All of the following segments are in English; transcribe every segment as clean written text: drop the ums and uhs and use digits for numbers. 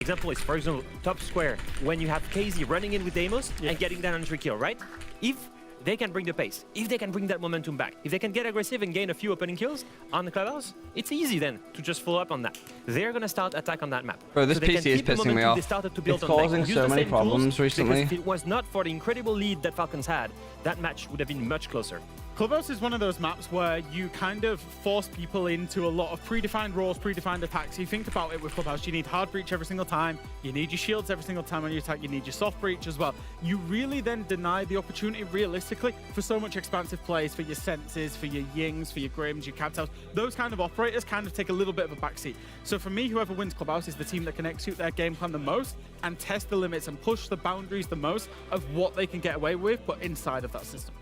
Example is, for example, top square, when you have KZ running in with Deimos and getting that on 3 kill, right? If they can bring the pace, if they can bring that momentum back, if they can get aggressive and gain a few opening kills on the Clubhouse, it's easy then to just follow up on that. They're going to start attack on that map. Bro, this so PC is pissing me off. It's causing so many problems recently. If it was not for the incredible lead that Falcons had, that match would have been much closer. Clubhouse is one of those maps where you kind of force people into a lot of predefined roles, predefined attacks. You think about it with Clubhouse, you need hard breach every single time, you need your shields every single time when you attack, you need your soft breach as well. You really then deny the opportunity, realistically, for so much expansive plays, for your senses, for your yings, for your grims, your captails. Those kind of operators kind of take a little bit of a backseat. So for me, whoever wins Clubhouse is the team that can execute their game plan the most and test the limits and push the boundaries the most of what they can get away with, but inside of that system.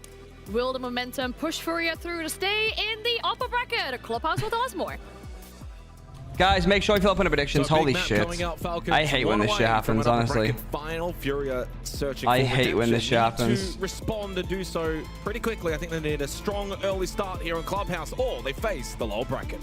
Will the momentum push Furia through to stay in the upper bracket? Clubhouse will tell us more. Guys, make sure you fill up on the predictions. So holy shit. I hate when this shit happens, honestly. Final Furia searching I for hate when this shit happens. To respond and do so pretty quickly. I think they need a strong early start here in Clubhouse, or they face the lower bracket.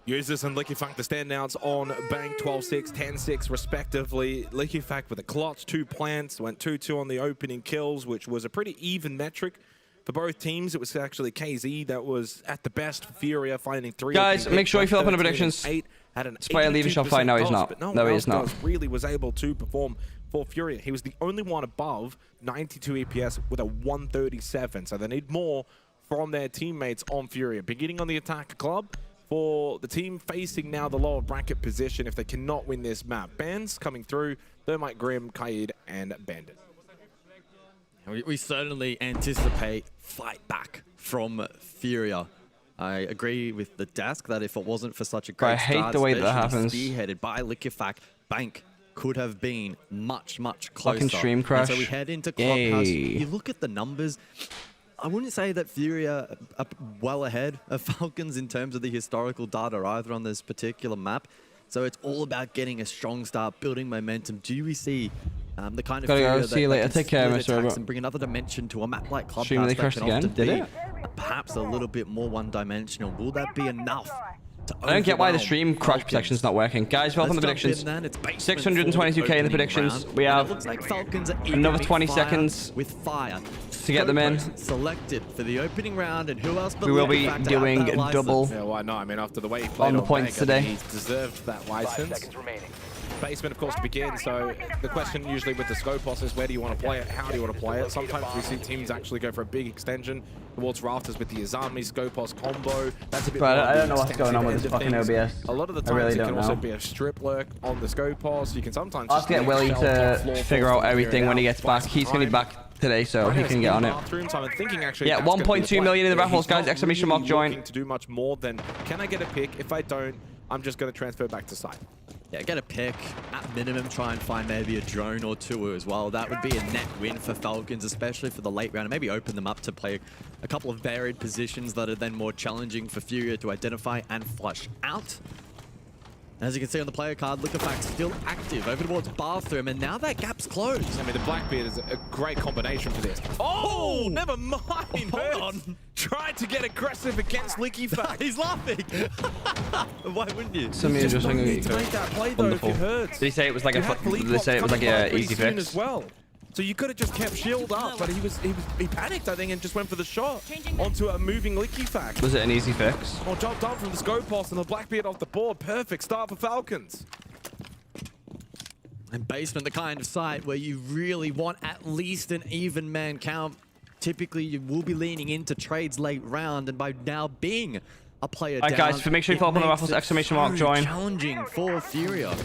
Users and Liquefact the standouts on Bank 12-6, 10-6 respectively. Liquefact with a clutch, 2 plants, went 2-2 on the opening kills, which was a pretty even metric for both teams. It was actually KZ that was at the best for Furia, finding 3. Guys, make sure you fill up on the predictions. 8 had an Spoit leaving shot fight. No, he's not. No, he is not. Really was able to perform for Furia. He was the only one above 92 EPS with a 137. So they need more from their teammates on Furia. Beginning on the attacker club. For the team facing now the lower bracket position, if they cannot win this map. Bands coming through, Thermite, Grim, Kaid, and Bandit. We certainly anticipate fight back from Furia. I agree with the desk that if it wasn't for such a great I hate start, the way that happens. spearheaded by Liquefact, Bank could have been much closer. Fucking stream crash. And so we head into Clubhouse. You look at the numbers. I wouldn't say that Furia are well ahead of Falcons in terms of the historical data either on this particular map. So it's all about getting a strong start, building momentum. Do we see the kind of Furia that, see you later. Take care, Mr. Robot. And bring another dimension to a map like Clubhouse Stream really that crashed can again. often Did be it? perhaps a little bit more one-dimensional? Will that be enough? I don't get why the stream crash protection's not working. Guys, fill up on the predictions. 622k in the predictions. We have another 20 seconds with fire to get them in. Selected for the opening round, and who else? We will be doing double Yeah, why not? I mean, after the way he played on the points today. He's deserved that license. Basement, of course, begins. So the question usually with the Scopos is where do you want to play it? How do you want to play it? Sometimes we see teams actually go for a big extension towards Rafters with the Izami Scopos combo. That's a bit more I don't know what's going on with this fucking OBS. A lot of the times it can also be a strip lurk on the Scopos. You can sometimes I'll have to get Willie to figure out everything when he gets back. He's going to be back today, so he can get on it. So I'm thinking actually yeah, 1.2 million in the raffles, guys. Exclamation mark join. To do much more than can I get a pick? If I don't, I'm just going to transfer back to side. Yeah, get a pick. At minimum, try and find maybe a drone or two as well. That would be a net win for Falcons, especially for the late round. And maybe open them up to play a couple of varied positions that are then more challenging for Furia to identify and flush out. As you can see on the player card, Liquefact still active over towards Bathroom, and now that gap's closed. I mean, the Blackbeard is a great combination for this. Oh, never mind. Hold on. Tried to get aggressive against Liquefact. He's laughing. Why wouldn't you? Some interesting. Need to make that play though if it hurts. Did he say it was like Did they say it was like a easy fix? As well. So you could have just kept shield up, but he panicked, I think, and just went for the shot onto a moving Liquefact. Was it an easy fix? Oh, jumped up from the Scopos and the Blackbeard off the board. Perfect start for Falcons. And Basement, the kind of site where you really want at least an even man count. Typically, you will be leaning into trades late round, and by now being a player down, guys, make sure you follow up on the raffles, exclamation mark join. Challenging for Furia.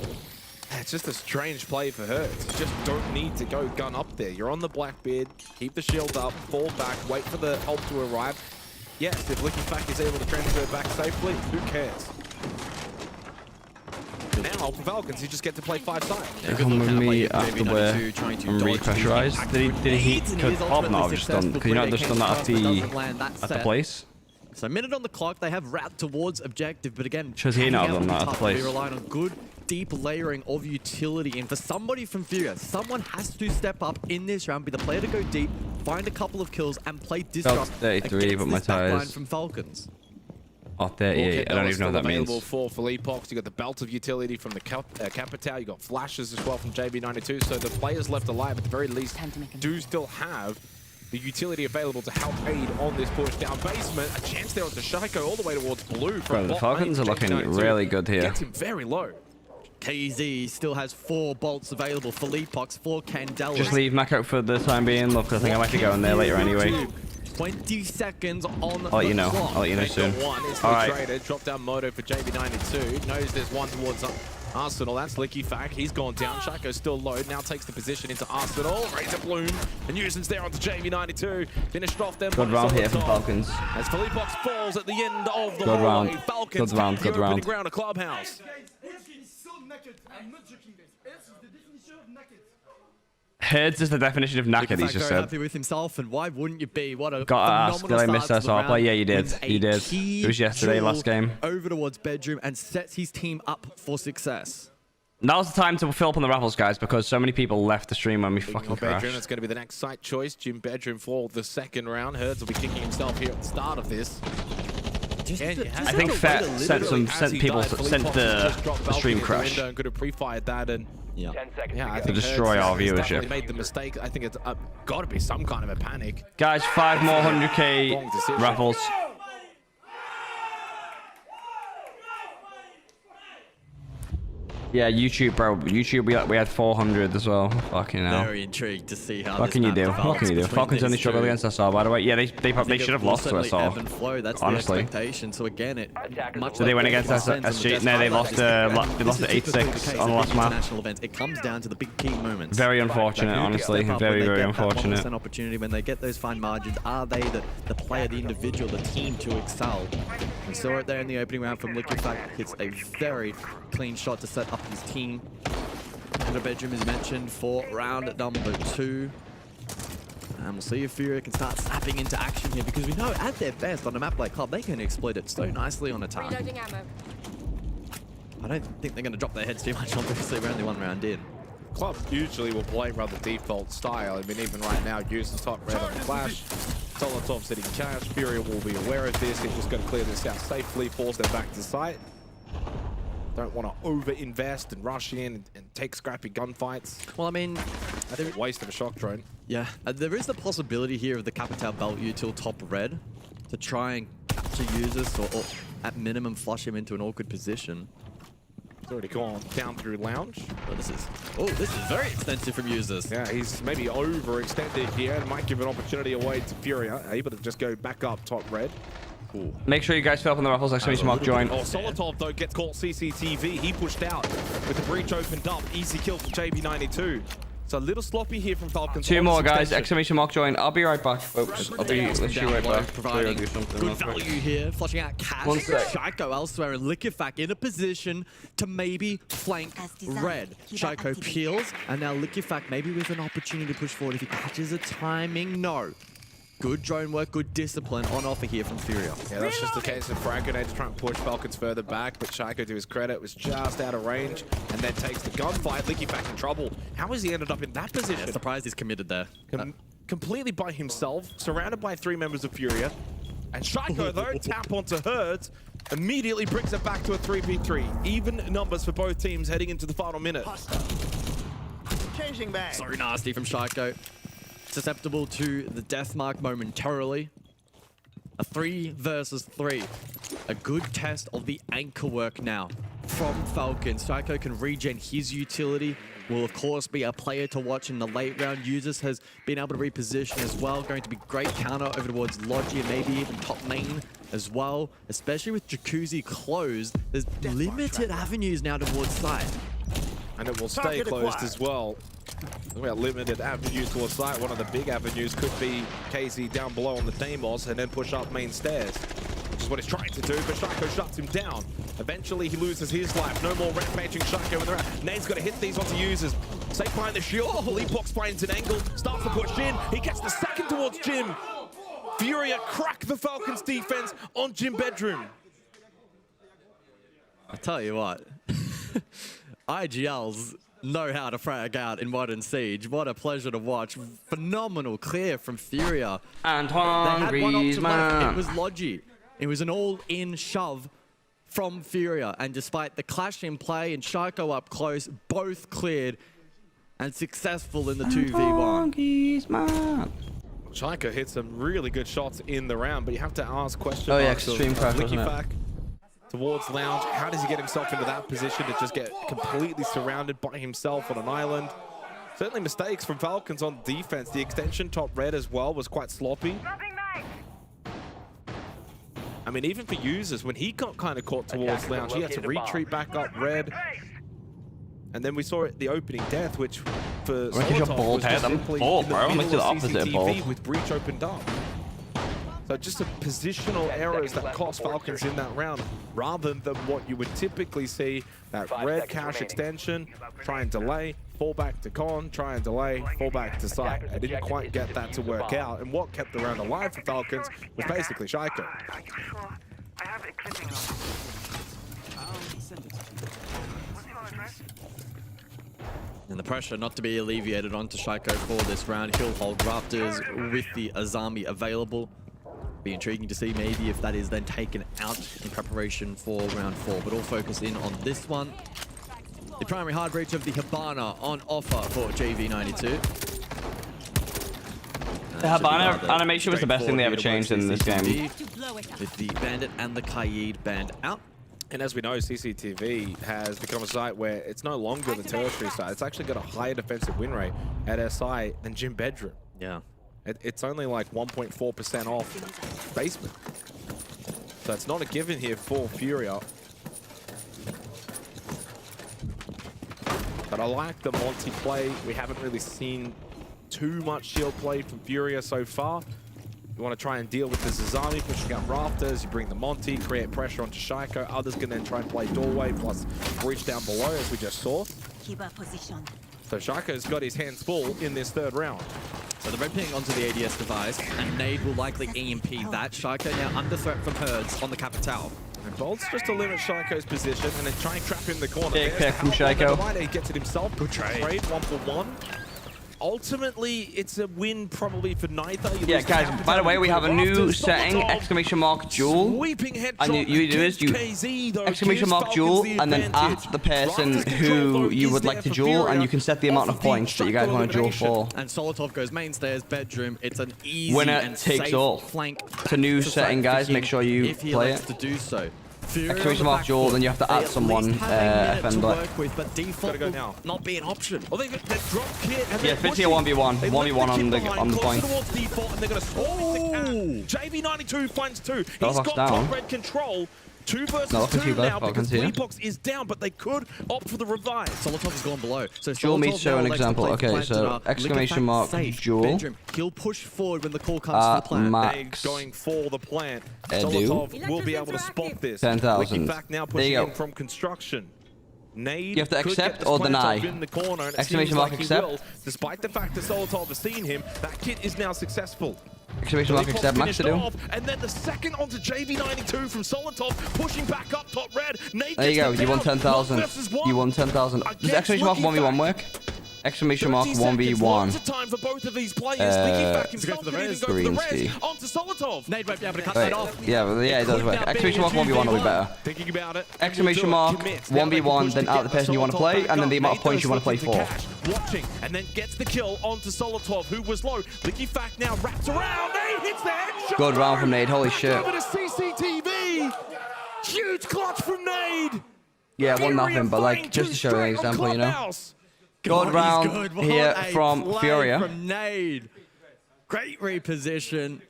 It's just a strange play for her. You just don't need to go gun up there. You're on the Blackbeard, keep the shield up, fall back, wait for the help to arrive. Yes, if Liquefact is able to transfer back safely, who cares? Now for Falcons, you just get to play 5 sides. Yeah, come with me after we're repressurized. Did he could Bob not have just done? Could you not have just done that at the place? So a minute on the clock, they have route towards objective, but again, should he not have done that at the place? They relied on good deep layering of utility. And for somebody from Furia, someone has to step up in this round, be the player to go deep, find a couple of kills, and play disrupt 33, against but my this backline tires. from Falcons. Oh, 38. I don't even know what that means. Available for Philippox. You got the belt of utility from the Capital. You got flashes as well from JB92. So the players left alive at the very least do still have the utility available to help aid on this push down basement. A chance there onto Shaiko all the way towards blue. Bro, the Falcons are looking really good here. Gets him very low. KZ still has 4 bolts available. Philippox, 4 Candelas. Just leave Mac out for the time being. Look, I think I might be going there later anyway. 20 seconds on the I'll let you know. clock. I'll let you know soon. All right. Drop down moto for JB92. Knows there's one towards Arsenal. That's Licky Fack. He's gone down. Shaco's still low. Now takes the position into Arsenal. Razor Bloom. And Newson's there onto JB92. Finished off them. Good round here from Falcons. As Philippox falls at the end of the Good round. Falcons Good round. Good round. ground of Clubhouse. Heads is the definition of knackered, he's just very said. happy with himself, and why wouldn't you be? What a Gotta ask, did I miss start to the SR play? round. Yeah, you did. Wins a You did. key It was yesterday, last duel game. Over towards Bedroom and sets his team up for success. Now's the time to fill up on the raffles, guys, because so many people left the stream when we fucking Bedroom, crashed. that's going to be the next site choice. Jim Bedroom for the second round. Herds will be kicking himself here at the start of this. I think Fat sent the stream crash And could have pre-fired that and Yeah. I to think destroy Hertz our has viewership. definitely made the mistake. I think it's got to be some kind of a panic. Guys, 5 more 100k Wrong decision. raffles. Yeah, YouTube, bro. YouTube, we had 400 as well. Fucking hell. Very intrigued to see how. What can you do? What can you do? Falcons only struggled against SR, by the way. Yeah, they should have lost to SR. That's honestly. the expectation. So again, So they went against SG. No, they lost to 8-6 on the last map. Events. It comes down to the big key moments. Very unfortunate, honestly. Very, very unfortunate. An opportunity when they get those fine margins. Are they the player, the individual, the team to excel? We saw it there in the opening round from Liquid Fact. Hits a very clean shot to set up his team. And a Bedroom is mentioned for round number 2. And we'll see if Furia can start snapping into action here, because we know at their best on a map like Club, they can exploit it so nicely on attack. Reloading ammo. I don't think they're going to drop their heads too much, obviously. We're only 1 round in. Club usually will play rather default style. I mean, even right now, use the top red on the flash. Solotov sitting cash. Furia will be aware of this. He's just going to clear this out safely, force them back to site. Don't want to over-invest and rush in and take scrappy gunfights. Well, I mean, That's a waste of a shock drone. yeah, there is the possibility here of the Capital Belt util top red to try and capture users or at minimum flush him into an awkward position. He's already gone down through lounge. But this is very extensive from users. Yeah, he's maybe overextended here and might give an opportunity away to Furia. Able to just go back up top red. Ooh. Make sure you guys fill up on the raffles. Exclamation mark join. Oh, Solotov, though, gets caught CCTV. He pushed out with the breach opened up. Easy kill for JB92. It's a little sloppy here from Falcons. 2 more, guys. Exclamation mark join. I'll be right back, folks. I'll be right back. Providing Do something good real quick. value here, flushing out cash. 1 sec. Shaiko elsewhere and Liquifak in a position to maybe flank red. Shaiko peels, and now Liquifak maybe with an opportunity to push forward if he catches a timing. No. Good drone work, good discipline on offer here from Furia. Yeah, that's just the case of frag grenade to try and push Falcons further back, but Shaiko, to his credit, was just out of range and then takes the gunfight. Licky back in trouble. How has he ended up in that position? Yeah, surprised he's committed there. Completely by himself, surrounded by 3 members of Furia. And Shaiko, though, tap onto Herds, immediately brings it back to a 3v3. Even numbers for both teams heading into the final minute. Changing back. So nasty from Shaiko. Susceptible to the death mark momentarily. A 3 versus 3. A good test of the anchor work now from Falcons. Shaiko can regen his utility. Will of course be a player to watch in the late round. Users has been able to reposition as well. Going to be great counter over towards Logi and maybe even top main as well. Especially with Jacuzzi closed. There's limited avenues now towards side. And it will stay closed as well. We have limited avenues towards site. One of the big avenues could be KZ down below on the Deimos and then push up main stairs, which is what he's trying to do, but Shaiko shuts him down. Eventually, he loses his life. No more rampaging Shaiko in the round. Nade's got to hit these onto users. Safe behind the shield. Leapbox finds an angle, starts to push in. He gets the second towards Jim. Furia crack the Falcons defense on Jim Bedroom. I tell you what. IGLs know how to frag out in Modern Siege. What a pleasure to watch. Phenomenal clear from Furia. Antoine Griezmann. It was Logi. It was an all-in shove from Furia. And despite the clash in play and Shaiko up close, both cleared and successful in the 2v1. Griezmann. Shaiko hit some really good shots in the round, but you have to ask questions. Oh yeah, extreme crash, wasn't it? Towards Lounge, how does he get himself into that position to just get completely surrounded by himself on an island? Certainly mistakes from Falcons on defense. The extension top red as well was quite sloppy. I mean, even for users, when he got kind of caught towards Lounge, he had to retreat back up red. And then we saw it, the opening death, which for Solotov was just simply in the middle of CCTV with breach opened up. So just a positional errors that cost Falcons in that round, rather than what you would typically see, that red cash extension, try and delay, fall back to con, try and delay, fall back to site. I didn't quite get that to work out, and what kept the round alive for Falcons was basically Shaiko. And the pressure not to be alleviated onto Shaiko for this round. He'll hold Raptors with the Azami available. Be intriguing to see maybe if that is then taken out in preparation for round 4. But all focus in on this one. The primary hard breach of the Habana on offer for JV92. The Habana animation was the best thing they ever changed in this game. With the Bandit and the Kaid banned out. And as we know, CCTV has become a site where it's no longer the tertiary site. It's actually got a higher defensive win rate at SI than Gym Bedroom. Yeah. It's only like 1.4% off basement. So it's not a given here for Furia. But I like the Monty play. We haven't really seen too much shield play from Furia so far. You want to try and deal with the Zazami pushing up rafters. You bring the Monty, create pressure onto Shaiko. Others can then try and play doorway plus breach down below, as we just saw. Keep our position. So Shaiko's got his hands full in this third round. So the red ping onto the ADS device, and Nade will likely EMP that. Shaiko now under threat from Herds on the Capital. And Bolt's just to limit Shaiko's position and then try and trap him in the corner. Big pick from Shaiko. He gets it himself. Good trade. 1-for-1. Ultimately, it's a win probably for neither. Yeah, guys, by the way, we have a new setting, exclamation mark duel. And you do is you exclamation mark duel and then at the person who you would like to duel, and you can set the amount of points that you guys want to duel for. And Solotov goes mainstairs, bedroom. It's an easy Winner and takes safe all. flank. It's a new setting, guys. Make sure you if he play elects it. to do so. Exclamation mark duel, then you have to add someone FN black. But default will not be an option. Well, they've drop kit. Yeah, 50 or 1v1. 1v1 on the point. Default, and they're going to swap it to JV92 finds 2. He's got down. top red control. 2 versus 2 now because Fleebox is down, but they could opt for the revive. Solotov has gone below. So Duel me show an example. Okay, so exclamation mark duel. He'll push forward when the call comes to the plant. Max. Going for the plant. Edu. Solotov will be able to spot this. 10,000. Back now There you pushing go. in from construction. Nade You have to could accept get this or plant deny. up in the corner, and it Exclamation seems mark like he accept. will. Despite the fact that Solotov has seen him, that kit is now successful. Exclamation mark accept max to do. And then the second onto JV92 from Solotov, pushing back up top red. Nade There you go. gets You won down. 10,000. You won 10,000. Does exclamation mark 1v1 work? Exclamation mark 1v1. Lots of time for both of these players. Thinking back himself, for the could even res. go for the Greensky. res. Onto Solotov. Nade won't be able to cut Wait, that off. yeah, it does work. Exclamation mark 1v1 will be better. Thinking about it. Exclamation mark 1v1, then out the person you want to play, and then the amount of points you want to play for. Watching, and then gets the kill onto Solotov, who was low. Licky Fact now wraps around. Nade hits the headshot. Good round from Nade, holy shit. Over to CCTV. Huge clutch from Nade. Yeah, 1-0, but like, just to show you an example, you know? Good round here from Furia. From Nade. Great reposition.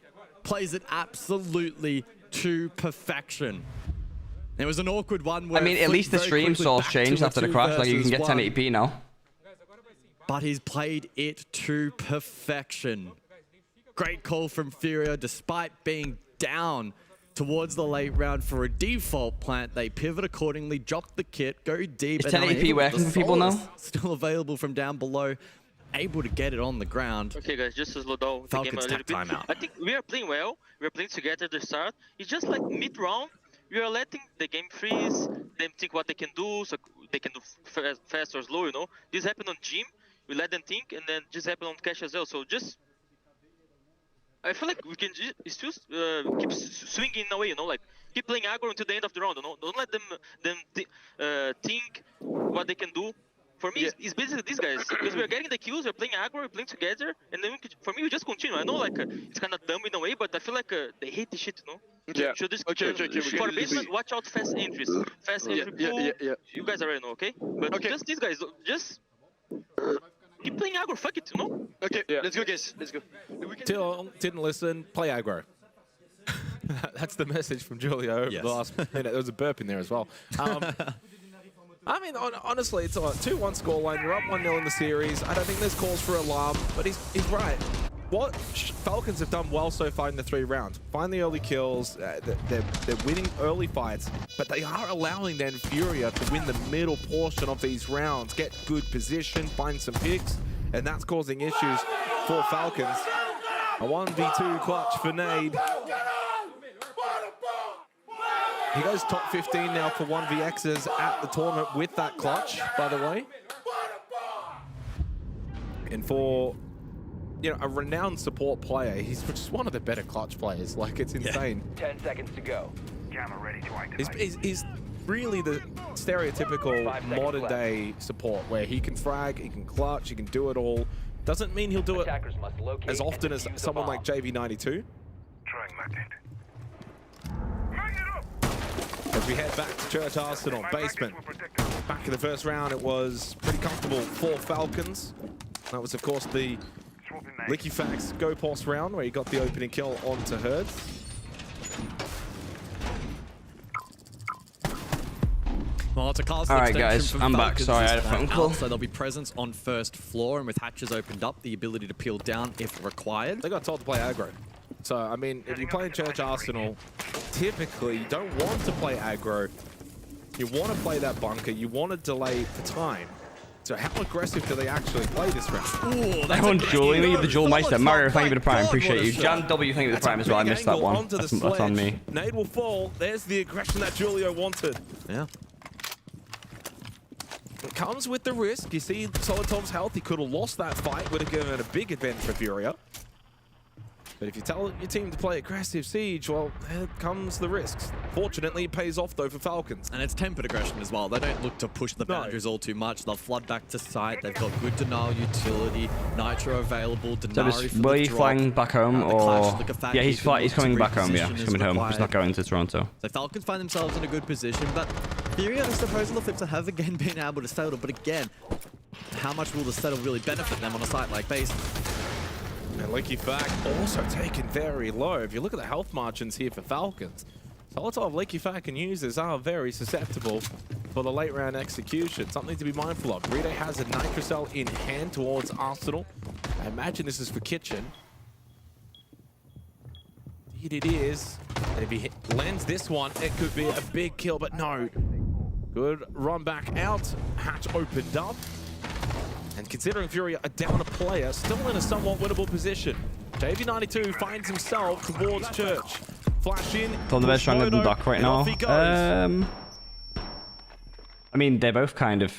Plays it absolutely to perfection. It was an awkward one. I mean, at least the stream source changed after the crash. Like, you can get 1080p now. But he's played it to perfection. Great call from Furia, despite being down towards the late round for a default plant. They pivot accordingly, drop the kit, go deep. Is 1080p working for people now? Still available from down below, able to get it on the ground. Okay guys, just to slow down the game a little bit. Timeout. I think we are playing well. We are playing together at the start. It's just like mid-round, we are letting the game freeze, them think what they can do, so they can do fast or slow, you know. This happened on Jim, we let them think, and then this happened on Cash as well. So just, I feel like we can still keep swinging in a way, you know, like keep playing aggro until the end of the round, you know. Don't let them think what they can do. For me, it's basically these guys, because we're getting the kills, we're playing aggro, we're playing together, and then for me, we just continue. I know, like, it's kind of dumb in a way, but I feel like they hate this shit, you know? Yeah. So this, Okay. for basement, watch out fast entries. Fast entry pool, you guys already know, okay? But just these guys, just keep playing aggro, fuck it, you know? Okay, let's go, guys. Let's go. Till didn't listen, play aggro. That's the message from Julio. Yes. The last minute. There was a burp in there as well. I mean, honestly, it's a 2-1 scoreline. You're up 1-0 in the series. I don't think there's cause for alarm, but he's right. What Falcons have done well so far in the 3 rounds. Find the early kills. They're winning early fights, but they are allowing then Furia to win the middle portion of these rounds, get good position, find some picks, and that's causing issues for Falcons. A 1v2 clutch for Nade. He goes top 15 now for 1vx's at the tournament with that clutch, by the way. And for, you know, a renowned support player, he's just one of the better clutch players. Like, it's insane. 10 seconds to go. Jammer ready to activate. He's really the stereotypical modern day support where he can frag, he can clutch, he can do it all. Doesn't mean he'll do it as often as someone like JV92. Trying magnet. As we head back to Church Arsenal, basement. Back in the first round, it was pretty comfortable for Falcons. That was, of course, the Liquifax Go Post round where he got the opening kill onto Herd. Well, it's a castle All right, extension guys, from I'm back. Falcons Sorry, I this had a phone time call. out, So there'll be presence on first floor, and with hatches opened up, the ability to peel down if required. They got told to play aggro. So, I mean, if you're playing Church Arsenal, typically you don't want to play aggro. You want to play that bunker. You want to delay the time. So how aggressive do they actually play this round? Ooh, Everyone dueling me, the Duel Meister. Mario, thank you for the prime. Appreciate you. Jan W, thank you for the prime as well. I missed that one. That's on me. Nade will fall. There's the aggression that Julio wanted. Yeah. It comes with the risk. You see Solitov's health. He could have lost that fight. Would have given a big advantage for Furia. But if you tell your team to play aggressive Siege, well, here comes the risks. Fortunately, it pays off, though, for Falcons. And it's tempered aggression as well. They don't look to push the boundaries all too much. They'll flood back to site. They've got good denial utility, Nitro available, Denari for Were the you drop. flying back home, The clash, or... look at Fat Yeah, he's keeping he's coming to back home, yeah. reposition He's as coming home. He's required. not going to Toronto. So Falcons find themselves in a good position, but Furia, I suppose, on the flip side, have again been able to settle. But again, how much will the settle really benefit them on a site like base? And Liquifax also taken very low. If you look at the health margins here for Falcons, Solotov, Liquifax, and users are very susceptible for the late round execution. Something to be mindful of. Rita has a Nitro Cell in hand towards Arsenal. I imagine this is for Kitchen. Indeed it is. And if he lands this one, it could be a big kill, but no. Good run back out. Hatch opened up. And considering Furia a down a player, still in a somewhat winnable position. JV92 finds himself towards Church. Flash in. They're the best stronger than Duck right now. I mean, they're both kind of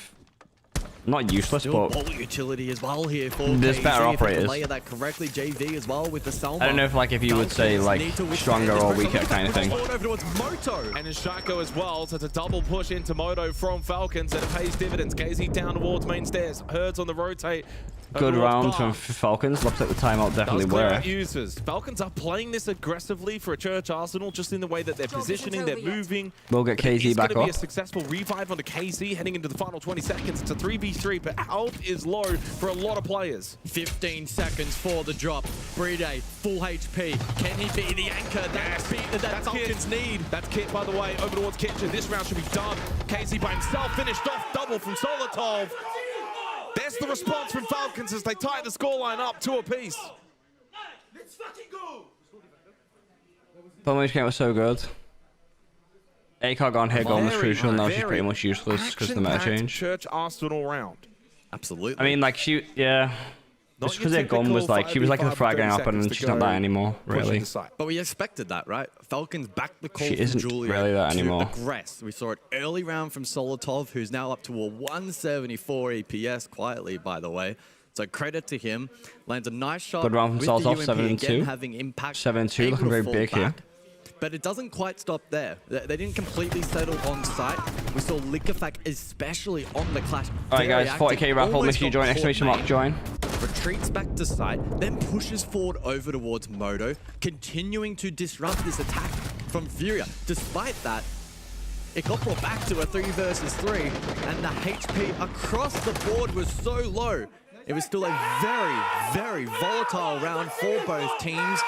not useless, Still but ball utility as well here for there's KZ. better If they can operators. layer that correctly. JV as well with the Selma. I don't know if you would say like stronger or weaker kind of thing. Over towards Moto. And Shako as well, so it's a double push into Moto from Falcons, and it pays dividends. KZ down towards main stairs. Herds on the rotate. Good round from Falcons. Looks like the timeout definitely were. Users. Falcons are playing this aggressively for a Church Arsenal, just in the way that they're positioning, they're moving. We'll get KZ back It's going to be a up. successul revive onto KZ heading into the final 20 seconds. It's a 3v3, but health is low for a lot of players. 15 seconds for the drop. Bride, full HP. Can he be the anchor that Falcons need? That's Kit, by the way, over towards Kitchen. This round should be done. KZ by himself finished off double from Solotov. There's the response from Falcons as they tie the scoreline up 2 apiece. Let's fucking go! But game was so good. ACOG on here gone was crucial. Now she's pretty much useless because of the meta change. Church Arsenal round. Absolutely. I mean, like yeah. Just because their gun was like, she was like a fragging up and she's not that anymore, really. But we expected that, right? Falcons backed the call She from isn't Julia really that anymore. to aggress. We saw it early round from Solotov, who's now up to a 174 EPS, quietly, by the way. So credit to him. Lands a nice shot. Good round from with the Solotov, UMP 7-2. again, having impact. 7-2, able looking to very fall big here. back. But it doesn't quite stop there. They didn't completely settle on site. We saw Liquefact, especially on the clash. Alright guys, 40k raffle, make sure you join, exclamation mark join. Retreats back to site, then pushes forward over towards Moto, continuing to disrupt this attack from Furia. Despite that, it got brought back to a 3 versus 3, and the HP across the board was so low. It was still a very, very volatile round for both teams.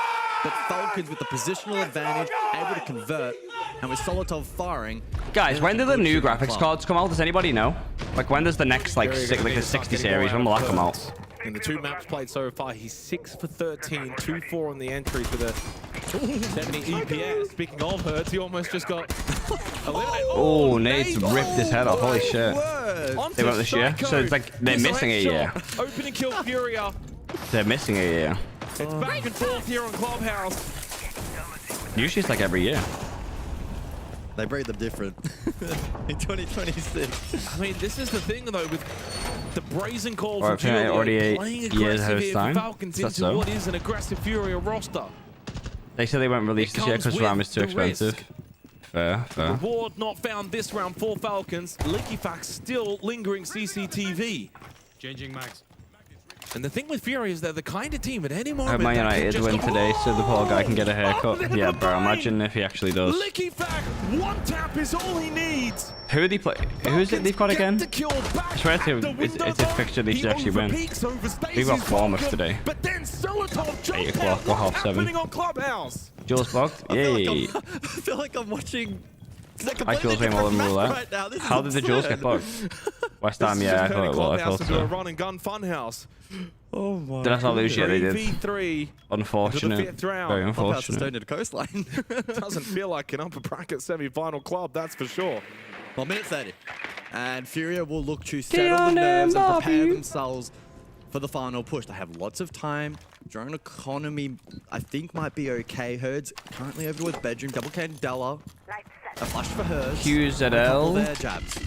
But Falcons with the positional advantage, able to convert, and with Solotov firing. Guys, when do the new graphics cards come out? Does anybody know? Like, when does the next, like, the 60 series, when will that come out? In the 2 maps played so far, he's 6 for 13, 2-4 on the entries with a 70 EPS. Speaking of hurts, he almost just got eliminated. Oh, Nade's ripped his head off. Holy shit. They went this year? So it's like, they're missing a year. Opening kill Furia. They're missing a year. It's back and forth here on Clubhouse. Usually it's like every year. They breed them different in 2026. I mean, this is the thing, though, with the brazen call Or from Julia already 8 playing years ahead aggressive of here for time. Falcons That's into so. what is an aggressive Furia roster. They said they won't release this year because RAM is too expensive. Fair, fair. Reward not found this round for Falcons. Liquefact still lingering CCTV. Changing mags. And the thing with Furia is they're the kind of team at any moment. I hope Man that can United just win go, today so the poor guy can get a Oh, haircut. they're Yeah, not bro, fine. imagine if he actually does. Liquefact, 1 tap is all he needs. Who did he play? Who is it they've got again? I swear it's a fixture they should actually win. We've got Bournemouth today. But then Solotov 8 o'clock or half 7. happening on Clubhouse. Jules blocked? Yay. I feel like I'm watching. I Jules playing more than roulette. Right now. This How is did the Jules absurd. get blocked? West Ham, yeah, I thought to so. a run and gun funhouse. Oh my. Did I not lose? Yeah, they did. 3v3. Unfortunate. fifth round. Very Clubhouse is unfortunate. turned into coastline. Doesn't feel like an upper bracket semi-final club, that's for sure. Well, minute 30. And Furia will look to settle the nerves and prepare themselves for the final push. They have lots of time. Drone economy, I think, might be okay. Herds currently over towards bedroom. Double Candela. A flash for Herds. QZL. Their jabs.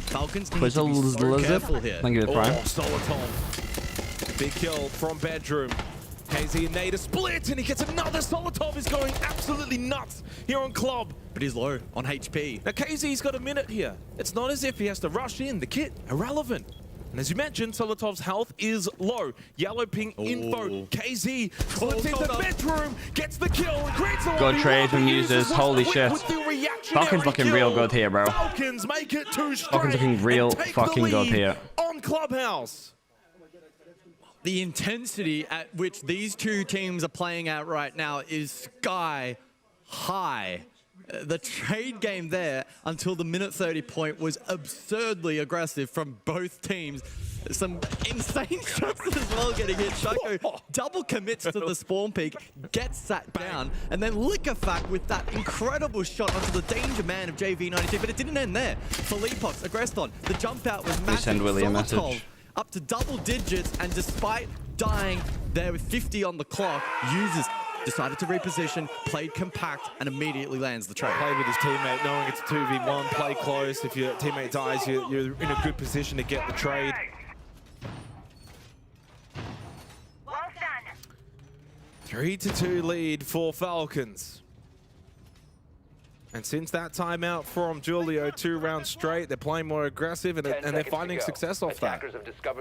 Falcons need to Quizzle be so Lizard. careful here. Thank you, the prime. Solotov. Big kill from bedroom. KZ and Nade split, and he gets another. Solotov is going absolutely nuts here on Club. But he's low on HP. Now KZ's got a minute here. It's not as if he has to rush in. The kit, irrelevant. And as you mentioned, Solotov's health is low. Yellow ping info. KZ slips into the bedroom, gets the kill, and creates a Good trade from users. Holy shit. Falcons looking real good here, bro. Falcons make it 2 straight. Falcons looking real and take fucking the good lead here. on Clubhouse. The intensity at which these two teams are playing out right now is sky high. The trade game there until the minute 30 point was absurdly aggressive from both teams. Some insane shots as well getting hit. Shoko double commits to the spawn peak, gets sat down, and then Liquefact with that incredible shot onto the danger man of JV92, but it didn't end there. Philippox, Agreston, the jump out was massive. Send Willie a Solotov message. up to double digits, and despite dying there with 50 on the clock, users decided to reposition, played compact, and immediately lands the trade. Play with his teammate, knowing it's 2v1, play close. If your teammate dies, you're in a good position to get the trade. Well done. 3-2 lead for Falcons. And since that timeout from Julio, 2 rounds straight, they're playing more aggressive and they're finding success off that.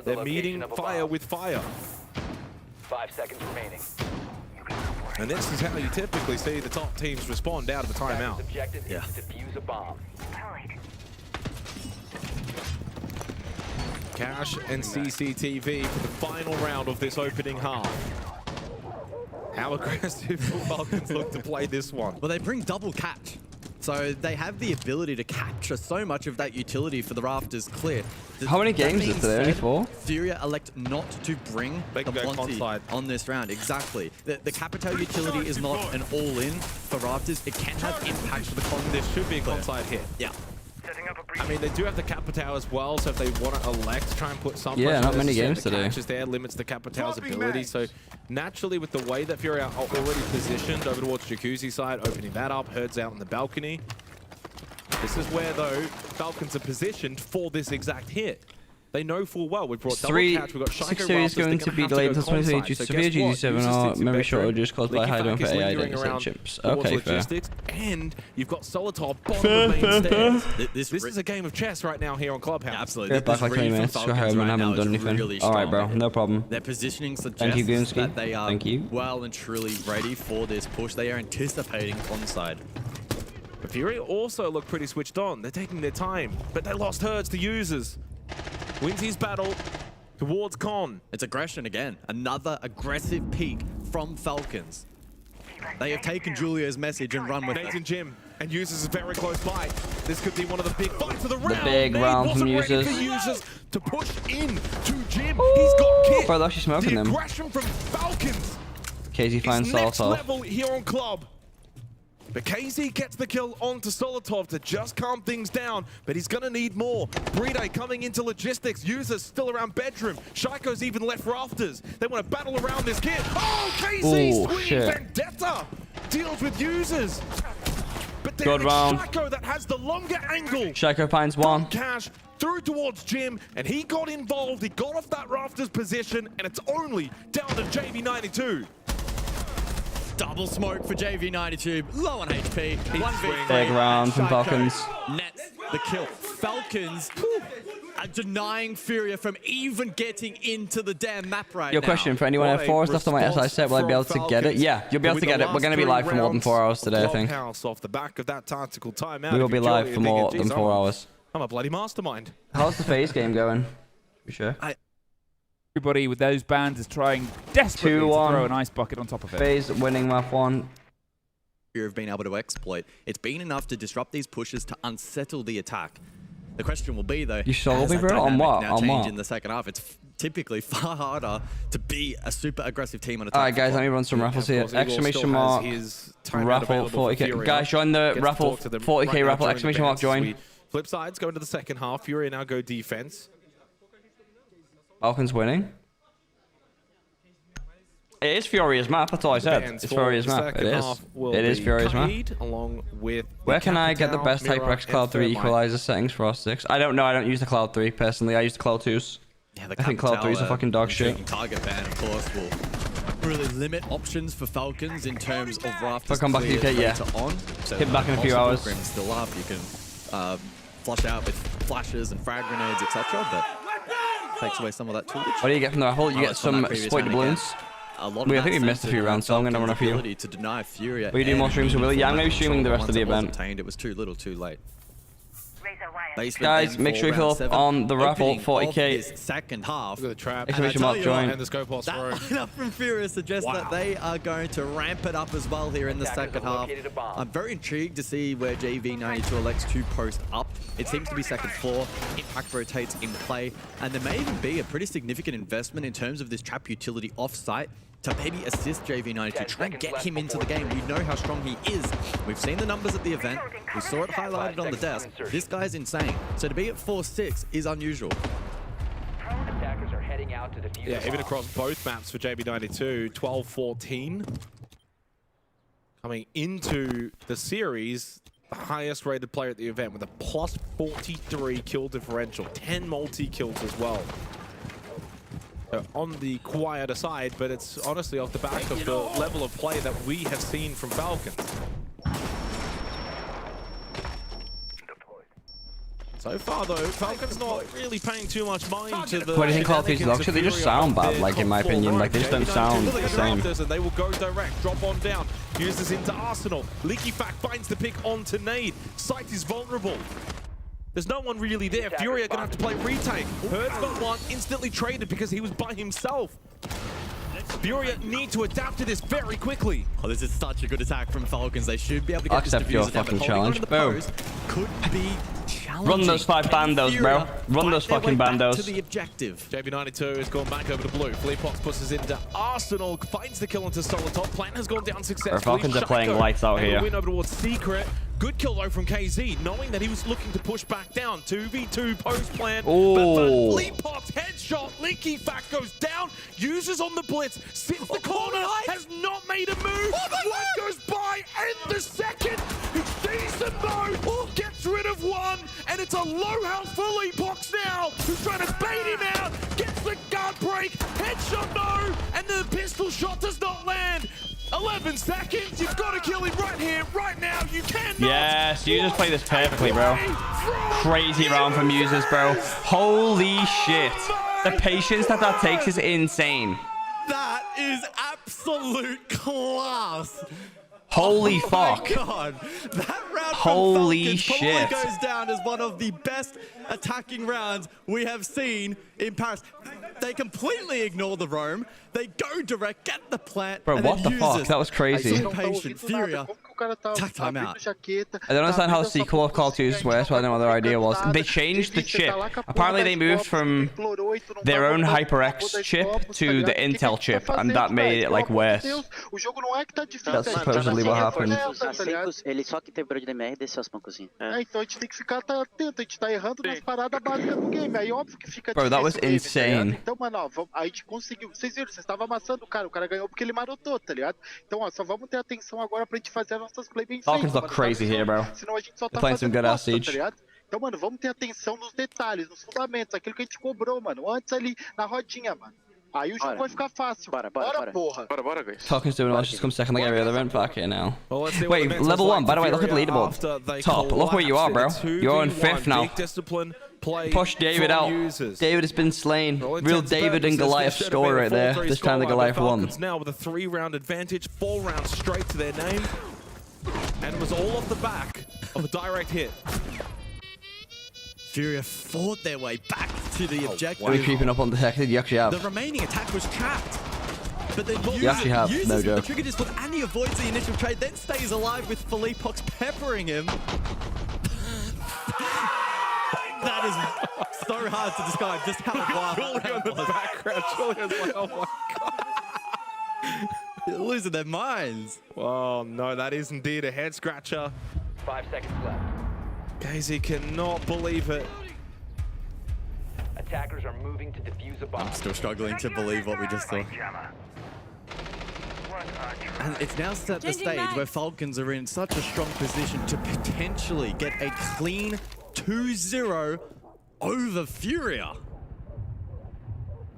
They're meeting fire with fire. 5 seconds remaining. And this is how you typically see the top teams respond out of the timeout. Objective is to defuse a bomb. Cash and CCTV for the final round of this opening half. How aggressive will Falcons look to play this one? Well, they bring double catch. So they have the ability to capture so much of that utility for the rafters clear. How many games is there? Only 4? Furia elect not to bring They the can go Monty conside. on this round. Exactly. The Capital utility is not an all-in for rafters. It can have impact for the con. There should be a conside hit. Yeah. I mean, they do have the Capitao as well, so if they want to elect to try and put some Yeah, not many games the today. catches there limits the Capitao's ability. So naturally, with the way that Furia are already positioned over towards Jacuzzi side, opening that up, Herd's out on the balcony. This is where, though, Falcons are positioned for this exact hit. They know full well. We've brought double catch, we've got Shaiko 6 series Raptors, going to be delayed until 2020 due to severe GG7 or memory shortages caused by high demand for AI data set chips. Okay, fair. And you've got Solotov bottom of the main stairs. This is a game of chess right now here on Clubhouse. Yeah, absolutely. Get back like 20 minutes. Go home and haven't done anything. Really Alright, bro. No problem. Their positioning suggests Thank you, Goonsky. that they are Thank you. well and truly ready for this push. They are anticipating onside. But Furia also look pretty switched on. They're taking their time, but they lost Herds to users. Wins his battle towards Con. It's aggression again. Another aggressive peak from Falcons. They have taken Julia's message and run with Nade's it. in Jim, and Users is very close by. This could be one of the big fights of the round. big Nade round from wasn't ready Users. for Users to push in to Jim. He's got kit. Bro, they're actually smoking the them. aggression from Falcons KZ finds is next Solotov. level here on Club. But KZ gets the kill onto Solotov to just calm things down, but he's gonna need more. Bride coming into logistics, Users still around bedroom. Shaiko's even left rafters. They want to battle around this kid. Oh, KZ Ooh, swinging shit. Vendetta deals with Users. But then Good it's round. Shaiko that has the longer angle. Shaiko finds one. Cash through towards Jim, and he got involved. He got off that rafters position, and it's only down to JV92. Double smoke for JV92. Low on HP. 1v3. Big round from Falcons. Nets the kill. Falcons are denying Furia from even getting into the damn map right Your now. question for anyone What at a 4 stuff on my SI set, will I be able to get it? Falcons. Yeah, you'll be able to get it. We're going to be live for more than 4 hours today, I think. Clubhouse off the back of that tactical timeout. We will If be you live enjoy for it, more thinking, than "Geez, 4 hours. I'm a bloody mastermind. How's the phase game going? You sure? Everybody with those bands is trying desperately to 2-1. throw an ice bucket on top of it. Phase winning map 1. Have been able to exploit. It's been enough to disrupt these pushes to unsettle the attack. The question will be though, You sold has me, that bro? On dynamic what? now On change what? in the second half? It's typically far harder to be a super aggressive team on attack. Alright, guys, let me run some raffles here. Of course, Eagle Exclamation still mark. has his timeout Raffle available for 40k. Furia. Guys, join the Gets to raffle talk to them 40k right now raffle. during the Exclamation mark, dance. join. We flip sides, go into the second half. Furia now go defense. Falcons winning. It is Furia's map, that's all I said. Bands It's for Furia's the map. It second is. half will It is be Furia's map. Cade, along with Where can I get the Capitao, best Mirror, HyperX and Cloud 3 Thermite. equalizer settings for R6? I don't know, I don't use the Cloud 3 personally, I use the Cloud 2s. Yeah, the I think Cloud 3 is a fucking dog shit. intriguing target ban, of course, will really limit options for Falcons in terms of rafters. But come back to UK, cleared yeah. later on. So Hit back in a few possible hours. Grim's still up. You can flush out with flashes and frag grenades, etc. But takes away some of that toolage. What do you get from the raffle? You get Highlights from some that previous Spoit round balloons. again. A lot of Wait, I that think we missed a few centered rounds, so I'm gonna run a Falcons' few. ability to deny Furia. Will you do more any streams of Willy? Yeah, I'm gonna be meaningful streaming the rest control. of the Once it was event. obtained, it was too little, too late. They spent Guys, M4 make sure you fill round up 7, on the raffle, opening of 40k. this second half. Look at the trap. Exclamation And I mark, tell you join. And the scope pulse That through. lineup from Furia suggests that they are going to ramp it up as well here in the Attackers second have half. located a bomb. I'm very intrigued to see where JV92 elects to post up. It seems to be second floor. Impact rotates in play. And there may even be a pretty significant investment in terms of this trap utility off-site to maybe assist JV92, try and get him into the game. We know how strong he is. We've seen the numbers at the event. We saw it highlighted on the desk. This guy's insane. So to be at 4-6 is unusual. Attackers are heading out to defuse Yeah, the even bomb. across both maps for JB92, 12-14. Coming into the series, the highest rated player at the event with a plus 43 kill differential, 10 multi-kills as well. On the quieter side, but it's honestly off the back of the level of play that we have seen from Falcons. So far, though, Falcons not really paying too much mind to the... What do you think Call of Duty's looks? They just sound bad, like, in my opinion. Like, they just don't sound the same. And they will go direct, drop on down, uses into Arsenal. Leaky Fact finds the pick onto Nade. Sight is vulnerable. There's no one really there. Furia gonna have to play retake. Herd's got one, instantly traded because he was by himself. Furia need to adapt to this very quickly. Oh, this is such a good attack from Falcons. They should be able to get Accept this your diffuser down, fucking but holding onto challenge. the post could be challenging. Run those 5 bandos, bro. Run those fucking bandos. To the objective. JV92 has gone back over to blue. Fleapox pushes into Arsenal, finds the kill onto Solotov. Plan has gone down successfully. Our Falcons are playing Shaiko lights out and here. a win over towards Secret. Good kill though from KZ, knowing that he was looking to push back down. 2v2 post plan. Oh. But Leapop's headshot. Leaky Fact goes down. Users on the blitz. Sits the corner. Has not made a move. One goes by. And the second. He sees them though. Gets rid of one. And it's a low health for Leapox now. Who's trying to bait him out. Gets the guard break. Headshot no. And the pistol shot does not land. 11 seconds, you've got to kill him right here, right now. You cannot. Yes, you just play this perfectly, bro. Crazy round from users, bro. Holy shit. The patience that takes is insane. That is absolute class. Holy fuck. Oh my God. That round Holy from Falcons shit. probably goes down as one of the best attacking rounds we have seen in Paris. They completely ignore the roam. They go direct, get the plant. Bro, and what the then fuck? users That was crazy. so patient. Furia. Attack time out. I don't understand how sequel of Call of Duty works, but I don't know what their idea was. They changed the chip. Apparently they moved from their own HyperX chip to the Intel chip, and that made it like worse. That's supposedly what happened. Ele só que quebrou de DMR e desceu as pancozinhas. Então a gente tem que ficar atento, a gente tá errando nas paradas básicas do game. Aí óbvio que fica Bro, that was insane. Então, mano, ó, a gente conseguiu. Vocês viram, vocês estavam amassando o cara ganhou porque ele marotou, tá ligado? Então, ó, só vamos ter atenção agora pra gente fazer as nossas play bem feitas. Falcons look crazy here, bro. Senão a gente só tá playing some good ass bosta, siege. tá ligado? Então, mano, vamos ter atenção nos detalhes, nos fundamentos, aquilo que a gente cobrou, mano. Antes ali, na rodinha, mano. Aí o jogo vai ficar fácil. Bora, porra. Bora, guys. Falcons doing well, just come second like every other event back here now. Wait, level 1, by the way, look at the leaderboard. Top, look where you are, bro. You're on 5th now. Push David out. David has been slain. Real David and Goliath story right there. This time the Goliath won. Now with a 3-round advantage, 4 rounds straight to their name. And it was all off the back of a direct hit. Furia fought their way back to the objective. Are you creeping up on the tech? You actually have. The remaining attack was trapped. But then You actually have, no joke. the trigger discipline and he avoids the initial trade, then stays alive with Philippox peppering him. That is so hard to describe just how wild Julie on the background. Julian's like, oh my god. They're losing their minds. Oh no, that is indeed a head scratcher. 5 seconds left. Gazy cannot believe it. Attackers are moving to defuse a bomb. I'm still struggling to believe what we just saw. And it's now set the stage where Falcons are in such a strong position to potentially get a clean 2-0 over Furia.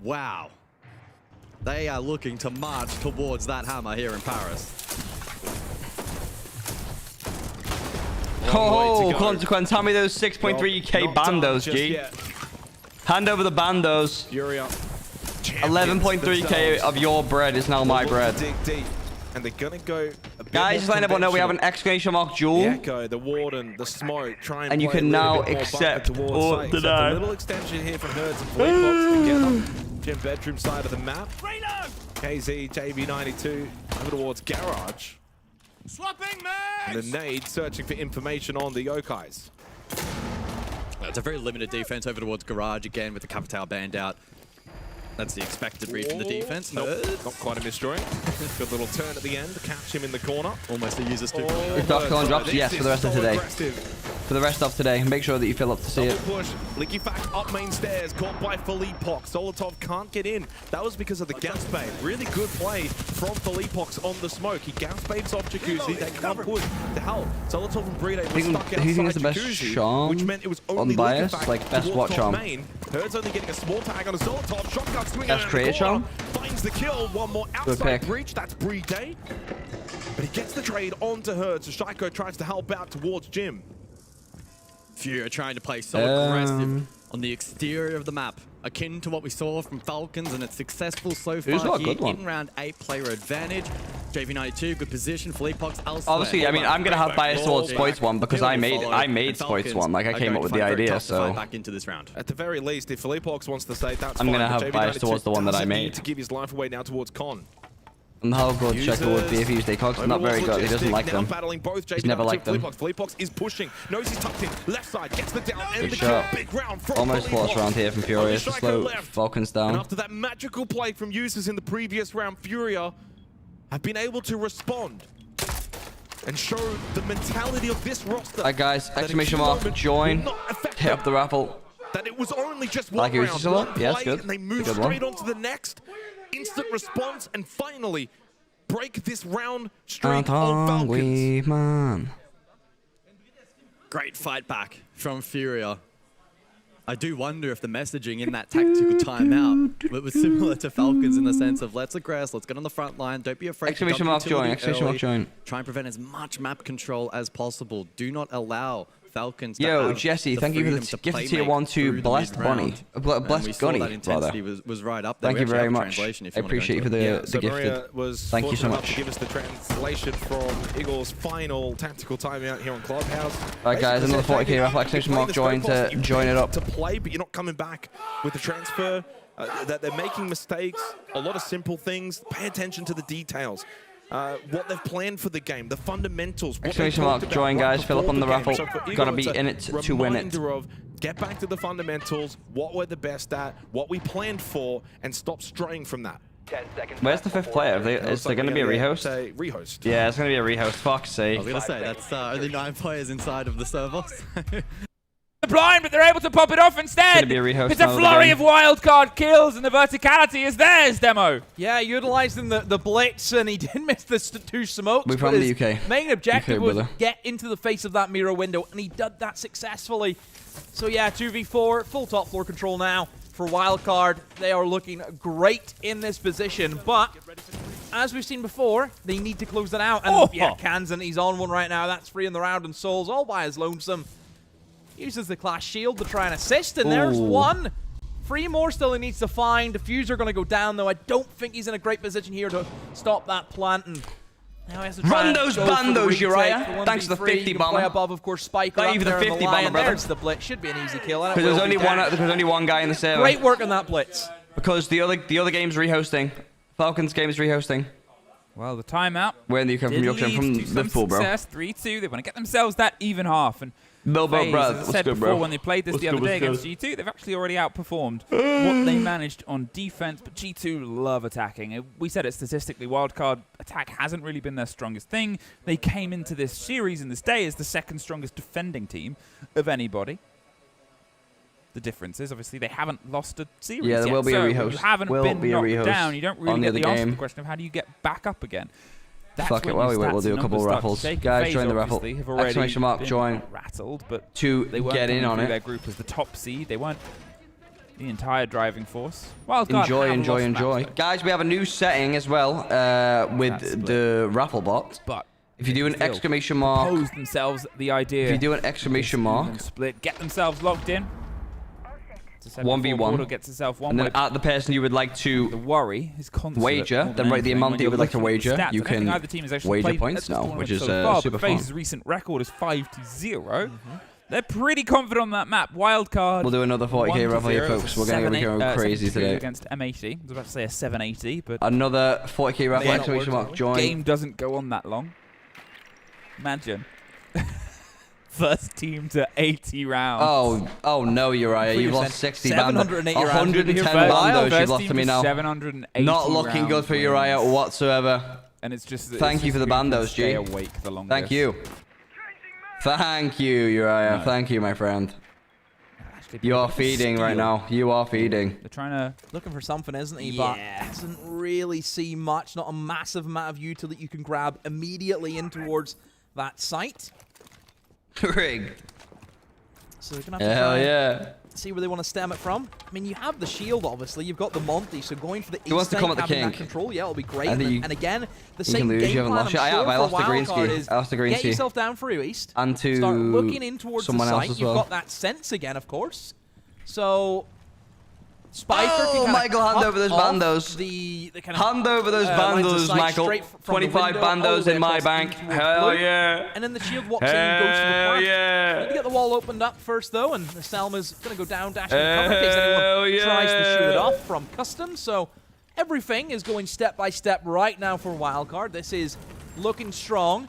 Wow. They are looking to march towards that hammer here in Paris. Oh, Consequence, hand me those 6.3k bandos, G. Hand over the bandos. Furia. 11.3k of your bread is now my bread. Dig deep. And they're gonna go Guys, just letting everyone know we have an exclamation mark duel. The Echo, the Warden, the Smoke, try and You play can a little now bit more accept bucket or towards Sight. deny. A little extension here from Herds and Fleetbox together. Gym bedroom side of the map. KZ, JV92 over towards Garage. Swapping And the Nade searching for information on the Yokais. It's a very limited defense over towards Garage again with the Capital band out. That's the expected read from the defense. Nope, not quite a misdrawing. Good little turn at the end to catch him in the corner. Almost a user's two. Drops, yes, for the rest of today. For the rest of today, make sure that you fill up to see it. Push. Leaky Fact up main stairs, caught by Philippox. Solotov can't get in. That was because of the gas bait. Really good play from Philippox on the smoke. He gas baits off Jacuzzi. They can't push to help. Solotov and Bride were stuck outside Who thinks the best Jacuzzi, charm which meant it was only unbiased? Leaky Fact Like best towards what top charm? main. Herd's only getting a small tag on a Solotov. Shotgun swinging Best around creative the corner. charm? Finds the kill. One more Good outside pick. breach. That's Bride. But he gets the trade onto Herd, so Shaiko tries to help out towards Jim. Furia trying to play so aggressive on the exterior of the map, akin to what we saw from Falcons, and it's successful so far here in round 8. Player advantage. JV92, good position. Philippox elsewhere. Obviously, I mean, I'm gonna have bias towards Spoit's one because I made Spoit's one. Like I came up with the idea, so back into this round. At the very least, if Philippox wants to say that's I'm gonna fine, have bias towards the one that I made. To give his life away now towards Con. And how good Shaiko would be if he used ACOGs. Not very good. He doesn't like them. He's never liked them. Philippox is pushing. Knows he's tucked in. Left side gets the down. And Good the shot. big round from Almost flawless round here from Furia to slow Falcons And down. after that magical play from users in the previous round, Furia have been able to respond. and show the mentality of this roster. Alright guys, exclamation mark, join, hit up the raffle. That it was only just one round, one play, and they move straight on to the next. Instant response, and finally break this round streak of Falcons. Man. Great fight back from Furia. I do wonder if the messaging in that tactical timeout was similar to Falcons in the sense of let's aggress, let's get on the front line, don't be afraid exclamation to mark join, exclamation mark join. Try and prevent as much map control as possible. Do not allow Falcons to Yo, have Jesse, the thank you for freedom the to gift tier playmake 1 to through Blessed the Bunny. mid-round. Blessed Gunny, that intensity rather. was right up there. Thank We you actually very have a much. translation if I you wanna go appreciate you into for it. the So gifted. Maria was Thank you so fortunate enough much. to give us the translation from Eagle's final tactical timeout here on Clubhouse. Alright guys, another 40k raffle, exclamation mark join to join it up. To play, but you're not coming back with the transfer. That they're making mistakes, a lot of simple things. Pay attention to the details. What they've planned for the game, the fundamentals. Exclamation mark join guys, fill up on the raffle. Gotta be in it to win it. Of get back to the fundamentals, what we're the best at, what we planned for, and stop straying from that. 10 seconds. Where's the fifth player? Is there going to be a rehost? Rehost. Yeah, it's going to be a rehost. Fuck's sake. I was going to say, that's only 9 players inside of the server. Blind, but they're able to pop it off instead. It's a flurry of wildcard kills, and the verticality is theirs, Demo. Yeah, utilising the blitz, and he did miss the 2 smokes. We're from the UK. Main objective was brother. get into the face of that mirror window, and he did that successfully. So yeah, 2v4, full top floor control now for wildcard. They are looking great in this position, but as we've seen before, they need to close it out. And yeah, Kansan, he's on one right now. That's free in the round, and Souls all by his lonesome. Uses the Clash Shield to try and assist, and there's one. 3 more still he needs to find. Diffuser going to go down, though. I don't think he's in a great position here to stop that plant. And now he has to try Run those bandos, Uriah. Thanks to the 50 bomber. Play above, of course, Spike. Thank you for the 50 bomber, brother. There's the blitz. Should be an easy kill. Because there's only one guy in the server. Great work on that blitz. Because the other game's rehosting. Falcons game is rehosting. Well, the timeout. Where do you come from? Yorkshire, from Liverpool, bro. 3-2. They want to get themselves that even half. And Bilbo, bro. as I said before, when they played this the other day against G2, they've actually already outperformed what they managed on defense. But G2 love attacking. We said it statistically, wildcard attack hasn't really been their strongest thing. They came into this series and this day as the second strongest defending team of anybody. The difference is, obviously, they haven't lost a series Yeah, there yet. will be a rehost. When you haven't been knocked down, you don't really get the answer to the question of how do you get back up again. That's Fuck it, while we wait, we'll do a couple of raffles. Guys, join the raffle. Exclamation mark, join. Rattled, but to they get in on it. Their group as the top seed. They weren't the entire driving force. Enjoy. Guys, we have a new setting as well with the raffle bot. But if you do an exclamation mark, pose themselves the idea. If you do an exclamation mark, split, get themselves locked in. 1v1, gets itself one and then at the person you would like to wager, then write the amount that you would like to wager. You can wager points now, which is super fun. FaZe's recent record is 5-0. They're pretty confident on that map. Wildcard. We'll do another 40k raffle here, folks. We're going to go crazy today. Against M80. I was about to say a 780, but another 40k raffle. Exclamation mark, join. Game doesn't go on that long. Imagine. First team to 80 rounds. Oh no, Uriah. You've lost 60 bandos. 110 bandos you've lost to me now. 780 Not looking good for Uriah whatsoever. And it's just thank you for the bandos, G. Thank you. Thank you, Uriah. Thank you, my friend. You are feeding right now. You are feeding. They're trying to... Looking for something, isn't he? But doesn't really see much. Not a massive amount of utility that you can grab immediately in towards that site. Rig. So they're going to have to Hell see where they want to stem it from. I mean, you have the shield, obviously. You've got the Monty, so going for the He wants to come at the king. Control, it'll be great. And again, the same game plan, I'm sure, I lost the green ski. Is get yourself down for East. And to start looking in towards someone the site. else as well. You've got that sense again, of course. So... Spiker can Michael, hand over those bandos. Hand over those bandos, Michael. 25 bandos in my bank. Hell yeah. And then the shield walks in and goes to the plant. Yeah. Need to get the wall opened up first, though, and the Selma's going to go down, dashing the cover in case anyone tries to shoot it off from custom. So everything is going step by step right now for Wildcard. This is looking strong.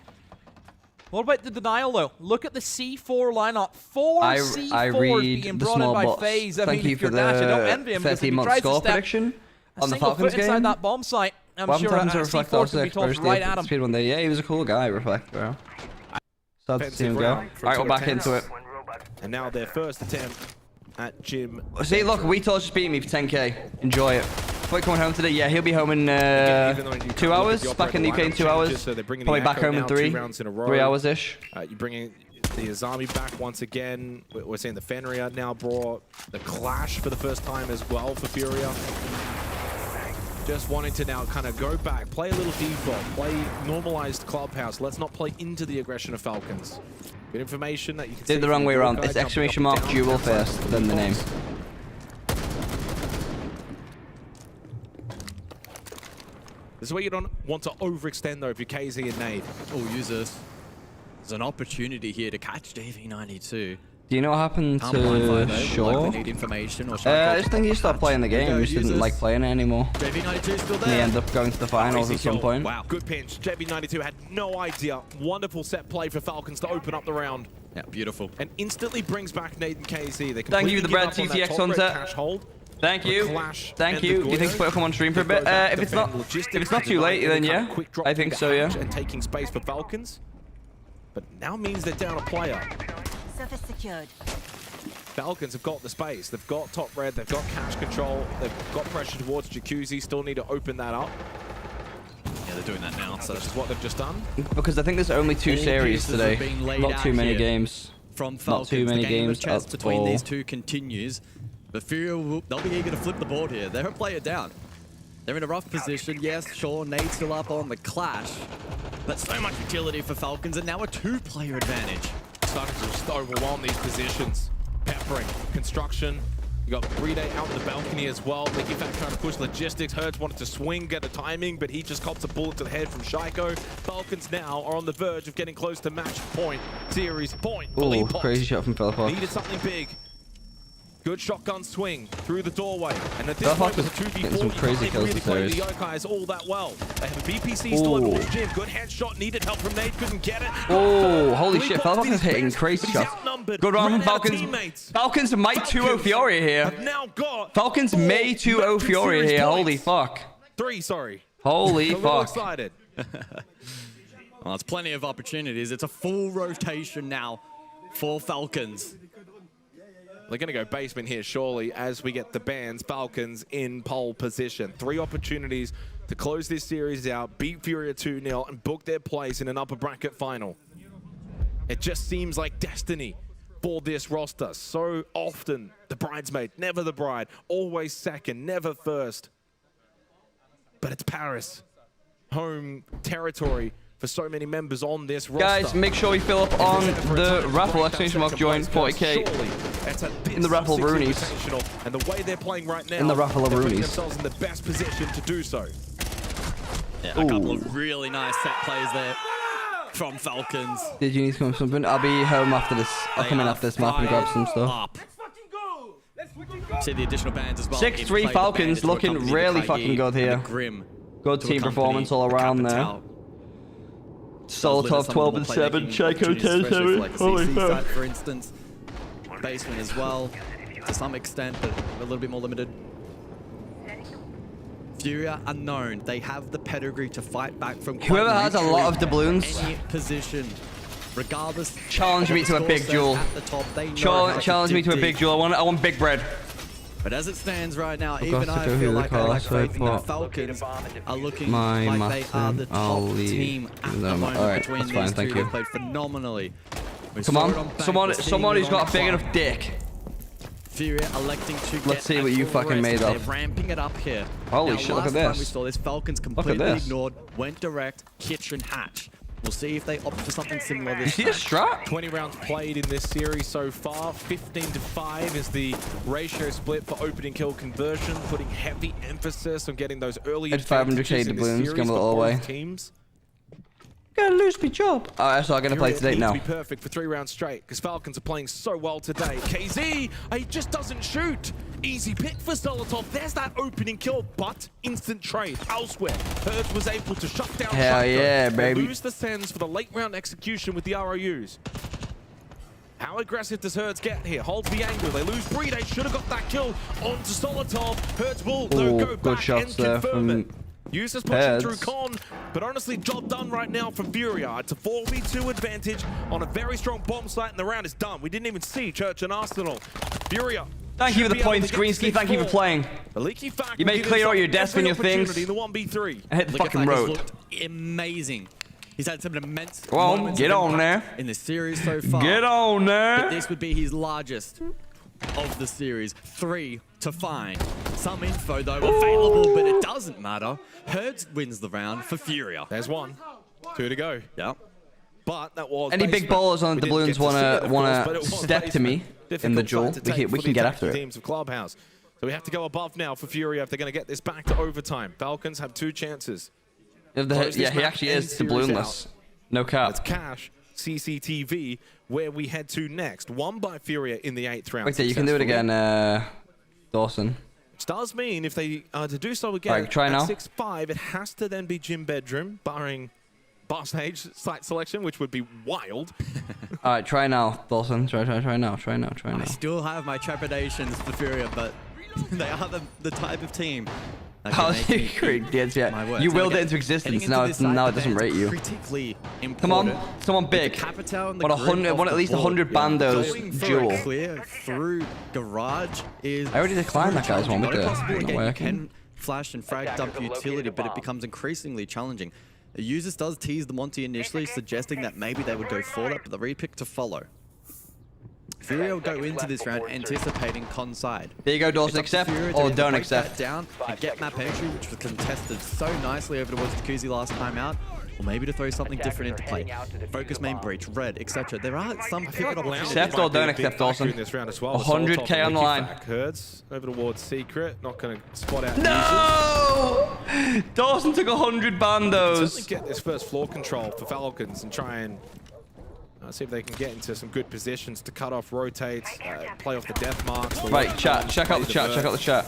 What about the denial, though? Look at the C4 lineup. Four C4s being brought in by FaZe. I mean, if you're Dash, I don't envy him. 30-month score prediction on the Falcons game. Inside that bomb site, I'm What sure happened to Reflect C4 also could be tossed first right at him. speed one day? Yeah, he was a cool guy, Reflect, bro. Sad to see him go. Alright, we're back into it. And now their first attempt at Jim. See, look, Weetor's just beat me for 10k. Enjoy it. Spoit coming home today? Yeah, he'll be home in 2 hours. Back in the UK in 2 hours. Probably back home in 3 hours-ish. You're bringing the Azami back once again. We're seeing the Fenrir now brought the Clash for the first time as well for Furia. Just wanting to now kind of go back, play a little default, play normalized Clubhouse. Let's not play into the aggression of Falcons. Good information that you can Did the wrong way around. It's exclamation mark duel first, then the name. This is where you don't want to overextend though if you're KZ and Nade. Oh, users. There's an opportunity here to catch JV92. Do you know what happened to Shaw? Like information or I just think he stopped playing the game. He just didn't like playing it anymore. JV92 still there. And he ended up going to the finals at some point. Wow, good pinch. JV92 had no idea. Wonderful set play for Falcons to open up the round. Yeah, beautiful. And instantly brings back Nade and KZ. They Thank you for the bread, TTX Sunset. Thank you. Thank you. Do you think Spoit will come on stream for a bit? If it's not too late, then yeah. I think so, yeah. And taking space for Falcons. But now means they're down a player. Surface secured. Falcons have got the space. They've got top red. They've got cash control. They've got pressure towards Jacuzzi. Still need to open that up. Yeah, they're doing that now. So this is what they've just done. Because I think there's only 2 series today. Not too many games. From Falcons. Not too many games. The chance between these two continues. But Furia, they'll be eager to flip the board here. They're a player down. They're in a rough position. Yes, sure, Nade's still up on the Clash. But so much utility for Falcons, and now a 2-player advantage. Starting to just overwhelm these positions. Peppering, construction. You got Brede out in the balcony as well. They keep that trying to push logistics. Hertz wanted to swing, get a timing, but he just cops a bullet to the head from Shaiko. Falcons now are on the verge of getting close to match point. Series point. Ooh, crazy shot from Philippa. Needed something big. Good shotgun swing through the doorway. And at this point, with a 2v4, some crazy you can't really play the Yokais all that well. They have a BPC still over towards Jim. Good headshot, needed help from Nade, couldn't get it. Oh, holy shit, Falcons is hitting crazy shots. Good round from Falcons. Falcons might 2-0 Furia here. Falcons may 2-0 Furia here, holy fuck. 3, sorry. Holy fuck. Excited. Well, it's plenty of opportunities. It's a full rotation now for Falcons. They're going to go basement here, surely, as we get the bans. Falcons in pole position. 3 opportunities to close this series out, beat Furia 2-0, and book their place in an upper bracket final. It just seems like destiny for this roster. So often, the bridesmaid, never the bride. Always second, never first. But it's Paris. Home territory for so many members on this roster. Guys, make sure you fill up on the raffle. Exclamation mark join 40k in the raffle of Roonies. And the way they're playing right now, in the raffle of Roonies. Themselves in the best position to do so. Yeah, a couple of really nice set plays there from Falcons. Did you need to come up with something? I'll be home after this. I'll come in after this map and grab some stuff. See the additional bands as well. 6-3 Falcons looking really fucking good here. Good team performance all around there. Solotov 12 and 7, Chaiko 10-7. Holy fuck. For instance, basement as well, to some extent, but a little bit more limited. Furia unknown. They have the pedigree to fight back from whoever has a lot of doubloons. Any position, regardless. Challenge me to a big duel. Challenge me to a big duel. I want big bread. But as it stands right now, even I feel like I lack faith in the Falcons are looking like they are the top team at the moment between these two. They played phenomenally. Come on, someone who's got a big enough dick. Furia electing to get Let's see what you fucking made up. They're ramping it up here. Holy shit, look at this. Last time we saw this, Falcons completely ignored, went direct, kitchen hatch. We'll see if they opt for something similar this time. You see a strat? 20 rounds played in this series so far. 15-5 is the ratio split for opening kill conversion, putting heavy emphasis on getting those early at 500k doubloons, gamble it all away. Teams. Gonna lose my job. Alright, so I'm gonna play today now. Be perfect for 3 rounds straight because Falcons are playing so well today. KZ, he just doesn't shoot. Easy pick for Solotov. There's that opening kill, but instant trade elsewhere. Hertz was able to shut down. Hell yeah, baby. They lose the sends for the late round execution with the ROUs. How aggressive does Hertz get here? Holds the angle. They lose Brede. Should have got that kill onto Solotov. Hertz will go back good shots and there confirm from it. Users pushing through Con, but honestly, job done right now for Furia. It's a 4v2 advantage on a very strong bomb site, and the round is done. We didn't even see Church and Arsenal. Furia. Thank you for the points, Greenski. Thank you for playing. You may clear all your desks and your things. In the 1v3. And hit the fucking road. Amazing. He's had some immense Well, get on there. In the series so far. Get on there. But this would be his largest of the series. 3 to find. Some info, though, available, but it doesn't matter. Herds wins the round for Furia. There's 1. 2 to go. Yep. But that was any big ballers on the balloons wanna step to me in the duel? We can get after it. Teams of Clubhouse. So we have to go above now for Furia if they're going to get this back to overtime. Falcons have 2 chances. Yeah, he actually is the balloonless. No cap. It's Cash, CCTV, where we head to next. Won by Furia in the 8th round. Wait, you can do it again, Dawson. Which does mean if they are to do so again try at now. 6-5, it has to then be gym bedroom, barring bar stage site selection, which would be wild. All right, try now, Dawson. Try now. I still have my trepidations for Furia, but they are the type of team. How great, yeah. You willed it into existence. Now it doesn't rate you. Come on, someone big. What 100? What at least 100 bandos duel. Clear through garage is. I already declined that guy's one with the. You can flash and frag dump utility, but it becomes increasingly challenging. The users does tease the Monty initially, suggesting that maybe they would go for that, but the repick to follow. Furia will go into this round anticipating Con side. There you go, Dawson. Accept or don't accept. Down and get map entry, which was contested so nicely over towards Jacuzzi last time out. Or maybe to throw something different into play. Focus main breach, red, etc. There are some pivot opportunities. Accept or don't accept, Dawson. 100k on the line. Herds over towards Secret. Not going to spot out. No! Dawson took 100 bandos. Let's get this first floor control for Falcons and try and see if they can get into some good positions to cut off rotates, play off the death marks. Right, chat. Check out the chat. Check out the chat.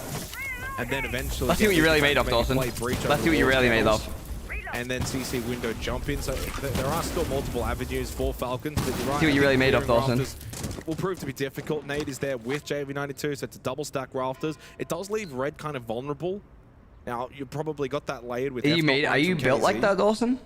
And then eventually. Let's see what you really made of, Dawson. Let's see what you really made of. And then CC window jump in. So there are still multiple avenues for Falcons. But you're right, see what you really made of, Dawson. Will prove to be difficult. Nade is there with JV92, so it's a double stack rafters. It does leave red kind of vulnerable. Now you probably got that layered with. Are you built like that, Dawson?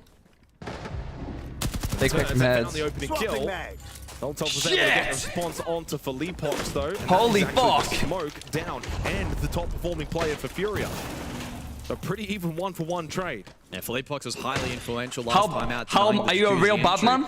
Big pick from heads. The opening kill. Shit! Was able to get a response onto Felipox though. Holy fuck! Smoke down and the top performing player for Furia. A pretty even 1-for-1 trade. Yeah, Felipox was highly influential last time out. Are you a real bad man?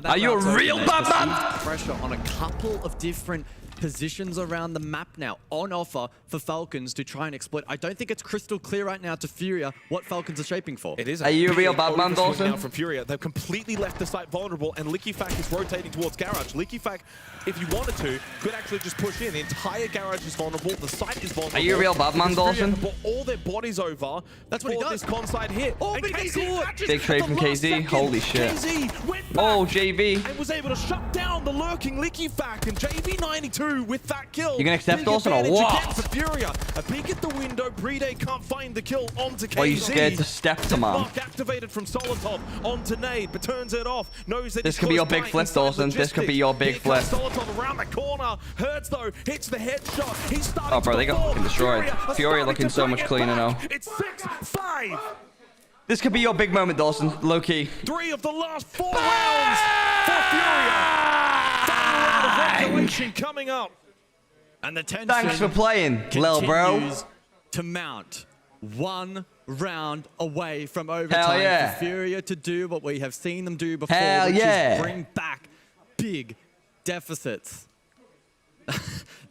Are you a real bad man? Pressure on a couple of different positions around the map now on offer for Falcons to try and exploit. I don't think it's crystal clear right now to Furia what Falcons are shaping for. It is. Are you a real bad man, Dawson? Now from Furia, they've completely left the site vulnerable, and Lickyfac is rotating towards garage. Lickyfac, if you wanted to, could actually just push in. The entire garage is vulnerable. The site is vulnerable. Are you a real bad man, Dawson? Put all their bodies over. That's what he does. This con side hit. Oh, big trade from KZ. Holy shit. Oh, JV. And was able to shut down the lurking Lickyfac, and JV92 with that kill. You gonna accept Dawson or what? Furia. A peek at the window. Pre-Day can't find the kill onto KZ. Are you scared to step to man? Mark activated from Solotop onto Nade, but turns it off. Knows that this could be your big flip, Dawson. This could be your big flip. Solotop around the corner. Hertz though hits the headshot. He's starting. Oh, bro, they got fucking destroyed. Furia looking so much cleaner now. It's 6-5. This could be your big moment, Dawson. Low key. 3 of the last 4 rounds for Furia. Final round of regulation coming up. And the tension thanks for playing, lil bro. To mount 1 round away from overtime for Furia to do what we have seen them do before, which is bring back big deficits.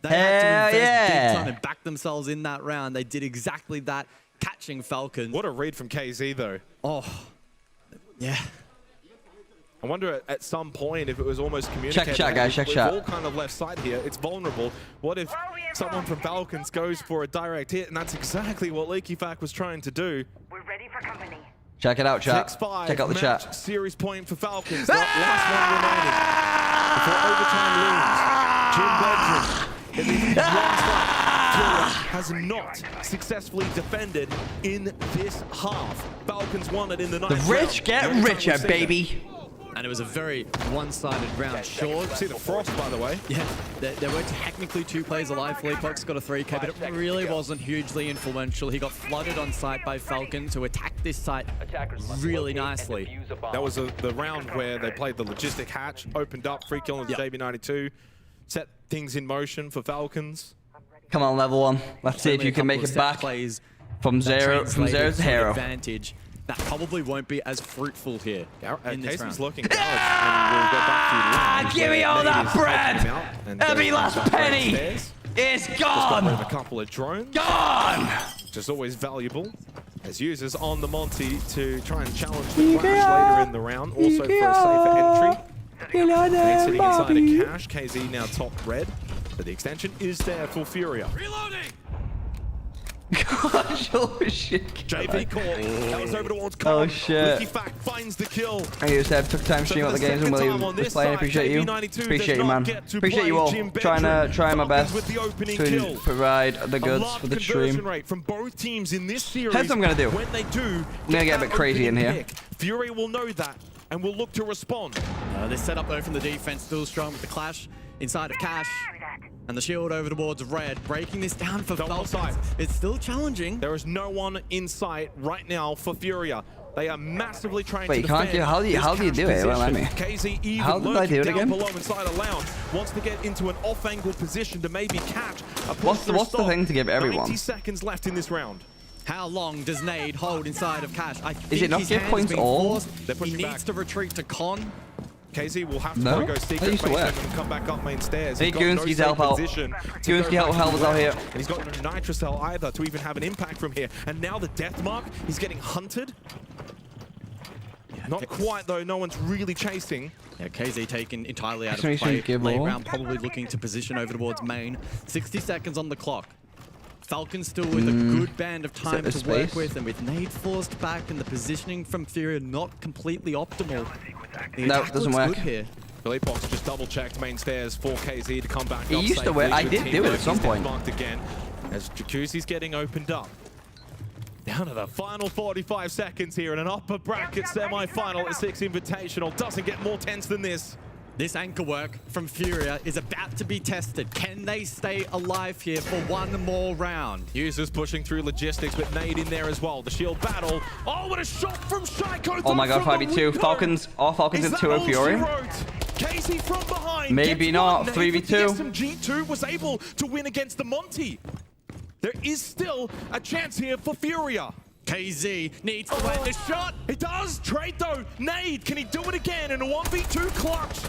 They had to invest big time and back themselves in that round. They did exactly that, catching Falcons. What a read from KZ though. Oh, yeah. I wonder at some point if it was almost communicated. Check chat, guys. Check chat. All kind of left side here. It's vulnerable. What if someone from Falcons goes for a direct hit, and that's exactly what Lickyfac was trying to do. We're ready for company. Check it out, chat. 6-5. Check out the chat. Series point for Falcons. Last one remaining. Before overtime lose. Jim Bedford. It leaves one spot. Furia has not successfully defended in this half. Falcons won it in the 9th round. The rich get richer, baby. And it was a very one-sided round. Short. See the frost, by the way. Yeah, there were technically 2 players alive. Fleetbox got a 3K, but it really wasn't hugely influential. He got flooded on site by Falcons, who attacked this site really nicely. That was the round where they played the logistic hatch, opened up, free kill into JB92, set things in motion for Falcons. Come on, level 1. Let's see if you can make it back from zero to hero. Advantage. That probably won't be as fruitful here in this round. Looking good, and we'll go back to give me all that bread! Every last penny is gone! Just got a couple of drones. Gone! Which is always valuable. As users on the Monty to try and challenge the Clash later in the round. Also for a safer entry. And sitting inside a cache. KZ now top red. But the extension is there for Furia. Reloading! Gosh, oh shit. JV caught. That was over towards Con. Oh shit. Ricky Fact finds the kill. Hey, you said took time to stream out the games and William was playing. Appreciate you. Appreciate you, man. Appreciate you all. Trying my best to provide the goods for the stream. From both teams in this series. Here's what I'm gonna do. When they do, I'm gonna get a bit crazy in here. Furia will know that and will look to respond. This setup though from the defense still strong with the Clash inside of Cash. And the shield over towards red, breaking this down for Falcons. It's still challenging. There is no one in sight right now for Furia. They are massively trying to defend. How do you do it? Well, let me. KZ even how did I do it again? Below inside a lounge, wants to get into an off-angle position to maybe catch a What's the thing to give everyone? 90 seconds left in this round. How long does Nade hold inside of Cash? I think is it not give points all? He needs to retreat to Con. KZ will have to go secret basement and come back up main stairs. Hey, Goonsky's help out. Goonsky help us out here. And he's got no Nitrocell either to even have an impact from here. And now the death mark, he's getting hunted. Yeah, not quite though, no one's really chasing. Yeah, KZ taken entirely out of play. Late round probably looking to position over towards main. 60 seconds on the clock. Falcons still with a good band of time to work with, and with Nade forced back and the positioning from Furia not completely optimal. No, it doesn't work. Here. Fleetbox just double-checked main stairs for KZ to come back. He used to work. I did do it at some point. Marked again as Jacuzzi's getting opened up. Down to the final 45 seconds here in an upper bracket semi-final at Six Invitational. Doesn't get more tense than this. This anchor work from Furia is about to be tested. Can they stay alive here for one more round? Users pushing through logistics, but Nade in there as well. The shield battle. Oh, what a shot from Shaiko! Oh my god, 5v2. Falcons. All Falcons in 2 Fury. Casey from behind. Maybe not. 3v2. The SMG2 was able to win against the Monty. There is still a chance here for Furia. KZ needs to land this shot. He does. Trade though. Nade, can he do it again in a 1v2 clutch?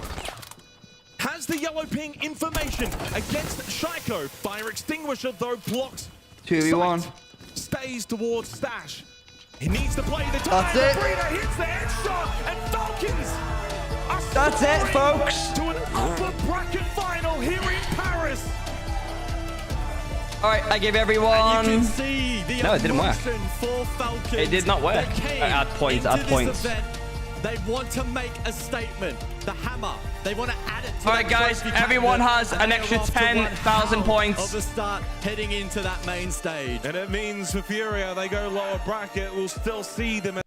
Has the yellow ping information against Shaiko. Fire extinguisher though blocks. 2v1. Stays towards Stash. He needs to play the time. That's it. Brita hits the headshot and Falcons. That's it, folks. To an upper bracket final here in Paris. All right, I give everyone. And you can see the no, it didn't work. For Falcons. It did not work. At points. At points. They want to make a statement. The hammer. They want to add it to all right, guys. Everyone has an extra 10,000 points. Of the start, heading into that main stage. And it means for Furia, they go lower bracket. We'll still see them.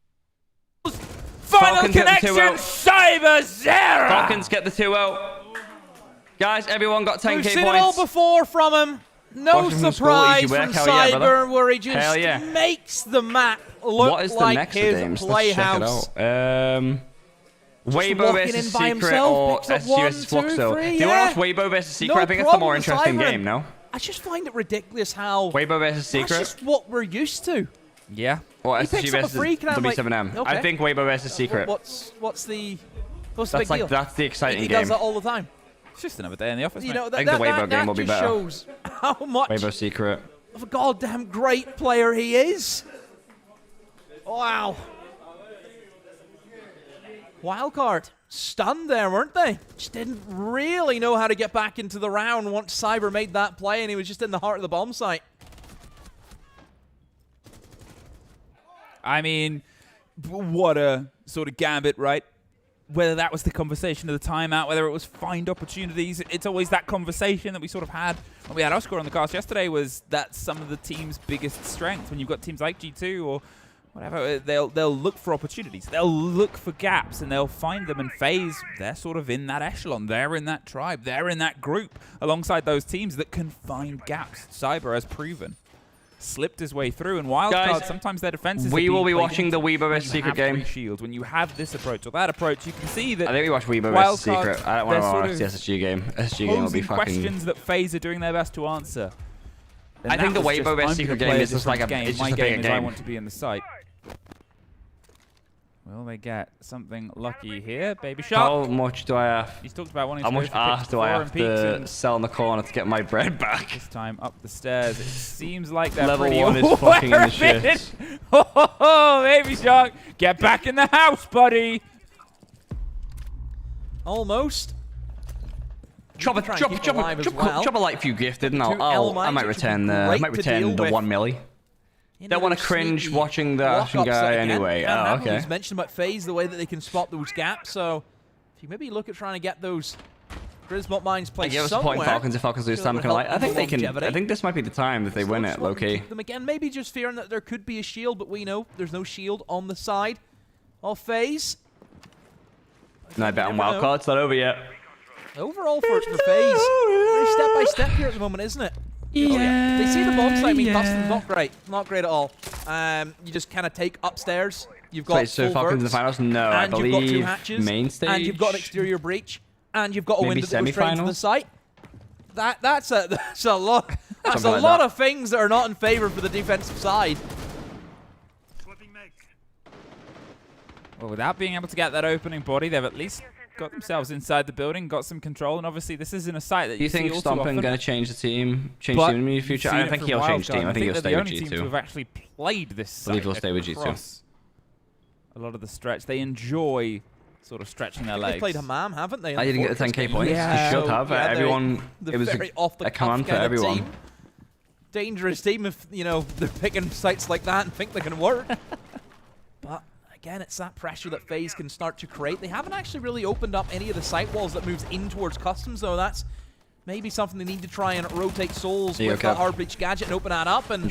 Final connection. Cyber 0. Falcons get the 2-0. Guys, everyone got 10k points. We've seen it all before from him. No surprise from Cyber, where he just makes the map look like his playhouse. Weibo versus Secret or SG versus Fluxo. Do you want to watch Weibo versus Secret? I think it's the more interesting game, no? I just find it ridiculous how... Weibo versus Secret? That's just what we're used to. Yeah. Or SG versus W7M. I think Weibo versus Secret. What's the big deal? That's the exciting game. He does that all the time. It's just another day in the office, you know, I think the Weibo game will be better. Shows how much Weibo Secret of a goddamn great player he is. Wow. Wildcard. Stunned there, weren't they? Just didn't really know how to get back into the round once Cyber made that play and he was just in the heart of the bomb site. I mean, what a sort of gambit, right? Whether that was the conversation of the timeout, whether it was find opportunities, it's always that conversation that we sort of had when we had Oscar on the cast yesterday, was that some of the team's biggest strength when you've got teams like G2 or whatever, they'll look for opportunities. They'll look for gaps, and they'll find them. And FaZe, they're sort of in that echelon. They're in that tribe. They're in that group alongside those teams that can find gaps. Cyber has proven. Slipped his way through, and Wildcard, sometimes their defenses. We will be watching the Weebo vs Secret game. Shield. When you have this approach or that approach, you can see that. I think we watch Weebo vs Secret. I don't want to watch the SSG game. SSG game will be fucking. Questions that FaZe are doing their best to answer. And I think the Weebo vs Secret game is just like a game. It's just a bigger game. I want to be in the site. Will they get something lucky here? Baby Shark. How much do I have? He's talked about wanting How to much ass do I have to sell in the corner to get my bread back? This time up the stairs. It seems like they're Level pretty 1 is fucking in the shit. Oh, Baby Shark, get back in the house, buddy. Almost. Chop a light few gifted, and I might return the 1 milli. Don't want to cringe watching the Ashen guy anyway. Oh, okay. He's mentioned about FaZe, the way that they can spot those gaps. So if you maybe look at trying to get those Grismot mines placed give us somewhere. a point, Falcons. If Falcons lose time, I think they can. I think this might be the time that they win it, low key. Them again, maybe just fearing that there could be a shield, but we know there's no shield on the side of FaZe. No, I bet on wildcard. It's not over yet. Overall for FaZe, very step by step here at the moment, isn't it? Yeah. They see the bomb site. I mean, custom's not great at all. You just kind of take upstairs. You've got so Falcons in the finals? No, I believe you've got 2 hatches, main stage. And you've got an exterior breach, and you've got a window that goes straight into the site. That's a lot. That's a lot of things that are not in favor for the defensive side. Well, without being able to get that opening body, they've at least got themselves inside the building, got some control, and obviously this isn't a site that you see all too often. Do you think Stompin going to change the team, in the near future? I don't think he'll change team. I think he'll stay with G2. The only team to have actually played this site. I believe he'll stay with G2. A lot of the stretch, they enjoy sort of stretching their legs. They played Hammam, haven't they? I didn't get the 10k points. Yeah. You should have. Yeah, everyone, it was a command for everyone. Team. Dangerous team if, you know, they're picking sites like that and think they can work. But again, it's that pressure that FaZe can start to create. They haven't actually really opened up any of the site walls that moves in towards customs, though. That's maybe something they need to try and rotate souls with that hard breach gadget and open that up. And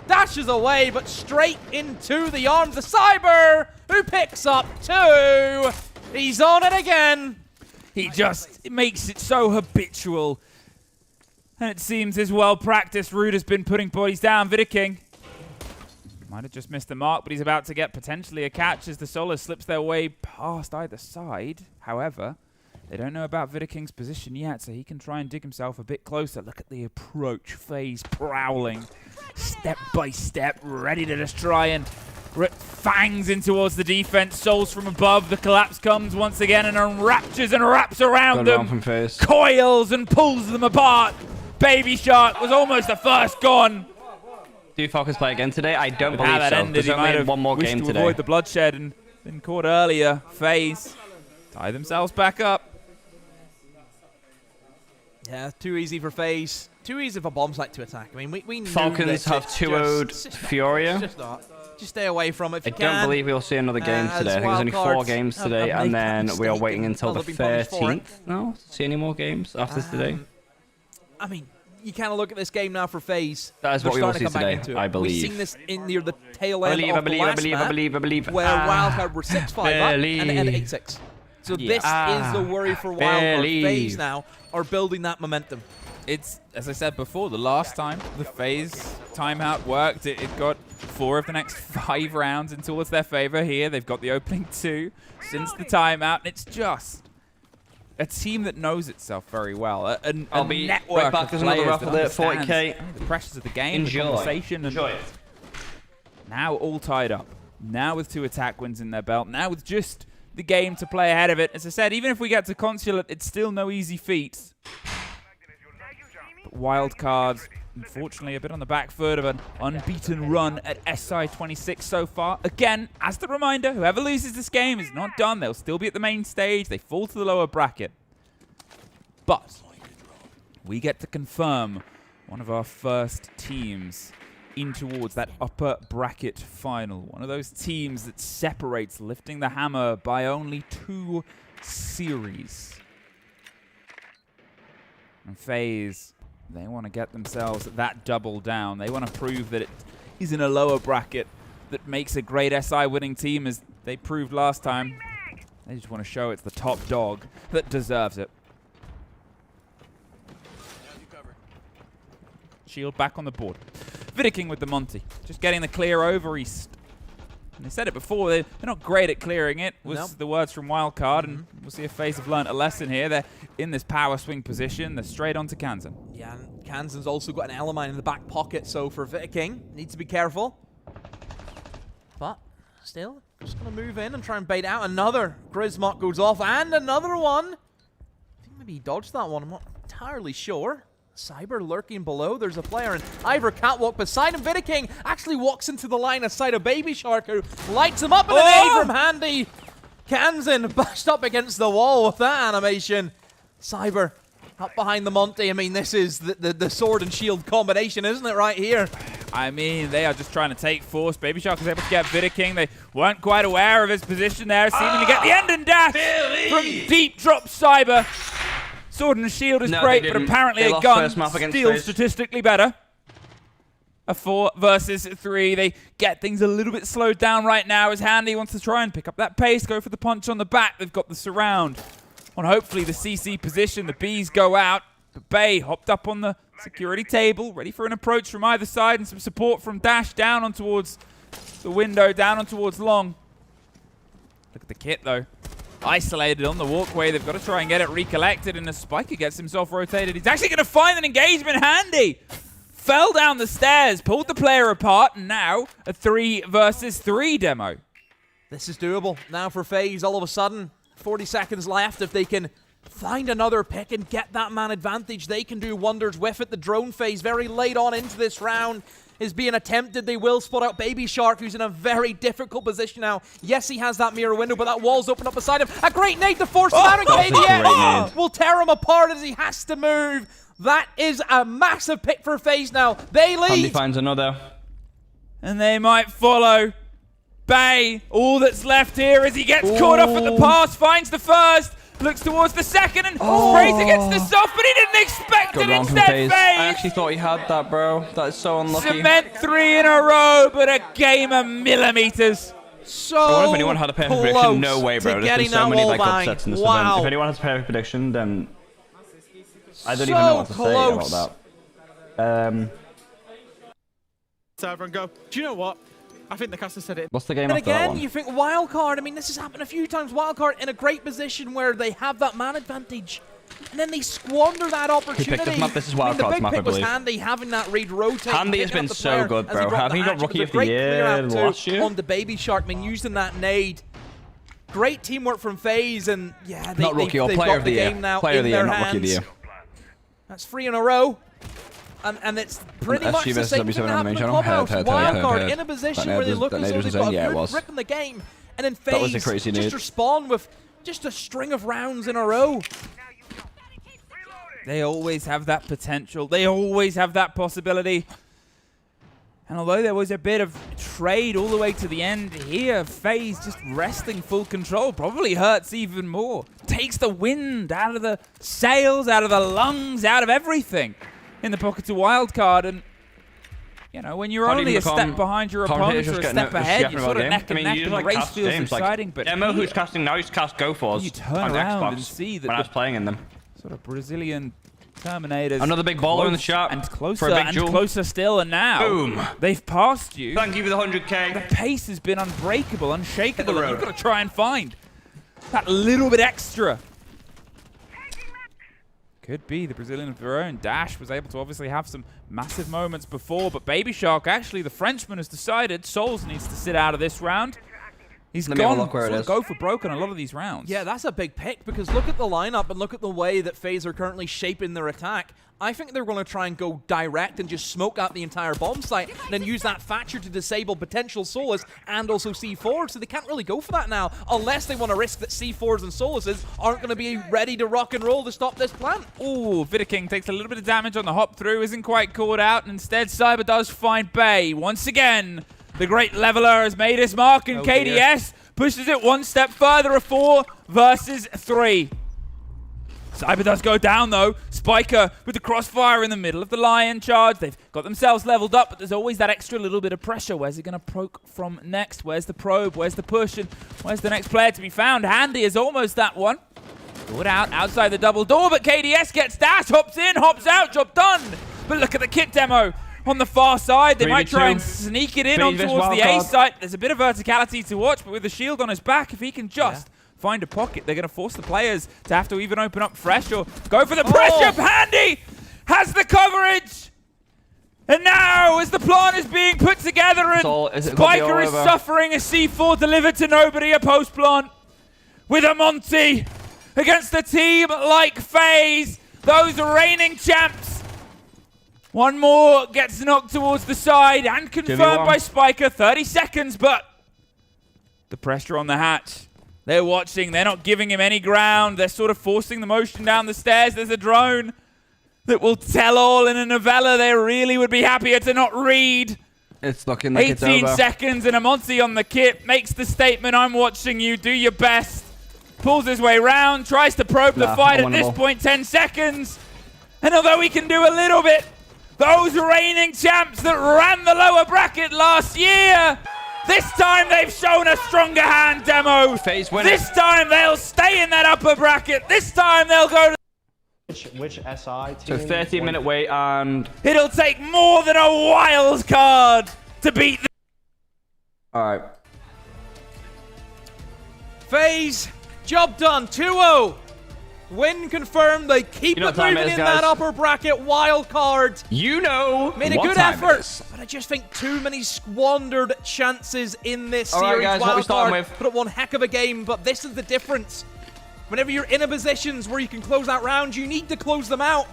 dashes away, but straight into the arms of Cyber, who picks up 2. He's on it again. He just makes it so habitual. And it seems his well-practiced route has been putting bodies down. Vidiking might have just missed the mark, but he's about to get potentially a catch as the Solar slips their way past either side. However, they don't know about Vidiking's position yet, so he can try and dig himself a bit closer. Look at the approach. FaZe prowling step by step, ready to just try and rip fangs in towards the defense. Souls from above. The collapse comes once again and enraptures and wraps around them. Coils and pulls them apart. Baby Shark was almost the first gone. Do Falcons play again today? I don't believe so. Ended, There's only one more game today. Avoid the bloodshed and been caught earlier. FaZe tie themselves back up. Yeah, too easy for FaZe. Too easy for bomb site to attack. I mean, we Falcons have 2-0'd Furia. Just stay away from it if you can. I don't believe we'll see another game today. I think there's only 4 games today, and then we are waiting until the 13th now to see any more games after today. I mean, you kind of look at this game now for FaZe. That is what we will see today, I believe. We've seen this in near the tail end of the last map, where Wildcard were 6-5 up and it ended 8-6. So this is the worry for Wildcard. FaZe now are building that momentum. It's, as I said before, the last time the FaZe timeout worked, it got 4 of the next 5 rounds in towards their favor. Here, they've got the opening 2 since the timeout, and it's just a team that knows itself very well. I'll be network right back. There's another raffle there, 40k. The pressures of the game, the conversation, and now all tied up. Now with 2 attack wins in their belt. Now with just the game to play ahead of it. As I said, even if we get to Consulate, it's still no easy feat. But Wildcards, unfortunately, a bit on the back foot of an unbeaten run at SI26 so far. Again, as the reminder, whoever loses this game is not done. They'll still be at the main stage. They fall to the lower bracket. But we get to confirm one of our first teams in towards that upper bracket final. One of those teams that separates lifting the hammer by only 2 series. And FaZe, they want to get themselves that double down. They want to prove that it is in a lower bracket that makes a great SI winning team, as they proved last time. They just want to show it's the top dog that deserves it. Shield back on the board. Vidiking with the Monty. Just getting the clear over East. And they said it before, they're not great at clearing it, was the words from Wildcard, and we'll see if FaZe have learned a lesson here. They're in this power swing position. They're straight onto Kansan. Yeah, and Kansan's also got an Element in the back pocket, so for Vidiking, needs to be careful. But still, just going to move in and try and bait out. Another Grismok goes off, and another one. I think maybe he dodged that one. I'm not entirely sure. Cyber lurking below. There's a player in Ivor Catwalk beside him. Vidiking actually walks into the line of sight of Baby Shark, who lights him up, and an A from Handy. Kansan bashed up against the wall with that animation. Cyber up behind the Monty. I mean, this is the sword and shield combination, isn't it, right here? I mean, they are just trying to take force. Baby Shark is able to get Vidiking. They weren't quite aware of his position there, seeming to get the end and dash from deep drop Cyber. Sword and shield is great, but apparently a gun still statistically better. A 4 versus 3. They get things a little bit slowed down right now as Handy wants to try and pick up that pace, go for the punch on the back. They've got the surround on hopefully the CC position. The Bees go out, but Bay hopped up on the security table, ready for an approach from either side and some support from Dash down on towards the window, down on towards Long. Look at the kit though. Isolated on the walkway. They've got to try and get it recollected, and as Spiker gets himself rotated, he's actually going to find an engagement. Handy fell down the stairs, pulled the player apart, and now a 3 versus 3 demo. This is doable now for FaZe. All of a sudden, 40 seconds left. If they can find another pick and get that man advantage, they can do wonders with it. The drone phase very late on into this round is being attempted. They will spot out Baby Shark, who's in a very difficult position now. Yes, he has that mirror window, but that wall's open up beside him. A great nade to force him out, and KDS will tear him apart as he has to move. That is a massive pick for FaZe now. They lead. Handy finds another. And they might follow. Bay, all that's left here is he gets caught off at the pass, finds the first, looks towards the second, and sprays against the soft, but he didn't expect it. Instead, FaZe. I actually thought he had that, bro. That is so unlucky. Cement 3 in a row, but a game of millimeters. So I wonder if anyone had a perfect prediction. No way, bro. There's been so many like upsets in this event. If anyone has a perfect prediction, then I don't even know what to say about that. So everyone go, do you know what? I think the caster said it. What's the game and after that again, one? you think Wildcard, I mean, this has happened a few times. Wildcard in a great position where they have that man advantage. And then they squander that opportunity. Who picked this map? This is Wildcard's map, I believe. The big pick was Handy, having that read rotate. Handy has been so good, bro. Have he got Rookie of the Year last year? On the Baby Shark, I mean, using that nade. Great teamwork from FaZe, and yeah, they've Player got of the the Year. game now Player of the Year, not Rookie of the Year. That's 3 in a row. And it's pretty much the same thing that happened in Clubhouse. Wildcard in a position where they look as though they've got a good grip in the game. And then FaZe just respond with just a string of rounds in a row. They always have that potential. They always have that possibility. And although there was a bit of trade all the way to the end here, FaZe just resting full control probably hurts even more. Takes the wind out of the sails, out of the lungs, out of everything in the pocket of Wildcard. And, you know, when you're only a step behind your opponent or a step ahead, you're sort of neck and neck, and the race feels exciting. But Demo, who's casting now, he's cast Go Force. You turn around and see that when I was playing in them. Sort of Brazilian Terminators. Another big baller in the chat. And closer and closer still, and now boom, they've passed you. Thank you for the 100k. The pace has been unbreakable, unshakable, and you've got to try and find that little bit extra. Could be the Brazilian of their own. Dash was able to obviously have some massive moments before, but Baby Shark, actually, the Frenchman has decided Souls needs to sit out of this round. He's gone go for broke on a lot of these rounds. Yeah, that's a big pick, because look at the lineup and look at the way that FaZe are currently shaping their attack. I think they're going to try and go direct and just smoke out the entire bomb site and then use that Thatcher to disable potential Solus and also C4s, so they can't really go for that now unless they want to risk that C4s and Soluses aren't going to be ready to rock and roll to stop this plant. Ooh, Vidiking takes a little bit of damage on the hop through, isn't quite caught out, and instead Cyber does find Bay. Once again, the great leveler has made his mark, and KDS pushes it one step further, a 4 versus 3. Cyber does go down, though. Spiker with the crossfire in the middle of the Lion charge. They've got themselves leveled up, but there's always that extra little bit of pressure. Where's he going to poke from next? Where's the probe? Where's the push? And where's the next player to be found? Handy is almost that one. Good out outside the double door, but KDS gets dash, hops in, hops out, job done. But look at the kit demo on the far side. They might try and sneak it in on towards the A site. There's a bit of verticality to watch, but with the shield on his back, if he can just find a pocket, they're going to force the players to have to even open up fresh or go for the pressure. Handy has the coverage. And now, as the plan is being put together, and Spiker is suffering a C4 delivered to nobody, a post plant with a Monty against a team like FaZe, those reigning champs. One more gets knocked towards the side and confirmed by Spiker. 30 seconds, but the pressure on the hatch. They're watching. They're not giving him any ground. They're sort of forcing the motion down the stairs. There's a drone that will tell all in a novella they really would be happier to not read. It's looking like it's over. 18 seconds and a Monty on the kit makes the statement, I'm watching you, do your best. Pulls his way round, tries to probe the fight at this point, 10 seconds. And although he can do a little bit, those reigning champs that ran the lower bracket last year, this time they've shown a stronger hand, Demo. FaZe winning. This time they'll stay in that upper bracket. This time they'll go to which SI team? So 30-minute wait and... It'll take more than a wild card to beat the... Alright. FaZe, job done, 2-0. Win confirmed, they keep it moving in that upper bracket, wild card. You know made a good effort, but I just think too many squandered chances in this series. Alright guys, what we starting with? Put up one heck of a game, but this is the difference. Whenever you're in a positions where you can close out rounds, you need to close them out.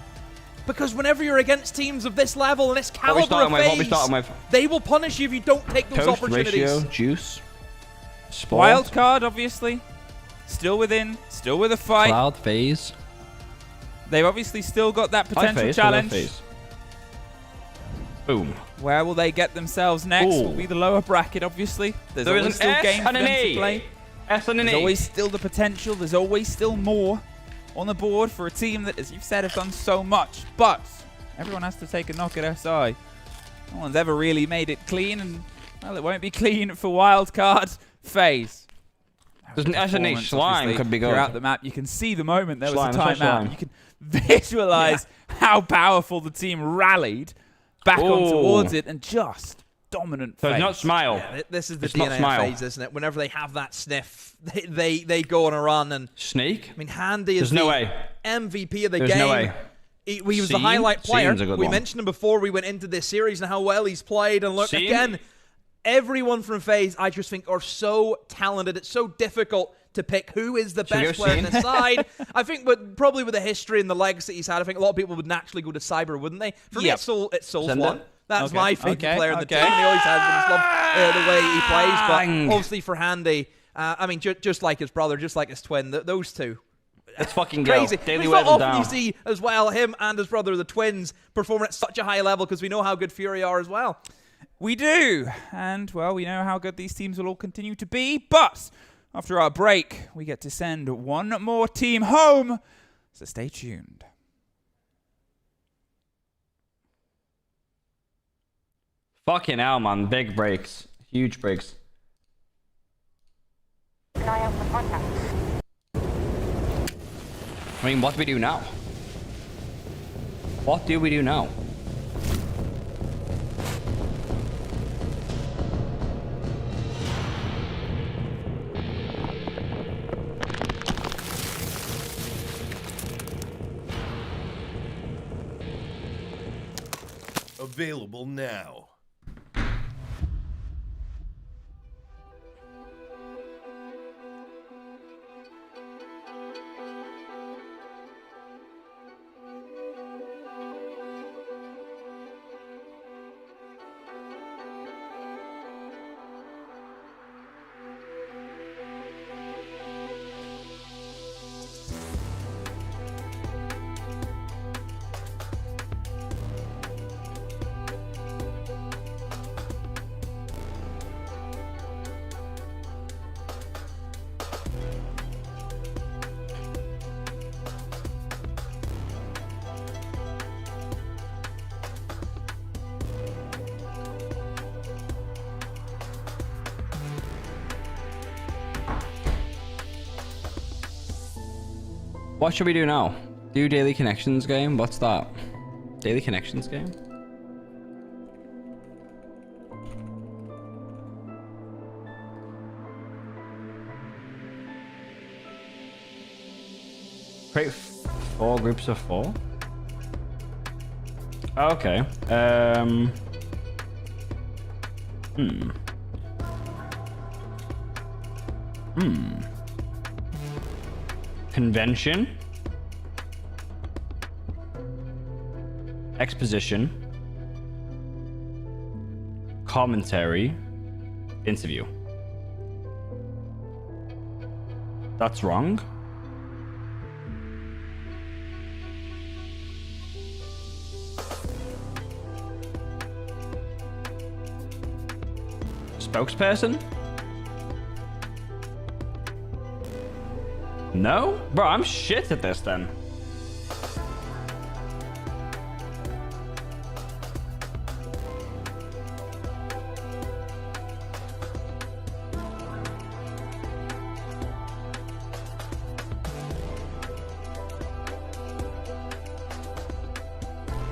Because whenever you're against teams of this level and this caliber of FaZe, they will punish you if you don't take those opportunities. Ratio, juice, Spoit. Wild card, obviously. Still within, still with a fight. Cloud, FaZe. They've obviously still got that potential challenge. Boom. Where will they get themselves next? Will be the lower bracket, obviously. There's always still games for them to play. There's always still the potential. There's always still more on the board for a team that, as you've said, have done so much. But everyone has to take a knock at SI. No one's ever really made it clean, and well, it won't be clean for wildcard FaZe. There's an SNH slime could be going throughout the map. You can see the moment there was a timeout. You can visualize how powerful the team rallied back on towards it, and just dominant FaZe. So not smile. Yeah, this is the DNA of FaZe, isn't it? Whenever they have that sniff, they go on a run. And Snake? I mean, Handy is the MVP of the game. No way. He was the highlight player. We mentioned him before we went into this series and how well he's played. And look, again, everyone from FaZe, I just think, are so talented. It's so difficult to pick who is the best player on the side. I think, but probably with the history and the legs that he's had, I think a lot of people would naturally go to Cyber, wouldn't they? For me, it's Soul's1. That's my favorite player in the team. And he always has been. Just love the way he plays. But obviously for Handy, I mean, just like his brother, just like his twin, those two. It's fucking crazy. Daily it's not often you see as well him and his brother, the twins, performing at such a high level because we know how good Furia are as well. We do. And, well, we know how good these teams will all continue to be. But after our break, we get to send one more team home. So stay tuned. Fucking hell, man. Big breaks. Huge breaks. I mean, what do we do now? What do we do now? Available now. What should we do now? Do daily connections game? What's that? Daily connections game? Create 4 groups of 4? Okay. Convention. Exposition. Commentary. Interview. That's wrong. Spokesperson? No? Bro, I'm shit at this then.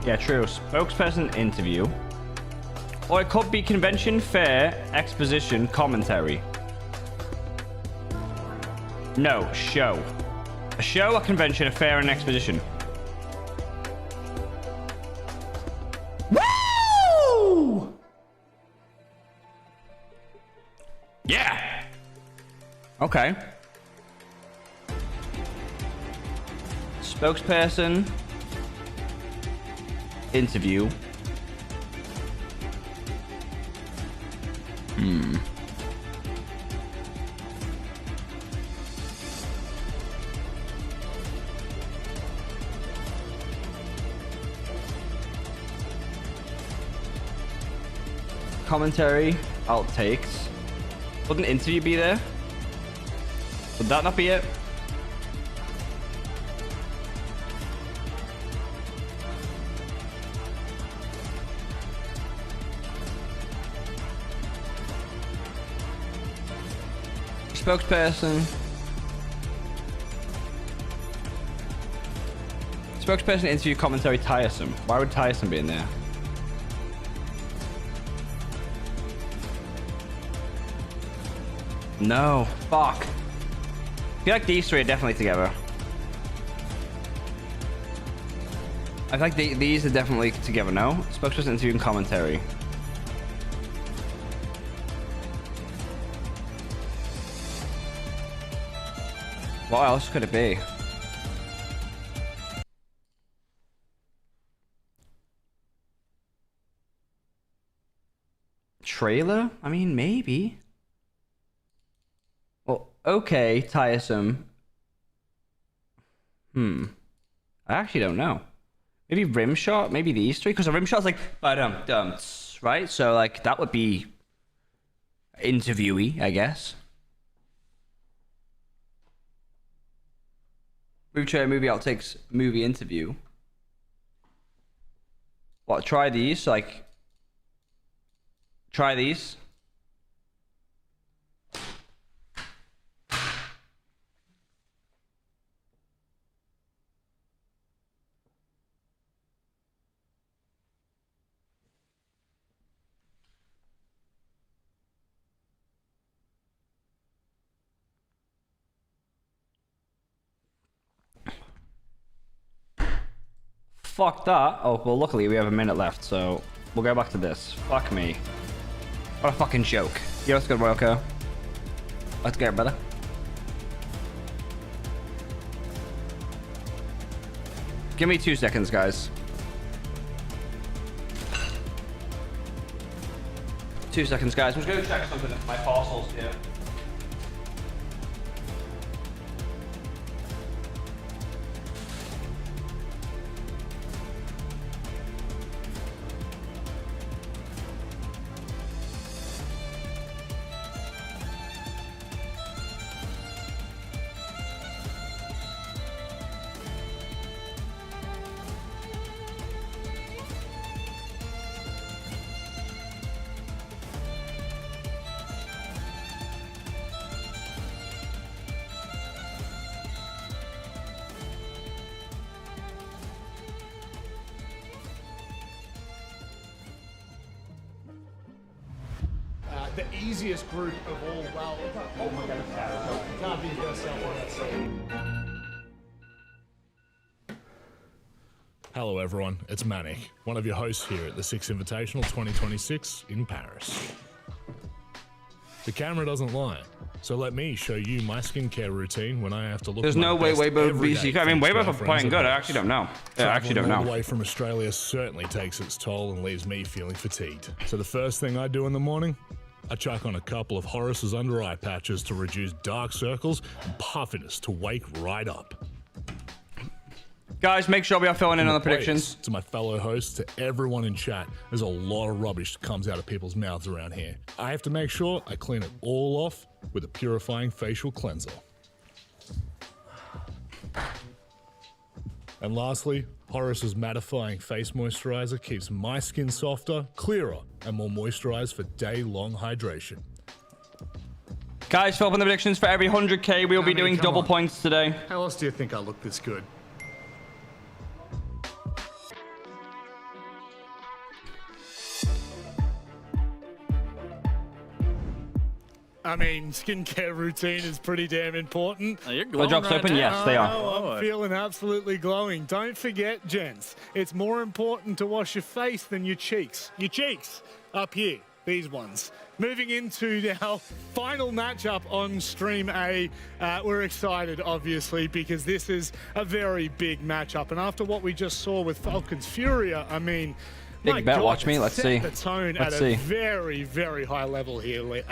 Yeah, true. Spokesperson interview. Or it could be convention, fair, exposition, commentary. No, show. A show, a convention, a fair, and an exposition. Woo! Yeah! Okay. Spokesperson. Interview. Commentary, outtakes. Would an interview be there? Would that not be it? Spokesperson. Spokesperson interview commentary tiresome. Why would tiresome be in there? No. Fuck. I feel like these 3 are definitely together. I feel like these are definitely together, no? Spokesperson interview and commentary. What else could it be? Trailer? I mean, maybe. Well, okay, tiresome. I actually don't know. Maybe rim shot? Maybe these 3? Because a rim shot's like, ba-dum-dum, right? So, like, that would be interviewee, I guess. Movie trailer, movie outtakes, movie interview. What, try these? Like, try these. Fuck that. Oh, well, luckily we have a minute left, so we'll go back to this. Fuck me. What a fucking joke. Yo, what's good, Royalco? Let's get it, brother. Give me 2 seconds, guys. 2 seconds, guys. I'm just gonna check something at my parcels here. the easiest group of all. Well, oh my God, can't be yourself on that. Hello everyone, it's Manic, one of your hosts here at the Six Invitational 2026 in Paris. The camera doesn't lie, so let me show you my skincare routine when I have to look. There's no way Weibo beats you. I mean, Weibo are playing good. I actually don't know. Yeah, I actually don't know. Traveling all the way from Australia certainly takes its toll and leaves me feeling fatigued. So the first thing I do in the morning, I chuck on a couple of Horace's under eye patches to reduce dark circles and puffiness to wake right up. Guys, make sure we are filling in on the predictions. To my fellow hosts, to everyone in chat, there's a lot of rubbish that comes out of people's mouths around here. I have to make sure I clean it all off with a purifying facial cleanser. And lastly, Horace's mattifying face moisturizer keeps my skin softer, clearer, and more moisturized for day-long hydration. Guys, fill up on the predictions. For every 100k, we'll be doing double points today. How else do you think I look this good? I mean, skincare routine is pretty damn important. The job's open? Yes, they are. Oh, I'm feeling absolutely glowing. Don't forget, gents, it's more important to wash your face than your cheeks. Your cheeks, up here, these ones. Moving into our final matchup on Stream A, we're excited, obviously, because this is a very big matchup. And after what we just saw with Falcons Furia, I mean, big bet, watch me. Let's see. The tone at a very, very high level here, Leo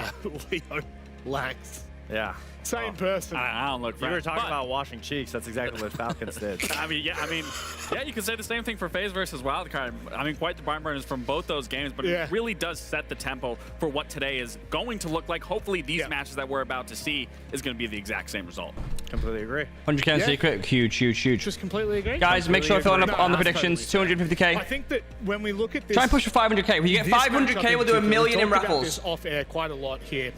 Lax. Yeah. Same person. I don't look. You were talking about washing cheeks. That's exactly what Falcons did. I mean, yeah, you can say the same thing for FaZe versus Wildcard. I mean, quite the barn burners from both those games, but it really does set the tempo for what today is going to look like. Hopefully, these matches that we're about to see is going to be the exact same result. Completely agree. 100k secret, huge, huge, huge. Just completely agree. Guys, make sure you're filling up on the predictions. 250k. I think that when we look at this, try and push for 500k. When you get 500k, we'll do $1 million in raffles. This off air quite a lot here.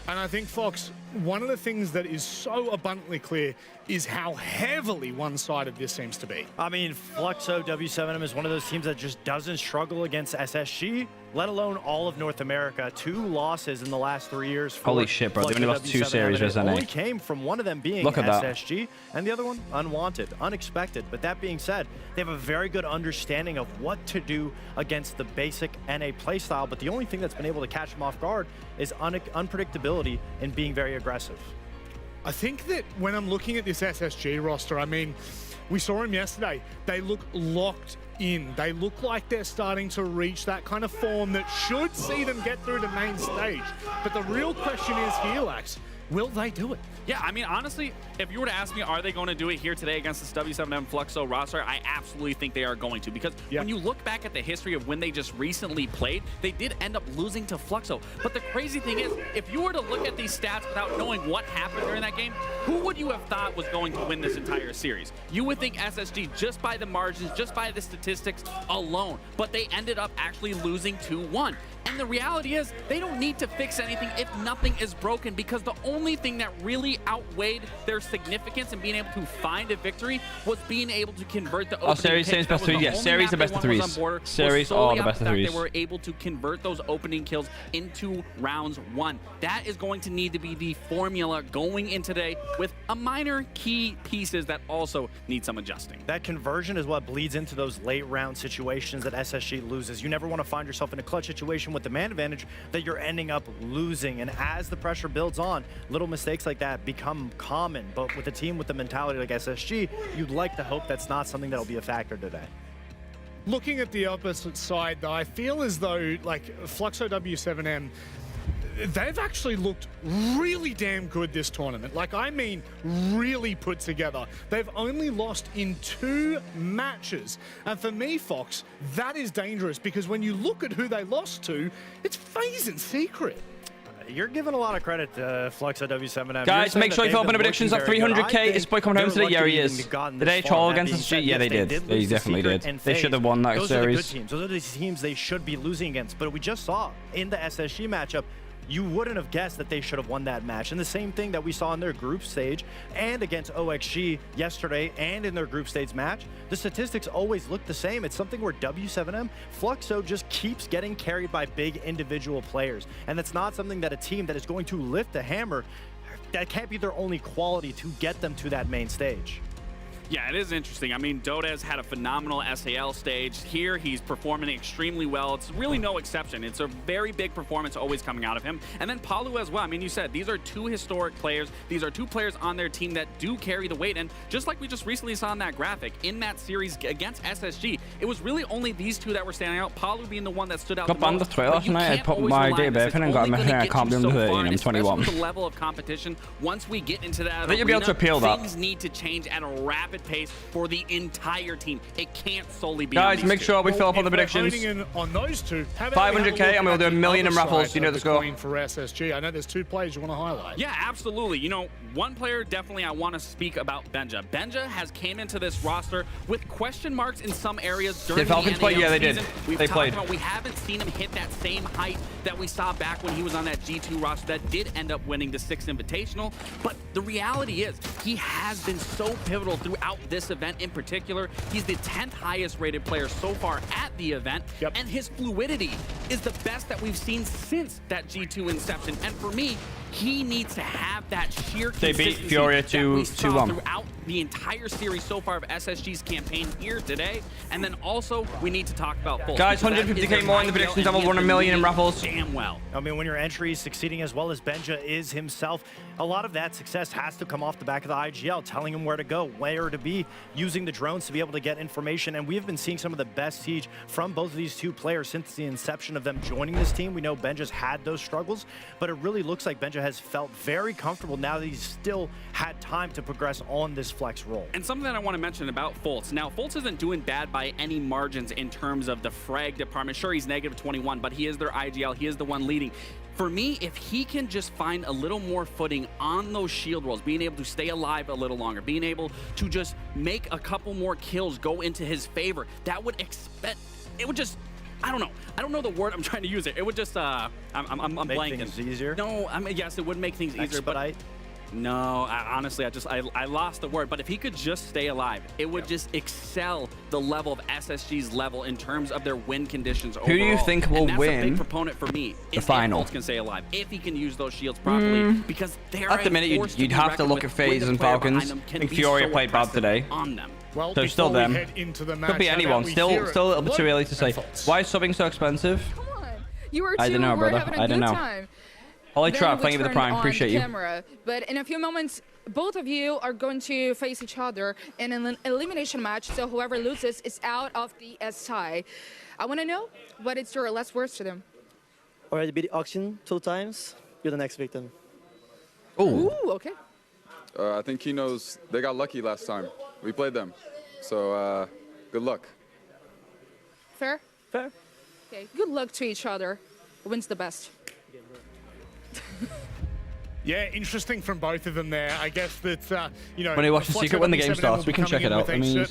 And I think, Fox, one of the things that is so abundantly clear is how heavily one-sided this seems to be. I mean, Fluxo W7M is one of those teams that just doesn't struggle against SSG, let alone all of North America. 2 losses in the last 3 years. Holy shit, bro. They only lost 2 series, it only came from one of them being SSG, and the other one, unwanted, unexpected. But that being said, they have a very good understanding of what to do against the basic NA playstyle, but the only thing that's been able to catch them off guard is unpredictability and being very aggressive. I think that when I'm looking at this SSG roster, I mean, we saw them yesterday. They look locked in. They look like they're starting to reach that kind of form that should see them get through the main stage. But the real question is here, Lax, will they do it? Yeah, I mean, honestly, if you were to ask me, are they going to do it here today against this W7M Fluxo roster, I absolutely think they are going to. Because when you look back at the history of when they just recently played, they did end up losing to Fluxo. But the crazy thing is, if you were to look at these stats without knowing what happened during that game, who would you have thought was going to win this entire series? You would think SSG just by the margins, just by the statistics alone. But they ended up actually losing 2-1. And the reality is, they don't need to fix anything if nothing is broken, because the only thing that really outweighed their significance in being able to find a victory was being able to convert the opening series picks. best of 3. Yes, series the best of 3s. Series all the best of 3s. They were able to convert those opening kills into rounds 1. That is going to need to be the formula going in today, with a minor key pieces that also need some adjusting. That conversion is what bleeds into those late round situations that SSG loses. You never want to find yourself in a clutch situation with the man advantage that you're ending up losing. And as the pressure builds on, little mistakes like that become common. But with a team with the mentality like SSG, you'd like to hope that's not something that'll be a factor today. Looking at the opposite side, though, I feel as though, like, Fluxo W7M, they've actually looked really damn good this tournament. Like, I mean, really put together. They've only lost in 2 matches. And for me, Fox, that is dangerous, because when you look at who they lost to, it's FaZe and Secret. You're giving a lot of credit to Fluxo W7M. Guys, make sure you fill up on the predictions of 300k. Is Spoit coming home today? Yeah, he is. Did they troll against the street? Yeah, they did. They definitely did. They should have won that series. Those are the good teams. Those are the teams they should be losing against. But we just saw in the SSG matchup, you wouldn't have guessed that they should have won that match. And the same thing that we saw in their group stage and against OXG yesterday and in their group stage match, the statistics always look the same. It's something where W7M, Fluxo just keeps getting carried by big individual players. And that's not something that a team that is going to lift the hammer, that can't be their only quality to get them to that main stage. Yeah, it is interesting. I mean, Dodes had a phenomenal SAL stage. Here, he's performing extremely well. It's really no exception. It's a very big performance always coming out of him. And then Palu as well. I mean, you said these are two historic players. These are two players on their team that do carry the weight. And just like we just recently saw in that graphic, in that series against SSG, it was really only these two that were standing out. Palu being the one that stood out the most. But you can't always rely on this. It's only going to get you so far, and especially with the level of competition, once we get into that arena, things need to change at a rapid pace for the entire team. It can't solely be guys, on make sure we fill up on the predictions. On those two, 500k, and we'll do a million in raffles. You know the score. For SSG, I know there's 2 players you want to highlight. Yeah, absolutely. You know, one player definitely I want to speak about. Benja. Benja has came into this roster with question marks in some areas during the Falcons play. Yeah, they did. They played. We haven't seen him hit that same height that we saw back when he was on that G2 roster that did end up winning the Six Invitational. But the reality is, he has been so pivotal throughout this event in particular. He's the 10th highest rated player so far at the event, and his fluidity is the best that we've seen since that G2 inception. And for me, he needs to have that sheer consistency. They beat Furia 2-1 throughout the entire series so far of SSG's campaign here today. And then also, we need to talk about Fultz. Guys, 150k more in the predictions, and we'll run a million in raffles. Damn well. I mean, when your entry is succeeding as well as Benja is himself, a lot of that success has to come off the back of the IGL, telling him where to go, where to be, using the drones to be able to get information. And we've been seeing some of the best siege from both of these two players since the inception of them joining this team. We know Benja's had those struggles, but it really looks like Benja has felt very comfortable now that he's still had time to progress on this flex role. And something that I want to mention about Fultz. Now, Fultz isn't doing bad by any margins in terms of the frag department. Sure, he's negative 21, but he is their IGL. He is the one leading. For me, if he can just find a little more footing on those shield rolls, being able to stay alive a little longer, being able to just make a couple more kills go into his favor, that would it would just, I don't know. I don't know the word I'm trying to use it. It would just, I'm make blanking. Things easier? No, I mean, yes, it would make things easier, but no, honestly, I lost the word. But if he could just stay alive, it would just excel the level of SSG's level in terms of their win conditions overall. Who do you think will and win that's a big proponent for me. the final? If Fultz can stay alive, if he can use those shields properly, because they're at the minute you'd have to look at FaZe and Falcons. I think Furia played bad today. On them. Well, so still them. Could be anyone. Still a little bit too early to say. Why is subbing so expensive? Come on. You were I don't know, brother. I don't know. Time. Holy Trap, thank you for the prime. Appreciate you. But in a few moments, both of you are going to face each other in an elimination match. So whoever loses is out of the SI. I want to know what is your last words to them. Already beat the auction 2 times. You're the next victim. Ooh, okay. I think he knows they got lucky last time. We played them. So good luck. Fair? Fair. Okay, good luck to each other. Wins the best. Yeah, interesting from both of them there. I guess that, you know... When you watch the secret when the game starts, we can check it out. I mean,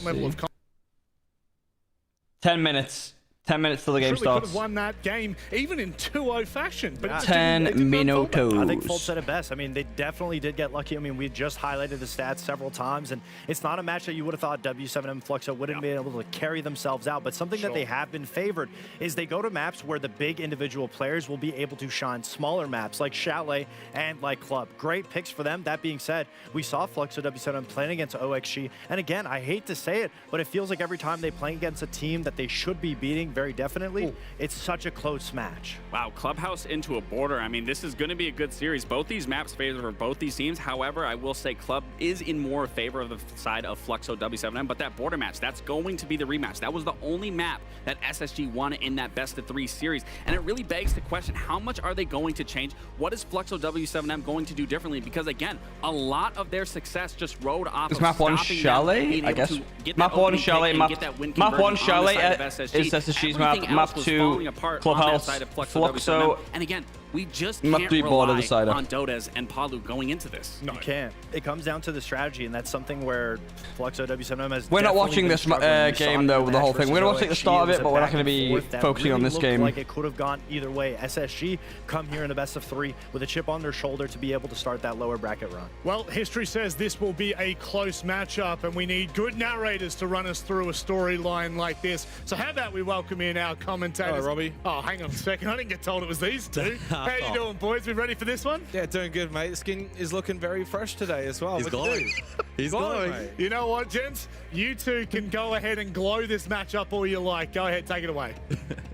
10 minutes. 10 minutes till the game starts. Could have won that game, even in 2-0 fashion. But 10 minutos. I think Fultz said it best. I mean, they definitely did get lucky. I mean, we just highlighted the stats several times, and it's not a match that you would have thought W7M Fluxo wouldn't be able to carry themselves out. But something that they have been favored is they go to maps where the big individual players will be able to shine. Smaller maps like Chalet and like Club. Great picks for them. That being said, we saw Fluxo W7M playing against OXG. And again, I hate to say it, but it feels like every time they play against a team that they should be beating very definitely, it's such a close match. Wow, Clubhouse into a border. I mean, this is going to be a good series. Both these maps favor both these teams. However, I will say Club is in more favor of the side of Fluxo W7M, but that border match, that's going to be the rematch. That was the only map that SSG won in that best-of-3 series, and it really begs the question, how much are they going to change? What is Fluxo W7M going to do differently? Because, again, a lot of their success just rode off of map 1 Chalet, I guess. Map 1 Chalet, map 1 Chalet is SSG's map. Map 2 Clubhouse, Fluxo, and again, We just Not can't three ball rely decider. on Dodez and Palu going into this. No, you can't. It comes down to the strategy, and that's something where Fluxo W7M has. We're not definitely watching been this struggling. We saw game it though. in The whole match thing. We're versus watching the OXG. start of was it, a but we're not back going to and be forth that focusing on really this looked game. Like it could have gone either way. SSG come here in the best of 3 with a chip on their shoulder to be able to start that lower bracket run. Well, history says this will be a close matchup, and we need good narrators to run us through a storyline like this. So how about we welcome in our commentators? Hello, Robbie. Oh, hang on a second. I didn't get told it was these two. How you doing, boys? We ready for this one? Yeah, doing good, mate. The skin is looking very fresh today as well. He's glowing. He's glowing. Mate. You know what, gents? You two can go ahead and glow this matchup all you like. Go ahead, take it away.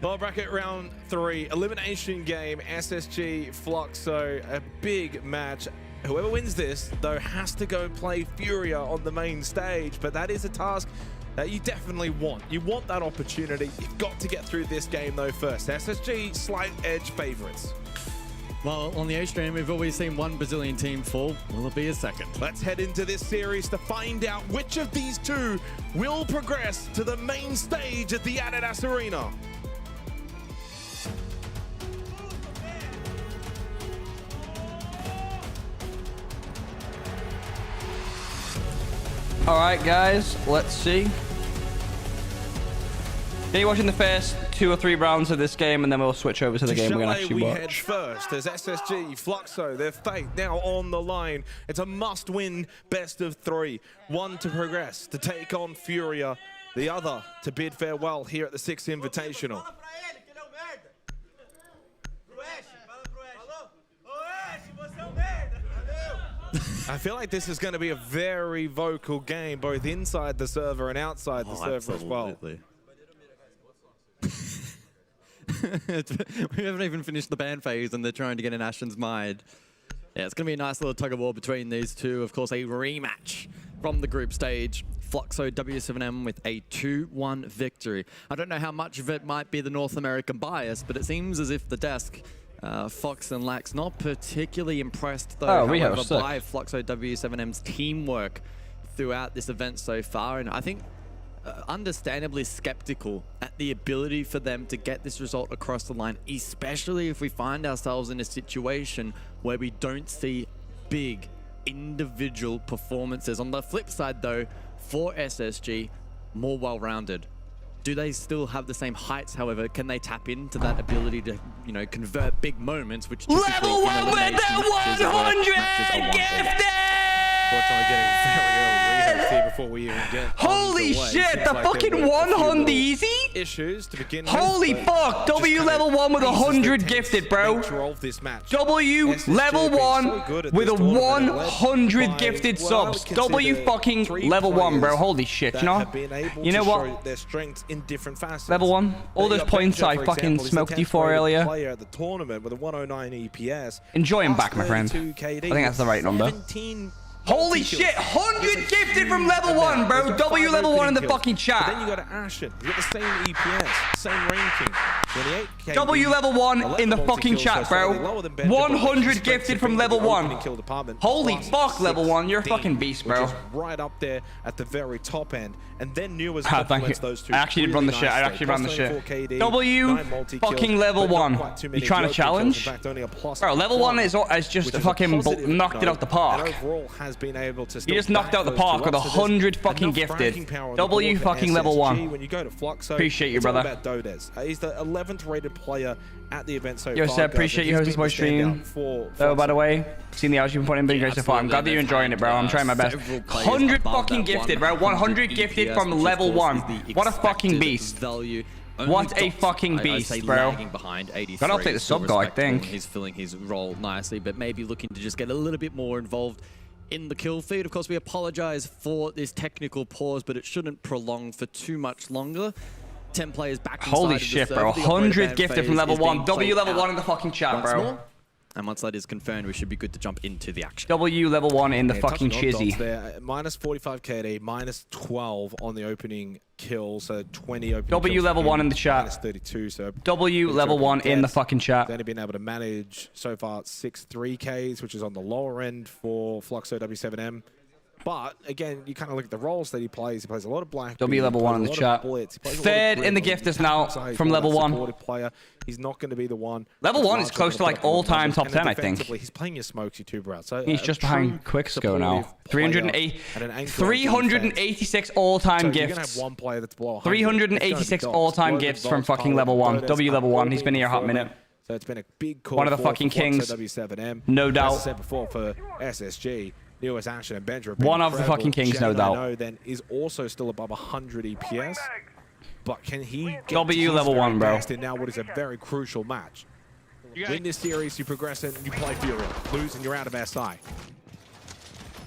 Lower bracket round 3, elimination game, SSG, Fluxo, a big match. Whoever wins this, though, has to go play Furia on the main stage, but that is a task that you definitely want. You want that opportunity. You've got to get through this game, though, first. SSG, slight edge favorites. Well, on the A stream, we've always seen one Brazilian team fall. Will it be a second? Let's head into this series to find out which of these two will progress to the main stage at the Adidas Arena. All right, guys, let's see. You're watching the first 2 or 3 rounds of this game, and then we'll switch over to the game we're going to actually watch. Head first as SSG, Fluxo, their fate now on the line. It's a must-win best of 3. One to progress, to take on Furia. The other to bid farewell here at the Six Invitational. I feel like this is going to be a very vocal game, both inside the server and outside the server as well. We haven't even finished the ban phase and they're trying to get in Ashen's mind. Yeah, it's going to be a nice little tug of war between these two. Of course, a rematch from the group stage. Fluxo W7M with a 2-1 victory. I don't know how much of it might be the North American bias, but it seems as if the desk, Fox and Lax, not particularly impressed though, however, by Fluxo W7M's teamwork throughout this event so far. And I think understandably skeptical at the ability for them to get this result across the line, especially if we find ourselves in a situation where we don't see big individual performances. On the flip side though, for SSG, more well-rounded. Do they still have the same heights, however? Can they tap into that ability to, you know, convert big moments, which typically Level 1 with the 100 gifted! Unfortunately, getting very early rehearsed here before we even get Holy shit, the fucking 100 easy? Issues to begin Holy with, fuck, W level 1 with 100 gifted, bro. W level 1 with a 100 gifted subs. W fucking level 1, bro. Holy shit, you know what? Their strengths in different facets. Level 1. All those points I fucking smoked you for earlier. Player at the tournament with a 109 EPS. Enjoy him back, my friend. I think that's the right number. Holy shit, 100 gifted from level 1, bro. W level 1 in the fucking chat. But then you go to Ashen. You got the same EPS, same ranking. 28 W level 1 in the fucking chat, bro. 100 gifted from level 1. Holy fuck, level 1. You're a fucking beast, bro. Right up there at the very top end. And then Nua's thank you. those two. I actually did run the shit. I actually ran the shit. W fucking level 1. You trying to challenge? Bro, level 1 is just fucking knocked it out the park. You just knocked out the park with 100 fucking gifted. W fucking level 1. Appreciate you, brother. He's the 11th rated player at the event so far. Yo, Seb, appreciate you hosting my stream. Oh, by the way, seen the hours you've been putting in big so far. I'm glad that you're enjoying it, bro. I'm trying my best. 100 fucking gifted, bro. 100 gifted from level 1. What a fucking beast. What a fucking beast, bro. Gotta update the sub goal, I think. He's filling his role nicely, but maybe looking to just get a little bit more involved in the kill feed. Of course, we apologize for this technical pause, but it shouldn't prolong for too much longer. 10 players back inside. Holy shit, bro. 100 gifted from level 1. W level 1 in the fucking chat, bro. And once that is confirmed, we should be good to jump into the action. W level 1 in the fucking chizzy. Minus 45 KD, minus 12 on the opening kill, so 20 opening W kills level 1 in the chat. Minus 32, so W level 1 in the fucking chat. They've only been able to manage so far 6 3Ks, which is on the lower end for Fluxo W7M. But again, you kind of look at the roles that he plays. He plays a lot of black. W level 1 in the chat. Third in the gifters now from level 1. Player. He's not going to be the one. Level 1 is close to like all-time top 10, I think. He's playing your Smokesy too, bro. So he's just behind Quicksco now. 386 all-time gifts. You're gonna have one player that's below 386 all-time gifts from fucking level 1. W level 1. He's been here a hot minute. So it's been a big call. One of the fucking kings. W7M. No doubt. As I said before, for SSG, newest action and Benja. One of the fucking kings, no doubt. Jedi then is also still above 100 EPS. But can he get W level 1, bro? In now what is a very crucial match. Win this series, you progress and you play Furia. Lose and you're out of SI.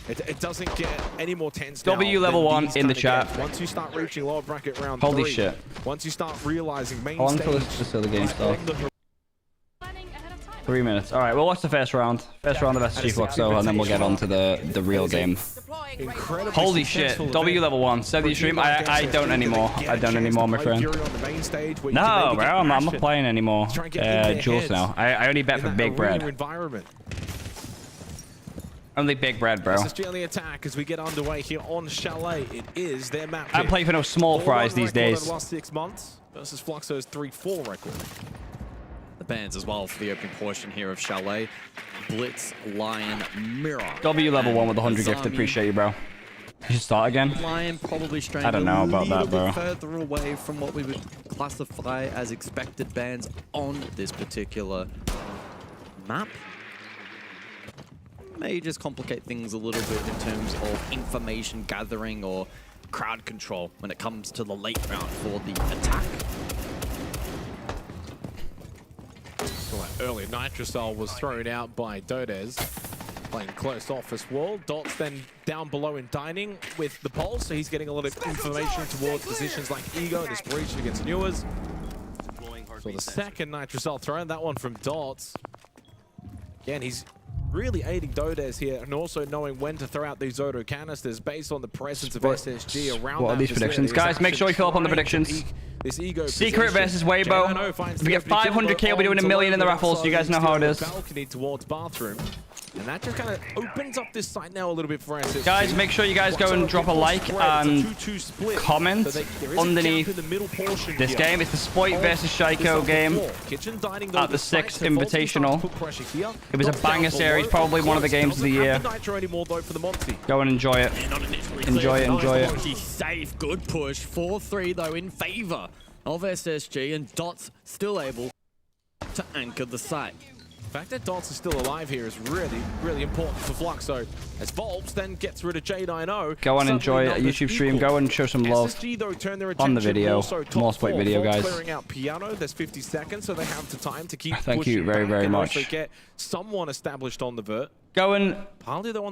It doesn't get any more tense. W level 1 in the chat. Games. Once you start reaching lower bracket round Holy 3, shit. Once you start realizing main How long stage, till this other game starts? 3 minutes. All right, we'll watch the first round. First round of SG Fluxo, and then we'll get on to the real game. Holy shit. W level 1. Said the stream. I don't anymore. I don't anymore, my friend. No, bro. I'm not playing anymore. Jules now. I only bet for Big Bread. Only Big Bread, bro. SSG on the attack as we get underway here on Chalet. It is their map. I play for no small fries these days. The last 6 months versus Fluxo's 3-4 record. The bans as well for the opening portion here of Chalet. Blitz, Lion, Mirror. W level 1 with 100 gift. Appreciate you, bro. You should start again. Lion probably straying I don't know about that, bro. Further away from what we would classify as expected bans on this particular map. May just complicate things a little bit in terms of information gathering or crowd control when it comes to the late round for the attack. Earlier, Nitrocell was thrown out by Dodez, playing close office wall. Dot's then down below in dining with the pulse, so he's getting a lot of information towards positions like Ego and his breach against Newers. So the second Nitrocell thrown, that one from Dots. Again, he's really aiding Dodez here and also knowing when to throw out these Zoto canisters based on the presence of SSG around. What are these predictions? Guys, make sure you fill up on the predictions. This Ego Secret versus Weibo. If we get 500k, we'll be doing $1 million in the raffles. You guys know how it is. Balcony towards bathroom. And that just kind of opens up this site now a little bit for SSG. Guys, make sure you guys go and drop a like and comment underneath this game. It's the Spoit versus Shaiko game at the Six Invitational. It was a banger series, probably one of the games of the year. Go and enjoy it. Enjoy it, enjoy it. Safe, good push. 4-3 though in favor of SSG, and Dots still able to anchor the site. The fact that Dots is still alive here is really, really important for Fluxo. As Volps then gets rid of J90. Go and enjoy a YouTube stream. Go and show some love SSG, though, turn their on the video. More Spoit video, guys. Clearing out Piano. There's 50 seconds, so they have the time to keep Thank you very, very much. Also get someone established on the vert. Go and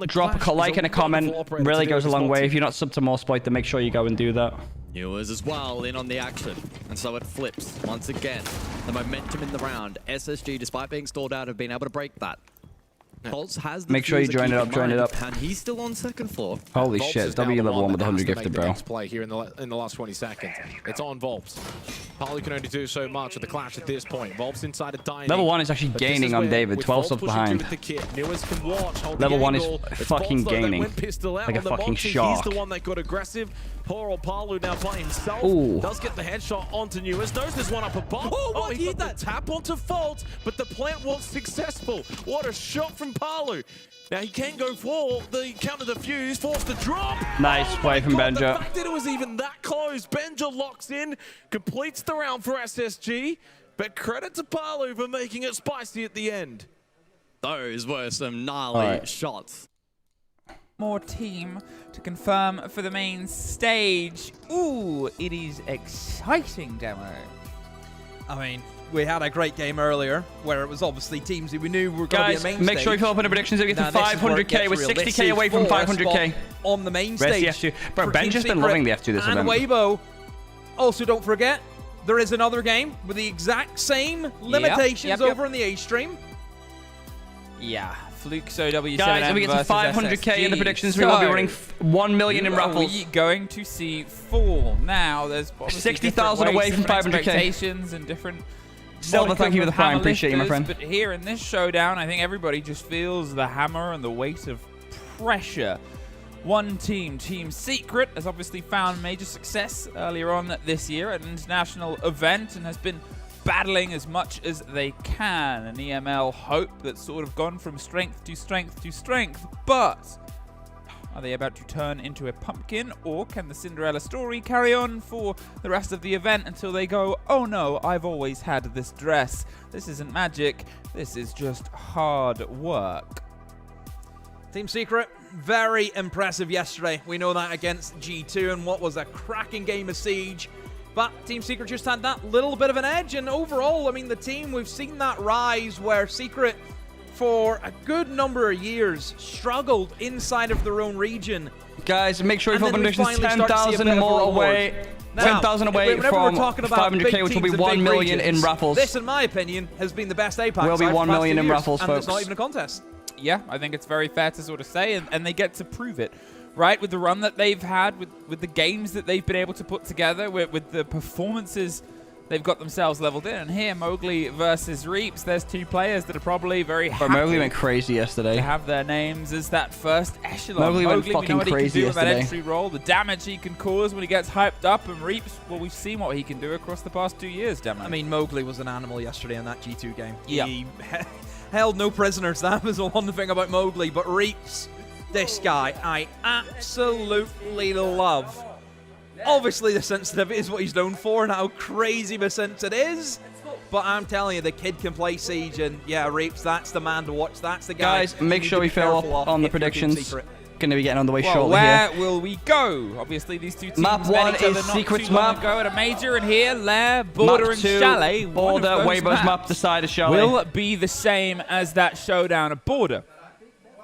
drop a like and a comment. Really goes a long way. If you're not subbed to more Spoit, then make sure you go and do that. Newers as well in on the action, and so it flips once again. The momentum in the round. SSG, despite being stalled out, have been able to break that. Pulse has the make sure you join it up, join it up. And he's still on second floor. Holy shit, W level 1 with 100 gifted, bro. Play here in the last 20 seconds. It's on Volps. Palu can only do so much with the clash at this point. Volps inside a dining. Level 1 is actually gaining on David, 12 subs behind. Level 1 is fucking gaining. Like a fucking shark. He's the one that got aggressive. Poor old Palu now by himself. Ooh. Does get the headshot onto Newers. Knows there's one up above. Oh, he got that tap onto Fault, but the plant was successful. What a shot from Palu. Now he can go for the counter defuse, forced to drop. Nice play from Benja. The fact that it was even that close. Benja locks in, completes the round for SSG, but credit to Palu for making it spicy at the end. Those were some gnarly shots. More team to confirm for the main stage. Ooh, it is exciting demo. I mean, we had a great game earlier where it was obviously teams who we knew were going to be a main stage. Make sure you fill up on the predictions to get to 500k. We're 60k away from 500k. On the main stage. Where's the F2? Bro, Benja's been loving the F2 this event. And Weibo. Also, don't forget, there is another game with the exact same limitations over in the A stream. Yeah. Fluxo W7M Guys, if we get to 500k in the predictions, we will be running 1 million in raffles. We're going to see fall. Now, there's 60,000 away from 500k. Expectations and different. Silver, thank you for the prime. Appreciate you, my friend. But here in this showdown, I think everybody just feels the hammer and the weight of pressure one team. Team Secret has obviously found major success earlier on this year at an international event and has been battling as much as they can. An EML hope that's sort of gone from strength to strength to strength, but are they about to turn into a pumpkin, or can the Cinderella story carry on for the rest of the event until they go, oh no, I've always had this dress. This isn't magic, this is just hard work. Team Secret, very impressive yesterday. We know that against G2 and what was a cracking game of Siege. But Team Secret just had that little bit of an edge, and overall, I mean, the team, we've seen that rise where Secret, for a good number of years, struggled inside of their own region. Guys, make sure you open predictions 10,000 more away. 10,000 away from 500k, which will be 1 million in raffles. This, in my opinion, has been the best APAC. Will be 1 million in raffles, and folks. it's not even a contest. Yeah, I think it's very fair to sort of say, and they get to prove it, right? With the run that they've had, with the games that they've been able to put together, with the performances they've got themselves leveled in. And here, Mowgli versus Reaps, there's two players that are probably very happy. Mowgli went crazy yesterday. To have their names as that first echelon. Mowgli went we fucking know what crazy he can do with that yesterday. entry role, the damage he can cause when he gets hyped up, and Reaps, well, we've seen what he can do across the past 2 years, damn it. I mean, Mowgli was an animal yesterday in that G2 game. Yeah. He held no prisoners. That was the one thing about Mowgli. But Reaps, this guy, I absolutely love. Obviously, the sensitivity is what he's known for and how crazy the sense it is. But I'm telling you, the kid can play Siege, and yeah, Reaps, that's the man to watch. That's the guy. Guys, make sure we fill up on the predictions. Going to be getting on the way well, shortly where here. will we go? Obviously, these two teams Map met 1 each other is not Secret's too long map. ago at a major, and here, Lair, Border, Map and 2, Chalet. Border, Weibo's map, the side of Chalet. Will be the same as that showdown at Border.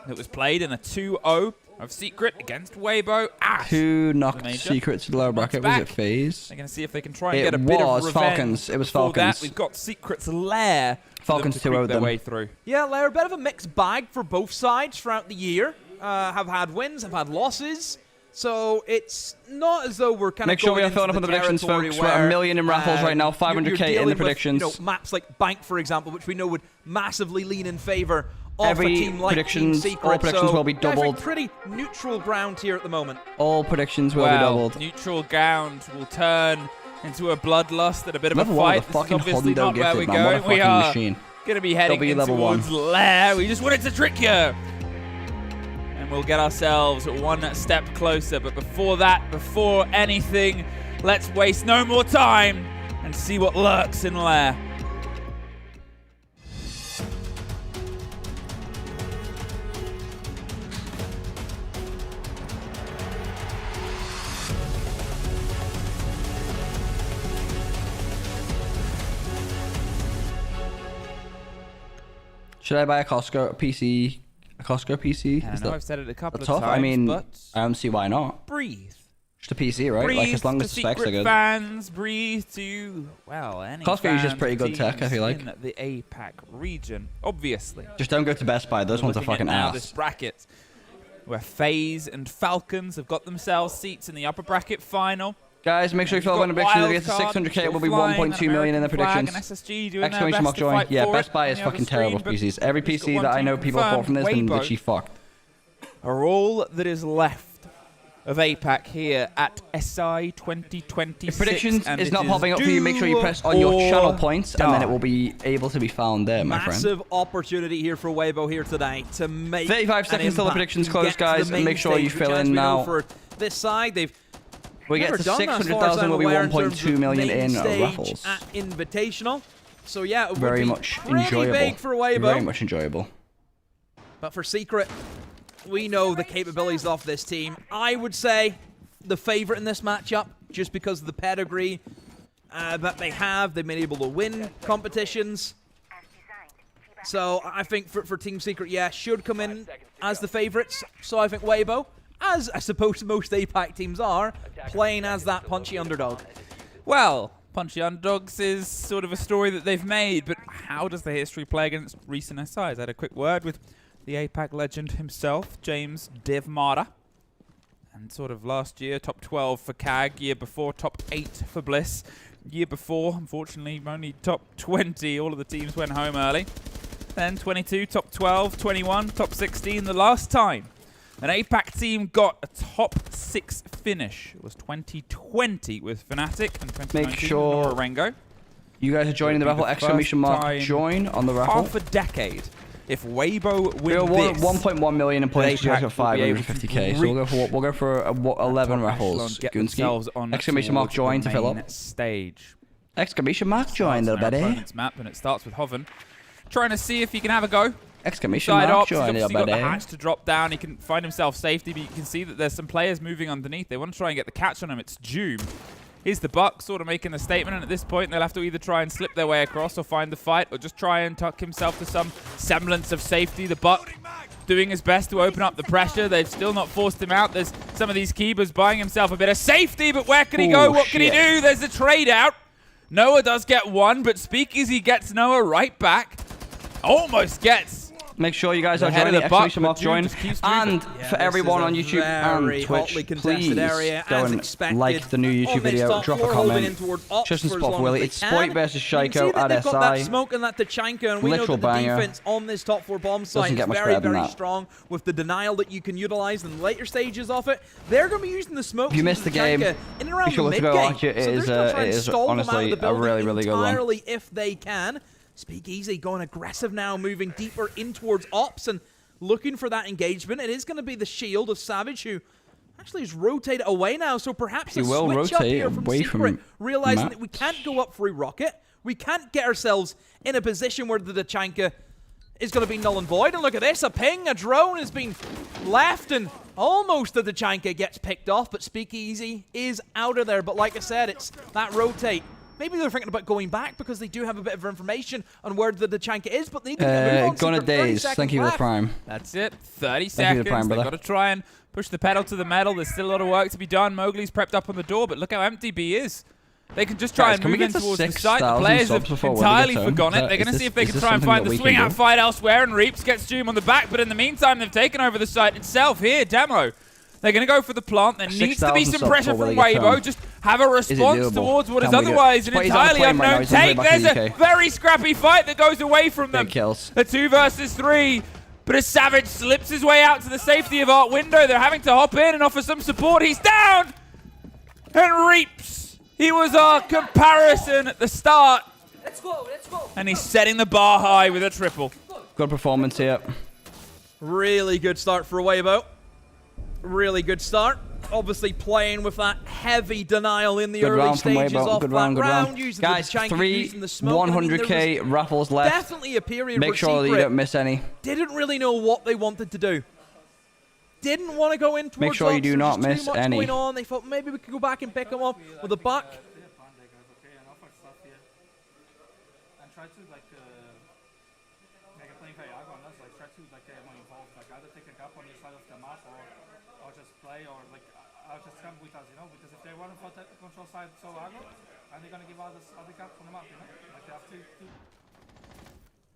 It was played in a 2-0 of Secret against Weibo. Who knocked Secret to the lower bracket? Was it FaZe? They're going to see if they can try and get a bit of revenge. Falcons. It was Before Falcons. that, we've got Secret's Lair. Falcons 2-0'd their them. way through. Yeah, they're a bit of a mixed bag for both sides throughout the year. Have had wins, have had losses. So it's not as though we're kind Make of sure going we are into filling up the on the predictions, territory folks. We're at 1 million in raffles right now, 500k in the predictions. With, maps like Bank, for example, which we know would massively lean in favor of Every a team like Team predictions, Secret. all predictions so will be I think doubled. pretty neutral ground here at the moment. All predictions will be doubled. Neutral ground will turn into a bloodlust and a bit of Level a one fight. of the This is fucking obviously Hundo not where gifted, we're man. What a going. We fucking are machine. going to be heading W in level towards 1. Lair. We just wanted to trick you. And we'll get ourselves one step closer. But before that, before anything, let's waste no more time and see what lurks in Lair. Should I buy a Costco PC? A Costco PC? I know I've said it a couple of tough? times, I mean, but I don't see why not. breathe. Just a PC, right? Breathe like as long to as the specs are Secret good. fans, breathe to, well, any Costco uses fans, pretty good tech, I feel like. in the APAC region, obviously. Just don't go to Best Buy. Those ones are Looking at fucking now ass. This bracket, where FaZe and Falcons have got themselves seats in the upper bracket final. Guys, make sure you fill up on the predictions. If we get to 600k, it will be 1.2 million in the predictions. Exclamation mark join. Yeah, Best Buy is fucking terrible for PCs. Every PC that I know people bought from this has been literally fucked. Are all that is left of APAC here at SI 2026. If predictions and is it not popping up for you, make sure you press on your channel points, and then it will be able to be found there, my friend. Massive opportunity here for Weibo here today to make 35 seconds till the predictions close, guys, and make sure you fill in now. For this side, We get to 600,000, will be 1.2 million in raffles. At Invitational. So yeah, it Very would be much pretty enjoyable. big for Weibo. Very much enjoyable. But for Secret, we know the capabilities of this team. I would say the favorite in this matchup, just because of the pedigree that they have. They've been able to win competitions. So I think for Team Secret, yeah, should come in as the favorites. So I think Weibo, as I suppose most APAC teams are, playing as that punchy underdog. Well, punchy underdogs is sort of a story that they've made, but how does the history play against recent SIs? I had a quick word with the APAC legend himself, James Devmara. And sort of last year, top 12 for CAG. Year before, top 8 for Bliss. Year before, unfortunately, only top 20. All of the teams went home early. Then 22, top 12, 21, top 16. The last time An APAC team got a top 6 finish. It was 2020 with Fnatic and 2019 Make sure with Norengo. You guys are joining the raffle. Exclamation mark join on the raffle. Half a decade. If Weibo win this, 1.1 million in points. You guys got 550k. So we'll go for 11 raffles. Goonsky. Exclamation mark join to fill up. Stage. Exclamation mark join, little buddy. Map, and it starts with Hoven trying to see if he can have a go. Exclamation mark join, little buddy. He's got the hatch to drop down. He can find himself safety, but you can see that there's some players moving underneath. They want to try and get the catch on him. It's Doom. Here's the Buck sort of making the statement, and at this point they'll have to either try and slip their way across or find the fight, or just try and tuck himself to some semblance of safety. The Buck doing his best to open up the pressure. They've still not forced him out. There's some of these keepers buying himself a bit of safety, but where can he go? What can he do? There's a trade out. Noah does get one, but Speakeasy gets Noah right back. Almost gets. Make sure you guys are joining the exclamation mark join. And for everyone on YouTube and Twitch, please go and like the new YouTube video, drop a comment. Just and spot for Willie. It's Spoit versus Shaiko at they've got that SI. smoke and that Tachanka, and we know that the defense on this top 4 bomb site is very, very strong with the denial that you can utilize in the later stages of it. They're going to be using the smoke. If you missed the game, in and around the mid game. So they're still trying to stall them out of the building entirely if they can. Speakeasy going aggressive now, moving deeper in towards Ops and looking for that engagement. It is going to be the shield of Savage, who actually is rotated away now, so perhaps a switch up here from Secret, realizing that we can't go up through Rocket. We can't get ourselves in a position where the Tachanka is going to be null and void. And look at this, a ping, a drone has been left, and almost the Tachanka gets picked off, but Speakeasy is out of there. But like I said, it's that rotate. Maybe they're thinking about going back because they do have a bit of information on where the Tachanka is, but they need to move on. Gonna days. Thank you for the prime. That's it. 30 seconds. They've got to try and push the pedal to the metal. There's still a lot of work to be done. Mowgli's prepped up on the door, but look how empty B is. They can just try and move in towards the site. The players have entirely forgotten it. They're going to see if they can try and find the swing out fight elsewhere, and Reaps gets Doom on the back, but in the meantime, they've taken over the site itself. Here, Demo. They're going to go for the plant. There needs to be some pressure from Weibo. Just have a response towards what is otherwise an entirely unknown take. There's a very scrappy fight that goes away from them. A 2 versus 3. But as Savage slips his way out to the safety of Art Window, they're having to hop in and offer some support. He's down! And Reaps. He was our comparison at the start. Let's go. And he's setting the bar high with a triple. Good performance here. Really good start for Weibo. Really good start. Obviously playing with that heavy denial in the early stages off that round. Guys, 3 100k raffles left. Definitely a period Make sure that you don't miss any. Didn't really know what they wanted to do. Didn't want to go in towards Make sure you do not miss too much any. Going on. They thought maybe we could go back and pick them up with a Buck.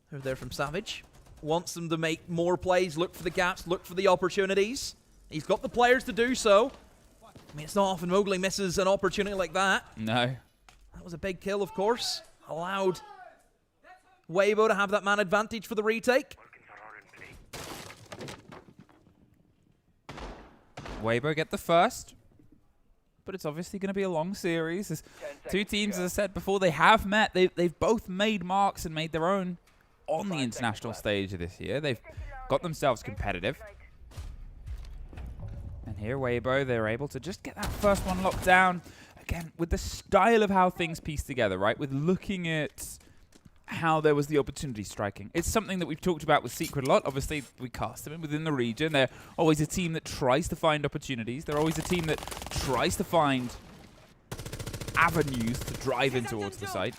They're there from Savage. Wants them to make more plays, look for the gaps, look for the opportunities. He's got the players to do so. I mean, it's not often Mowgli misses an opportunity like that. No. That was a big kill, of course. Allowed Weibo to have that man advantage for the retake. Weibo get the first. But it's obviously going to be a long series. There's 2 teams, as I said before, they have met. They've both made marks and made their own on the international stage this year. They've got themselves competitive. And here, Weibo, they're able to just get that first one locked down. Again, with the style of how things piece together, right? With looking at how there was the opportunity striking. It's something that we've talked about with Secret a lot. Obviously, we cast them in within the region. They're always a team that tries to find opportunities. They're always a team that tries to find avenues to drive in towards the site.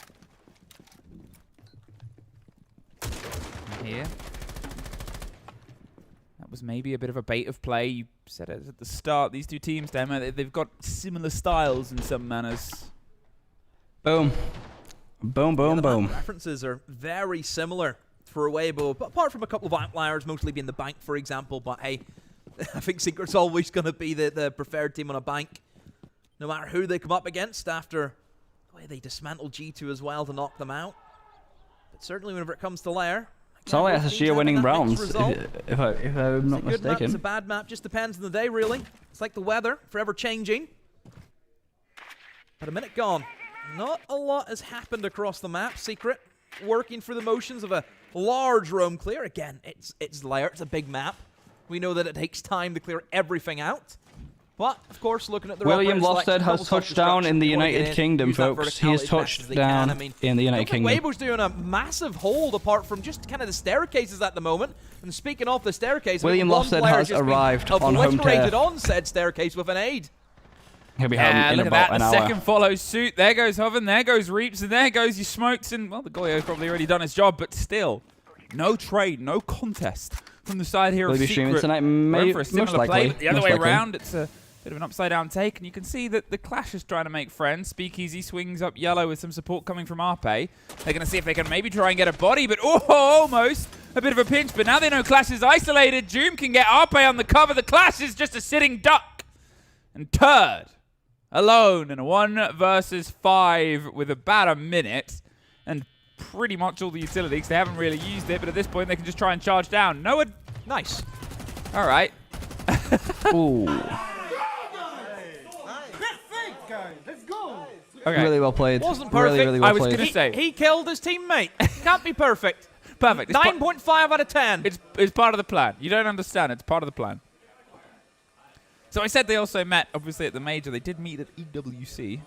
And here. That was maybe a bit of a bait of play. You said it at the start. These 2 teams, they've got similar styles in some manners. Boom. Boom, boom, boom. The references are very similar for Weibo, but apart from a couple of outliers, mostly being the bank, for example. But hey, I think Secret's always going to be the preferred team on a bank, no matter who they come up against after the way they dismantled G2 as well to knock them out. But certainly whenever it comes to Lair, It's not like SSG are winning rounds, if I'm not It's a good map, it's a mistaken. bad map, just depends on the day, really. It's like the weather, forever changing. But a minute gone. Not a lot has happened across the map. Secret working through the motions of a large roam clear. Again, it's layer, it's a big map. We know that it takes time to clear everything out. But, of course, looking at the William Lofted has touched down in the United Kingdom, folks. He has touched down in the United Kingdom. Weibo's doing a massive hold apart from just kind of the staircases at the moment. And speaking of the staircase, William Lofted has arrived on home turf. on said staircase with an aid. He'll be home in look about at an that. hour. The second follows suit. There goes Hoven. There goes Reaps. And there goes your Smokes. And, well, the Goyo's probably already done his job. But still, no trade, no contest from the side here Will of he be streaming Secret. tonight? We're in for a similar Most play, likely. but the other Most way likely. around, it's a bit of an upside-down take. And you can see that the Clash is trying to make friends. Speakeasy swings up yellow with some support coming from Arpe. They're going to see if they can maybe try and get a body. But, oh, almost a bit of a pinch. But now they know Clash is isolated. Doom can get Arpe on the cover. The Clash is just a sitting duck. And Turd alone in a 1 versus 5 with about a minute, and pretty much all the utility because they haven't really used it, but at this point they can just try and charge down. Noah, nice. All right. Ooh. Okay. Really well played. Wasn't perfect. Really, really well I was played. going to say. He killed his teammate. Can't be perfect. Perfect. 9.5 out of 10. It's part of the plan. You don't understand. It's part of the plan. So I said they also met, obviously, at the Major. They did meet at EWC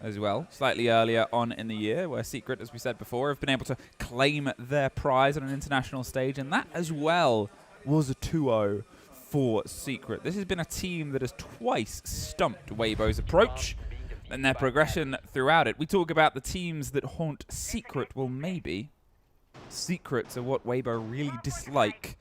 as well, slightly earlier on in the year, where Secret, as we said before, have been able to claim their prize on an international stage, and that as well was a 2-0 for Secret. This has been a team that has twice stumped Weibo's approach and their progression throughout it. We talk about the teams that haunt Secret. Well, maybe secrets are what Weibo really dislike.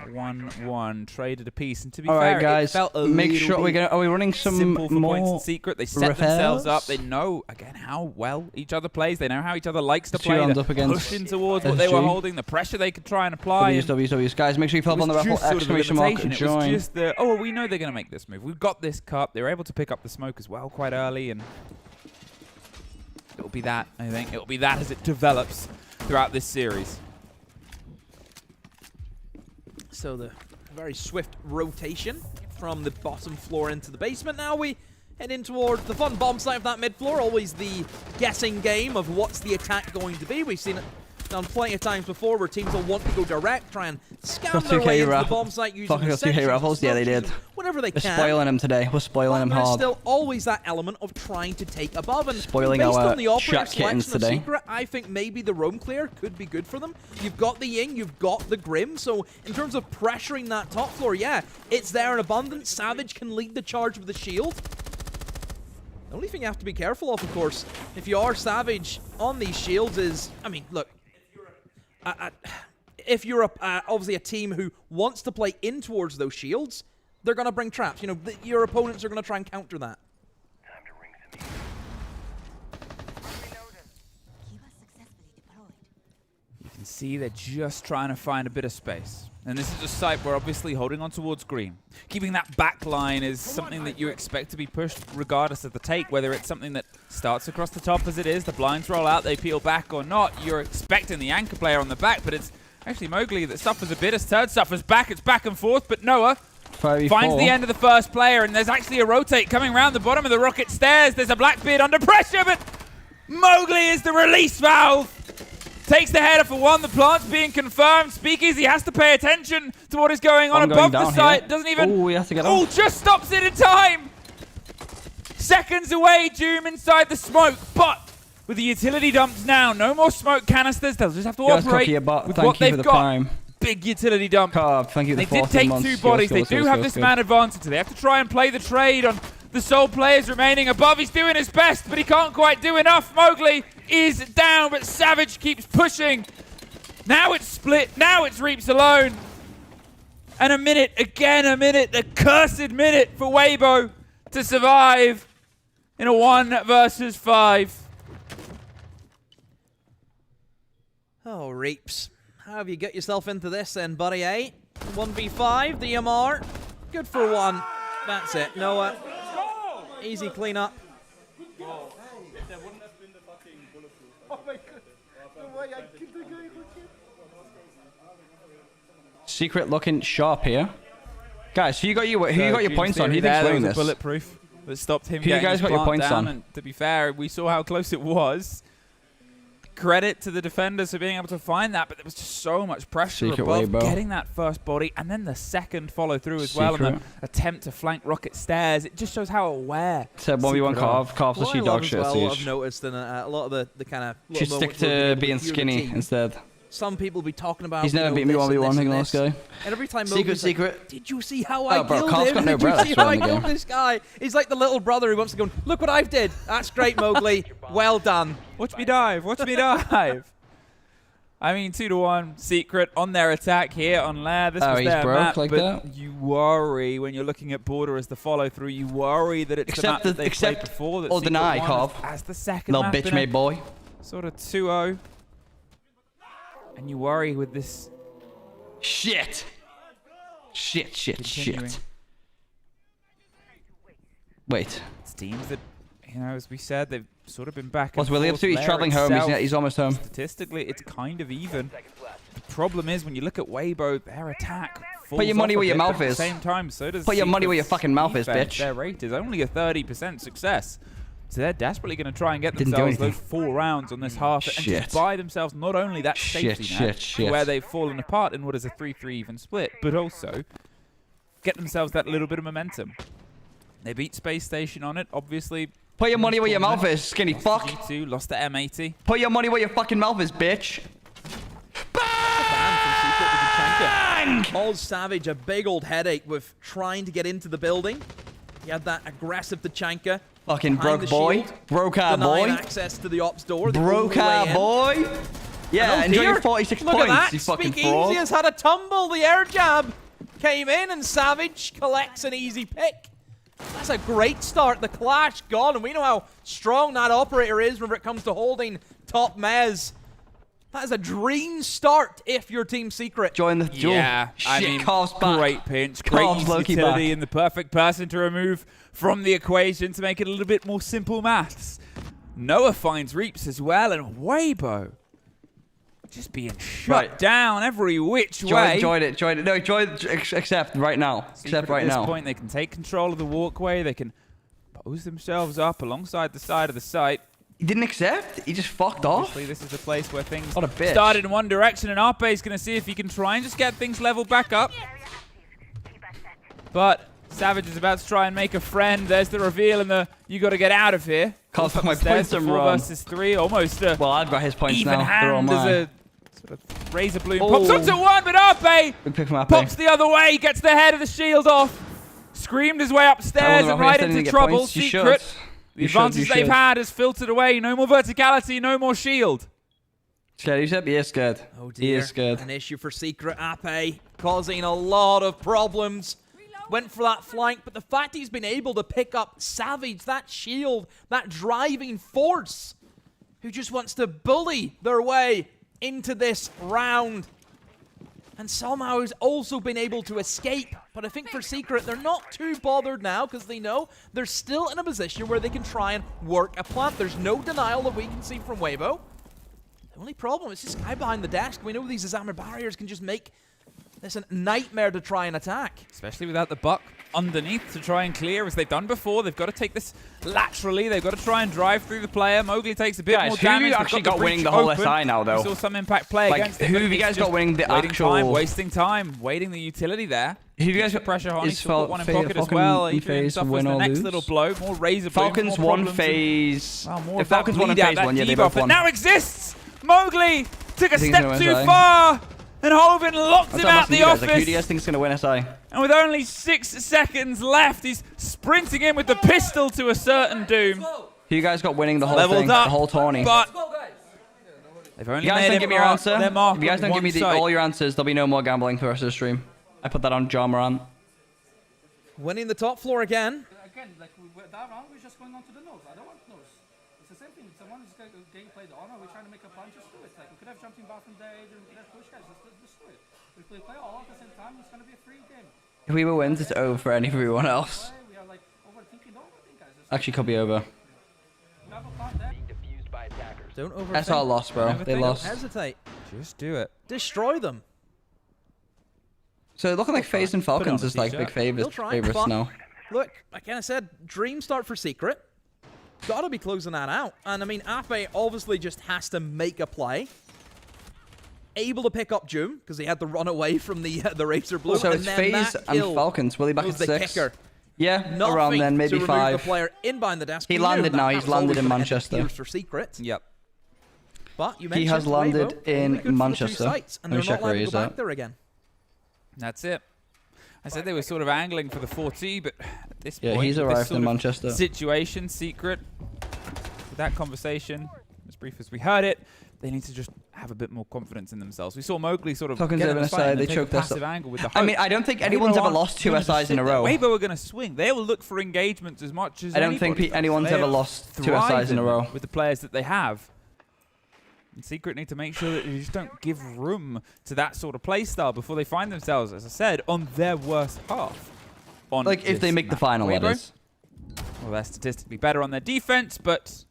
1-1 traded a piece, and to be fair, Alright, guys, it felt a make little sure bit are we running some simple for more points in Secret. They set themselves up. referrals? They know again how well each other plays. They know how each other likes to Two play. rounds They're up against pushing towards what they were SSG. holding, the pressure they could try and apply. W's. Guys, make sure you fill up on the raffle, exclamation mark, It was join. just the, oh, well, we know they're going to make this move. We've got this cup. They were able to pick up the smoke as well quite early, and it'll be that, I think. It'll be that as it develops throughout this series. So the very swift rotation from the bottom floor into the basement. Now we head in towards the fun bomb site of that mid floor. Always the guessing game of what's the attack going to be. We've seen it done plenty of times before where teams will want to go direct, try and scam their way into the bomb site using Fucking got 2K sections, raffles? Yeah, they did. whatever they We're can. spoiling him today. We're spoiling him There's hard. still always that element of trying to take above, and Spoiling based our on the operator chat kittens selection of today. Secret, I think maybe the roam clear could be good for them. You've got the Ying, you've got the Grim, so in terms of pressuring that top floor, yeah, it's there in abundance. Savage can lead the charge with the shield. The only thing you have to be careful of course, if you are Savage on these shields is, I mean, look, if you're obviously a team who wants to play in towards those shields, they're going to bring traps. You know, your opponents are going to try and counter that. You can see they're just trying to find a bit of space. And this is a site where obviously holding on towards green. Keeping that back line is something that you expect to be pushed regardless of the take, whether it's something that starts across the top as it is, the blinds roll out, they peel back or not. You're expecting the anchor player on the back, but it's actually Mowgli that suffers a bit as Turd suffers back. It's back and forth, but Noah finds the end of the first player, and there's actually a rotate coming around the bottom of the rocket stairs. There's a Blackbeard under pressure, but Mowgli is the release valve. Takes the header for one. The plant's being confirmed. Speakeasy has to pay attention to what is going on above the site. Doesn't even... Oh, we have to get Oh, just stops it in time. Seconds away, Doom inside the smoke. But with the utility dumps now, no more smoke canisters. They'll just have to operate with what they've got. Big utility dump. Thank you. They did take 2 bodies. They do have this man advantage. They have to try and play the trade on the sole players remaining above. He's doing his best, but he can't quite do enough. Mowgli is down, but Savage keeps pushing. Now it's split. Now it's Reaps alone. And a minute, again a minute, a cursed minute for Weibo to survive in a 1 versus 5. Oh, Reaps. How have you got yourself into this then, buddy, eh? 1v5, DMR. Good for 1. That's it. Noah. Easy cleanup. Secret looking sharp here. Guys, who you got your points on? Who you think's winning this? Bulletproof that stopped him Who you getting guys his got your plant points down. on? And to be fair, we saw how close it was. Credit to the defenders for being able to find that, but there was just so much pressure Secret above Weibo. getting that first body, and then the second follow through as well, and the attempt to flank Rocket stairs. It just shows how aware. Said 1v1 Carve. Carve's the What I she love dog as shit. well, I've noticed in a lot of the kind of Should stick to being skinny instead. Some people be talking about. He's never beat me 1v1, ignore this guy. And every time Secret. did you see how I bro, killed Carl's him? got no Did you breath, see that's how I right in the killed game. this guy? He's like the little brother who wants to go, look what I've did. That's great, Mowgli. Well done. Watch me dive. Watch me dive. I mean, 2-1. Secret on their attack here on Lair. This was he's their broke map, like but that. you worry when you're looking at Border as the follow-through. You worry that it's the map that they played before. That or Secret deny, won Carve. as the second Little map bitch in a made boy. Sort of 2-0. And you worry with this. Shit. Continuing. Wait. It's teams that, as we said, they've sort of been back. What's and Willie up forth. to? He's Lair travelling home. itself, He's almost home. Statistically, it's kind of even. The problem is when you look at Weibo, their attack. Put your money where your mouth At is. the same time, so does Put your money where your Secret's fucking mouth is, defense. bitch. Their rate is only a 30% success. So they're desperately going to try and get Didn't do themselves those anything. 4 rounds on this half and Shit. just buy themselves not only that safety net where they've fallen apart in what is a 3-3 even split, but also get themselves that little bit of momentum. They beat Space Station on it, obviously. Put your money where your mouth is, skinny fuck. G2, lost the M80. Put your money where your fucking mouth is, bitch. Caused Savage a big old headache with trying to get into the building. He had that aggressive Tachanka. Fucking behind broke the boy. shield, Broke our denying boy. access to the ops door. Broke our boy. Yeah, enjoy your 46 Look points, at that. you fucking Speak fraud. Easy has had a tumble. The air jab came in and Savage collects an easy pick. That's a great start. The clash gone, and we know how strong that operator is whenever it comes to holding top mez. That is a dream start if you're Team Secret. Join the duel. Yeah, I mean, Carve's back. great pinch, Carve's great Loki utility, back. and the perfect person to remove from the equation to make it a little bit more simple maths. Noah finds Reaps as well, and Weibo just being shut down every which way. Join it. No, accept right now. Accept right At now. this point, they can take control of the walkway. They can pose themselves up alongside the side of the site. He didn't accept? He just fucked off? Obviously, this is the place where things What a bitch. started in one direction, and Arpe is going to see if he can try and just get things leveled back up. But Savage is about to try and make a friend. There's the reveal and the you got to get out of here. Can't put my There's points the in 4 wrong. versus 3, almost a Well, I've got his points even now. They're all hand as mine. a sort of razor bloom Oh. pops onto 1, but Arpe Big pick from Ape. pops the other way, gets the head of the shield off, screamed his way upstairs and right into trouble. Secret. The advantage they've had has filtered away. No more verticality, no more shield. Scared, Yusuf? He is scared. Oh He dear, is scared. an issue for Secret. Ape causing a lot of problems. Went for that flank, but the fact he's been able to pick up Savage, that shield, that driving force, who just wants to bully their way into this round. And somehow has also been able to escape. But I think for Secret, they're not too bothered now because they know they're still in a position where they can try and work a plant. There's no denial that we can see from Weibo. The only problem is this guy behind the desk. We know these Azamir barriers can just make this a nightmare to try and attack. Especially without the buck underneath to try and clear as they've done before. They've got to take this laterally. They've got to try and drive through the player. Mowgli takes a bit more damage. Who have you They've actually got got the winning breach the whole open. SI now, though? We saw some impact play Like, against it, who but have you it's guys got just winning the waiting actual... time, wasting time, waiting the utility there. Who have you guys got... Pressure on. He's Is still got one in pocket as Falcon well. in Adrian phase suffers win the or next lose? little blow. More razor blue, Falcons more won problems phase... and, more If of that Falcons won in bleed out, phase that 1, yeah, they debuff both that won. now exists. Mowgli took a He's step gonna too SI. far. And Hoven locked him out the office. Like, who do you guys think is going to win SI? And with only 6 seconds left, he's sprinting in with the pistol to a certain doom. Who you guys got winning the whole Leveled thing, up, the whole tourney? but they've only If you guys made don't it give me your mark answer, their mark if you guys on don't give me one site. all your answers, there'll be no more gambling for the rest of the stream. I put that on John Moran. Winning the top floor again. Again, like that round, we're just going on to the nose. I don't want nose. It's the same thing. Someone is getting played on, or we're trying to make a punch, just do it. Like, we could have jumped in bathroom there, we could have pushed guys, just do it. If we play all at the same time, it's going to be a free game. If we wins, it's over for everyone else. We are like overthinking, don't overthink, guys. Actually, could be over. We have a plan there. Being defused by attackers. Don't overthink. That's our loss, bro. They lost. Don't hesitate. Just do it. Destroy them. So looking like FaZe and Falcons is like big They'll favorites try, but now. Look, like I said, dream start for Secret. Gotta be closing that out. And I mean, Ape obviously just has to make a play. Able to pick up June because he had to run away from the Razor Blue. So and it's then FaZe that and kill Falcons. Will he back at was the 6? kicker. Yeah, Nothing around then, maybe to 5. remove the player in behind the desk. He We landed knew now. that He's was always landed in gonna end Manchester. Here's for Secret. Yep. But you He has mentioned landed Weibo, only in good for the two Manchester. sites, and Let me they're not check where allowed to he's go back at. there again. That's it. I said they were sort of angling for the 4T, but at this Yeah, point, he's with this arrived sort in of Manchester. Situation, Secret, with that conversation, as brief as we heard it, they need to just have a bit more confidence in themselves. We saw Mowgli sort of Falcons get have in an the fight SI, and they then take a choked us passive up. angle with the I mean, hope. I don't think Weibo anyone's ever aren't lost 2 gonna just SIs in sit a there. row. Weibo are going to swing. They will look for engagements as much as I don't think anybody. anyone's They ever are lost 2 SIs in a row. with the players that they have. And Secret need to make sure that they just don't give room to that sort of play style before they find themselves, as I said, on their worst half. On Like, if they this make the map. final, that Weibo? is. Well, they're statistically better on their defense, but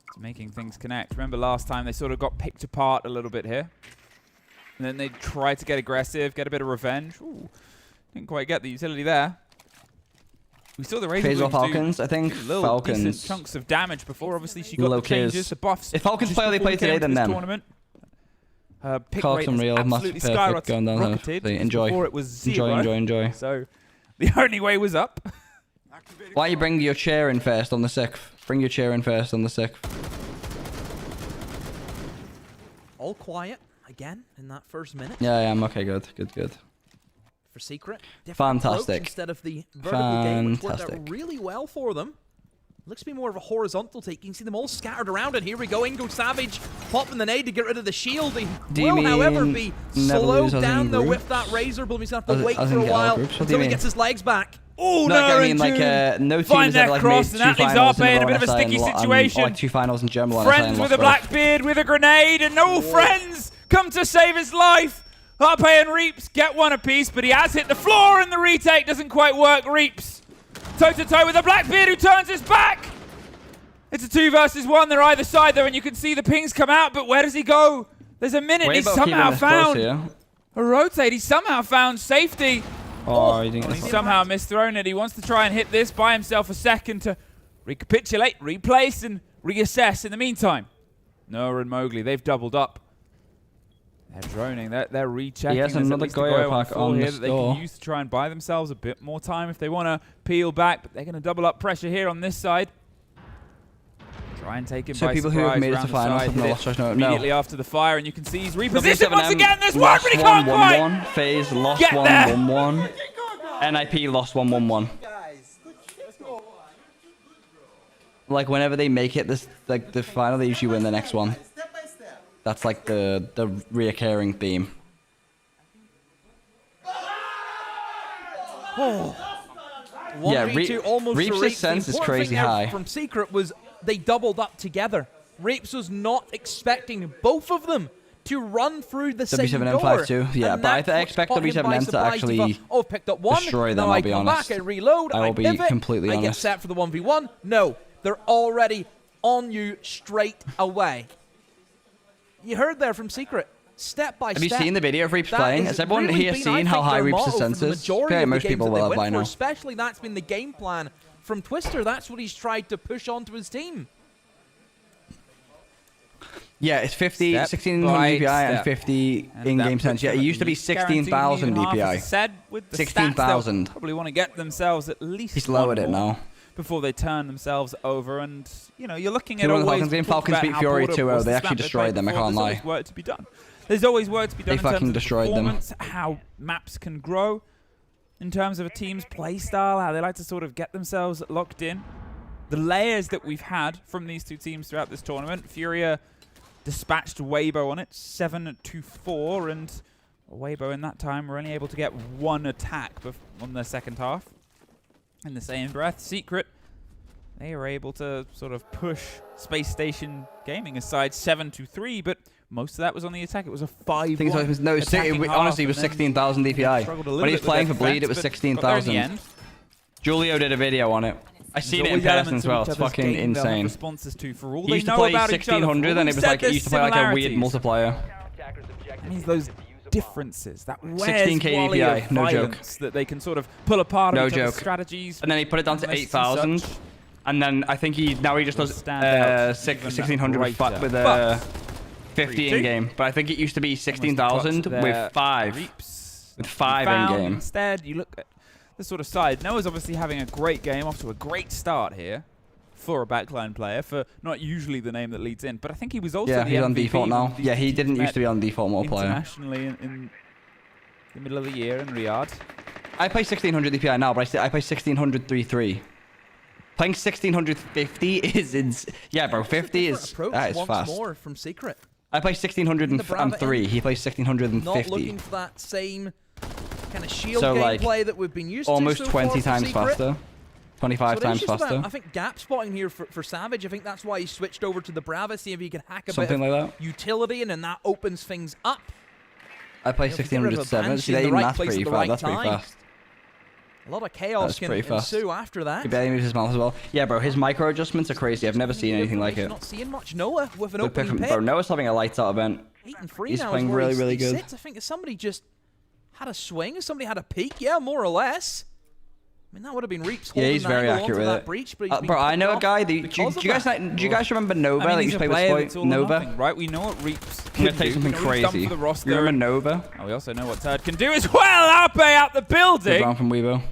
it's making things connect. Remember last time they sort of got picked apart a little bit here. And then they tried to get aggressive, get a bit of revenge. Ooh, didn't quite get the utility there. We saw the Razor FaZe or Blooms Falcons? I think little Falcons. decent chunks of damage before. Obviously, she got Low the changes, kids. the buffs. If Falcons just play how they before play we came today, into then this them. tournament. Pick Cox rate and has Real, absolutely massive perfect, going down. skyrocketed. Enjoy. Before it was 0. Enjoy. So the only way was up. Why you bring your chair in first on the 6th? Bring your chair in first on the 6th. All quiet again in that first minute. Yeah, I am. Okay, good. For Secret. Different Fantastic. approach instead of the vertical game, which worked out Fantastic. really well for them. Looks to be more of a horizontal take. You can see them all scattered around, and here we go. Ingo Savage popping the nade to get rid of the shield. He Do you will, however, mean be never slowed lose as down in though with groups? that Razor Bloom. He's going to have to As- wait as for in a all while groups? What do until you he mean? gets his legs back. Oh, No, I mean like no team Find has that ever like cross, made and 2 that leaves finals in Arpe in a row bit of a on sticky SI and situation. or like 2 finals in general on Friends SI with a and lost Blackbeard with a grenade, and no friends come to save his life. Arpe and Reaps get one apiece, but he has hit the floor, and the retake doesn't quite work. Reaps toe-to-toe with a Blackbeard who turns his back. It's a 2 versus 1. They're either side there, and you can see the pings come out, but where does he go? There's a minute. He's Weibo somehow keeping this close found here. a rotate. He's somehow found safety. Oh, he didn't get He's this. somehow misthrown it. He wants to try and hit this, buy himself a second to recapitulate, replace, and reassess. In the meantime, Noah and Mowgli, they've doubled up. They're droning. They're rechecking. He has There's at another least a Goyo Goyo pack floor on here the that they store. can use to try and buy themselves a bit more time if they want to peel back. But they're going to double up pressure here on this side. Try and take him So by people surprise. who have made it round to the finals side, have not hit lost it choice. No. immediately after the fire, and you can see he's repositioned W7M once again. There's one, lost but he can't quite. 1-1-1. FaZe lost Get there. 1-1-1. NIP lost 1-1-1. Like whenever they make it this like the final, they usually win the next one. That's like the reoccurring theme. Oh. Yeah, 1v2 almost Reaps' to Reaps. sense The is important crazy thing there high. From Secret was they doubled up together. Reaps was not expecting both of them to run through the same W7M door. 5-2, yeah, And but that I expect caught him by W7M to surprise. He actually thought, oh, I've picked up one. destroy them, Now I'll I be come honest. back, I reload, I I will be pivot, completely I get honest. set for the 1v1. No, they're already on you straight away. You heard there from Secret. Step by Have step. you seen the video of Reaps That playing? has Has everyone really here been, seen I how think, high their Reaps' motto for sense the is? majority Yeah, of the most games people that they will have went by for. now. Especially that's been the game plan from Twister. That's what he's tried to push onto his team. Yeah, it's 50, Step 1600 by DPI and step. 50 And in-game that sense. puts Yeah, it them used to be at least guaranteed 16,000 even half, as I DPI. said, with the 16,000. stats, they'll probably want to get themselves at least He's one lowered it more now. before they turn themselves over. And you know, you're looking at Who won the always Falcons game? talked Falcons about beat how Furia Border 2-0. was They the actually snap destroyed played them, I before. can't There's lie. always work to be done. There's always work to be done They in terms fucking of destroyed them. performance, how maps can grow, in terms of a team's play style, how they like to sort of get themselves locked in. The layers that we've had from these two teams throughout this tournament, Furia dispatched Weibo on it, 7-4, and Weibo in that time were only able to get one attack on their second half. In the same breath, Secret, they were able to sort of push Space Station Gaming aside 7-3, but most of that was on the attack. It was a 5-1. No, attacking half, honestly, it was and then 16,000 DPI. struggled a little When he was bit with playing their for Bleed, it defense, was but got there in the 16,000. end. Julio did a video on it. I There's seen it in always person elements as well. of It's each other's fucking game they'll have insane. responses to for all He they used to know play about each other. 1600 and it was like it used to play like a weird multiplier. That means those differences, that 16k Wes API, no joke. violence that they can sort of pull apart No of each other's joke. strategies. And then he put it down to lists and 8,000. such. And then I think now he just does Stand out 1600 with greater. 50 in game. But I think it used to be 16,000 with 5. With 5 in game. Instead, you look at the sort of side. Noah's obviously having a great game, off to a great start here for a backline player, for not usually the name that leads in. But I think he was also the he's on MVP default now. when these Yeah, he teams didn't used to be met on default multiplayer. internationally in the middle of the year in Riyadh. I play 1600 DPI now, but I play 1600 3-3. Playing 1650 is yeah, bro. 50 is that is fast. More from Secret. I play 1603. He plays 1650. Not looking for that same kind of shield So, like, gameplay that we've been used almost to so 20 far from times Secret. faster. 25 So times it's just faster. about, I think, gap spotting here for Savage. I think that's why he switched over to the Brava, see if he can hack a Something bit like of that. utility, and then that opens things up. I play if you get rid of a 1607. Banshee See, in the even right that's place pretty at the fast. right That's pretty time. fast. A lot of chaos That's can pretty fast. ensue after that. He barely moves his mouth as well. Yeah, bro. His micro adjustments are crazy. I've never seen anything like it. Not seeing much Noah with an Good opening pick from, pick. bro. Noah's having a lights out event. 8 and 3 He's now playing is where really, he really good. sits. I think if somebody just had a swing, if somebody had a peek, yeah, more or less. I mean, that would have been Reaps Yeah, he's very accurate with it. breach, but Bro, I know a guy. Do you guys remember Nova that used to play with Spoit? Nova? Nothing, right? We know what Reaps I'm can gonna take do. something We know what he's done crazy. for the roster. You remember Nova? Oh, we also know what Turd can do as well. Ape out the Good building. round from Weibo.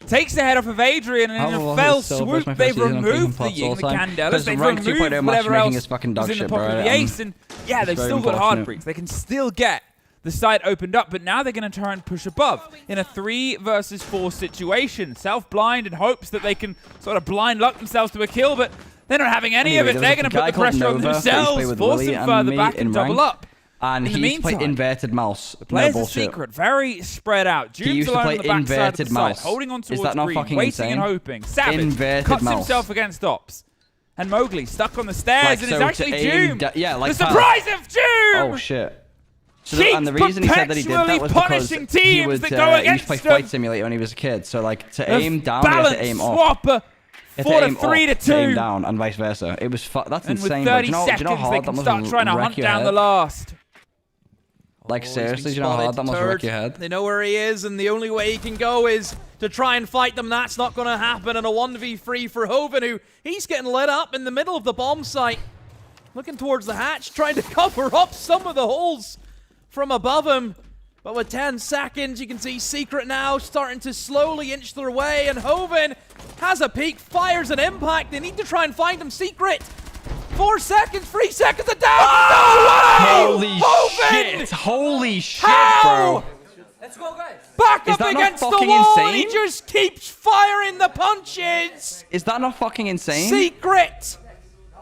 Takes the head off of Adrian, and in a fell swoop, they've removed the Ying, the Candelas, they've removed whatever else was in the pocket of the ace, and yeah, they've still got hard breaks. They can still get the side opened up, but now they're going to try and push above in a 3 versus 4 situation. Self-blind in hopes that they can sort of blind luck themselves to a kill, but they're not having any of it. They're going to put the pressure on themselves, force them further back and double up. And he used to play inverted mouse. The players no are bullshit. secret, very spread out. He June's used to alone play on the backside of the inverted site, mouse. holding on Is towards that not green, fucking waiting insane? and hoping. Savage Inverted cuts mouse. himself against Ops. And Mowgli stuck on the stairs, Like, and so it's actually to aim Doom. yeah, like the surprise of Doom! Oh shit. So and the reason he said that he did that was because punishing he teams would that go he used to play against Flight him. Simulator when he was a kid. So like to A aim down, he had to aim off. swapper, You had 4 to to aim 3 off to to aim 2. down and vice versa. It was that's And with insane. But 30 do you know seconds, how they hard that can must start trying to wreck hunt your down head? the last. Like Oh, seriously, he's do been you know how hard spotted. that must wreck Turd. your head? They know where he is, and the only way he can go is to try and fight them. That's not going to happen. And a 1v3 for Hoven, who he's getting lit up in the middle of the bomb site. Looking towards the hatch, trying to cover up some of the holes from above him. But with 10 seconds, you can see Secret now starting to slowly inch their way. And Hoven has a peek, fires an impact. They need to try and find him. Secret. 4 seconds, 3 seconds, a down. No way! Holy Hoven! shit! Holy shit, How? bro! Let's go, guys. Back Is up that not against the fucking wall. insane? He just keeps firing the punches. Is that not fucking insane? Secret.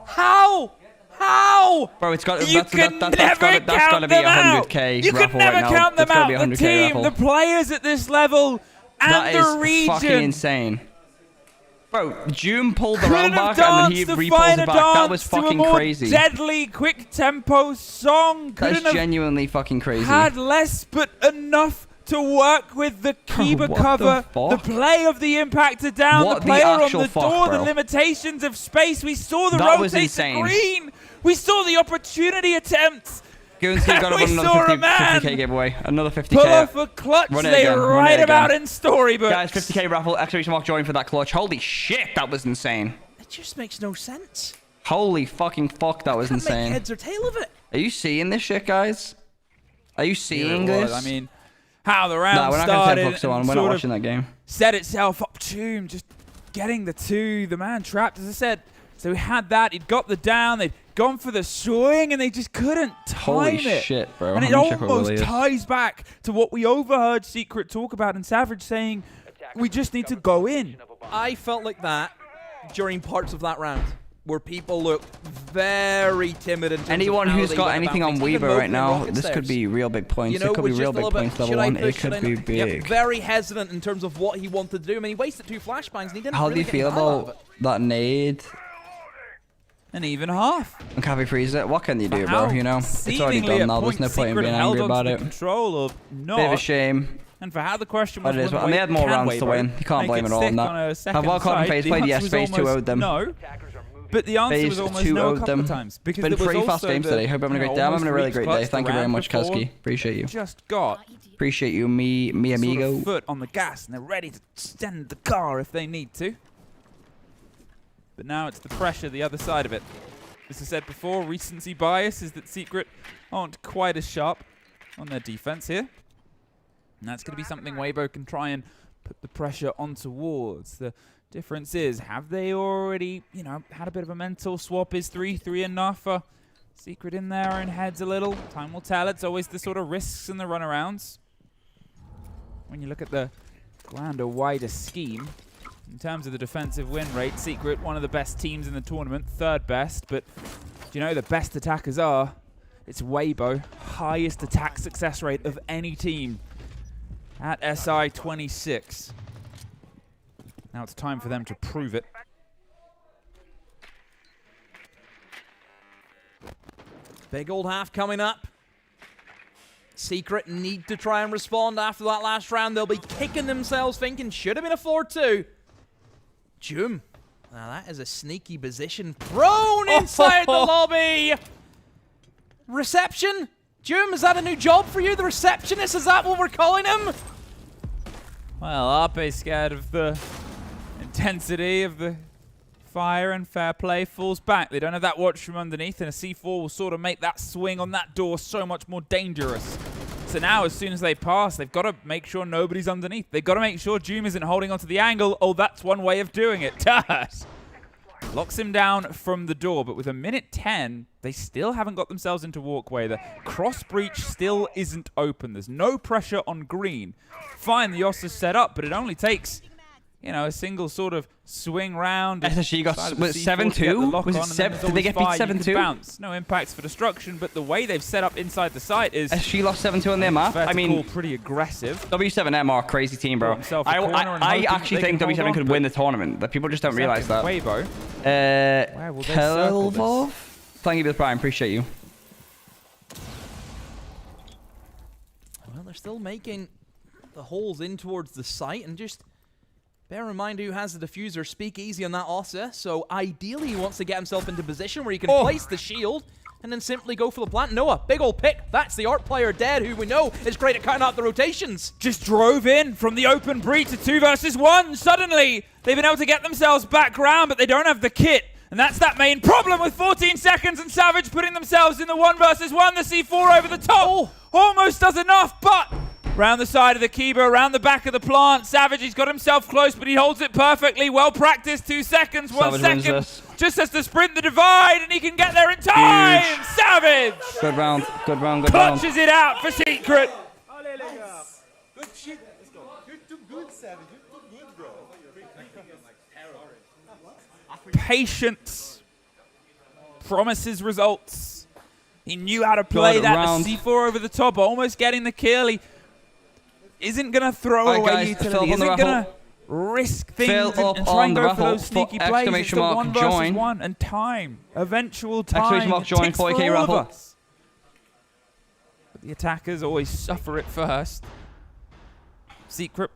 How? How? Bro, it's got You that's can gotta never be count a them out. 100k You can raffle never right now. count them That's gotta out. be a The 100k team, raffle. the players at this level, That and is the region. fucking insane. Bro, June pulled the Couldn't round have back and then he danced to re-pulls find it a back. That was dance to a fucking more crazy. deadly, quick tempo song. That's Couldn't have genuinely fucking crazy. had less, but enough to work with the keeper what cover, the fuck? play of the impactor down, What the the player on actual the fuck, door, bro? the limitations of space. We saw the That was rotate insane. to green. We saw the opportunity attempts. Guarantee got to We run saw another a man 50k giveaway. Another 50k. pull off a clutch Run it they again, run it write again. about in storybooks. Guys, 50k raffle, exclamation mark join for that clutch. Holy shit, that was insane. It just makes no sense. Holy fucking fuck, that was Can't make insane. heads or tail of it. Are you seeing this shit, guys? Are you seeing It was. this? I mean, how the round Nah, we're not started going to Fluxo on. and We're not sort of watching that game. set itself up to him, just getting the 2, the man trapped, as I said. So he had that, he'd got the down, they'd gone for the swing, and they just couldn't time Holy it. shit, bro. And it Let me check where almost Willie is. ties back to what we overheard Secret talk about and Savage saying, we just need to go in. I felt like that during parts of that round, where people looked very timid in terms Anyone of how who's they got went anything about on things. Even Weaver Mogan right and now, Rocket this could Stairs. be real big points. You know, It could be was real just a big little points bit, level should I 1. push, It should I could be not? big. Yep, very hesitant in terms of what he wanted to do. I mean, he wasted 2 flashbangs and he didn't How really do you get feel any value out of about it. that nade? And even half. And Cappy freeze it. What can you do, How bro? You know, it's already seemingly done at now. There's no points point in Secret being held angry onto about the it. control or not. Bit of a shame. And for how the question was, But it is, won and they away, had more can rounds to Weibo win. You can't make blame it all stick on a that. second Have Wildcard and side? FaZe The played? answer Yes, was FaZe 2 almost owed them. No. But the answer Phase was almost 2 no a owed couple them. of times. Because It's been there was 3 fast also games today. Hope you're having a great day. I'm having a really great day. Thank you very much, Kelsky. Appreciate you. Just got Appreciate you, mi amigo. sort of foot on the gas, and they're ready to send the car if they need to. But now it's the pressure the other side of it. As I said before, recency bias is that Secret aren't quite as sharp on their defense here. And that's going to be something Weibo can try and put the pressure on towards. The difference is, have they already, you know, had a bit of a mental swap? Is 3-3 enough for Secret in their own heads a little? Time will tell. It's always the sort of risks and the runarounds. When you look at the grander, wider scheme, in terms of the defensive win rate, Secret, one of the best teams in the tournament, 3rd best. But do you know who the best attackers are? It's Weibo, highest attack success rate of any team at SI 26. Now it's time for them to prove it. Big old half coming up. Secret need to try and respond after that last round. They'll be kicking themselves thinking should have been a 4-2. Jum. Now that is a sneaky position. Thrown inside the lobby. Reception? Jum, is that a new job for you? The receptionist? Is that what we're calling him? Well, Arpe's scared of the intensity of the fire, and fair play falls back. They don't have that watch from underneath, and a C4 will sort of make that swing on that door so much more dangerous. So now, as soon as they pass, they've got to make sure nobody's underneath. They've got to make sure Doom isn't holding onto the angle. Oh, that's one way of doing it. Locks him down from the door, but with a minute 10, they still haven't got themselves into walkway. The cross breach still isn't open. There's no pressure on green. Fine, the Yoss is set up, but it only takes, you know, a single sort of swing round. SSG got 7-2? Did they get beat 7-2? No impacts for destruction, but the way they've set up inside the site is... SSG lost 7-2 on their map. I mean, pretty aggressive. W7M are a crazy team, bro. I actually think W7 could win the tournament. But people just don't realize that. Weibo. Where will they circle this? Thank you for the prime. Appreciate you. Well, they're still making the holes in towards the site, and just bear in mind who has the diffuser. Speak easy on that Ossa. So ideally he wants to get himself into position where he can place the shield and then simply go for the plant. Noah, big old pick. That's the art player dead, who we know is great at cutting out the rotations. Just drove in from the open breach to 2 versus 1. Suddenly, they've been able to get themselves back round, but they don't have the kit. And that's that main problem with 14 seconds and Savage putting themselves in the 1 versus 1. The C4 over the top almost does enough, but round the side of the Kiba, around the back of the plant. Savage, he's got himself close, but he holds it perfectly. Well practiced, 2 seconds, 1 second. Just has to sprint the divide, and he can get there in time. Huge. Savage! Good round, good round, good round. Clutches it out for Secret. Good shit. Let's go. You're too good, Savage. You're too good, bro. Patience promises results. He knew how to play that. The C4 over the top, almost getting the kill. He isn't going to throw away utility. Isn't going to risk things and try and go for those sneaky plays. It's the 1 versus 1 and time. Eventual time. Exclamation mark join, 40k raffle. But the attackers always suffer it first. Secret,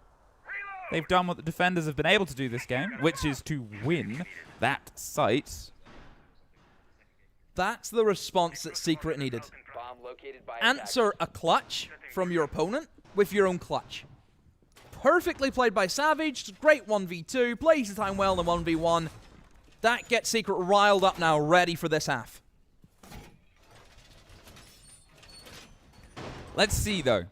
they've done what the defenders have been able to do this game, which is to win that site. That's the response that Secret needed. Answer a clutch from your opponent with your own clutch. Perfectly played by Savage. Great 1v2. Plays the time well in the 1v1. That gets Secret riled up now, ready for this half. Let's see, though,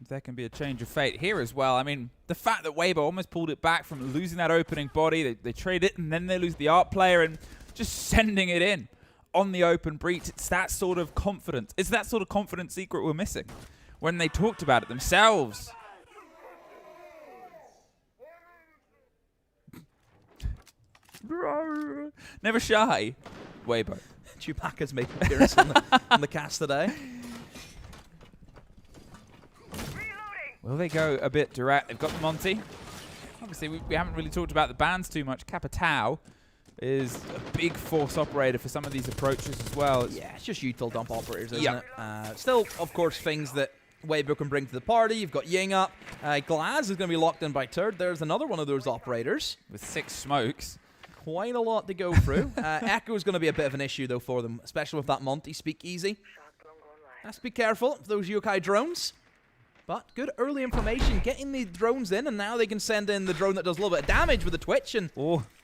if there can be a change of fate here as well. I mean, the fact that Weibo almost pulled it back from losing that opening body, they trade it and then they lose the art player and just sending it in on the open breach. It's that sort of confidence. It's that sort of confidence Secret were missing when they talked about it themselves. Never shy, Weibo. Chewbacca's making an appearance on the cast today. Will they go a bit direct? They've got Monty. Obviously, we haven't really talked about the bans too much. Capitao is a big force operator for some of these approaches as well. Yeah, it's just util dump operators, isn't it? Still, of course, things that Weibo can bring to the party. You've got Ying up. Glaz is going to be locked in by Turd. There's another one of those operators. With 6 smokes. quite a lot to go through. Echo is going to be a bit of an issue, though, for them, especially with that Monty speakeasy. Has to be careful of those yokai drones. But good early information, getting the drones in, and now they can send in the drone that does a little bit of damage with the Twitch. And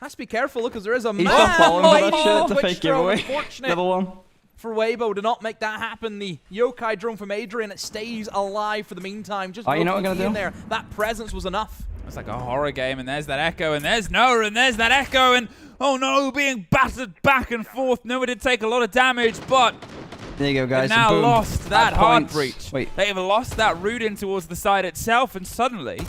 has to be careful, because there is a Twitch drone. Unfortunate Level 1. for Weibo to not make that happen. The yokai drone from Adrian, it stays alive for the meantime. Just you know what I'm going to do? there. That presence was enough. It's like a horror game, and there's that Echo, and there's Noah, and there's that Echo, and oh no, being battered back and forth. Noah did take a lot of damage, but there you go, guys. they now Boom. lost that hard points. breach. Wait. They have lost that route in towards the side itself, and suddenly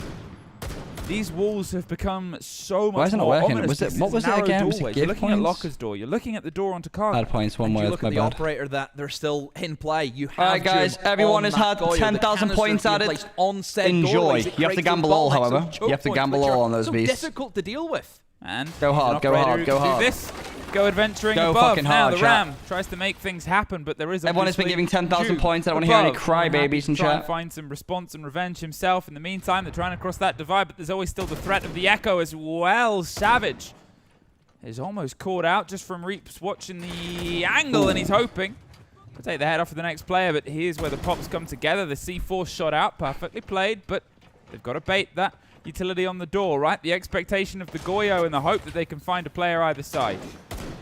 these walls have become so much Why isn't it more working? ominous. What was it again? Was it You're give looking at points? Locker's door. You're looking at the door onto cargo. Bad points, one And way. you That's look my at the bad. operator that they're still in play. You have Alright, guys. Jim Everyone on has that had Goyo. The 10,000 canisters points being added. placed on said Enjoy. doorways. It You have to creates gamble those all, bottlenecks, however. those You have to choke gamble points, which all are on those so beasts. difficult to deal with. And Go hard, go hard, go hard. Do this. Go adventuring Go above. fucking Now hard, the chat. Ram tries to make things happen, but there is Everyone has been obviously giving 10,000 Jude points. I don't want to hear any above. crybabies in Try and chat. find some response and revenge himself. In the meantime, they're trying to cross that divide, but there's always still the threat of the Echo as well. Savage is almost caught out just from Reaps watching the angle, and he's hoping to take the head off of the next player, but here's where the pops come together. The C4 shot out, perfectly played, but they've got to bait that utility on the door, right? The expectation of the Goyo and the hope that they can find a player either side.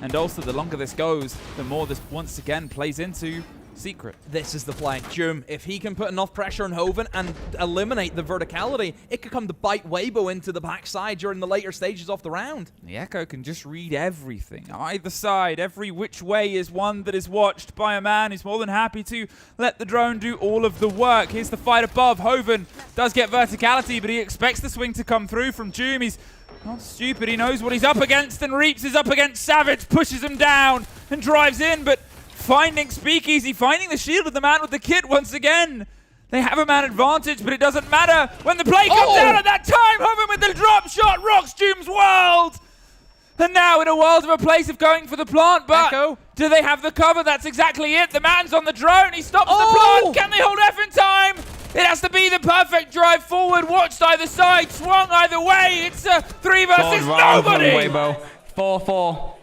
And also, the longer this goes, the more this once again plays into Secret. This is the play. Jum, if he can put enough pressure on Hoven and eliminate the verticality, it could come to bite Weibo into the backside during the later stages of the round. The Echo can just read everything. Either side, every which way is one that is watched by a man who's more than happy to let the drone do all of the work. Here's the fight above. Hoven does get verticality, but he expects the swing to come through from Jum. He's not stupid. He knows what he's up against, and Reaps is up against Savage, pushes him down and drives in, but finding Speakeasy, finding the shield of the man with the kit once again. They have a man advantage, but it doesn't matter when the play comes out at that time. Hoven with the drop shot rocks Jum's world. And now in a world of a place of going for the plant, but do they have the cover? That's exactly it. The man's on the drone. He stops the plant. Can they hold F in time? It has to be the perfect drive forward. Watched either side, swung either way. It's a 3 versus nobody. 4-4.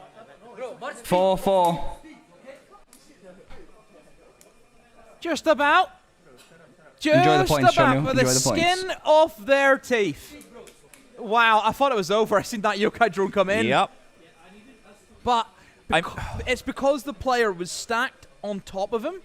4-4. Just about. Enjoy the points, about Shonu. for Enjoy the the points. skin off their teeth. Wow, I thought it was over. I seen that yokai drone come in. Yep. But it's because the player was stacked on top of him.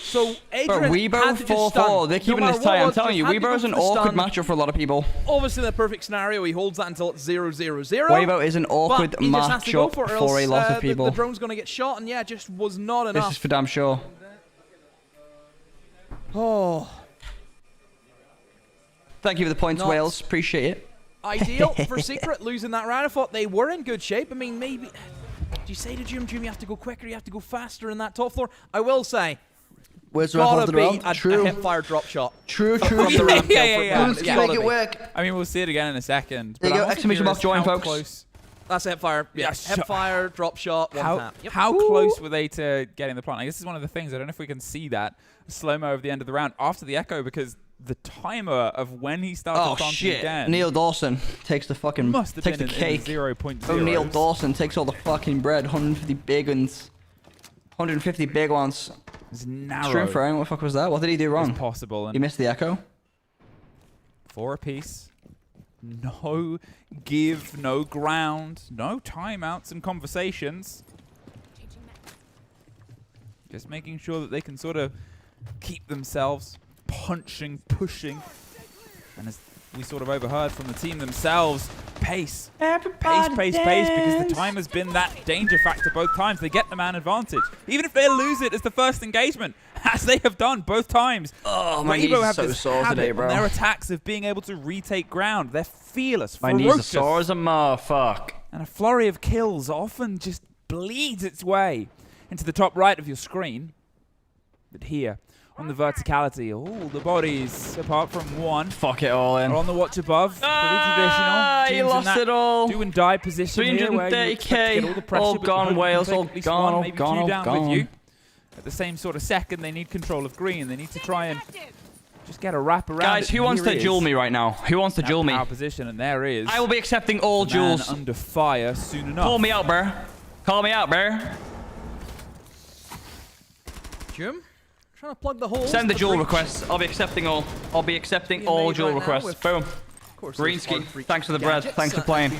So Adrian But Weibo had to just 4-4. stun. They're keeping No this matter tight. I'm what, telling you, just had to Weibo go is for an the awkward stun. matchup for a lot of people. Obviously, in the perfect scenario, he holds that until it's 0-0-0. Weibo is an awkward but he just has to go matchup for, it, or for a else, lot of people. The drone's going to get shot, and yeah, it just was not This enough. is for damn sure. Oh. Thank you for the points, Not Wales. Appreciate it. Ideal for Secret losing that round. I thought they were in good shape. I mean, maybe. Do you say to Jum, you have to go quicker, you have to go faster in that top floor? I will say. Where's the rest Gotta of the be round? a True. hip-fire drop shot. True. Yeah. Make it work. I mean, we'll see it again in a second. There you but go. I'm also Exclamation mark curious join, how folks. close- That's a hip-fire. Yeah, hip-fire, drop shot, one tap. Yep. How close were they to getting the plant? I guess this is one of the things. I don't know if we can see that slow-mo of the end of the round after the Echo, because the timer of when he started planting again. Neil Dawson takes the fucking Must have takes been the in cake. 0.0. Oh, Neil Dawson takes all the fucking bread. 150 big ones. 150 big ones. It's narrow. Stream throwing. What the fuck was that? What did he do wrong? It's possible. And He missed the Echo. 4 apiece. No give, no ground, no timeouts and conversations. Just making sure that they can sort of keep themselves punching, pushing. And as we sort of overheard from the team themselves, pace. Pace, because the time has been that danger factor both times. They get the man advantage. Even if they lose it as the first engagement, as they have done both times. Oh, my knees Weibo are have so this sore habit today, bro. on their attacks of being able to retake ground. They're fearless, My knees are ferocious. sore as a motherfucker. And a flurry of kills often just bleeds its way into the top right of your screen. But here, on the verticality, all the bodies, apart from one, fuck it all in, are on the watch above. Pretty traditional. You Teams in lost that it all. do and die position here, where you expect to get all the pressure, all but gone, you hope Wales, you can all take at least gone, one, all maybe gone, two all down gone. with you. At the same sort of second, they need control of green. They need to try and Just get a wrap around. Guys, who wants to duel me right now? Who wants to duel me? Power position, and there is. I will be accepting all duels. Under fire soon enough. Call me out, bro. Call me out, bro. Jim, trying to plug the holes. Send the duel requests. I'll be accepting all. I'll be accepting all duel requests. Boom. Greensky, thanks for the bread. Thanks for playing.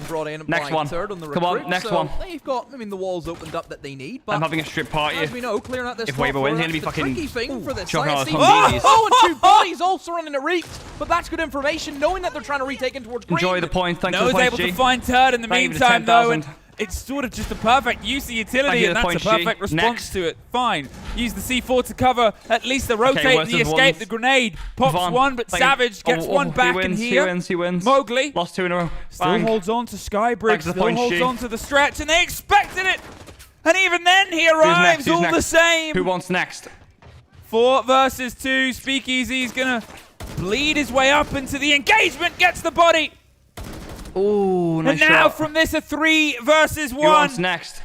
Next one. Come on, next one. They've got, I mean, the walls opened up that they need. But I'm having a strip party. As we know, clearing out this if Weibo wins, he's gonna be fucking tricky thing for this chucking all his oh, and two bodies also running at Reeks. But that's good information, knowing that they're trying to retake in towards green. Enjoy the point. Thanks for Noah's the able to find Turd in the meantime, though. And it's sort of just a perfect use of utility, and that's a perfect response to it. Fine. Use the C4 to cover at least the rotate and the escape. The grenade pops one, but Savage gets one back in here. He wins. Mowgli lost 2 in a row. Still holds on to Skybridge. Still holds on to the stretch, and they expected it. And even then, he arrives all the same. Who wants next? 4 versus 2. Speakeasy's gonna bleed his way up into the engagement. Gets the body. Ooh, nice and now shot. from this, a 3 versus 1. Who wants next?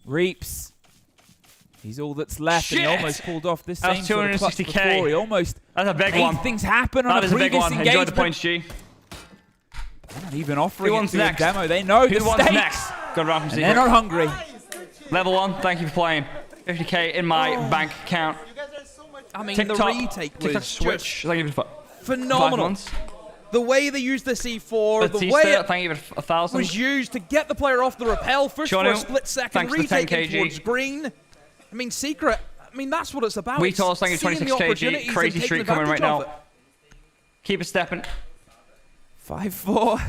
Reaps. He's all that's left, and he almost pulled off this That's same sort of clutch 260K. before. He almost That's a big made one. things happen on That a is a big previous one. engagement. Enjoy the points, G. They're not even offering Who it wants to next? a demo. They know Who the wants stakes. next? Good round from And Secret. they're not hungry. Level 1, thank you for playing. 50K in my bank account. I mean, TikTok, the retake was TikTok Switch. Thank you for phenomenal. The way they used the C4, the way it thank you for 1,000. was used to get the player off the rappel, first for a split second, retake in towards green. I mean, Secret, I mean, that's what it's about. Weetos, thank you for 26 kg. Crazy streak coming right now. Keep it stepping. 5-4.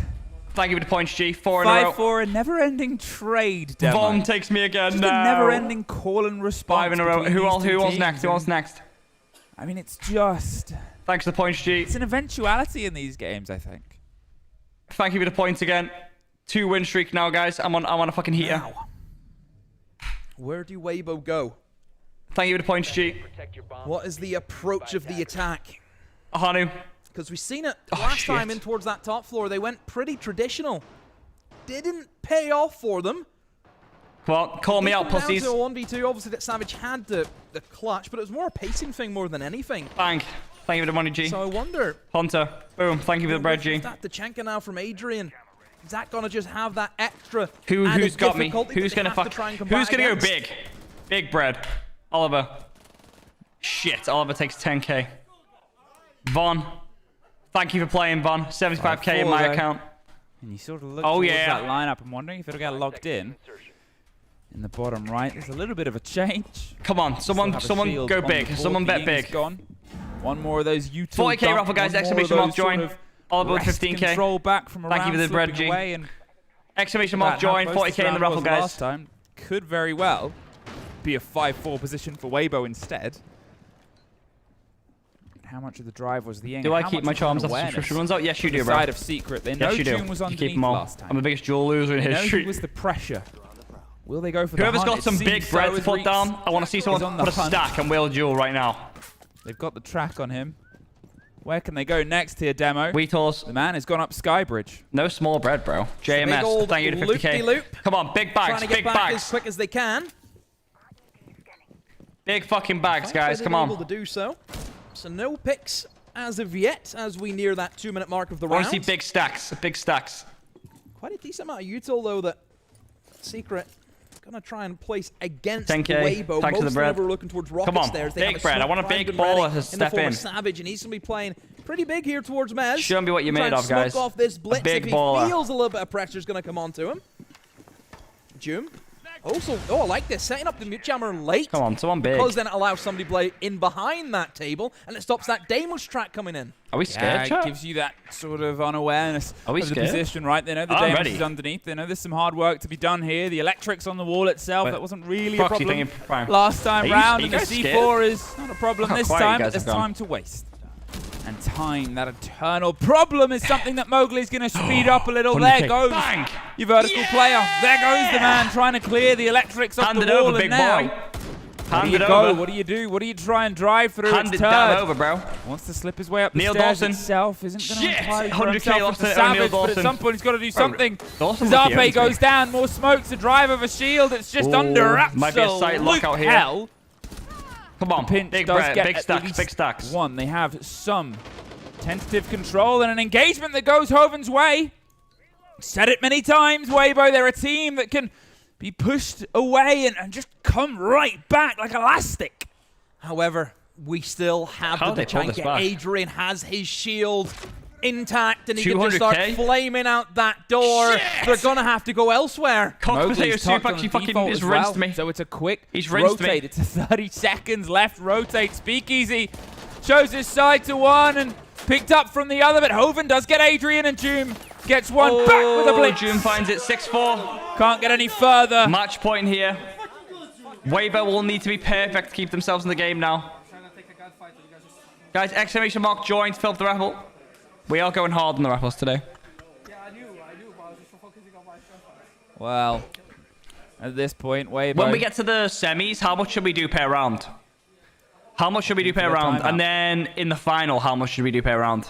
Thank you for the points, G. 4 in a row. 5-4, a never-ending trade demo. Vom takes me again Just now. a never-ending call and response. 5 in a row. Who wants next? Who wants next? I mean, it's just... Thanks for the points, G. It's an eventuality in these games, I think. Thank you for the points again. 2 win streak now, guys. I'm on a fucking heater. Now, where do Weibo go? Thank you for the points, G. What is the approach of the attack? Hanu. Because we've seen it last time in towards that top floor. They went pretty traditional. Didn't pay off for them. Well, call me out, pussies. Down to a 1v2. Obviously, that Savage had the clutch, but it was more a pacing thing more than anything. Bang. Thank you for the money, G. So I wonder... Hunter. Boom. Thank you for the bread, G. That Tachenka now from Adrian. Is that going to just have that extra Who's got me? Who's going to fuck? Who's going to go big? Big bread. Oliver. Shit. Oliver takes 10K. Von. Thank you for playing, Von. 75K in my account. And you sort of look towards that lineup. I'm wondering if it'll get logged in. In the bottom right, there's a little bit of a change. Come on, someone go big. Someone bet big. Gone. One more of those util 40K raffle, guys. Exclamation mark join. Oliver 15K. Control back from Thank you for the bread, G. Exclamation mark join. 40K in the raffle, guys. Last time could very well be a 5-4 position for Weibo instead. How much of the drive was the Ying? Do I keep my charms after subscription runs out? Yes, you do, bro. Side of Secret. They know June was underneath last time. I'm the biggest duel loser in history. He was the pressure. Will they go for Whoever's the hunt? got some big bread to put down, I want to see someone put a stack and we'll duel right now. They've got the track on him. Where can they go next here, demo? Weetos. The man has gone up Skybridge. No small bread, bro. JMS, thank you to 50K. Come on, big bags, trying to big get back bags. as quick as they can. Big fucking bags, guys. Come on. Able to do so. So no picks as of yet, as we near that 2-minute mark of the round. I want to see big stacks, big stacks. Quite a decent amount of util though that Secret gonna try and place against 10K. Weibo. Thanks for the bread. We're looking towards rocket Come on, stairs. big bread. I want a big baller to step in. Savage, and he's gonna be playing pretty big here towards Mez. Show me what you're made of, guys. Off this blitz a big if he baller. feels a little bit of pressure is gonna come onto him. June. Also, I like this. Setting up the mute jammer late. Come on, someone big. Because then it allows somebody to play in behind that table, and it stops that Deimos track coming in. Are we scared, it gives you that sort of unawareness of the position, right? They know the Deimos is underneath. They know there's some hard work to be done here. The electrics on the wall itself, that wasn't really a problem last time round. And the C4 is not a problem this time, but there's time to waste. And time, that eternal problem, is something that Mowgli's going to speed up a little. There goes your vertical player. There goes the man trying to clear the electrics off the wall. Over, big boy. Where do you go? What do you do? What do you try and drive through? Hand it down over, bro. Wants to slip his way up the Neil stairs Dawson. itself. Isn't going to entirely 100K lost to Savage, Neil but at Dawson. some point he's got to do something. Dawson Zarpe goes down. More smoke to drive over shield. It's just under absolute might be a sight lock out here. hell. Come on, Pinch big does bread, get big at stacks, least big stacks. one. They have some tentative control and an engagement that goes Hoven's way. Said it many times, Weibo. They're a team that can be pushed away and just come right back like elastic. However, we still have How the they pull this Tachanka. back? Adrian has his shield intact, and he can just 200K? start flaming out that door. Shit! They're going to have to go elsewhere. Potato Soup on actually the fucking default just as well, rinsed me. So it's a quick He's rinsed me. rotate. It's 30 seconds left. Rotate. Speakeasy shows his side to one and picked up from the other, but Hoven does get Adrian, and Doom gets one back with a blitz. Doom finds it 6-4. Can't get any further. Match point here. Weibo will need to be perfect to keep themselves in the game now. Guys, exclamation mark joined, fill up the raffle. We are going hard on the raffles today. Well, at this point, Weibo. When we get to the semis, how much should we do per round? How much should we do per round? And then in the final, how much should we do per round?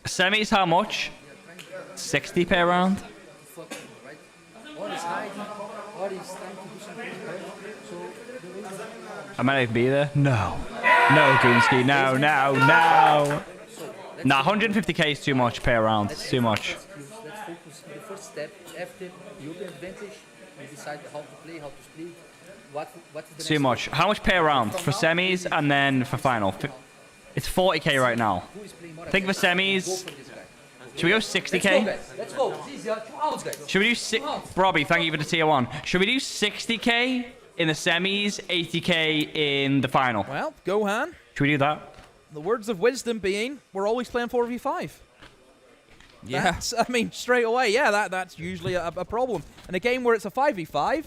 Semis, how much? 60 per round. I might even be there. No. No, Goonski. No, no, no. Nah, 150k is too much per round. It's too much. Let's focus on the first step. After you have the advantage, you decide how to play, how to split. What is the Too much. How much per round for semis and then for final? It's 40k right now. I think for semis. Should we go 60k? Let's go. It's easier. 2 hours, guys. Should we do Robbie, thank you for the tier 1. Should we do 60k in the semis, 80k in the final? Well, Gohan. Should we do that? The words of wisdom being, we're always playing 4v5. Yeah. That's, I mean, straight away, yeah, that's usually a problem. In a game where it's a 5v5,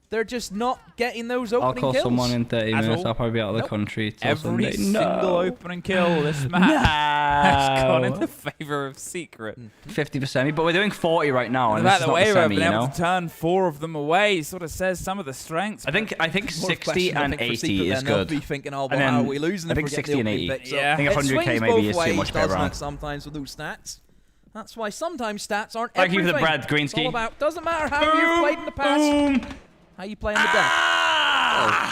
they're just not getting those opening kills. I'll call someone in 30 minutes. all. I'll probably be out of the country till Every Sunday. single opening kill this match has gone in the favor of Secret. 50 for semi, but we're doing 40 right now, and By this is the not way, the we've semi, been you able know? to turn 4 of them away. Sort of says some of the strengths. I think More 60 question, I and think, for 80 Secret, is then they'll good. be thinking, oh, well, And then how are we losing I if think we get 60 the and opening 80. bit? So I think it 100k swings maybe both is too ways, much per doesn't it, round. sometimes with those stats. That's why sometimes stats aren't Thank you for the everything. bread, Greensky. It's all about, doesn't matter how you've played in the past, how you play in the day.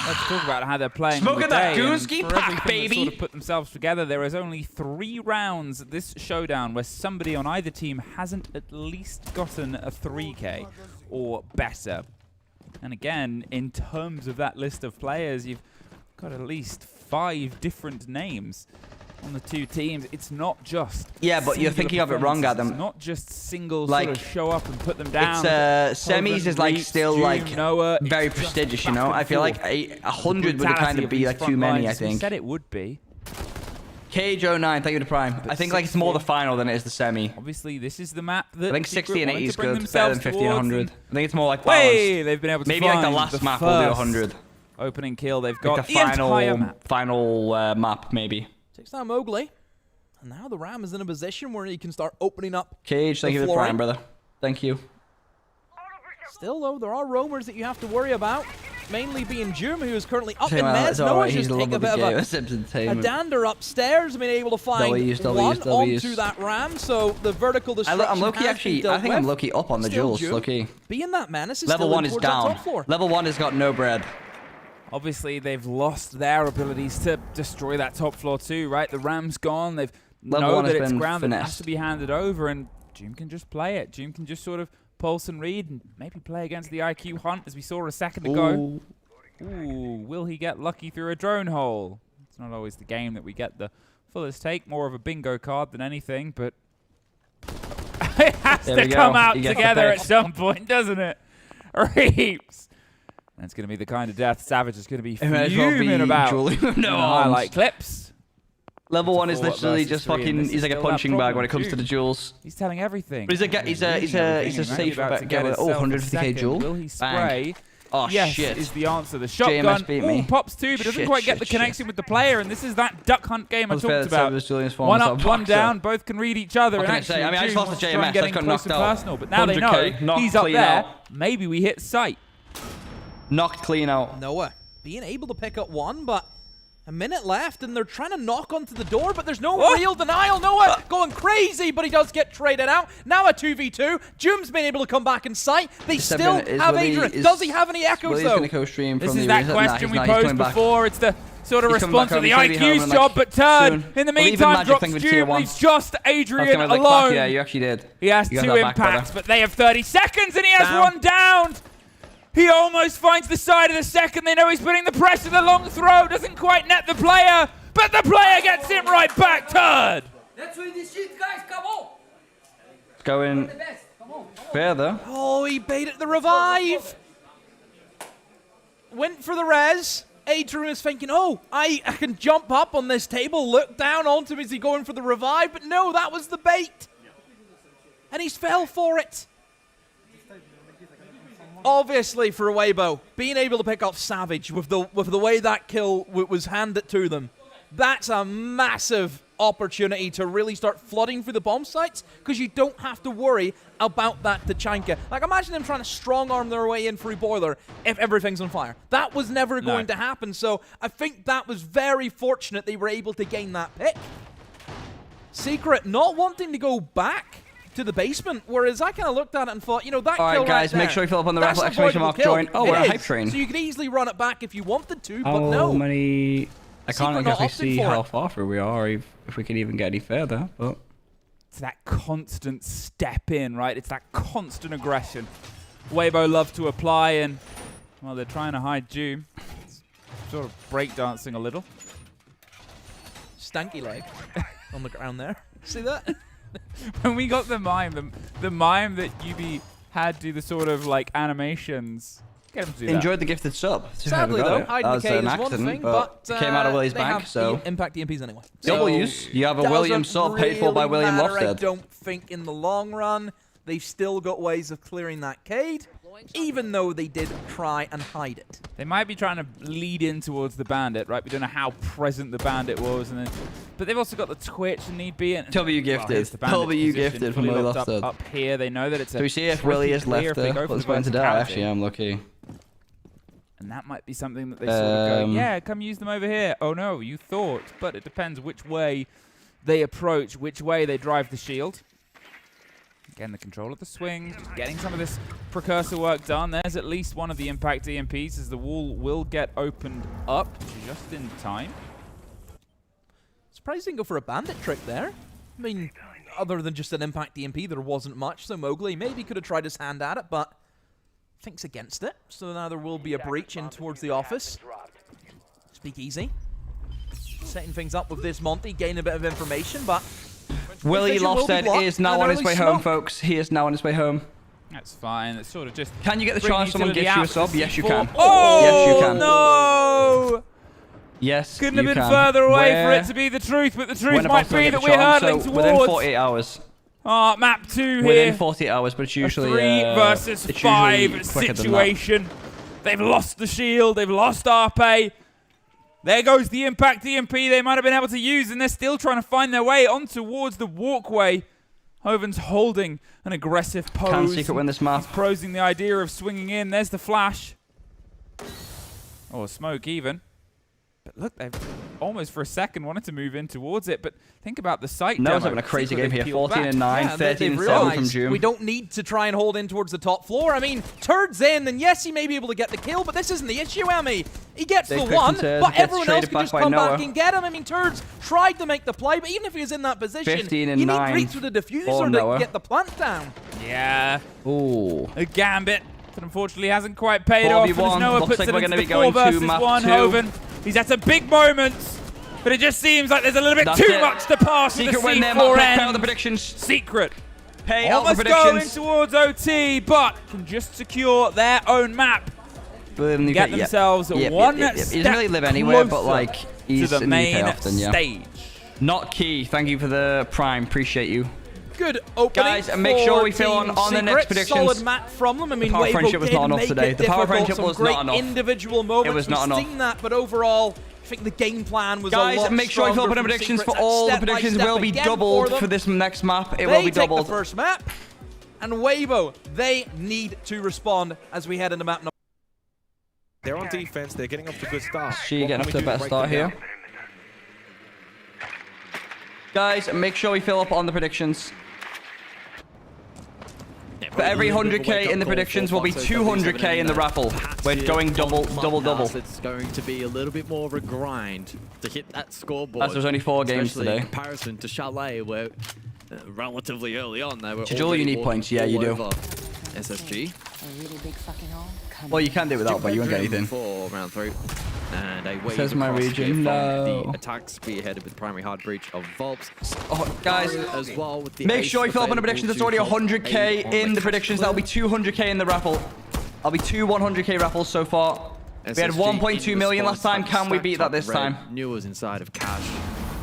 Let's talk about how they're playing. Smoke on the at that day, and Goonsky for pack, everything that baby. Sort of put themselves together. There is only 3 rounds at this showdown where somebody on either team hasn't at least gotten a 3K or better. And again, in terms of that list of players, you've got at least 5 different names on the 2 teams. It's not just Yeah, but you're thinking of it wrong, Adam. It's not just singles Like, sort of show up and put them down. It's semis is like Reeks, still Doom, like Noah, very it's just prestigious, you back know. and I feel forth. like 100 would Brutality kind of of be these like front too many. I lines. We think. said it would be. KJ09, thank you to Prime. I think like it's more the final than it is the semi. Obviously, this is the map that I think Secret 60 and wanted 80 to is bring good. Better themselves than 50 and towards, 100. I think it's more like Way, balanced. they've been able to Maybe like the find last the map will do first 100. Opening kill. They've got Like the entire map. final map maybe. Takes down Mowgli. And now the Ram is in a position where he can start opening up. Cage, thank you for the Prime, brother. Thank you. Still, though, there are roamers that you have to worry about. Mainly being Jum, who is currently up in Well, Mez. it's Noah's alright, just he's taking a bit of a dander upstairs, being able to find one onto that Ram. So the vertical destruction I'm low-key has actually, been I dealt think I'm with. low-key up on the Still duels, Jum, low-key. being that menace is Level still 1 in is towards that down. top floor. Level 1 has got no bread. Obviously, they've lost their abilities to destroy that top floor too, right? The Ram's gone. They've Level know 1 that has it's been ground that has finessed. to be handed over, and Doom can just play it. Doom can just sort of pulse and read and maybe play against the IQ hunt, as we saw a second ago. Ooh, will he get lucky through a drone hole? It's not always the game that we get the fullest take, more of a bingo card than anything, but it has There to we go. come out He gets the together pick. at some point, doesn't it? Reeves. That's going to be the kind of death Savage is going to be It might as well be fuming about. Julie with no in the arms. highlight clips. Level 1 is 4 literally versus just 3, and fucking, this he's is like a still that punching bag when problem it comes too. to the duels. He's telling everything. But he's a safe about to get bet. Oh, himself a 150k second. jewel. Will he Bang. spray? Oh, yes, shit. is the answer. The JMS shotgun beat me. pops too, but doesn't Shit, quite get the shit, connection with the player, and this is that duck hunt game I was fair talked that about. Savage Julian's form One was up, a one boxer. down, both can read each other. What and can I say? actually, I mean, I just Doom lost to wants try and JMS, get I in got close knocked and out. personal, but now they 100K, know knocked he's up clean there. out. Maybe we hit sight. Knocked clean out. Noah being able to pick up one, but A minute left, and they're trying to knock onto the door, but there's no real denial. Noah going crazy, but he does get traded out. Now a 2v2. Joom's been able to come back in sight. They still have Adrian. Does he have any echoes, though? This is that question we posed before. It's the sort of response to the IQ's job, but Turd, in the meantime, drops Joom, leaves just Adrian alone. Yeah, you actually did. He has 2 impacts, but they have 30 seconds, and he has 1 down. He almost finds the side of the second. They know he's putting the pressure. The long throw doesn't quite net the player, but the player gets him right back. Turd. Let's win this shit, guys. Come on. It's going further. Oh, he baited the revive. Went for the res. Adrian is thinking, oh, I can jump up on this table, look down onto him. Is he going for the revive? But no, that was the bait. And he's fell for it. Obviously, for Weibo, being able to pick off Savage with the way that kill was handed to them, that's a massive opportunity to really start flooding through the bomb sites, because you don't have to worry about that Tachanka. Like, imagine them trying to strong-arm their way in through Boiler if everything's on fire. That was never going to happen, so I think that was very fortunate they were able to gain that pick. Secret not wanting to go back to the basement, whereas I kind of looked at it and thought, you know, that all kill right, guys, right there, make sure you fill up on the rifle exclamation mark kill. join. Oh, we're a hype train. So you could easily run it back if you wanted to, How but no. many? I can't Secret not exactly opted see for how it. far through we are, if we can even get any further. But it's that constant step in, right? It's that constant aggression. Weibo love to apply, and well, they're trying to hide Joom. It's sort of breakdancing a little. Stanky leg on the ground there. See that? When we got the mime that Yubi had do the sort of like animations. Get him to do that. enjoyed the gifted sub. Sadly, though, hiding the cave is one thing, but it came out of Willie's they bank, have so impact EMPs anyway. W's. You have a William sub paid for by William matter, I Lofted. don't think in the long run they've still got ways of clearing that cade, even though they did try and hide it. They might be trying to lead in towards the bandit, right? We don't know how present the bandit was, and then, but they've also got the Twitch and Need Be. W gifted. W gifted from Willie Lofted. Up here, they know that it's a. So we see if Willie is left there. What's going to die? Actually, I'm lucky. And that might be something that they sort of go, yeah, come use them over here. Oh no, you thought. But it depends which way they approach, which way they drive the shield. Again, the control of the swing, just getting some of this precursor work done. There's at least one of the impact EMPs as the wall will get opened up just in time. Surprised they didn't go for a bandit trick there. I mean, other than just an impact EMP, there wasn't much, so Mowgli maybe could have tried his hand at it, but thinks against it. So now there will be a breach in towards the office. Speak easy. Setting things up with this Monty, gaining a bit of information, but Willie Lofted is now on his way home, folks. He is now on his way home. That's fine. It's sort of just. Can you get the chance someone gets you a sub? Yes, you can. Oh, yes, you can. No! Yes, couldn't you have been can. further away for it to be the truth, but the truth might be that we're hurtling towards. Within 48 hours. Map 2 here. Within 48 hours, but it's usually a 3 versus 5 situation. They've lost the shield. They've lost RP. There goes the impact EMP they might have been able to use, and they're still trying to find their way on towards the walkway. Hoven's holding an aggressive pose. Can Secret win this map? He's prosing the idea of swinging in. There's the flash. Or smoke even. But look, they've almost for a second wanted to move in towards it, but think about the site No, demo. it's having a crazy Secret game here. peeled 14 back. and 9, Yeah, 13 and 7 realized from Joom. we don't need to try and hold in towards the top floor. I mean, Turd's in, and yes, he may be able to get the kill, but this isn't the issue, Emmy. He gets the one, but everyone else can just come back and get him. I mean, Turd's tried to make the play, but even if he was in that position, 15 and you 9 need reach with the diffuser to get the plant down. Yeah. Ooh. A gambit that unfortunately hasn't quite paid off. As 4v1. Noah Looks puts like it we're into going to the be going 4 versus to map 1. 2. Hoven, he's at a big moment, but it just seems like there's a little bit That's too it. much to pass Secret with the win their C4 map. end. Pay out the predictions. Secret. Pay out the Almost going predictions. towards OT, but can just secure their own map. Get themselves one He step doesn't really live anywhere, but closer like he's to the in the UK main often, yeah. stage. Not Key, thank you for the prime. Appreciate you. Good opening. Guys, make sure we fill Team on the next Secret. predictions. Solid map from them. I mean, The power Weibo friendship was did not enough make today. it The power difficult. friendship Some was great not enough. individual moments. It was not We've enough. seen that, but overall, I think the game plan was Guys, a lot make sure you fill up on the stronger from predictions Secret. for all the Step by predictions step will be again doubled for for this next map. It They will be take doubled. the first map, and Weibo, they need to respond as we head into map number. They're on defense. They're getting off to a good start. She getting off to a better start here. Guys, make sure we fill up on the predictions. For every 100k in the predictions will be 200k in the raffle. We're going double. It's going to be a little bit more of a grind to hit that scoreboard. As there's only 4 games especially today. in comparison to Chalet, where relatively early on they were To Joel, you need points. Yeah, you do. SSG. A really big fucking hole. Well, you can do it without, but you won't get anything. For round 3. And a wave Says my across region, here from no. the attack spearheaded with primary hard breach of Volps. Oh, guys, as well with the make ace sure you fill up on the available predictions. There's to already Volps 100k on in the cash predictions. flow. That'll be 200k in the raffle. That'll be 2 100k raffles so far. We had 1.2 million last time. Can we beat that this time? Newers inside of cash.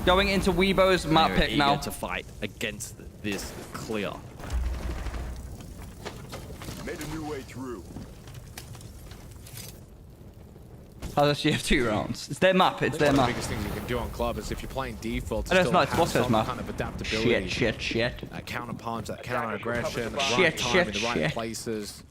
Going into Weibo's map They're pick now. eager to fight against this clear. Made a new way through. How does she have 2 rounds? It's their map. It's their One of map. the biggest things you can do on club is if you're playing default, I know it's still not. It's have Bosco's some map. kind of adaptability. Shit. That counter punch, that counter aggression, the Shit, right time in the right shit. places.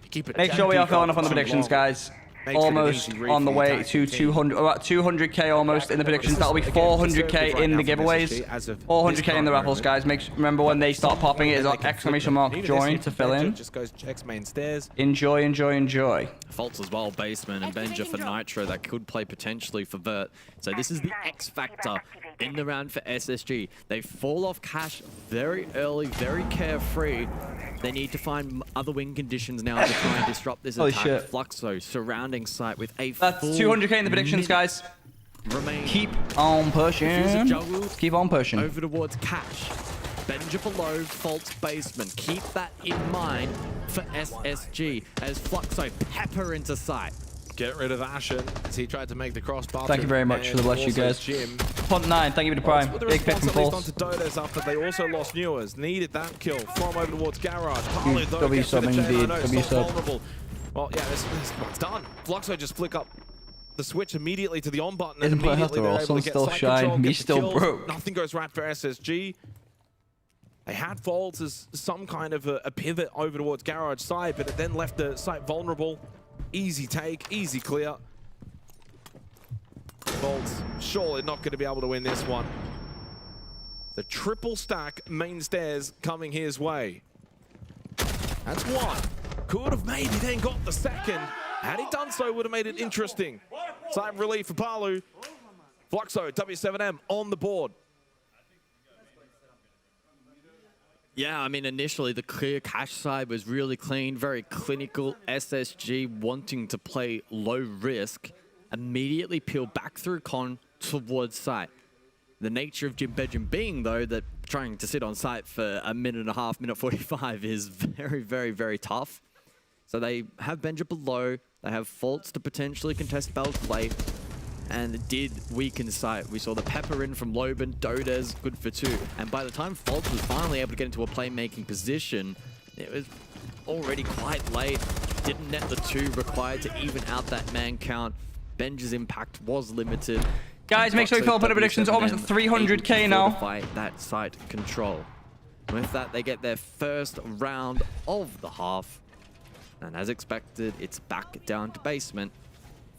You keep it Make sure we are filling up on the too predictions, long. guys. Makes it an Almost easy read on the for the way attacking to team. 200, about 200k almost in the predictions. That'll be 400k in the giveaways, 400k in the raffles, guys. Remember when they start popping it is exclamation mark join to fill in. Just goes checks main stairs. Enjoy. Faults as well, Basement and Benja for Nitro that could play potentially for Vert. So this is the X factor in the round for SSG. They fall off cash very early, very carefree. They need to find other win conditions now to try and disrupt this Holy attack. shit. Fluxo surrounding site with a That's full 200k in the predictions, guys. remaining. Keep on pushing. Keep on pushing. Over towards cash. Benja below, Fault's basement. Keep that in mind for SSG as Fluxo pepper into sight. Get rid of Ashen as he tried to make the crossbar. Thank you very much for the bless you guys. Punt 9, thank you for the prime. Big pick from Pulse. Onto Dodos after they also lost Newers. Needed that kill from over towards Garage. Palu, though, W gets to the sub chain. indeed. I know, W still sub. vulnerable. Well, yeah, this it's done. Fluxo just flick up the switch immediately to the on button. Isn't And play immediately after all. they're able to Sun's get still side shine. control, Me get the still kills. broke. Nothing goes right for SSG. They had Faults as some kind of a pivot over towards Garage side, but it then left the site vulnerable. Easy take, easy clear. Faults surely not going to be able to win this one. The triple stack main stairs coming his way. That's one. Could have maybe then got the second. Had he done so, would have made it interesting. Side relief for Palu. Fluxo, W7M on the board. Yeah, I mean, initially the clear cash side was really clean, very clinical. SSG wanting to play low risk, immediately peel back through con towards site. The nature of Jim Bedlam being, though, that trying to sit on site for a minute and a half, minute 45 is very, very, very tough. So they have Benja below, they have Faults to potentially contest Bell's late, and it did weaken site. We saw the pepper in from Loban, Dodes, good for 2. And by the time Faults was finally able to get into a playmaking position, it was already quite late. Didn't net the 2 required to even out that man count. Benja's impact was limited. Guys, make sure you fill up on the predictions. Almost at 300k now. Fight that site control. With that, they get their first round of the half. And as expected, it's back down to basement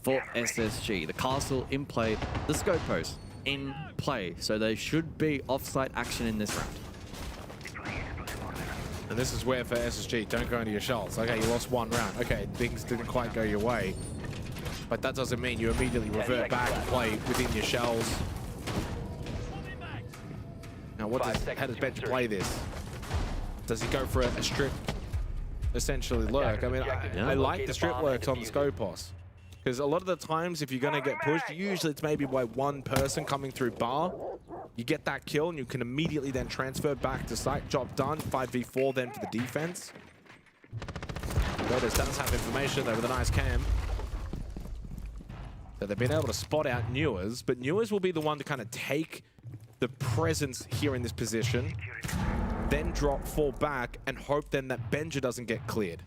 for SSG. The castle in play, the scope post in play. So they should be off-site action in this round. And this is where for SSG, don't go into your shells. Okay, you lost 1 round. Okay, things didn't quite go your way. But that doesn't mean you immediately revert back and play within your shells. Now, how does Benja play this? Does he go for a strip, essentially lurk? I mean, I like the strip lurks on the Scopos. Because a lot of the times, if you're going to get pushed, usually it's maybe by one person coming through bar. You get that kill, and you can immediately then transfer back to site. Job done. 5v4 then for the defense. Lotus does have information there with a nice cam. So they've been able to spot out Newers, but Newers will be the one to kind of take the presence here in this position, then fall back, and hope then that Benja doesn't get cleared.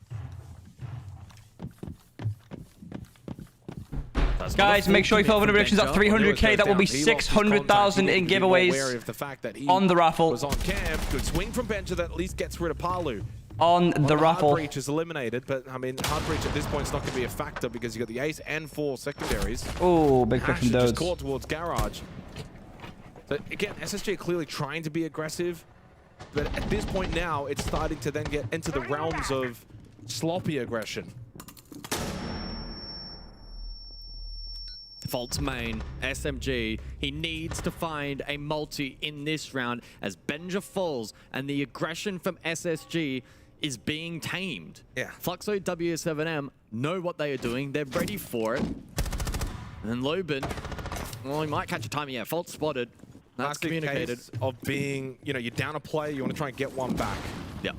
Guys, make sure you fill up on the predictions at 300k. That will be 600,000 in giveaways on the raffle. Was on cam. Good swing from Benja that at least gets rid of Palu. On the raffle. Hard breach is eliminated, but I mean, hard breach at this point is not going to be a factor because you got the ace and 4 secondaries. Oh, big pick from just Dodes. caught towards Garage. So again, SSG are clearly trying to be aggressive, but at this point now, it's starting to then get into the realms of sloppy aggression. Fault's main, SMG, he needs to find a multi in this round as Benja falls and the aggression from SSG is being tamed. Yeah. Fluxo W7M know what they are doing, they're ready for it. And Loban, well, he might catch a timing. Yeah, Fault spotted. That's communicated. Case of being, you know, you're down a player, you want to try and get one back. Yeah.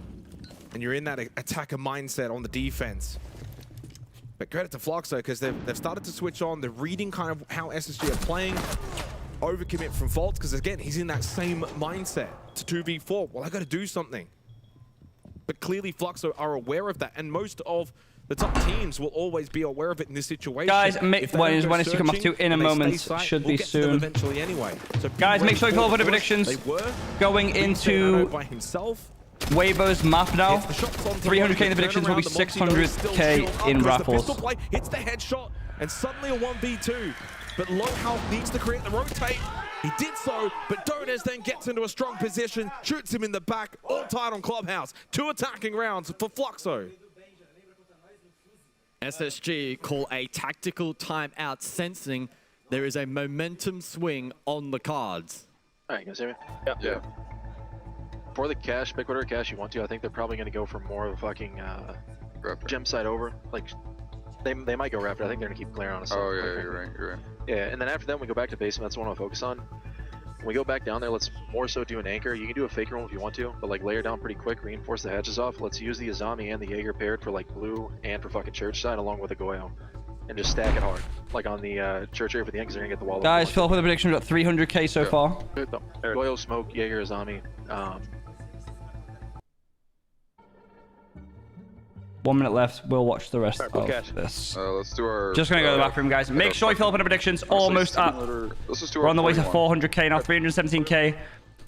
And you're in that attacker mindset on the defense. But credit to Fluxo, because they've started to switch on. They're reading kind of how SSG are playing. Overcommit from Fault, because again, he's in that same mindset to 2v4. Well, I got to do something. But clearly Fluxo are aware of that, and most of the top teams will always be aware of it in this situation. Guys, when it's to come up to in a moment, should be soon. Eventually anyway. So guys, make sure you follow the predictions. Going into by himself. Weibo's map now. 300k in the predictions will be 600k in raffles. Hits the headshot, and suddenly a 1v2. But Low Health needs to create the rotate. He did so, but Dodes then gets into a strong position, shoots him in the back, all tied on Clubhouse. 2 attacking rounds for Fluxo. SSG call a tactical timeout, sensing there is a momentum swing on the cards. All right, you guys hear me? Yeah. For the cash, pick whatever cash you want to. I think they're probably going to go for more of a fucking gem side over. Like, they might go rapid. I think they're going to keep clearing on us. Oh, yeah, you're right. Yeah, and then after that, we go back to basement. That's the one I'll focus on. When we go back down there, let's more so do an anchor. You can do a fake roll if you want to, but like layer down pretty quick, reinforce the hatches off. Let's use the Azami and the Jaeger paired for like blue and for fucking church side along with the Goyo. And just stack it hard. Like on the church area for the end, because they're going to get the wall. Guys, fill up with the prediction. We've got 300k so far. Goyo, smoke, Jaeger, Azami. 1 minute left. We'll watch the rest of this. Let's do our... Just going to go to the bathroom, guys. Make sure you fill up on the predictions. Almost at... We're on the way to 400k now. 317k.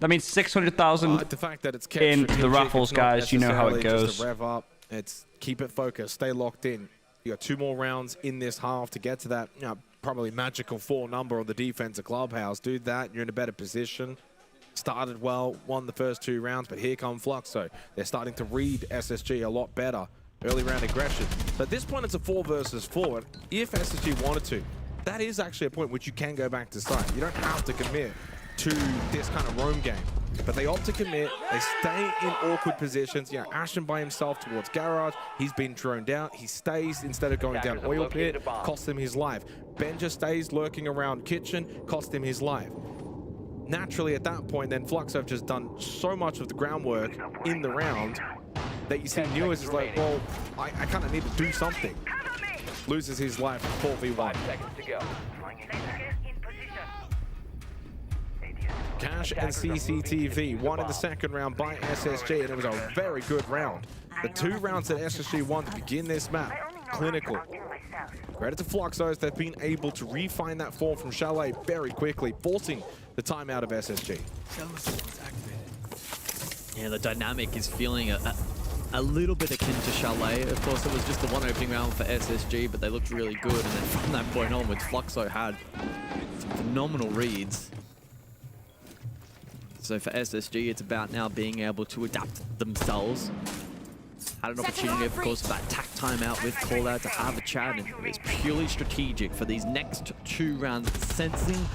That means 600,000 the fact that it's in the raffles, guys. You know how it goes. Just a rev up. It's keep it focused. Stay locked in. You got 2 more rounds in this half to get to that, you know, probably magical 4 number on the defense of Clubhouse. Do that, you're in a better position. Started well, won the first 2 rounds, but here come Fluxo. They're starting to read SSG a lot better. Early round aggression. So at this point, it's a 4 versus 4. If SSG wanted to, that is actually a point which you can go back to site. You don't have to commit to this kind of roam game. But they opt to commit. They stay in awkward positions. You know, Ashen by himself towards Garage. He's been droned out. He stays instead of going down Oil Pit. Costs him his life. Benja stays lurking around Kitchen. Cost him his life. Naturally, at that point, then Fluxo have just done so much of the groundwork in the round that you see Newers is like, well, I kind of need to do something. Loses his life 4v1. 5 seconds to go. Cash and CCTV won in the second round by SSG, and it was a very good round. The 2 rounds that SSG won to begin this map, clinical. Credit to Fluxo as they've been able to refine that form from Chalet very quickly, forcing the timeout of SSG. Yeah, the dynamic is feeling a little bit akin to Chalet. Of course, it was just the 1 opening round for SSG, but they looked really good. And then from that point onwards, Fluxo had some phenomenal reads. So for SSG, it's about now being able to adapt themselves. Had an opportunity, of course, for that tack timeout with Callout to have a chat, and it's purely strategic for these next 2 rounds, sensing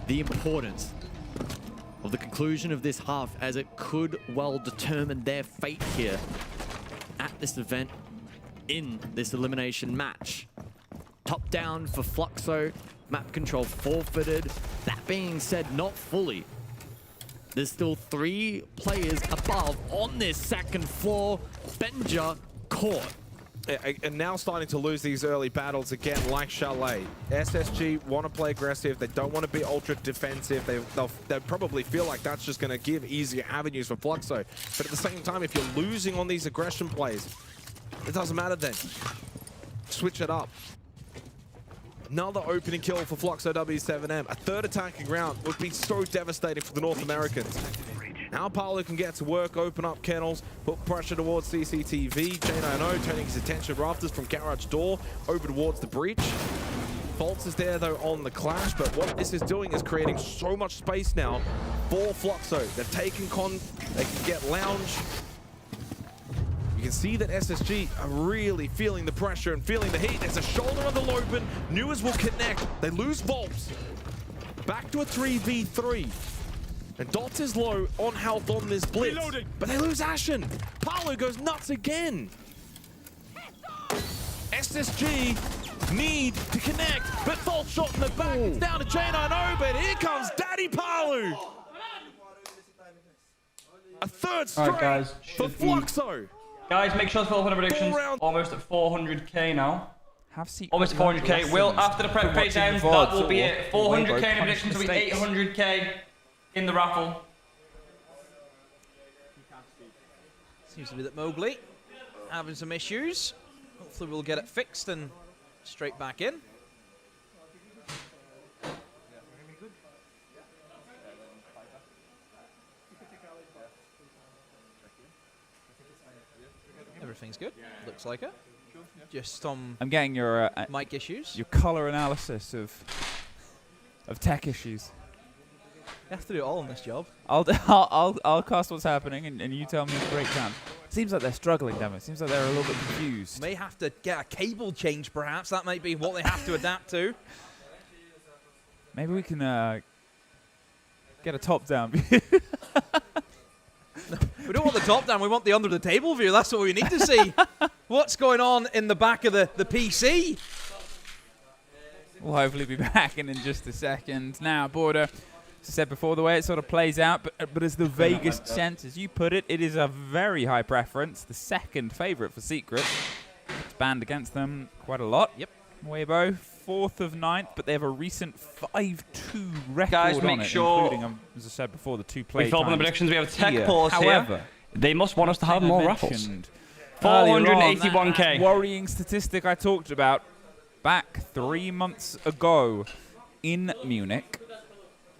the importance of the conclusion of this half, as it could well determine their fate here at this event in this elimination match. Top down for Fluxo, map control forfeited. That being said, not fully. There's still 3 players above on this second floor. Benja caught. And now starting to lose these early battles again, like Chalet. SSG want to play aggressive. They don't want to be ultra defensive. They'll probably feel like that's just going to give easier avenues for Fluxo. But at the same time, if you're losing on these aggression plays, it doesn't matter then. Switch it up. Another opening kill for Fluxo W7M. A 3rd attacking round would be so devastating for the North Americans. Now Paolo can get to work, open up kennels, put pressure towards CCTV. J90 turning his attention rafters from garage door over towards the breach. Faltz is there, though, on the Clash, but what this is doing is creating so much space now for Fluxo. They're taking they can get Lounge. You can see that SSG are really feeling the pressure and feeling the heat. There's a shoulder on the Lopen. Newers will connect. They lose Volps. Back to a 3v3. And Dots is low on health on this blitz. Reloading. But they lose Ashen. Paolo goes nuts again. SSG need to connect, but false shot in the back. It's down to J9O, but here comes Daddy Palu. A third straight guys, for Fluxo. Guys, make sure to fill up on the predictions. Almost at 400k now. Almost at 400k. Will, after the prep page ends, that will be it. 400k in predictions will be 800k in the raffle. Seems to be that Mowgli having some issues. Hopefully we'll get it fixed and straight back in. Everything's good. Looks like it. Just some I'm getting your mic issues. Your color analysis of tech issues. You have to do it all on this job. I'll cast what's happening and you tell me the breakdown. Seems like they're struggling, damn it. Seems like they're a little bit confused. May have to get a cable change, perhaps. That might be what they have to adapt to. Maybe we can get a top-down view. We don't want the top-down. We want the under-the-table view. That's what we need to see. What's going on in the back of the PC? We'll hopefully be back in just a second. Now, Border, as I said before, the way it sort of plays out, but as the vaguest sense, as you put it, it is a very high preference. The second favorite for Secret. It's banned against them quite a lot. Yep. Weibo, 4th of 9th, but they have a recent 5-2 record Guys, make on it, sure, including, as I said before, the 2 play we fill up on the predictions. We have a tech here. pause However, here. They must want us to have more raffles. 481k. That worrying statistic I talked about back 3 months ago in Munich.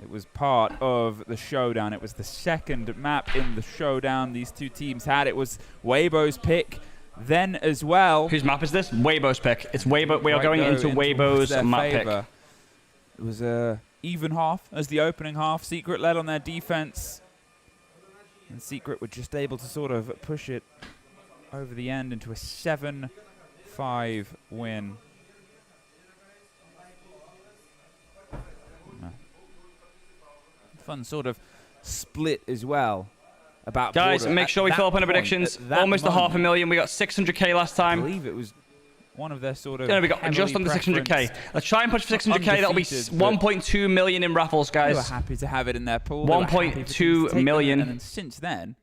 It was part of the showdown. It was the second map in the showdown these two teams had. It was Weibo's pick then as well. Whose map is this? Weibo's pick. It's Weibo. We are going into Weibo's map pick. It was a even half as the opening half. Secret led on their defense. And Secret were just able to sort of push it over the end into a 7-5 win. Fun sort of split as well. About guys, Border. make sure we fill up on the predictions. Almost a 500,000. We got 600k last time. I believe it was one of their sort of. Yeah, we got just under 600k. Let's try and push for 600k. That'll be 1.2 million in raffles, guys. They were happy to have it in their pool. 1.2 million. And since then,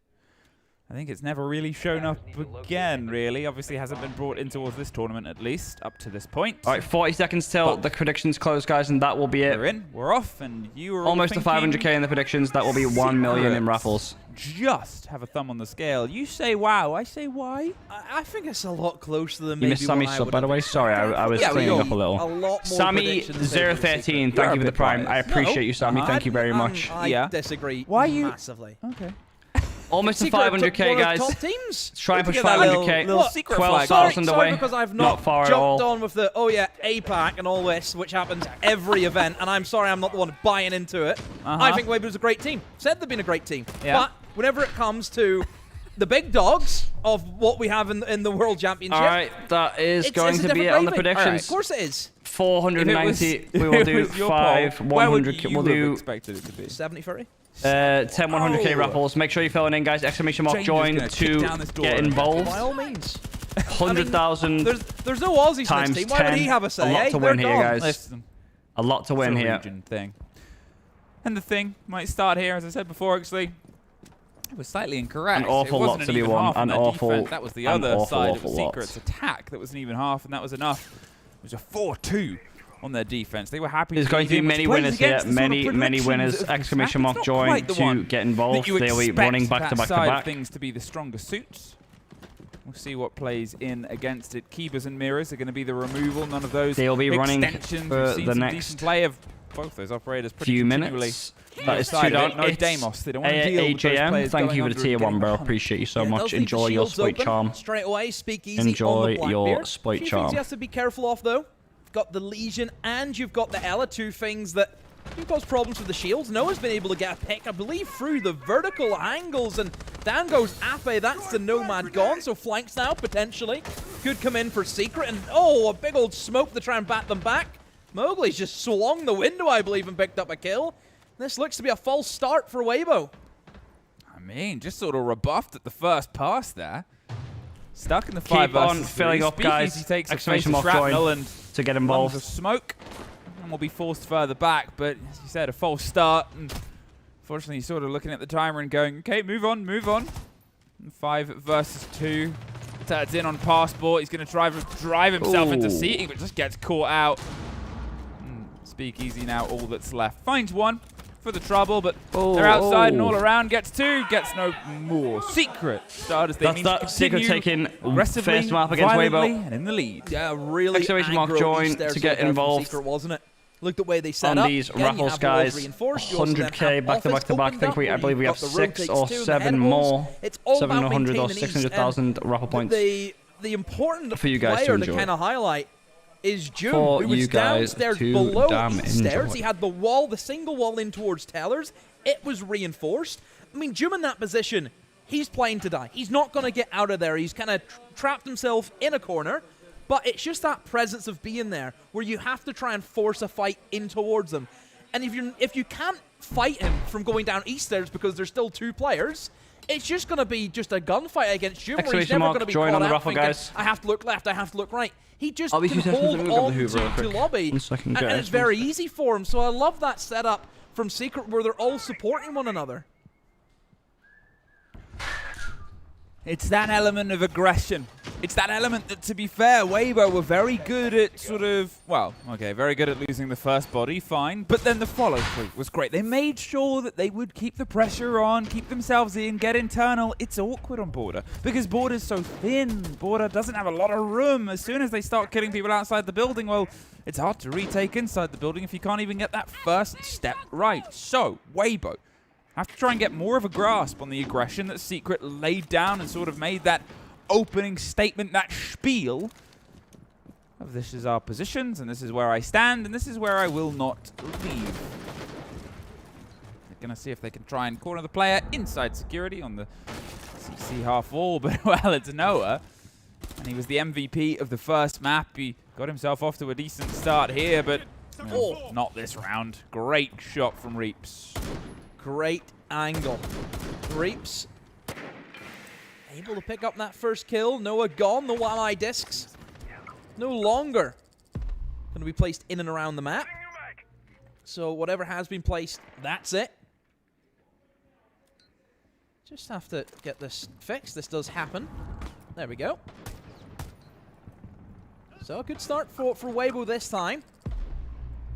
I think it's never really shown up again, really. Obviously, hasn't been brought in towards this tournament, at least, up to this point. All right, 40 seconds till the predictions close, guys, and that will be it. We're in, we're off, and you are almost to 500k in the predictions. That will be 1 million in raffles. Just have a thumb on the scale. You say wow, I say why. I think it's a lot closer than you maybe missed Sammy's sub, by the way. Sorry, I was cleaning up a little. Sammy013, thank you for the prime. I appreciate you, Sammy. Thank you very much. I disagree massively. Okay. Almost to 500k, guys. Top teams. Let's try and push 500k. Little secret 12 stars underway. Sorry, because I've not far jumped on with the APAC and all this, which happens every event, and I'm sorry I'm not the one buying into it. I think Weibo's a great team. Said they've been a great team. But whenever it comes to the big dogs of what we have in the World Championship. All right, that is going to be it on the predictions. Right, of course it is. 490. We will do 5. 100. We'll do. Expected it to be 70-30. 10 100k raffles. Make sure you're filling in, guys. Exclamation mark join to get involved. By all means. 100,000. There's no Aussies in this team. Why would he have a say? A lot to win here, guys. Listen, a lot to win here. Thing. And the thing might start here, as I said before, actually. It was slightly incorrect. An awful lot to be won. An awful. That was the other side of the Secret's attack. That was an even half, and that was enough. It was a 4-2 on their defense. They were happy. There's going to be many winners here. Many winners. Exclamation mark join to get involved. They'll be running back to back to back. Things to be the stronger suits. We'll see what plays in against it. Keepers and mirrors are going to be the removal. None of those. They'll be running for the next play of both those operators pretty few minutes. That is 2 down. No Deimos. They don't want to deal with those players. Thank you for the tier 1, bro. Appreciate you so much. Enjoy your Spoit charm. Straight away, speak easy. Enjoy your Spoit charm. Things you have to be careful of, though. got the Legion, and you've got the Ela, two things that can cause problems with the shields. Noah's been able to get a pick, I believe, through the vertical angles, and down goes Ape. That's the Nomad gone, so flanks now, potentially. Could come in for Secret, and oh, a big old smoke to try and bat them back. Mowgli's just swung the window, I believe, and picked up a kill. This looks to be a false start for Weibo. I mean, just sort of rebuffed at the first pass there. Stuck in the 5 Keep versus on 3. filling up, guys. He takes Exclamation a mark shrapnel join and to get involved. Of smoke, and will be forced further back. But as you said, a false start. And unfortunately, he's sort of looking at the timer and going, "Okay, move on, move on." And 5 versus 2. Turns in on passport. He's going to drive himself into seating, but just gets caught out. Speakeasy now, all that's left. Finds one for the trouble, but they're outside and all around. Gets 2, gets no more. Secret start as they mean to Secret taking aggressively, first map against violently, Weibo. and in the lead. Yeah, really Exclamation mark aggro join East there to get so involved. Secret, wasn't it? Look the way they set on up. these Again, you raffles, have the walls guys. reinforced. You also then 100k have back to offense back to back. I opened think up I where believe we you've have got the 6 rotates or too, the 7 edibles. more. It's all about 700 or maintaining East, 600,000 raffle points. The important for you guys to player enjoy. kind of highlight is June, For who was you guys downstairs to below damn East stairs. enjoy. He had the wall, the single wall in towards Tellers. It was reinforced. I mean, June in that position, he's playing to die. He's not going to get out of there. He's kind of trapped himself in a corner. But it's just that presence of being there where you have to try and force a fight in towards them. And if you can't fight him from going down East stairs because there's still 2 players, it's just going to be just a gunfight against June where he's never going to be caught out thinking, I have to look left, I have to look right. He just can hold on to lobby, and it's very easy for him. So I love that setup from Secret where they're all supporting one another. It's that element of aggression. It's that element that, to be fair, Weibo were very good at sort of, well, okay, very good at losing the first body, fine. But then the follow-through was great. They made sure that they would keep the pressure on, keep themselves in, get internal. It's awkward on Border because Border's so thin. Border doesn't have a lot of room. As soon as they start killing people outside the building, well, it's hard to retake inside the building if you can't even get that first step right. So, Weibo have to try and get more of a grasp on the aggression that Secret laid down and sort of made that opening statement, that spiel of this is our positions and this is where I stand and this is where I will not leave. They're going to see if they can try and corner the player inside security on the CC half wall, but well, it's Noah. And he was the MVP of the first map. He got himself off to a decent start here, but not this round. Great shot from Reaps. Great angle. Reaps able to pick up that first kill. Noah gone. The Walleye discs no longer going to be placed in and around the map. So whatever has been placed, that's it. Just have to get this fixed. This does happen. There we go. So a good start for Weibo this time.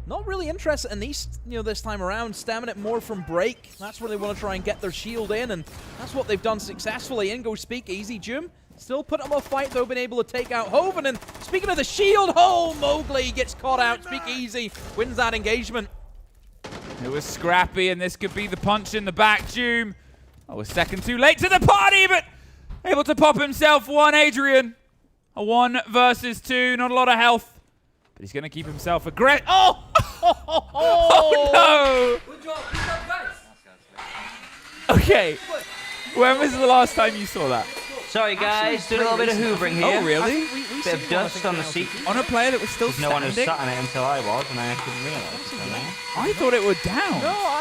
Not really interested in East, this time around. Stemming it more from break. That's where they want to try and get their shield in, and that's what they've done successfully. In goes Speakeasy. Jim still put up a fight, though, been able to take out Hoven. And speaking of the shield, Mowgli gets caught out. Speakeasy wins that engagement. It was scrappy, and this could be the punch in the back. Doom, a second too late to the party, but able to pop himself one. Adrian, a 1 versus 2, not a lot of health. But he's going to keep himself a great. Oh! Oh no! Good job, guys. Okay. When was the last time you saw that? Sorry, guys. Doing a little bit of hoovering here. Oh, really? Bit of dust on the seat. On a player that was still standing? No one was sat on it until I was, and I couldn't realise. I thought it was down.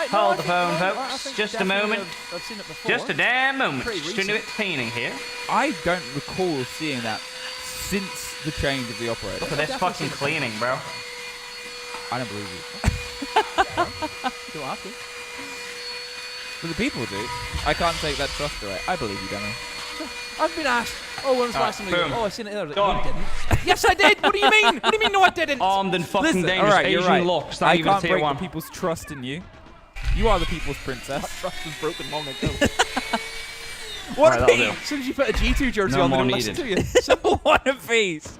Hold the phone, folks. Just a moment. I've seen it before. Just a damn moment. Just doing a bit of cleaning here. I don't recall seeing that since the change of the operator. Look at this fucking cleaning, bro. I don't believe you. You'll have to. But the people do. I can't take that trust away. I believe you, Demo. I've been asked, when's the last time you boom. I've seen it the other day. No, you didn't. Yes, I did. What do you mean? What do you mean, no, I didn't? Armed and fucking Listen, dangerous right, Asian right. looks. I can't break the people's trust in you. You are the people's princess. That trust was broken long ago. What right, a piece! As soon as you put a G2 jersey on, they don't listen to you. What a piece!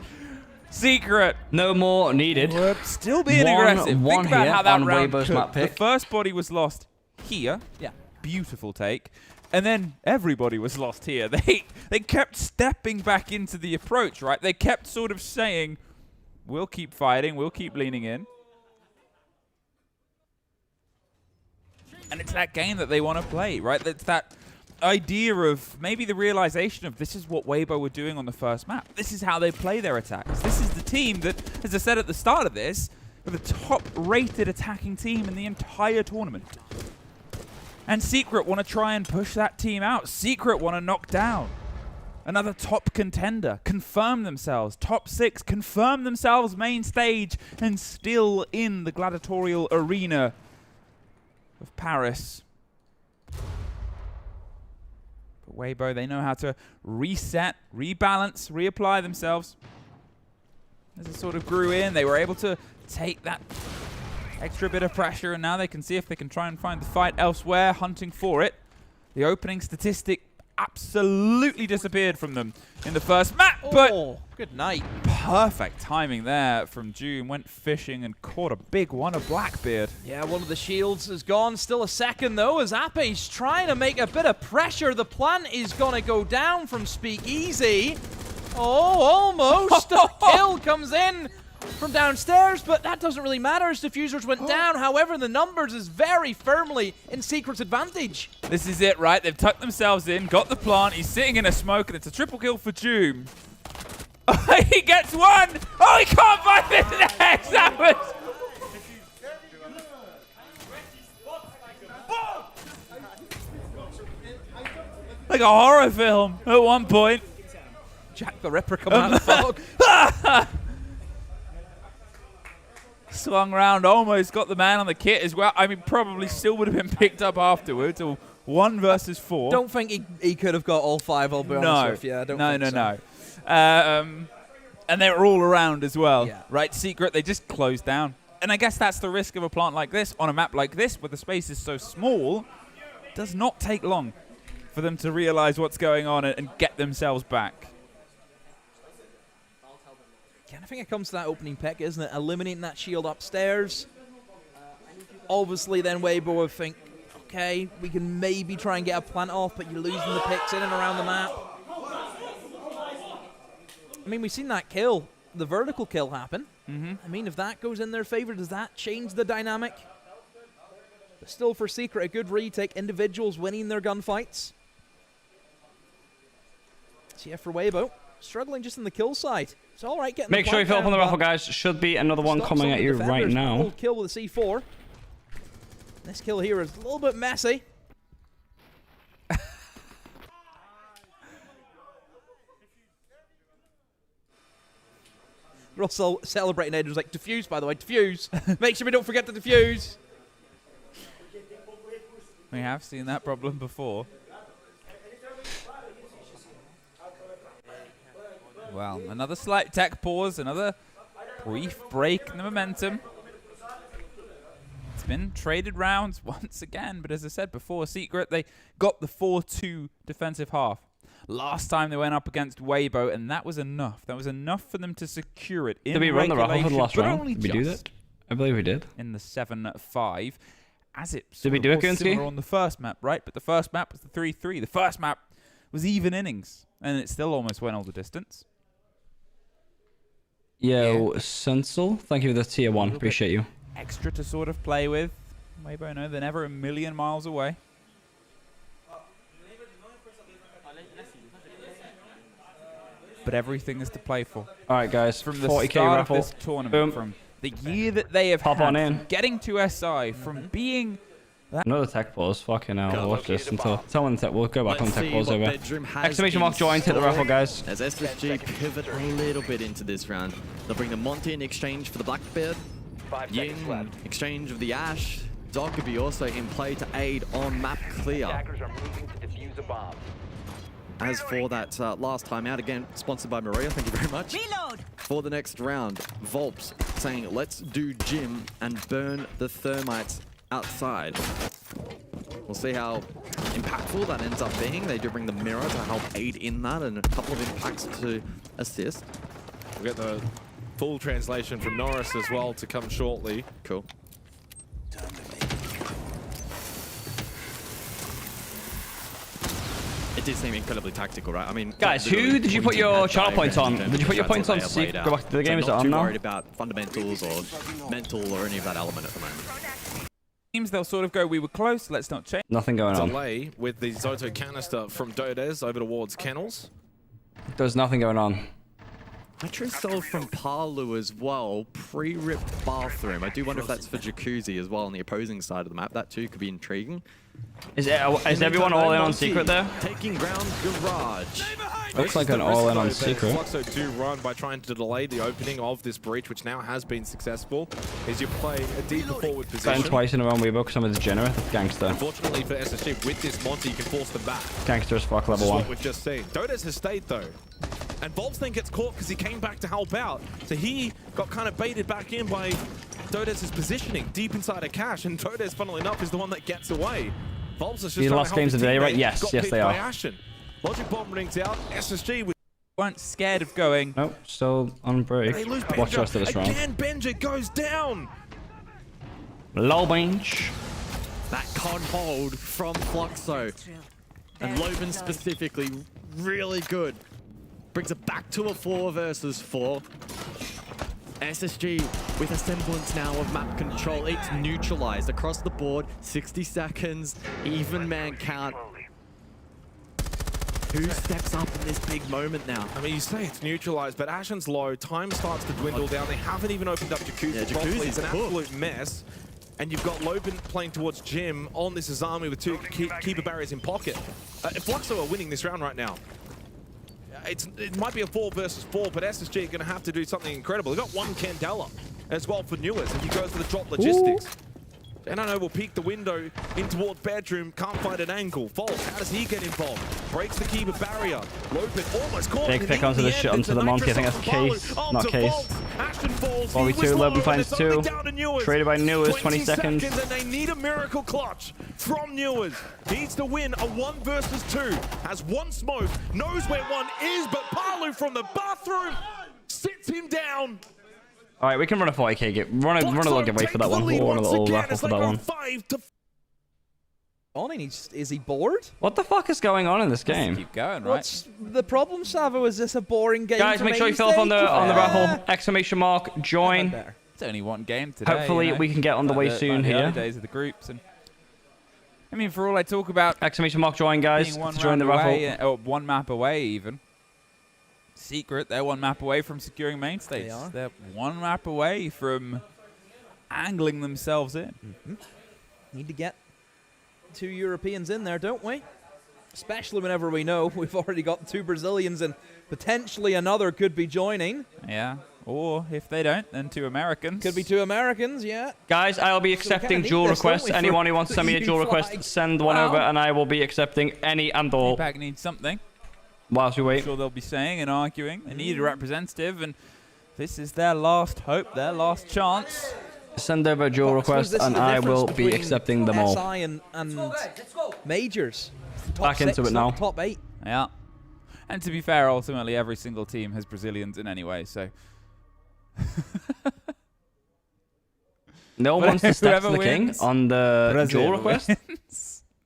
Secret. No more needed. We're still being aggressive. Think about how that round Weibo's map the pick. first body was lost here. Yeah. Beautiful take. And then everybody was lost here. They kept stepping back into the approach, right? They kept sort of saying, We'll keep fighting. We'll keep leaning in. And it's that game that they want to play, right? It's that idea of maybe the realization of this is what Weibo were doing on the first map. This is how they play their attacks. This is the team that, as I said at the start of this, are the top-rated attacking team in the entire tournament. And Secret want to try and push that team out. Secret want to knock down another top contender, confirm themselves, top 6, confirm themselves main stage, and still in the gladiatorial arena of Paris. But Weibo, they know how to reset, rebalance, reapply themselves. As it sort of grew in, they were able to take that extra bit of pressure, and now they can see if they can try and find the fight elsewhere, hunting for it. The opening statistic absolutely disappeared from them in the first map, but good night. Perfect timing there from June. Went fishing and caught a big one, a Blackbeard. Yeah, one of the shields is gone. Still a second, though, as Ape's trying to make a bit of pressure. The plant is going to go down from Speakeasy. Oh, almost. A kill comes in from downstairs, but that doesn't really matter as diffusers went down. However, the numbers is very firmly in Secret's advantage. This is it, right? They've tucked themselves in, got the plant. He's sitting in a smoke, and it's a triple kill for Doom. He gets one! Oh, he can't find this next! That was... like a horror film at one point. Jack the Ripper coming out of the fog. Swung round, almost got the man on the kit as well. I mean, probably still would have been picked up afterwards. 1 versus 4. Don't think he could have got all 5, I'll be honest with you. I don't think so. And they were all around as well, right? Secret, they just closed down. And I guess that's the risk of a plant like this, on a map like this, where the space is so small. It does not take long for them to realize what's going on and get themselves back. I think it comes to that opening pick, isn't it? Eliminating that shield upstairs. Obviously, then Weibo would think, okay, we can maybe try and get a plant off, but you're losing the picks in and around the map. I mean, we've seen that kill, the vertical kill happen. I mean, if that goes in their favor, does that change the dynamic? But still, for Secret, a good retake. Individuals winning their gunfights. So yeah, for Weibo, struggling just on the kill side. It's all right getting. Make sure you fill up on the raffle, guys. Should be another one coming at you right now. Full kill with a C4. This kill here is a little bit messy. We're also celebrating. Nade was like, defuse, by the way, defuse. Make sure we don't forget to defuse. We have seen that problem before. Well, another slight tech pause, another brief break in the momentum. It's been traded rounds once again, but as I said before, Secret, they got the 4-2 defensive half. Last time they went up against Weibo, and that was enough. That was enough for them to secure it in Did we run the raffle for the last round? Did we do that? I believe we did. In the 7-5. As it did we do it, similar on the first map, right? But the first map was the 3-3. The first map was even innings, and it still almost went all the distance. Yo, Sunsel, thank you for the tier 1. Appreciate you. Extra to sort of play with. Weibo, no, they're never a million miles away. But everything is to play for. All right, guys. From the 40K start raffle. of this tournament, from the year that they have Pop had, on in. from getting to SI, from being... Another tech pause. Fucking hell. Watch this until someone tech. We'll go back on tech pause over. Exclamation mark join. Hit the raffle, guys. As SSG pivot a little bit into this round, they'll bring the Monty in exchange for the Blackbeard. Yin in exchange of the Ash. Doc could be also in play to aid on map clear. Attackers are moving to defuse a bomb. As for that last time out, again, sponsored by Maria, thank you very much. Reload. For the next round, Volps saying, let's do gym and burn the thermites outside. We'll see how impactful that ends up being. They do bring the mirror to help aid in that and a couple of impacts to assist. We'll get the full translation from Norris as well to come shortly. Cool. did seem incredibly tactical, right? I mean, guys, who did you put your channel points on? Did you put your points on? See, go back to the game. Is it on now? Not too worried about fundamentals or mental or any of that element at the moment. Seems they'll sort of go, we were close, let's not change. Nothing going on. Delay with the Zoto canister from Dodes over towards Kennels. There's nothing going on. Metro sold from Palu as well, pre-ripped bathroom. I do wonder if that's for Jacuzzi as well on the opposing side of the map. That too could be intriguing. Is everyone all in on secret there? Taking ground garage. Looks like an all in on secret. Fluxo do run by trying to delay the opening of this breach, which now has been successful, as you play a deeper forward position. Been twice in a row, Weibo, because I'm a degenerate gangster. Unfortunately for SSG, with this Monty, you can force them back. Gangster as fuck, level This is 1. what we've just seen. Dodes has stayed though. And Volps then gets caught because he came back to help out. So he got kind of baited back in by Dodes' positioning deep inside a cache, and Dodes, funnily enough, is the one that gets away. Volps is just The last games of the day, right? Yes, yes they are. Logic bomb rings out. SSG weren't scared of going. Nope, still on break. Watch the rest of this round. Again, Benja goes down. Low bench. That con hold from Fluxo. And Loban specifically, really good. Brings it back to a 4 versus 4. SSG with a semblance now of map control. It's neutralized across the board. 60 seconds, even man count. Who steps up in this big moment now? I mean, you say it's neutralized, but Ashen's low. Time starts to dwindle down. They haven't even opened up Jacuzzi properly. It's an absolute mess. And you've got Loban playing towards Jim on this Azami with 2 keeper barriers in pocket. Fluxo are winning this round right now. It might be a 4 versus 4, but SSG are going to have to do something incredible. They've got 1 Candela as well for Newers, and he goes for the drop logistics. NNO will peek the window in towards bedroom, can't find an angle. False, how does he get involved? Breaks the keeper barrier. Loban almost caught. Big pick onto the monkey, I think that's Case, not Case. 4v2, Loban finds 2. Traded by Newers, 20 seconds. And they need a miracle clutch from Newers. Needs to win a 1 versus 2. Has 1 smoke, knows where 1 is, but Palu from the bathroom sits him down. All right, we can run a 40k game. Run a little giveaway for that one. We'll run a little raffle for that one. Is he bored? What the fuck is going on in this game? Keep going, right? What's the problem, Savo? Is this a boring game? Guys, make sure you fill up on the raffle. Exclamation mark, join. It's only 1 game today. Hopefully, we can get on the way soon here. Early days of the groups, and I mean, for all I talk about, exclamation mark, join, guys. Join the raffle. Or 1 map away, even. Secret, they're 1 map away from securing main stage. They're 1 map away from angling themselves in. Need to get 2 Europeans in there, don't we? Especially whenever we know we've already got 2 Brazilians and potentially another could be joining. Yeah, or if they don't, then 2 Americans. Could be 2 Americans, yeah. Guys, I'll be accepting dual requests. Anyone who wants to send me a dual request, send one over and I will be accepting any and all. APAC needs something. Whilst we wait. I'm sure they'll be saying and arguing. They need a representative, and this is their last hope, their last chance. Send over a dual request, and I will be accepting them all. SI and majors. Back into it now. Top 8. Yeah. And to be fair, ultimately, every single team has Brazilians in any way, so. No one wants to step to the king on the dual request.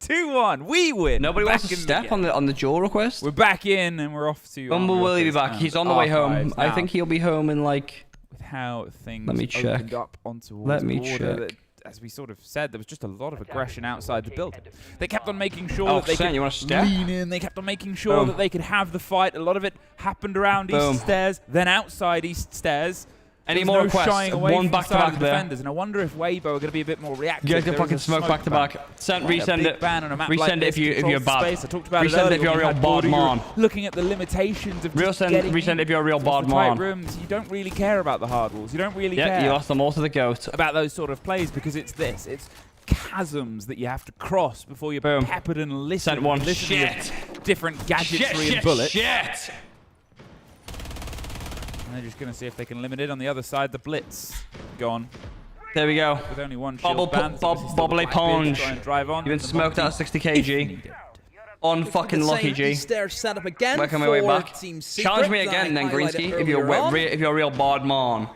2-1, we win. Nobody wants to step on the dual request. We're back in, and we're off to. Bumble will be back. He's on the way home. I think he'll be home in like. With how things opened up onto Let me check. As we sort of said, there was just a lot of aggression outside the building. They kept on making sure that they could lean in. They kept on making sure that they could have the fight. A lot of it happened around East Stairs, then outside East Stairs. Any more requests? 1 back-to-back there. And I wonder if Weibo are going to be a bit more reactive. You guys can fucking smoke back-to-back. Resend it. Resend it if you're bad. I talked about resend it if you're a real bad man. Looking at the limitations of resend it if you're a real bad man. Rooms, you don't really care about the hard walls. You don't really care. Yeah, you lost them all to the goat. About those sort of plays because it's this. It's chasms that you have to cross before you're peppered and listened. Sent one. Shit. Different gadgetry and bullets. Shit. And they're just going to see if they can limit it on the other side. The blitz gone. There we go. With only 1 shield band. Bobbly Ponge. You've been smoked out of 60 kg. On fucking lucky, G. Stairs set up again. Working my way back. Challenge me again then, Greensky, if you're a real bad man.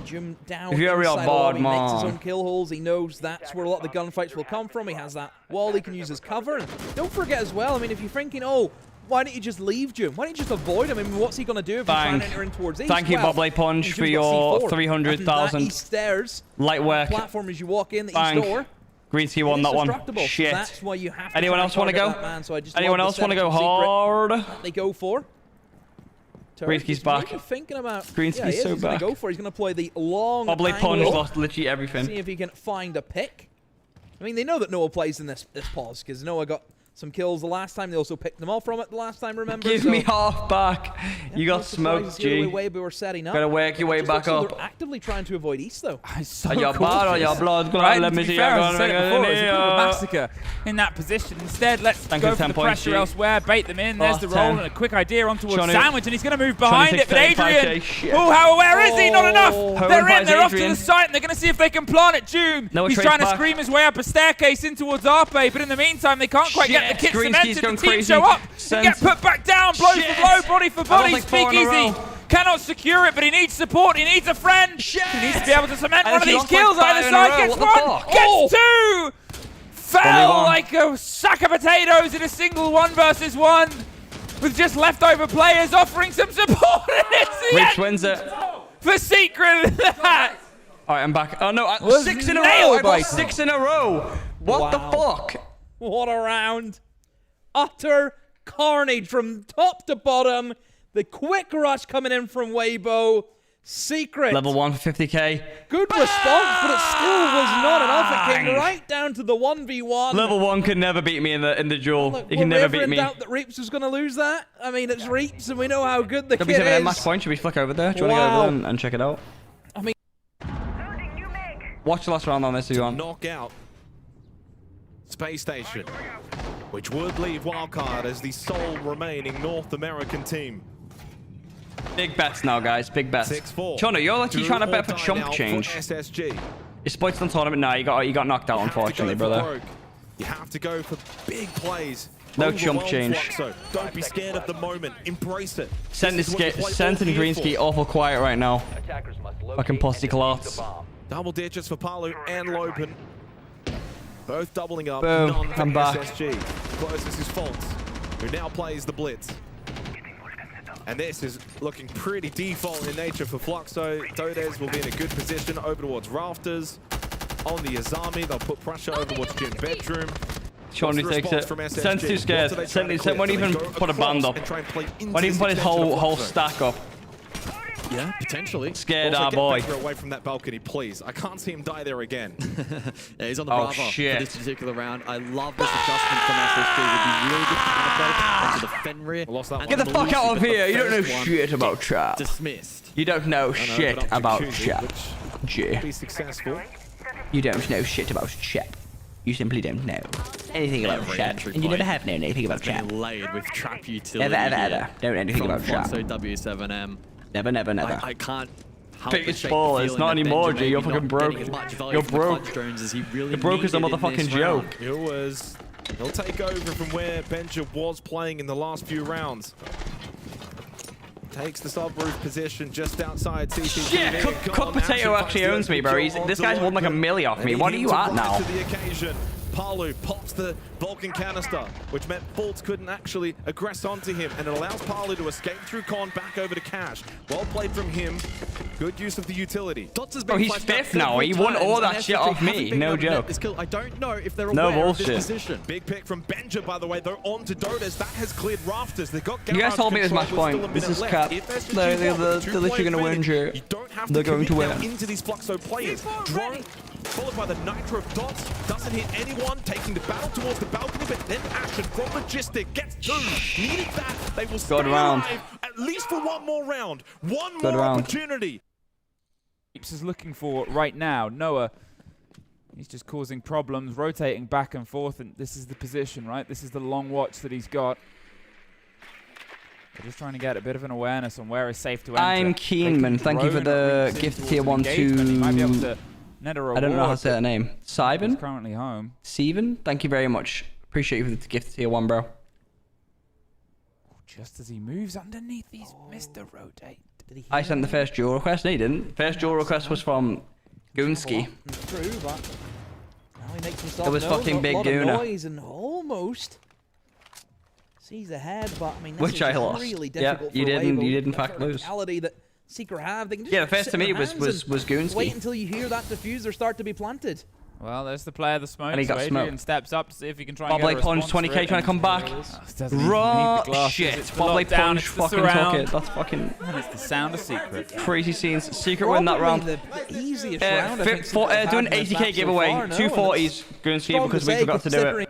Jim down Furia inside bad, he makes his man. own kill holes. He knows that's where a lot of the gunfights will come from. He has that wall he can use as cover. And don't forget as well, I mean, if you're thinking, oh, why don't you just leave Jim? Why don't you just avoid him? I mean, what's he going to do if he's trying to enter in towards east? Thank you, well, Bobley Punch, for Jim's your got C4. 300,000 And that east stairs, light work. platform as you walk in, the Bang. east door. Greensky won that one. Destructible. Shit. That's why you have to Anyone try else and want to go? target that man, so I just Anyone love else the want to go setup hard? that they go for. Greensky's back. Really thinking about. Greensky's yeah, he is. so He's gonna back. go for it. He's going to play the long Bobley Punch angle. lost literally everything. See if he can find a pick. I mean, they know that Noah plays in this pause because Noah got some kills the last time. They also picked them all from it the last time, remember? Give so, me half back. yeah, You got no surprises smoked, here, G. the way we were setting up. Gotta work your way Just back looks like up. They're actively trying to avoid east, though. So Are your cool blood or this. your blood? Right, Let and me to be see. fair, as I said it before, it's a bit of a massacre in that position. Instead, let's Thank go you, for 10 the points, pressure G. elsewhere, bait them in. There's Last the 10. roll and a quick idea on towards Johnny- Sandwich, and he's going to move behind it. But 26, Adrian, 35K, shit. oh, how aware is he? Not enough. Home They're in. finds They're off to Adrian. the site, and they're going to see if they can plant it. Doom. Noah He's trades trying to back. scream his way up a staircase in towards Arpe, but in the meantime, they can't quite get the Shit, kit Greensky's cemented. The going team crazy. show up. Sent. Get put back down. Blow Shit. for blow, body for That was body. like 4 in a Speakeasy. row. Cannot secure it, but he needs support. He needs a friend. Shit. He needs to be able to cement And one of he these lost like kills. 5 Either in a side row. gets What the one, fuck? gets two. Fell one. like a sack of potatoes in a single 1v1 with just leftover players offering some support. It's the Reach end wins it. for Secret. Alright, I'm back. Oh no, Was 6 in a row. nailed I by got 6 in a row. What the fuck? What a round. Utter carnage from top to bottom. The quick rush coming in from Weibo. Secret. Level 1 for 50k. Good response, but it still was not enough. It came Bang. right down to the 1v1. Level 1 can never beat me in the duel. Look, He can were we never ever beat in me. doubt that Reaps was going to lose that? I mean, it's Reaps, and we know how good the kid W7M is. match point. Should we flick over there? Do you want to Wow. go over there and check it out? I mean, Watch the last round on this if you want. Knock out Space Station, which would leave Wildcard as the sole remaining North American team. Big bets now, guys. Big bets. 6-4. Chono, you're like you trying to bet for chump now change. for SSG. Your Spoit's on tournament now. You got knocked out, unfortunately, You have to go for brother. broke. You have to go for big plays. No chump Overwhelm change. Fluxo. Don't be scared of the moment. Embrace it. Sent This is what you play Sent all and year Greensky for. awful quiet right now. Attackers must locate Fucking posse and defuse clots. the bomb. Double digits for Palu and Lopen. Both doubling up. Boom. None for I'm back. SSG. Closest is Falcons, who now plays the Blitz. And this is looking pretty default in nature for Fluxo. Dodes will be in a good position over towards Rafters. On the Azami, they'll put pressure over towards Gym Bedroom. Shawnee What's the takes response it. from SSG? Sent's too scared. What do they try to clear? Won't Do they even go put a band across up. and try and play into Won't even this put his extension of whole Fluxo? stack up. Yeah, potentially. Scared Also, our get boy. Baker away from that balcony, please. I can't see him die there again. Yeah, he's on the Oh, Bravo shit. for this particular round. I love this adjustment from SSG. Would be really good counterplay onto the Fenrir. Lost that Get one. the fuck out of But the here. You don't know first one, shit about chat. Dismissed. You don't know I know, shit but up to about Kuzi, chat. which G. Be successful. You don't know shit about chat. You simply don't know anything about Every chat. entry And you never point have known anything about chat. Being layered with trap utility. Never, ever, here ever. Don't know anything from about chat. Fluxo W7M. Never, never, never. I can't help Biggest but shake ball, the it's feeling not that anymore, Benja G. You're maybe fucking not broke. getting as much value You're from the broke. punch drones as he really You're broke as a needed in motherfucking this round. joke. It was. He'll take over from where Benja was playing in the last few rounds. Takes the sub-roof position just outside CCTV. Shit, Cook Potato actually owns me, bro. This guy's won like a milli off me. What are you at now? To the occasion. Palu pops the Vulcan canister, which meant Fultz couldn't actually aggress onto him, and it allows Palu to escape through Con back over to Cash. Well played from him. Good use of the utility. Bro, he's fifth now. He won all that shit off me. No joke. I don't know if they're No aware of bullshit. this position. Big pick from Benja, by the way, though, on to Dodas. That has cleared Rafters. They got You guys told me it was match point. This is crap. They're literally going to win, G. They're going to win. Into these Fluxo players. Drone followed by the Nitro Dots. Doesn't hit anyone. Taking the battle towards the balcony, but then action from Majestic. Gets two. Needed that. They will stay round. alive at least for one more round. One Good more round. opportunity. Is looking for right now. Noah, he's just causing problems, rotating back and forth, and this is the position, right? This is the long watch that he's got. They're just trying to get a bit of an awareness on where is safe to enter. I'm Keenman. Thank you for the gift tier 1 He might be able to... to net a reward. I don't know how to say that name. He's Siben? currently home. Steven? Thank you very much. Appreciate you for the gift tier 1, bro. Just as he moves underneath, he's missed the rotate. I sent the first duel request. No, you didn't. First duel request was from Goonsky. True, but now he makes himself It was fucking Big Gooner. noise and almost sees ahead, but I mean, this Which is I just lost. really Yeah, difficult you for didn't. Weibo. You did in That fact lose. verticality that Secret have. They can just Yeah, the first sit to me in their was hands and Goonsky. wait until you hear that diffuser start to be planted. Well, there's the player, the smoke. And he got so Adrian smoked. steps up to see if he can try and Bob get Lake a Punch, response 20k for it, trying to come and back. doesn't even need the glasses, Shit. it's the Bob Lake lockdown, Punch it's the fucking took surround. it. That's fucking And it's the sound of Secret. crazy scenes. Secret win that round. The easiest round, I think, Doing 80k giveaway. 240s. Goonsky because we forgot to do it.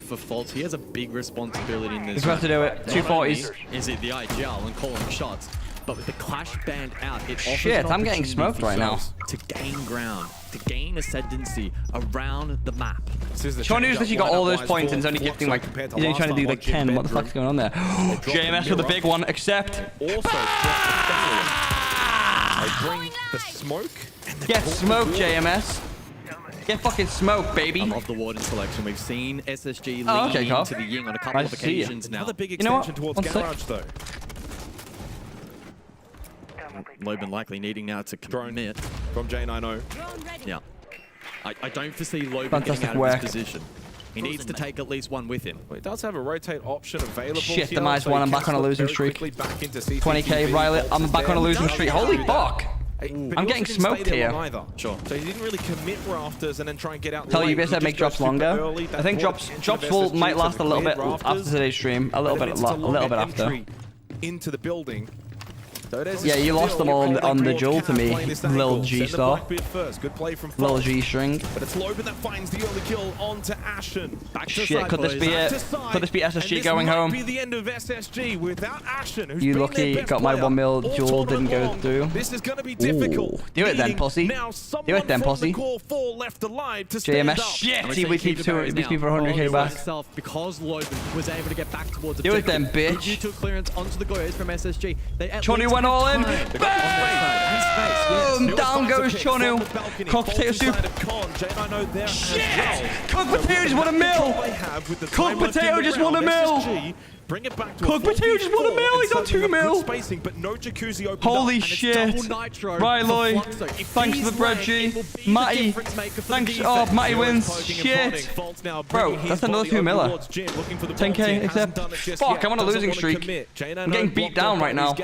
For faults, he has a big responsibility in this. We forgot to do it. 240s. Is it the IGL and calling shots? But with the clash band out, it offers Shit, an I'm getting opportunity smoked for right now. yourselves to gain ground, to gain ascendancy around the map. Sean News literally got all those points and is only gifting like, he's only trying to do like 10. What the fuck's going on there? JMS with a big one, except. Also, they bring the smoke. Get smoked, JMS. Get fucking smoked, baby. I love the Warden selection. We've seen SSG lean Oh, okay, Carl. into the Ying on a couple Nice of to see you. occasions now. Another big You know what? extension towards One sec. Garage, though. Loban likely needing now to commit. From J90. Yeah. I don't foresee Loban Fantastic getting out work. of this position. He needs to take at least one with him. Well, he does have a rotate option available. Shit, here, the minus so one. he I'm can back on a slip losing very streak. quickly back into CCTV. 20k, Riley. I'm Bolts back is on a there. losing Does streak. have Holy to do fuck. that. But he I'm also getting didn't stay smoked there here. long either. Sure. So he didn't really commit rafters and then try and get out Tell you late. guys He that make just drops goes super longer. early. I think That drops brought might SSG last a to little clear bit rafters. after today's stream. A little But bit, it's still a little bit an after. entry into the building. So there's Yeah, you lost them all on the duel to me, Lil G star. Good play from Lil G string. But it's Loban that finds the early kill onto Ashen. Back to Shit, side, could this boys. be Back it? to side. Could this be SSG And going this home? might be the end of SSG without Ashen, who's You been lucky, their best got my player 1 mil all duel, didn't tournament go long. through. This is going to be difficult. Ooh, do it then, Needing pussy. now Do it then, someone pussy. from the core 4 left alive to stand JMS, up. shit, And he we're beat saying me keep the for 100k back. Himself because Loban was able to get back towards Do it then, bitch. You took clearance onto the Goyas from SSG. They at Chonu least went had all in. time. Boom! Down goes Chonu. Cooked potato soup. Shit! Cooked potato just won a mil. Cooked potato just won a mil. Bring it back to Cooked potato just won a mil. He's on 2 mil. Spacing, but no jacuzzi opened Holy up. shit! Right, Lloyd. Thanks for the bread, G. Matty. Thanks. Oh, Matty wins. Shit. Bro, that's another 2 miller. 10k, except. Fuck, I'm on a losing streak. I'm getting beat down right now.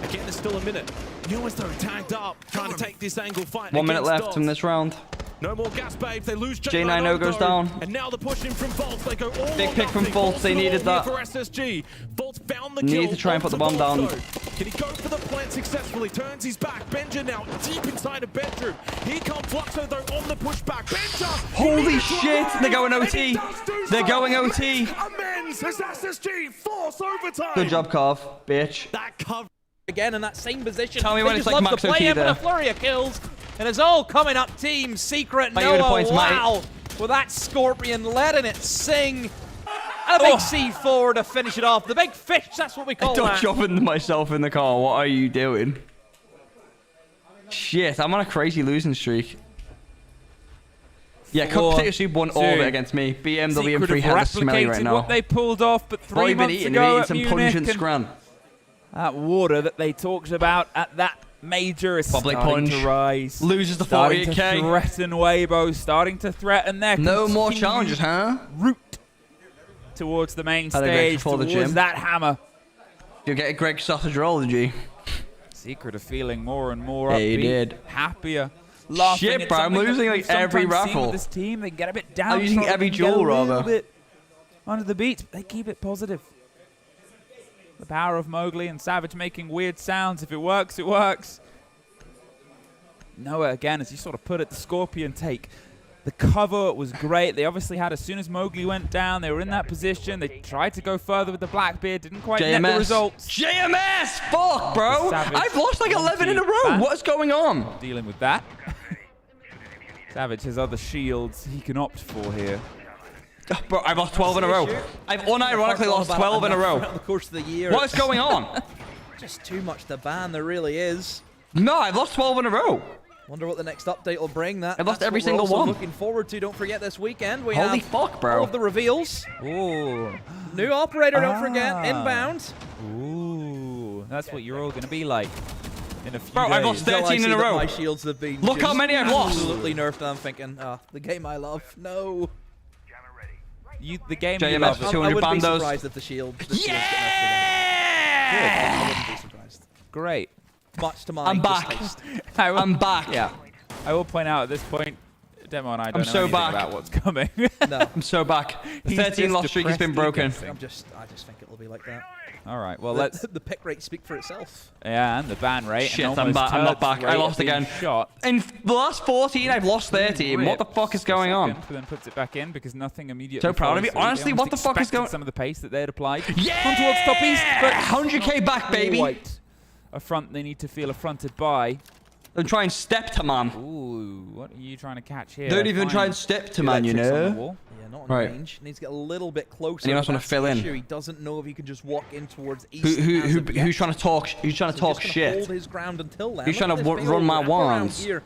Again, there's still a minute. Newest though tagged up, trying to take this angle fight. 1 minute left in this round. No more gas babes. They lose J90 goes down. And now the pushing from Volts. They go all Big on pick from nothing. Volts. They needed that. For SSG. Volts found the Need kill to try and put the bomb onto down. Fluxo. Can he go for the plant successfully? Turns his back. Benja now deep inside a bedroom. Here comes Fluxo though on the pushback. Benja. Holy shit! They're going OT. They're going OT. Amends as SSG force overtime. Good job, Carv. Bitch. That cover. Again in that same position. Tell me when They it's just like love max to play OT him there. with a flurry of kills. And it's all coming up Team Secret. Matty with the Noah, points, Matty. wow. With that Scorpion letting it sing. A big C4 to finish it off. The big fish, that's what we call Don't that. shoving myself in the car. What are you doing? Shit, I'm on a crazy losing streak. Yeah, Cooked Potato Soup won all of it against me. BMW and 3 hella smelly right now. What they pulled off, but 3 What months have you been ago eating? at Some Munich, pungent and scran. that water that they talked about at that major is Public starting punch. to rise. Loses the starting 48k. to threaten Weibo, starting to threaten their No more continued challenges, huh? route towards the main Had a great stage, before the towards gym. that hammer. You'll get a Greg sausage roll, did you? Secret of feeling more and more Yeah, upbeat, you did. happier, laughing. Shit, It's bro, I'm something that losing, we like, every sometimes see raffle. with this team, they get a bit down. I'm using every jewel, rather. Bit under the beat, but they keep it positive. The power of Mowgli and Savage making weird sounds. If it works, it works. Noah, again, as you sort of put it, the Scorpion take. The cover was great. They obviously had, as soon as Mowgli went down, they were in that position. They tried to go further with the Blackbeard, didn't quite get the results. JMS! Fuck, bro! Savage I've lost like 11 in a row. back. What's going on? Dealing with that. Savage has other shields he can opt for here. Bro, I've lost 12 in a row. I've unironically lost 12 in a row. Throughout the course of the year. What's going on? Just too much to ban, there really is. No, I've lost 12 in a row. Wonder what the next update will bring. I've lost That's every what we're single also one. Looking forward to. Don't forget this weekend we Holy have fuck, bro. all of the reveals. Ooh. New operator, don't forget, inbound. Ooh. That's what you're all going to be like in a few Bro, days. I've lost 13 in a row. My shields have been Look how many I've lost. Absolutely nerfed, and I'm thinking, the game I love. No. The game JMS you love. for 200 I wouldn't be bandos. surprised if the shield. The shields get nerfed again. Good. I wouldn't be surprised. Great. Much to my I'm back. distaste. I'm back. Yeah. I will point out at this point, Demo and I don't know so anything back. about what's coming. No. I'm so back. The He's 13 just loss streak has been broken. depressed I just think it will be like that. All right, well, let's... The pick rate speak for itself. Yeah, and the ban rate. Shit, and I'm almost back. I'm not Turk's back. I rate lost of being again. Shot. In the last 14, I've lost 13. What the fuck is going on? But then puts it back in because nothing immediately. So proud of you. follows suit. Honestly, They what the fuck is expected going? Some of the pace that they had applied. Yeah! On towards top east, but 100k back, baby. Quite a front they need to feel affronted by. Don't try and step to man. Ooh, what are you trying to catch here? Don't even try and step to man, you know. Yeah, not on Right. range. Needs to get a little bit closer. And he must want to That's fill the in. issue. He doesn't know if he can just walk in towards east. Who's trying to talk? Who's trying to talk shit? Hold his ground until then. Who's Look trying at to this big run old my wraparound wands? here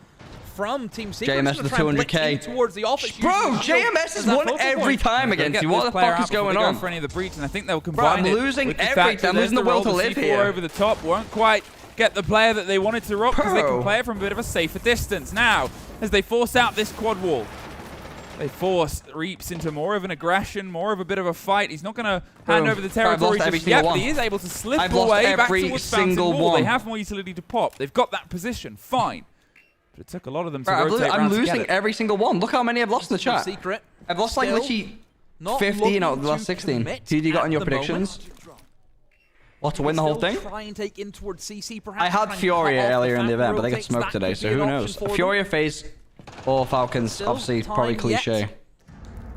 from Team Secret. JMS Just with gonna try and blitz 200k. in towards the office. Bro, JMS has won every time against you. What the fuck is going on? For any of the breach, and I think they'll Bro, combine I'm it losing with the every fact that time. I'm losing the will to live C4 here. over the top won't quite get the player that they wanted to rock because they can play it from a bit of a safer distance. Now, as they force out this quad wall, they force Reaps into more of an aggression, more of a bit of a fight. He's not going to hand over the territory just yet, but he is able to slip away back towards Fountain Wall. They have more utility to pop. They've got that position. Fine. But it took a lot of them to rotate I'm around to get losing it. every single one. Look how many I've lost in the chat. Secret. I've lost like literally 15 out of the last 16. Who do you got on your predictions? What, to win the whole thing? Try and take in towards CC, perhaps. I had Furia earlier in the event, but they got smoked today, so who knows? Furia phase or Falcons, obviously, probably cliche.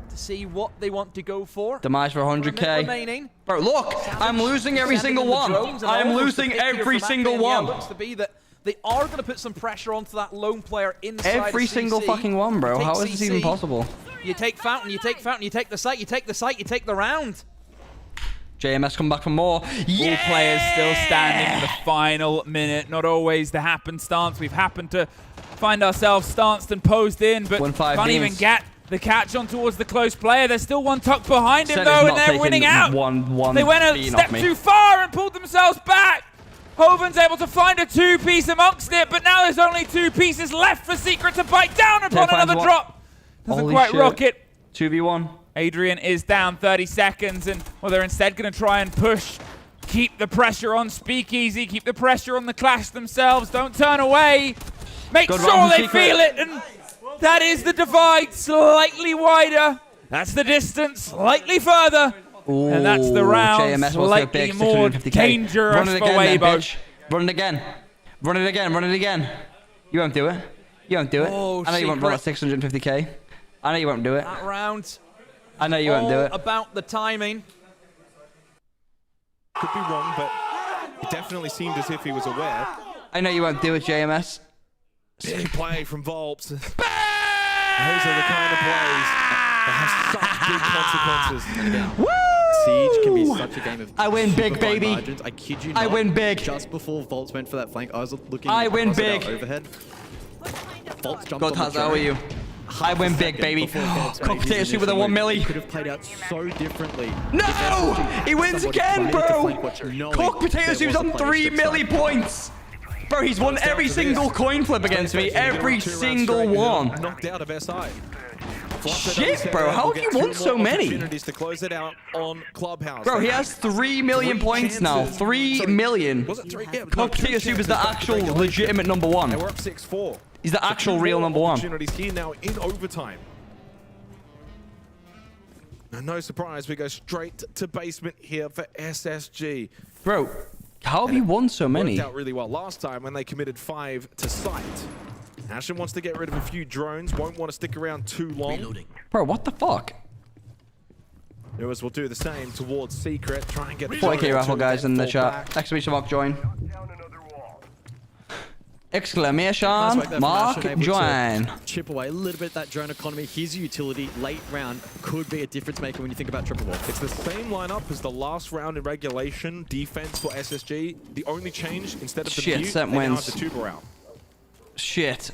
To see what they want to go for. Demise for 100k. Bro, look! I'm losing every single one! I'm losing every single one! Looks to be that they are going to put some pressure onto that lone player inside Every single fucking one, bro. How is this even possible? You take Fountain, you take Fountain, you take the site, you take the site, you take the round. JMS come back for more. All players still standing in the final minute. Not always the happenstance. We've happened to find ourselves stanced and posed in, but can't even get the catch on towards the close player. There's still one tuck behind him, though, and they're winning out. They went a step too far and pulled themselves back. Hoven's able to find a two-piece amongst it, but now there's only two pieces left for Secret to bite down upon another drop. Doesn't quite rock it. 2v1. Adrian is down 30 seconds, and well, they're instead going to try and push. Keep the pressure on Speakeasy. Keep the pressure on the Clash themselves. Don't turn away. Make sure they feel it, and that is the divide. Slightly wider. That's the distance. Slightly further. Ooh, and that's the round. JMS slightly more dangerous Run it for again, Weibo. Run it again. Run it again. Run it again. You won't do it. You won't do it. Oh, I know you won't run at 650k. I know you won't do it. That round. I know you won't do it. About the timing. Could be wrong, but it definitely seemed as if he was aware. I know you won't do it, JMS. Big play from Volps. Those are the kind of plays that have such big consequences. Woo! Siege can be such a game of I win big, super baby. fine margins. I kid you not. I win big. Just before Volts went for that flank, I was looking I win across at big. our overhead. Volts jumped God, on the how are drone. you? I win big, baby. Cock potato soup with a 1 milli. Could have played out so differently. No! He wins again, bro! Cock potato soup's on 3 milli points. Bro, he's won every single coin flip against me. Every single one. Knocked out of SI. Shit, bro. How have you won so many? To close it out on Clubhouse. Bro, he has 3 million points now. 3 million. Was it 3? Yeah, Cock potato soup is the actual legitimate number one. They were up 6-4. He's the actual real number one. Opportunities here now in overtime. And no surprise, we go straight to basement here for SSG. Bro, how have you won so many? Worked out really well last time when they committed 5 to site. Ashen wants to get rid of a few drones, won't want to stick around too long. Bro, what the fuck? Lewis will do the same towards Secret, try and get 40k raffle guys in the chat. Exclamation mark join. Exclamation mark join. Chip away a little bit that drone economy. His utility late round could be a difference maker when you think about triple wall. It's the same lineup as the last round in regulation. Defense for SSG. The only change, instead of the mute, they now have the tuber out. Shit.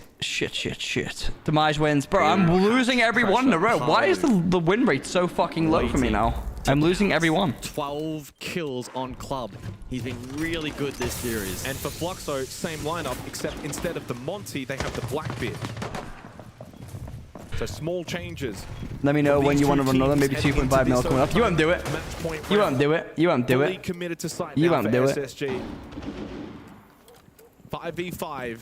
Demise wins. Bro, I'm losing every one in a row. Why is the win rate so fucking low for me now? I'm losing every one. 12 kills on club. He's been really good this series. And for Fluxo, same lineup, except instead of the Monty, they have the Blackbeard. So small changes. Let me know when you want to run another, maybe 2.5 mil coming up. You won't do it. You won't do it. You won't do it. Committed to site You now won't for do it. SSG. 5v5.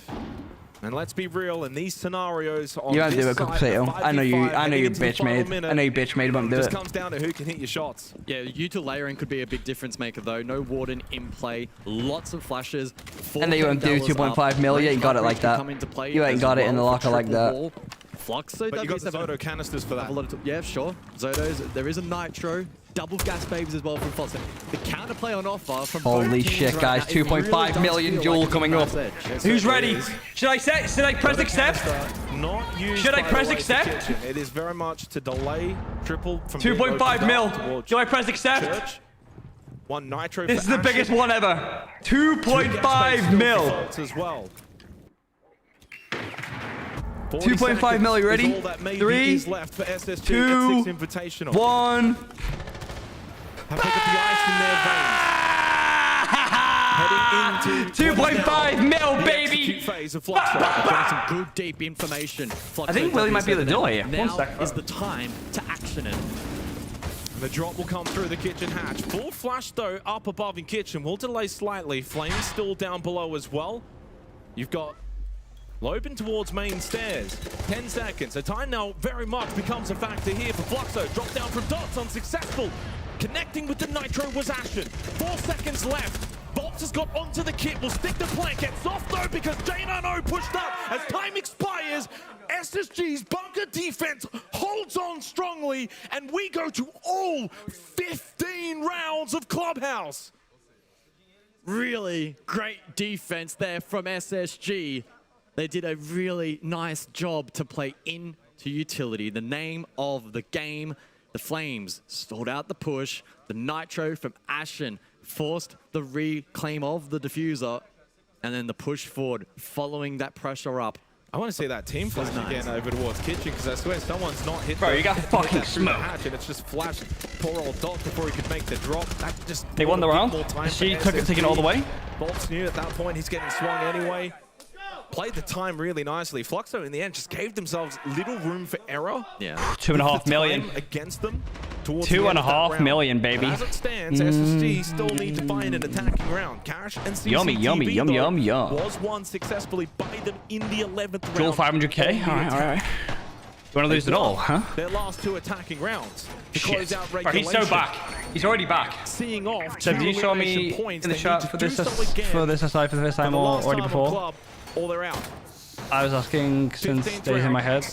And let's be real, in these scenarios, on You won't this do it, side, Potato. I know you. I know you bitch made. minute, I know you bitch made. Won't do just it. comes down to who can hit your shots. Yeah, U2 layering could be a big difference maker though. No Warden in play, lots of flashes. And then you won't do 2.5 mil. You ain't got it like that. You ain't got it in the locker like that. Fluxo, But you got the Zodo canisters for that. Yeah, sure. Zodos. There is a Nitro. Double gas babies as well from Fluxo. The counterplay on offer from Holy shit, guys! 2.5 million duel coming up. Who's ready? Should I set? Should I press accept? Should I press accept? It is very much to delay triple from 2.5 mil. Do I press accept? One Nitro. This is the biggest one ever. 2.5 mil. As well. 2.5 mil, you ready? 3, 2, 1. Have they got the ice in their veins? Heading into 2.5 mil, baby! Phase of Fluxo. Some good deep information. I think Willie might be at the door here. Now 1 second. is the time to action it. And the drop will come through the kitchen hatch. Full flash though up above in kitchen. Will delay slightly. Flames still down below as well. You've got Lopen towards main stairs. 10 seconds. The time now very much becomes a factor here for Fluxo. Drop down from Dots, unsuccessful. Connecting with the Nitro was Ashen. 4 seconds left. Bolts has got onto the kit. Will stick the plank. Gets off though because J9O pushed up. As time expires, SSG's bunker defense holds on strongly. And we go to all 15 rounds of Clubhouse. Really great defense there from SSG. They did a really nice job to play into utility. The name of the game, the Flames stalled out the push. The Nitro from Ashen forced the reclaim of the diffuser. And then the push forward following that pressure up. I want to see that team flash again over towards kitchen because I swear someone's not hit. Bro, you got fucking smoked. And it's just flashed poor old Dot before he could make the drop. That just They won the round. She took it, taking it all the way. Bolts knew at that point he's getting swung anyway. Played the time really nicely. Fluxo in the end just gave themselves little room for error. Yeah. 2.5 million. Against them. 2.5 million, baby. But as it stands, SSG still need to find an attacking round. Cash and CCTV Yummy, yummy, yum, yum, yum. was won successfully by them in the 11th round. Duel 500k. All right, all right. You want to lose it all, huh? Their last 2 attacking rounds to Shit. close out Bro, regulation. he's so back. He's already back. Seeing off. So did you show me in the chat for this SI for the first time or already before? Or they're out. I was asking since days in my head.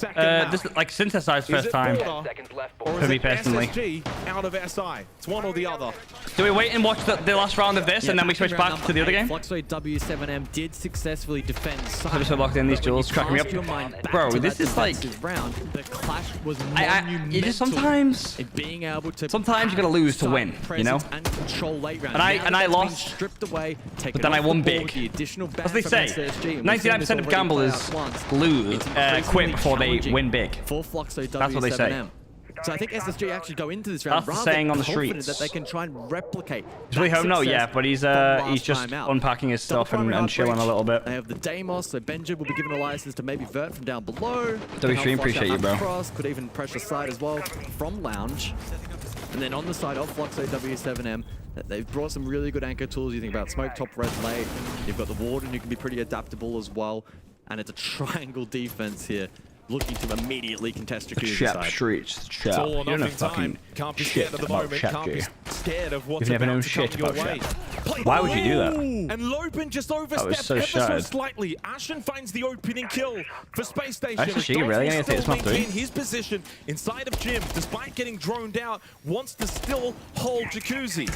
This like since SI's first time for me personally. Out of SI. It's one or the other. Do we wait and watch the last round of this and then we switch back to the other game? Fluxo W7M did successfully defend. I'm just so locked in these duels, cracking me up. Bro, this is like round. The clash was you just sometimes being able to sometimes you gotta lose to win, you know. And control late round. And I lost, stripped away, but then I won big. As they say, 99% of gamblers lose, quit before they win big. For Fluxo That's what they say. So I think SSG actually go into this round That's the rather saying on the confident streets. that they can try and replicate. Is really home? No, yeah, but he's just unpacking his stuff and chilling a little bit. They have the Deimos, so Benja will be given a license to maybe vert from down below. W3, appreciate you, bro. Cross, could even pressure side as well from Lounge. And then on the side of Fluxo W7M, they've brought some really good anchor tools. You think about Smoke Top, Red Late. You've got the Warden who can be pretty adaptable as well. And it's a triangle defense here, looking to immediately contest Jacuzzi side. Streets, It's all or nothing time. Can't be scared of the moment. Can't be scared of what's about to come your way. Why would you do that? And Lopen just overstepped so ever so shattered. slightly. Ashen finds the opening kill for Space Station. Actually, really gonna take this map maintain his position inside of Jim, despite getting droned out, wants to still hold Jacuzzi.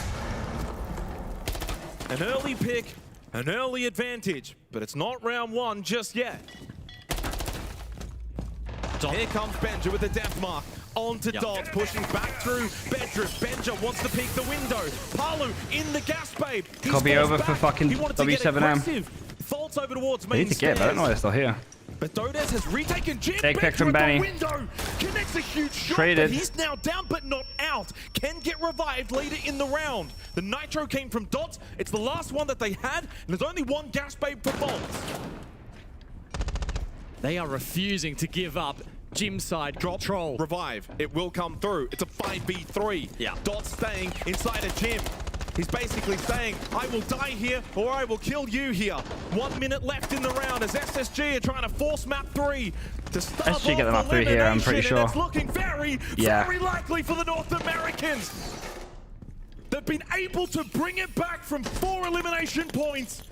An early pick, an early advantage, but it's not round one just yet. Here comes Benja with the death mark. On to Dots, pushing back through bedroom. Benja wants to peek the window. Palu in the gas babe. Could be over for fucking W7M. Faults over towards They main need to get, but I don't know why they're still here. But Dodes has retaken Jim. Big pick from Benny. Window. Connects a huge shot, Traded. but he's now down but not out. Can get revived later in the round. The Nitro came from Dot. It's the last one that they had, and there's only one gas babe for Bolts. They are refusing to give up Jim side Drop, control. Revive. It will come through. It's a 5v3. Yeah. Dot staying inside of Jim. He's basically saying, I will die here or I will kill you here. 1 minute left in the round as SSG are trying to force map 3 to start SSG get the map 3 here, I'm pretty sure. It's looking very, very likely for the North Americans. They've been able to bring it back from 4 elimination points.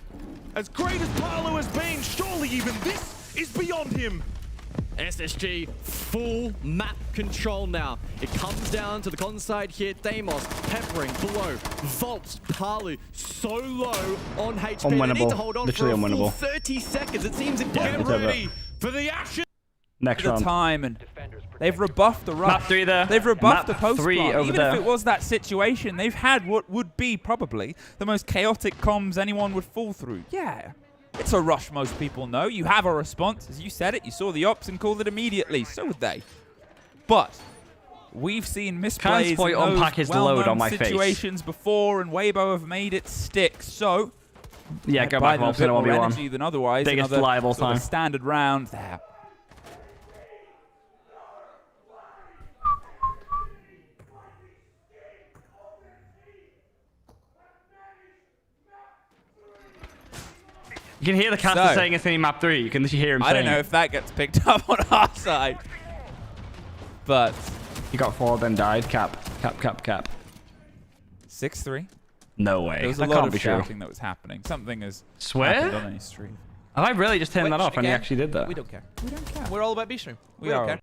As great as Paolo has been, surely even this is beyond him. SSG full map control now. It comes down to the con side here. Deimos peppering below. Vault, Palu so low on HP. They need to hold on Literally for a unwinnable. full 30 seconds. It seems impossible. Get ready for the action. Next round. Time and they've rebuffed the rush. Map 3 there. They've rebuffed Map the post 3 plant. over Even there. if it was that situation, they've had what would be probably the most chaotic comms anyone would fall through. Yeah. It's a rush, most people know. You have a response. As you said it, you saw the ops and called it immediately. So would they. But we've seen misplays in Spoit those unpack his load on my face? situations before, and Weibo have made it stick. So Yeah, go by back them a off bit in more 1v1. energy than otherwise. Biggest Another delay of all sort of time. standard round there. You can hear the caster saying it's in map 3. You can literally hear him saying I don't know if that gets picked up on our side. But he got 4, then died. Cap. 6-3. No way. There was That a lot can't of be true. shouting that was happening. Something has Swear? happened on any stream. Have I really just turned that off and he again, actually did that? We don't care. We don't care. We're all about B-Stream. We We don't are. care.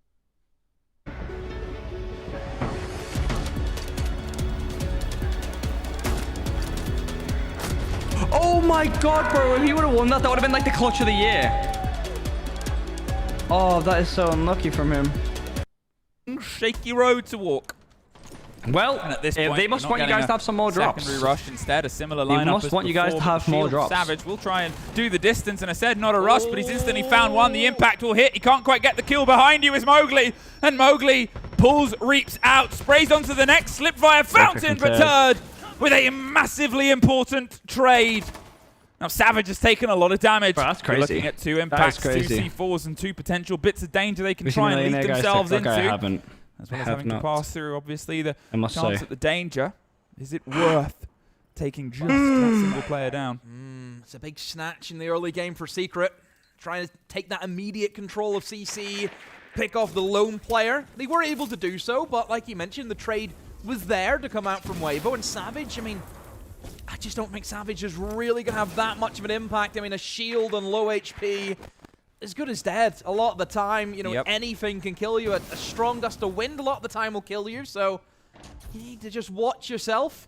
Oh my god, bro. If he would have won that, that would have been like the clutch of the year. Oh, that is so unlucky from him. Shaky road to walk. Well, And at this point, they must we're not want you getting guys to have some more drops. Secondary rush instead, a similar They lineup must as want you guys before, to have but more Shield drops. Savage will try and do the distance, and I said not a rush, but he's instantly found one. The impact will hit. He can't quite get the kill. Behind you is Mowgli, and Mowgli pulls Reaps out, sprays onto the next slip via Fountain, returned with a massively important trade. Now Savage has taken a lot of damage. Bro, that's We're crazy. looking at 2 That is impacts, 2 crazy. C4s, and 2 potential bits of danger they can Vision try and Millionaire lead guys themselves TikTok, into. I haven't. As well I as have having to not. pass through, obviously, the I must chance say. at the danger. Is it worth taking just that single player down? It's a big snatch in the early game for Secret. Trying to take that immediate control of CC, pick off the lone player. They were able to do so, but like you mentioned, the trade was there to come out from Weibo. And Savage, I mean, I just don't think Savage is really going to have that much of an impact. I mean, a shield on low HP, as good as dead a lot of the time. You know, anything can kill you. A strong gust of wind a lot of the time will kill you, so you need to just watch yourself.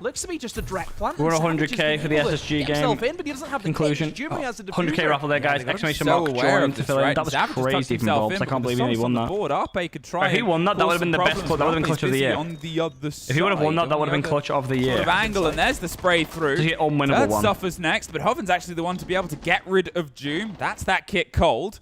Looks to be just a direct plant. We're and Savage 100k has for been the able to SSG get game. himself in, but he doesn't have the Conclusion. cage. Jimmy has the 100k diffuser. raffle there, guys. Yeah, Exclamation so mark. aware Join of to this, fill in. right? That was Savage has tucked crazy from himself Bulbs. in, I but can't with believe he the won Suns on that. the board, Arpe could try If he and won that, that cause would have been some the best. problems That would have been for clutch of the Arpe. year. On the other If he would have won that, that would have been clutch of the sort year. of angle, and there's the spray through. Just an unwinnable That one. suffers next, but Hoven's actually the one to be able to get rid of Doom. That's that kit cold.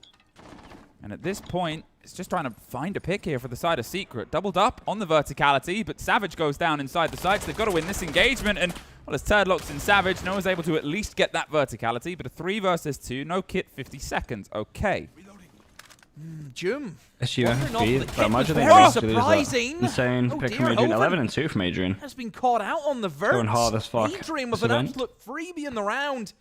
And at this point, it's just trying to find a pick here for the side of Secret. Doubled up on the verticality, but Savage goes down inside the sights. They've got to win this engagement, and well, as Turd locks in Savage, no one's able to at least get that verticality, but a 3 versus 2, no kit, 50 seconds. Okay. Jim. SUFB. Imagine they very lost to lose that. surprising. Insane Oh pick dear, from Adrian. Hoven 11 and 2 from Adrian. has been caught out on the vert. Going hard as fuck. Adrian with This an event. absolute freebie in the round.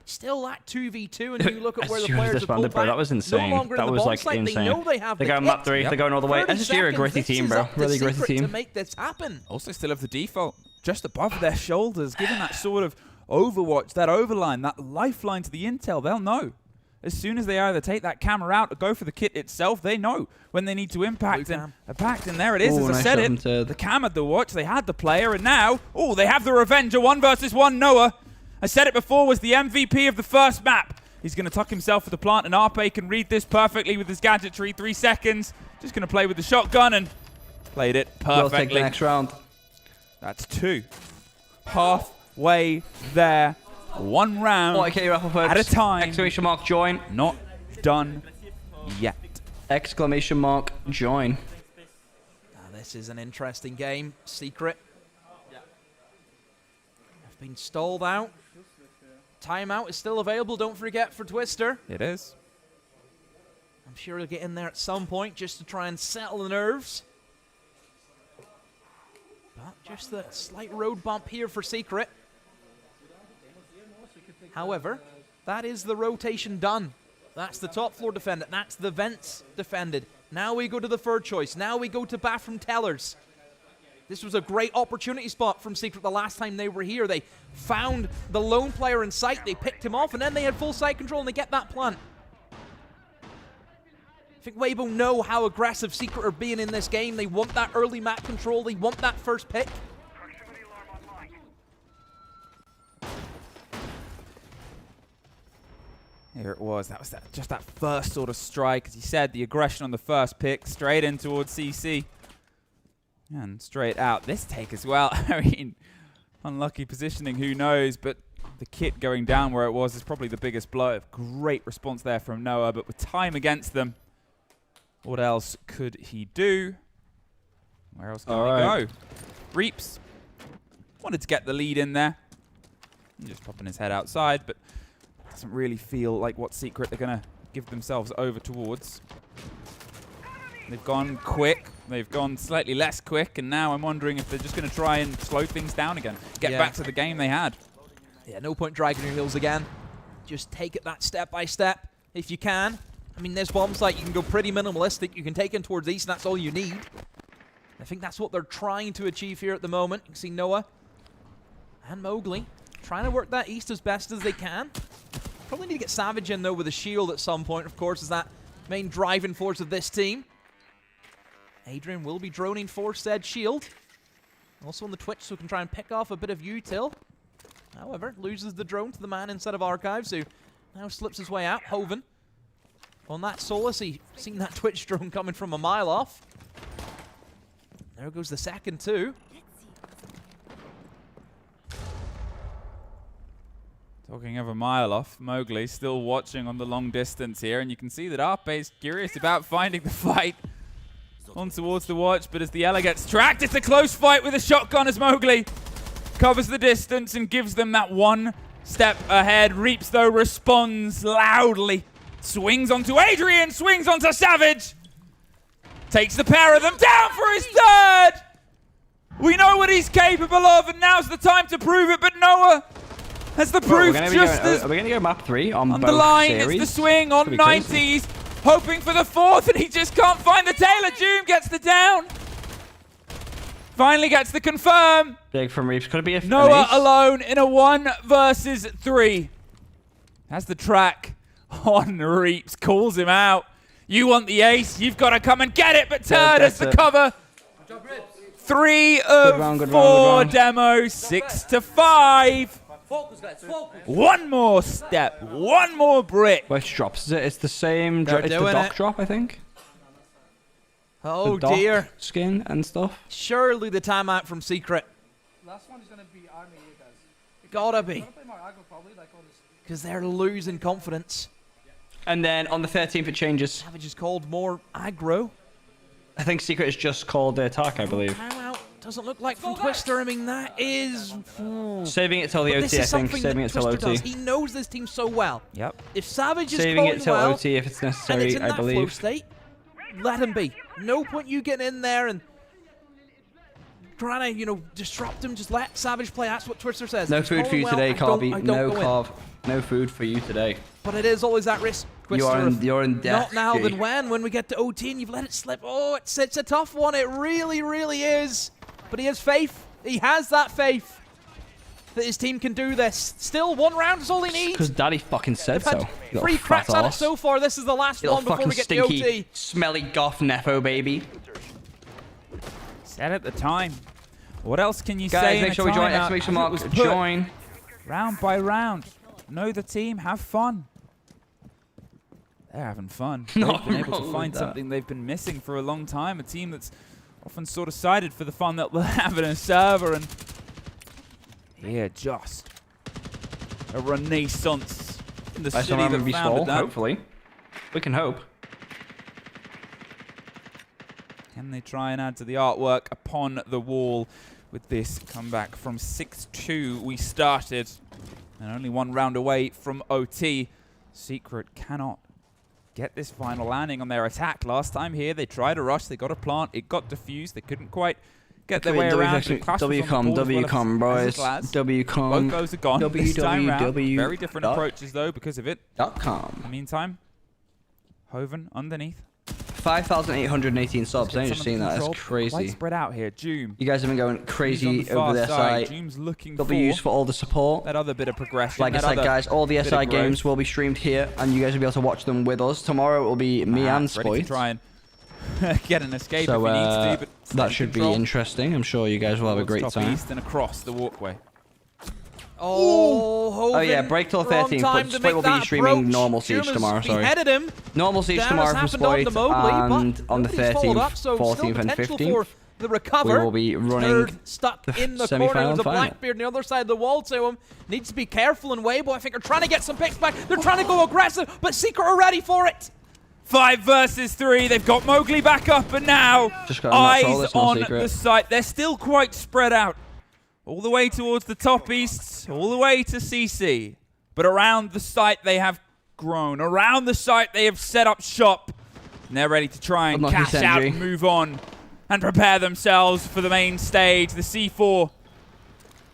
Still that 2v2, and you look at where the SSG players have disbanded, pulled bro. back. That was insane. No longer in That the was bomb like site. insane. They know they have They're the going map kit. 3. They're going all the way. 30 SSG are a seconds. gritty This team, is bro. up to Really gritty Secret team. to make this happen. Also still have the default just above their shoulders, giving that sort of overwatch, that overline, that lifeline to the intel. They'll know. As soon as they either take that camera out or go for the kit itself, they know when they need to impact. And there it is, Ooh, as I nice said shot it. from Ted. The cam had the watch, they had the player, and now, they have the revenge. A 1 versus 1 Noah. I said it before, was the MVP of the first map. He's going to tuck himself for the plant, and Arpe can read this perfectly with his gadgetry. 3 seconds. Just going to play with the shotgun, and played it perfectly. We'll take the next round. That's 2. Halfway there. 1 round Okay, raffle at a time. Exclamation mark join. Not done yet. Exclamation mark, join. Now, this is an interesting game. Secret have been stalled out. Timeout is still available, don't forget, for Twister. It is. I'm sure he'll get in there at some point just to try and settle the nerves. But just a slight road bump here for Secret. However, that is the rotation done. That's the top floor defended. That's the vents defended. Now we go to the third choice. Now we go to bathroom tellers. This was a great opportunity spot from Secret the last time they were here. They found the lone player in sight. They picked him off, and then they had full site control, and they get that plant. I think Weibo know how aggressive Secret are being in this game. They want that early map control. They want that first pick. Here it was. That was just that first sort of strike. As he said, the aggression on the first pick, straight in towards CC. And straight out. This take as well. I mean, unlucky positioning, who knows? But the kit going down where it was is probably the biggest blow. Great response there from Noah, but with time against them, what else could he do? Where else can he go? Reaps wanted to get the lead in there. Just popping his head outside, but doesn't really feel like what Secret they're going to give themselves over towards. They've gone quick. They've gone slightly less quick, and now I'm wondering if they're just going to try and slow things down again. Get back to the game they had. Yeah, no point dragging your heels again. Just take it that step by step if you can. I mean, this bomb site, you can go pretty minimalistic. You can take in towards east, and that's all you need. I think that's what they're trying to achieve here at the moment. You can see Noah and Mowgli trying to work that east as best as they can. Probably need to get Savage in, though, with a shield at some point, of course, is that main driving force of this team. Adrian will be droning for said shield. Also on the Twitch, so we can try and pick off a bit of util. However, loses the drone to the man inside of Archives, who now slips his way out. Hoven on that Solus, he seen that Twitch drone coming from a mile off. There goes the second, too. Talking of a mile off, Mowgli still watching on the long distance here, and you can see that Arpe's curious about finding the fight on towards the watch, but as the Ella gets tracked, it's a close fight with a shotgun as Mowgli covers the distance and gives them that one step ahead. Reaps, though, responds loudly. Swings onto Adrian, swings onto Savage. Takes the pair of them down for his third. We know what he's capable of, and now's the time to prove it, but Noah has the proof Are we going to go map 3 on both the line? series? It's the swing on 90s. Hoping for the fourth, and he just can't find the Taylor. Doom gets the down. Finally gets the confirm. Big from Reaps. Could it be a Noah alone in a 1 versus 3. Has the track on Reaps. Calls him out. You want the ace, you've got to come and get it, but Turd has the cover. 3 of 4 demo, 6 to 5. Focus, guys, focus. One more step, one more brick. Which drops is it? It's the same. It's the dock drop, I think. Oh the dock dear. Skin and stuff. Surely the timeout from Secret. Last one is gonna be Army, you guys. Gotta be. Because they're losing confidence. And then on the 13th it changes. Savage is called more aggro. I think Secret is just called the attack, I believe. Timeout doesn't look like from Twister. I mean, that is... Saving it till the OT, I think. Saving it till OT. He knows this team so well. Yep. If Savage is saving it till well, OT if it's necessary, and it's in I that flow believe. State, let him be. No point you getting in there and trying to, disrupt him. Just let Savage play. That's what Twister says. No food for you today, Carby. No carb. No food for you today. But it is always that risk. Twister, you're in death. Not now, then when we get to OT and you've let it slip. Oh, it's a tough one. It really, really is. But he has faith. He has that faith that his team can do this. Still, 1 round is all he needs. Because Daddy fucking said so. 3 cracks at it so far. This is the last one before we get to OT. Smelly goth Nefo, baby. Said at the time. What else can you Guys, say? make sure we join. Exclamation mark. Join. Round by round. Know the team. Have fun. They're having fun. They've been able to find something they've been missing for a long time. A team that's often sort of sided for the fun that they'll have in a server. And here, just a renaissance in the city that founded that. Hopefully. We can hope. Can they try and add to the artwork upon the wall with this comeback from 6-2? We started, and only one round away from OT. Secret cannot get this final landing on their attack. Last time here, they tried a rush, they got a plant, it got defused, they couldn't quite get their way around. WCOM, boys. WCOM. Both goes are gone this time round. Very different dot approaches, though, because of it. .com. In the meantime, Hoven underneath. 5,818 subs. I just seen that. That's crazy. Quite spread out here. Joom. You guys have been going crazy over the SI. Joom's looking W's for all the support. That other bit of progression. Like I said, guys, all the SI games will be streamed here, and you guys will be able to watch them with us. Tomorrow it will be me and Spoit. Ready to try and get an escape so, if he needs to, but that should be interesting. I'm sure you guys will have a great time. East and across the walkway. Oh yeah, break till 13th, but Spoit will be streaming normal Siege tomorrow, sorry. Normal Siege tomorrow from Spoit, and on the 13th, 14th, and 15th, the recover. we will be running stuck the in the semi-final corner and with the final. Blackbeard on the other side of the wall to him. Needs to be careful, and Weibo, I think, are trying to get some picks back. They're trying to go aggressive, but Secret are ready for it. 5 versus 3. They've got Mowgli back up, and now eyes on the site. They're still quite spread out. All the way towards the top east, all the way to CC. But around the site, they have grown. Around the site, they have set up shop. And they're ready to try and cash out and move on and prepare themselves for the main stage. The C4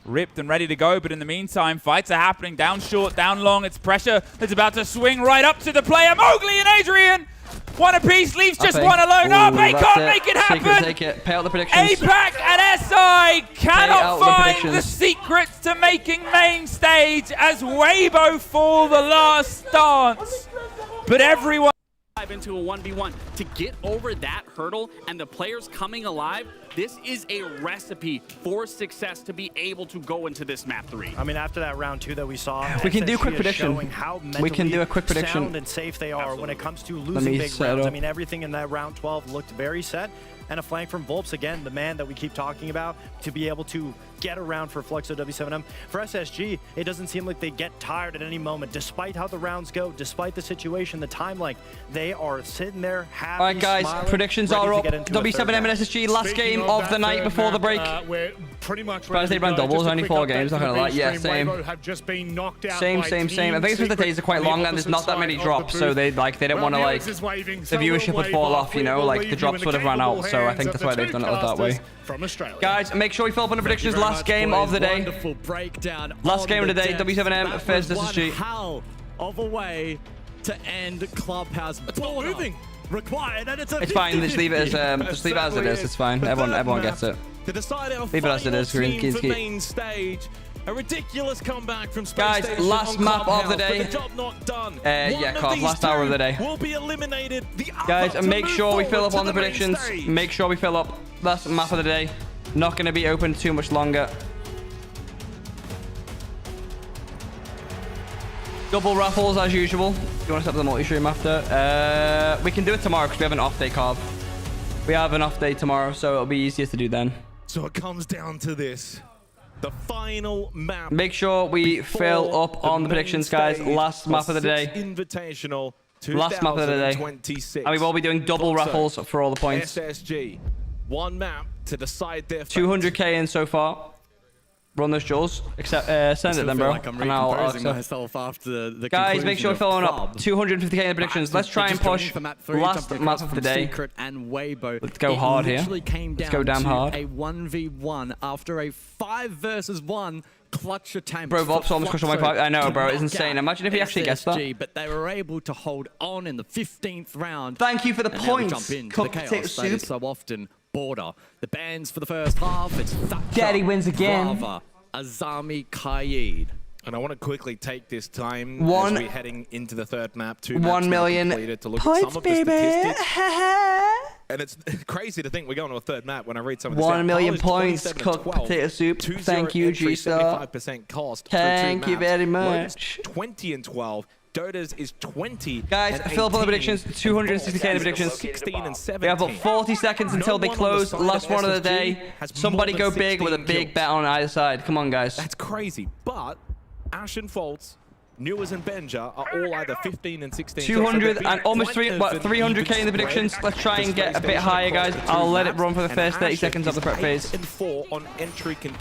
ripped and ready to go, but in the meantime, fights are happening. Down short, down long. It's pressure that's about to swing right up to the player. Mowgli and Adrian. One apiece, leaves just one alone. Oh, they can't make it happen. Take it. Pay out the predictions. APAC and SI cannot find the secrets to making main stage as Weibo for the last dance. But everyone into a 1v1 to get over that hurdle and the players coming alive. This is a recipe for success to be able to go into this map 3. I mean, after that round 2 that we saw, we can do a quick prediction. We can do a quick prediction. Sound and safe they are when it comes to losing big rounds. I mean, everything in that round 12 looked very set. And a flank from Volps, again, the man that we keep talking about, to be able to get around for Fluxo W7M. For SSG, it doesn't seem like they get tired at any moment. Despite how the rounds go, despite the situation, the timeline, they are sitting there happy, all right, guys, smiling, predictions are up. W7M and SSG, last game of the night before the break. We're pretty much they ran doubles, only 4 games, not gonna lie. Yeah, same. Have just been knocked out same. I think it's because the days are quite long and there's not that many drops, so they don't want to, like, the viewership would fall off, you know, like the drops would have run out, so I think that's why they've done it that way. Guys, make sure we fill up on the predictions. Last game of the day. Last game of the day, W7M versus SSG. Hell of a way to end Clubhouse. It's not moving. Required, and it's fine. Just leave it as it is. It's fine. Everyone gets it. Leave it as it is. Main stage. A ridiculous comeback from Space Guys, Station last map of the day. The job not done. Yeah, Carl, last hour of the day. Will be eliminated. Guys, and make sure we fill up on the predictions. Make sure we fill up. Last map of the day. Not going to be open too much longer. Double raffles as usual. You want to set up the multi-stream after? We can do it tomorrow because we have an off day, Carb. We have an off day tomorrow, so it'll be easier to do then. So it comes down to this. The final map. Make sure we fill up on the predictions, guys. Last map of the day. Invitational. Last map of the day. And we will be doing double raffles for all the points. SSG. One map to decide their 200k in so far. Run those jewels. Except send it then, bro. Like I'm recomposing myself after the guys, make sure we're filling up 250k in the predictions. Let's try and push last map of the day. Secret and Weibo. Let's go hard here. Let's go damn hard. A 1v1 after a 5 versus 1 clutch attempt. Bro, Vop's almost crushed on my pipe. I know, bro. It's insane. Imagine if he actually gets that. But they were able to hold on in the 15th round. Thank you for the points. Jump into the chaos that is so often border. The bans for the first half. It's Daddy wins again. Brava, Azami Kaid. And I want to quickly take this time as we're heading into the third map. 2 maps 1 million to look points, at some of baby. The statistics. And it's crazy to think we're going to a third map when I read some of this. 1 million points, cooked potato soup. Thank you, G-Star. 75% cost. Thank you very much. 20 and 12. Dota's is 20. Guys, fill up all the predictions. 260k in the predictions. 16 and 17. We have about 40 seconds until they close. Last one of the day. Somebody go big with a big bet on either side. Come on, guys. That's crazy. But Ashen Faults Newers and Benja are all either 15 and 16. 200 and almost 300k in the predictions. Let's try and get a bit higher, guys. I'll let it run for the first 30 seconds of the prep phase.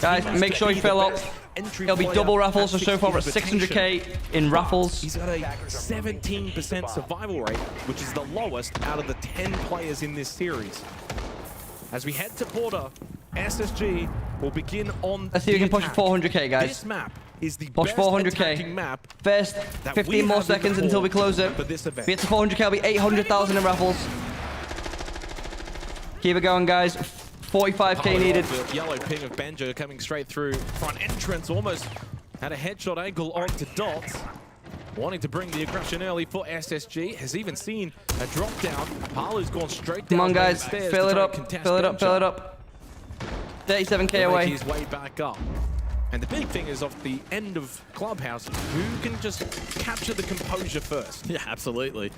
Guys, make sure you fill up. It'll be double raffles, so far we're at 600k in raffles. He's got a 17% survival rate, which is the lowest out of the 10 players in this series. As we head to Porter, SSG will begin on. Let's see if we can push 400k, guys. This map is the push 400k. Map. First 15 more seconds until we close it. If we get to 400k, it'll be 800,000 in raffles. Keep it going, guys. 45k needed. Yellow ping of Benja coming straight through front entrance. Almost had a headshot angle onto Dots. Wanting to bring the aggression early for SSG. Has even seen a drop down. Palu's gone straight down. Come on, guys. Fill it up. Fill it up. Fill it up. 37k away. His way back up. And the big thing is off the end of Clubhouse, who can just capture the composure first? Yeah, absolutely.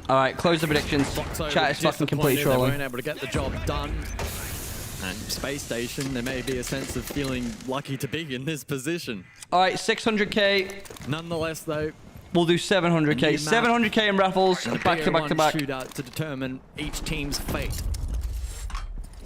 All right, close the predictions. Chat is fucking completely trolling. They weren't able to get the job done. And Space Station, there may be a sense of feeling lucky to be in this position. All right, 600k. Nonetheless, though, we'll do 700k. 700k in raffles, back to back to back. Shootout to determine each team's fate.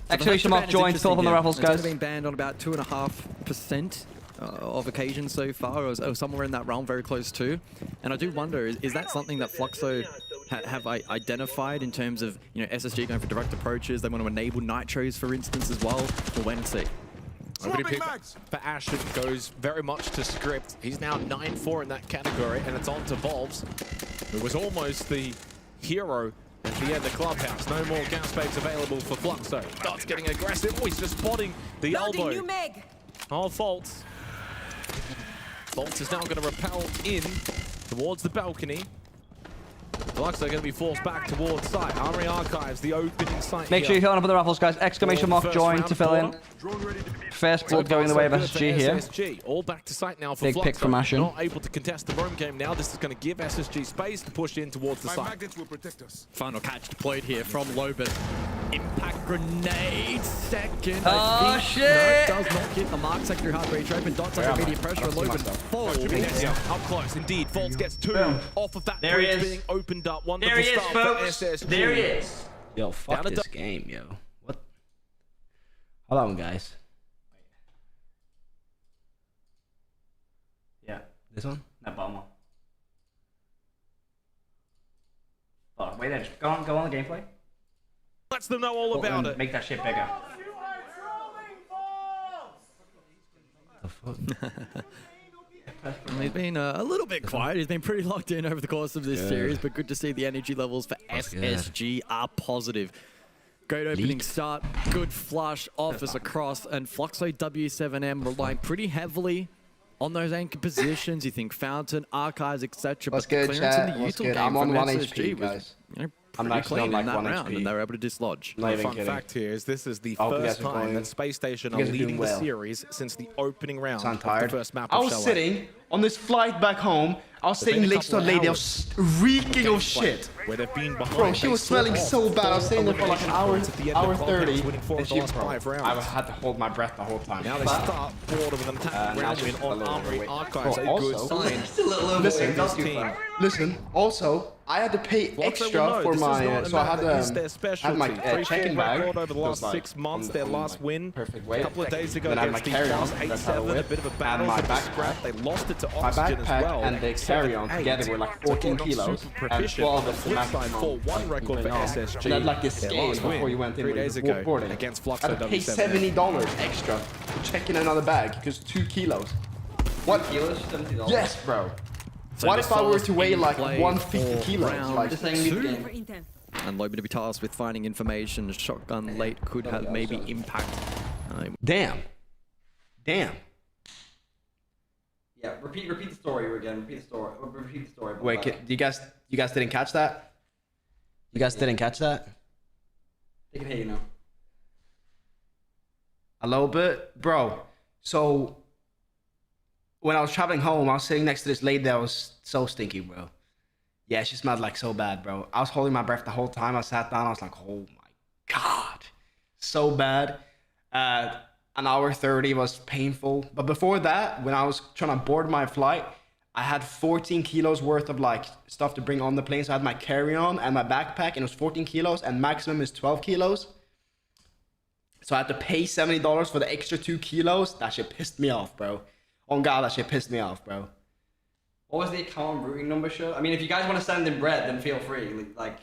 Exclamation mark join, still up on the raffles, guys. It's been banned on about 2.5% of occasions so far, or somewhere in that realm, very close to. And I do wonder, is that something that Fluxo have identified in terms of, you know, SSG going for direct approaches? They want to enable nitros, for instance, as well. We'll wait and see. Opening pick for Ashton goes very much to script. He's now 9-4 in that category, and it's on to Volves, who was almost the hero at the end of Clubhouse. No more gas babes available for Fluxo. Starts getting aggressive. Oh, he's just spotting the elbow. Oh, Faults. Faults is now going to rappel in towards the balcony. Fluxo going to be forced back towards site. Armory Archives, the opening site. Make sure you're filling up on the raffles, guys. Exclamation mark join to fill in. First blood going the way of SSG here. SSG. All back to site now for Big Fluxo. pick from Ashen. Not able to contest the roam game now. This is going to give SSG space to push in towards the site. Will protect us. Final catch deployed here from Lobin. Impact grenade, second. Oh, shit! No, does not hit the mark. Secondary hard breach open. Dots under immediate pressure. And Lobin falls. Up close, indeed. Faults gets two off of that there bridge being opened up. Wonderful there he is, start folks. for SSG. There he is. Yo, fuck this game, yo. What? Hold on, guys. Yeah, this one? That bottom one. Oh, wait there. Just go on the gameplay. Lets them know all about it. Make that shit bigger. The fuck? He's been a little bit quiet. He's been pretty locked in over the course of this series, but good to see the energy levels for SSG are positive. Great opening start, good flush, office across, and Fluxo W7M relying pretty heavily on those anchor positions. You think Fountain, Archives, etc. What's But good, clearance chat? in the What's util good? game I'm on from 1 SSG HP, was, guys. you know, I'm pretty actually clean on in like that 1 round, HP. and they were able to dislodge. Not even Fun kidding. fact here is this is the I hope you first guys are time doing- that Space Station you are guys are leading doing the well. series since the opening round Sound of the tired? first map I of was Chalet. sitting on this flight back home. I was It's been sitting a next to a couple of lady. I hours was reeking of shit. Where they've been behind. Bro, she was They smelling saw so bad. I was sitting there for like an hour, at the end of hour Clubhouse, 30. winning 4 And of the she, last bro, 5 rounds. I had to hold my breath the whole time. Now they start forward with an attack round win on Armory Archives. A good sign. Listen, also, I had to pay extra for my, so I had my check-in bag. Over the last 6 months, their last win a couple of days ago Then I had my against the carry-on, Falcons, that's how I 8-7, a whip, bit of a battle and my with the scrap. backpack. They lost it to My Oxygen as backpack well. and the carry-on 7-8. together were like So 14 not kilos, super and proficient. 12 On the of the flip side, maximum. 4-1 record for SSG. And I had like this Their game last before win you went in 3 with days the ago boarding. against I Fluxo had to pay W7. $70 extra to check in another bag because 2 kilos. What? Kilos? $70? Yes, bro. So What the if I were first to weigh in like play 150 for kilos? round Like, Just saying mid game. And Lobin to be tasked with finding information. Shotgun late could have maybe impact. damn. Damn. Yeah, repeat the story again. Repeat the story. Wait, you guys didn't catch that? You guys didn't catch that? They can hear you now. A little bit? Bro, so when I was traveling home, I was sitting next to this lady that was so stinky, bro. Yeah, she smelled like so bad, bro. I was holding my breath the whole time. I sat down, I was like, oh my God. So bad. An hour 30 was painful. But before that, when I was trying to board my flight, I had 14 kilos worth of like stuff to bring on the plane. So I had my carry-on and my backpack, and it was 14 kilos, and maximum is 12 kilos. So I had to pay $70 for the extra 2 kilos. That shit pissed me off, bro. Oh God, that shit pissed me off, bro. What was the account routing number, show? I mean, if you guys want to send in bread, then feel free. Like,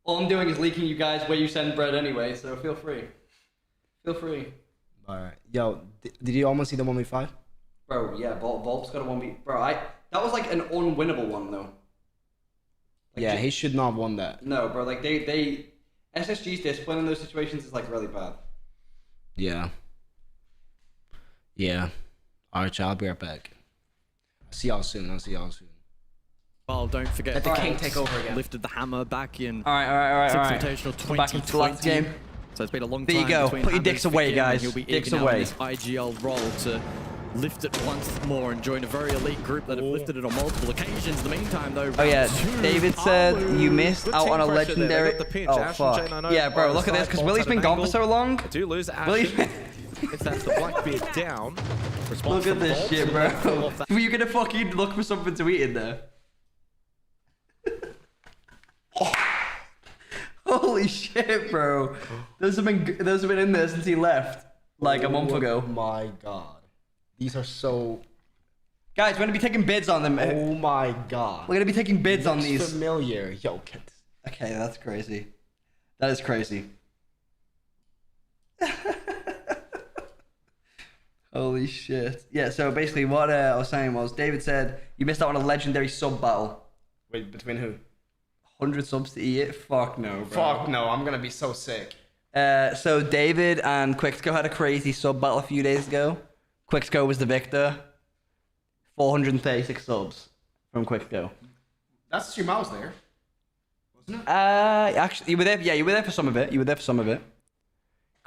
all I'm doing is leaking you guys where you send bread anyway, so feel free. Feel free. Alright. Yo, did you almost see the 1v5? Bro, yeah, Volp's got a 1v... Bro, that was like an unwinnable one, though. Like, yeah, he should not have won that. No, bro, like, SSG's discipline in those situations is, like, really bad. Yeah. Yeah. Alright, I'll be right back. See y'all soon. I'll see y'all soon. Well, don't forget. Let the king take over again. Lifted the hammer back in. All right. Six Invitational 2020. Back into the last game. So it's been a long time. There you go. Put your dicks away, guys. He'll be Dicks eager now in away. this IGL role to lift it once more and join a very elite group that have lifted it on multiple occasions. In the meantime, though. Oh yeah, David said you missed out on a legendary. Oh fuck. Yeah, bro. Look at this, because Willie's been gone for so long. I do lose Willie's that's the Blackbeard down. Look at this shit, bro. Were you gonna fucking look for something to eat in there? Holy shit, bro. Those have been in there since he left, like a month ago. Oh my God. These are so... Guys, we're gonna be taking bids on them. Oh my God. We're gonna be taking bids on these. Familiar. Yo, get this. Okay, that's crazy. That is crazy. Holy shit. Yeah, so basically what I was saying was, David said, you missed out on a legendary sub battle. Wait, between who? 100 subs to eat it? Fuck no, bro. Fuck no, I'm gonna be so sick. So David and Quicksco had a crazy sub battle a few days ago. Quicksco was the victor. 436 subs from Quicksco. That's the stream I was there. Wasn't it? Actually, you were there. Yeah, you were there for some of it.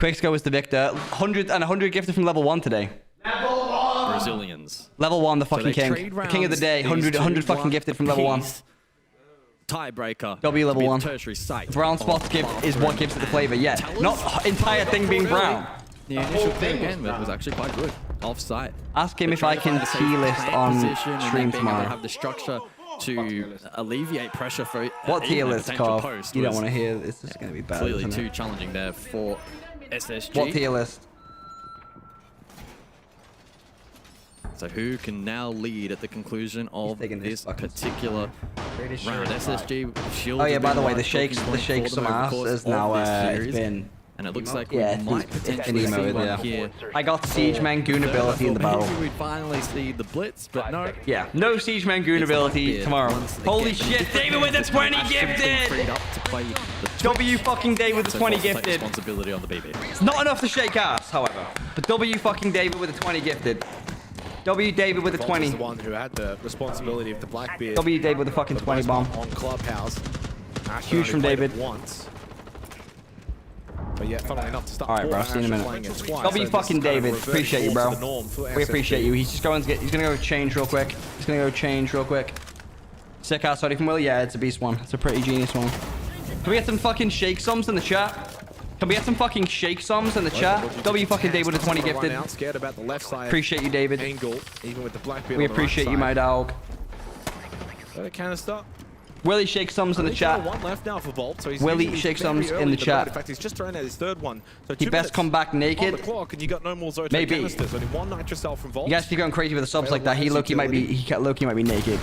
Quicksco was the victor. 100 gifted from level 1 today. Level 1! Brazilians. Level 1, the fucking king. The king of the day. 100 fucking gifted from level 1. Tiebreaker. W level 1. Tertiary site. The brown spot gift is what gives it the flavor. Yeah, not entire thing being brown. The initial thing again was actually quite good. Off-site. Ask him if I can tier list on stream tomorrow. Have the structure to alleviate pressure for what tier list, Carl? Post You don't want to hear this. This is going to be bad. Clearly too challenging there for SSG. What tier list? So who can now lead at the conclusion of this particular round? SSG shield. Oh yeah, by the way, the shakes some ass is now it's been. And it looks like yeah, we might potentially see one here. I got Siege Man Goon ability in the battle. Maybe we'd finally see the blitz, but no. Yeah, no Siege Man Goon ability tomorrow. Holy shit, David with the 20 gifted! W fucking David with the 20 gifted. Responsibility on the BB. Not enough to shake ass, however. But W fucking David with the 20 gifted. W David with the 20. The one who had the responsibility of the Blackbeard. W David with the fucking 20 bomb. On Clubhouse. Huge from David. Once. But yeah, funnily enough, to start. Alright, bro, see you in a minute. W fucking David. Appreciate you, bro. We appreciate you. He's just going to get. He's gonna go change real quick. Sick ass sorry from Will. Yeah, it's a beast one. It's a pretty genius one. Can we get some fucking shake sums in the chat? W fucking David with a 20 gifted. Scared about the left side. Appreciate you, David. Angle, even with the Blackbeard. We appreciate you, my dog. Kind of stop. Willie shake sums in the chat. One left now for Volt, so he's Willie shake sums in the chat. In fact, he's just thrown out his third one. So he best come back naked. On the clock, and you got no more Zoto maybe. Canisters. Only one nitro cell from Volt. You guys keep going crazy with the subs like that. Loki might be naked.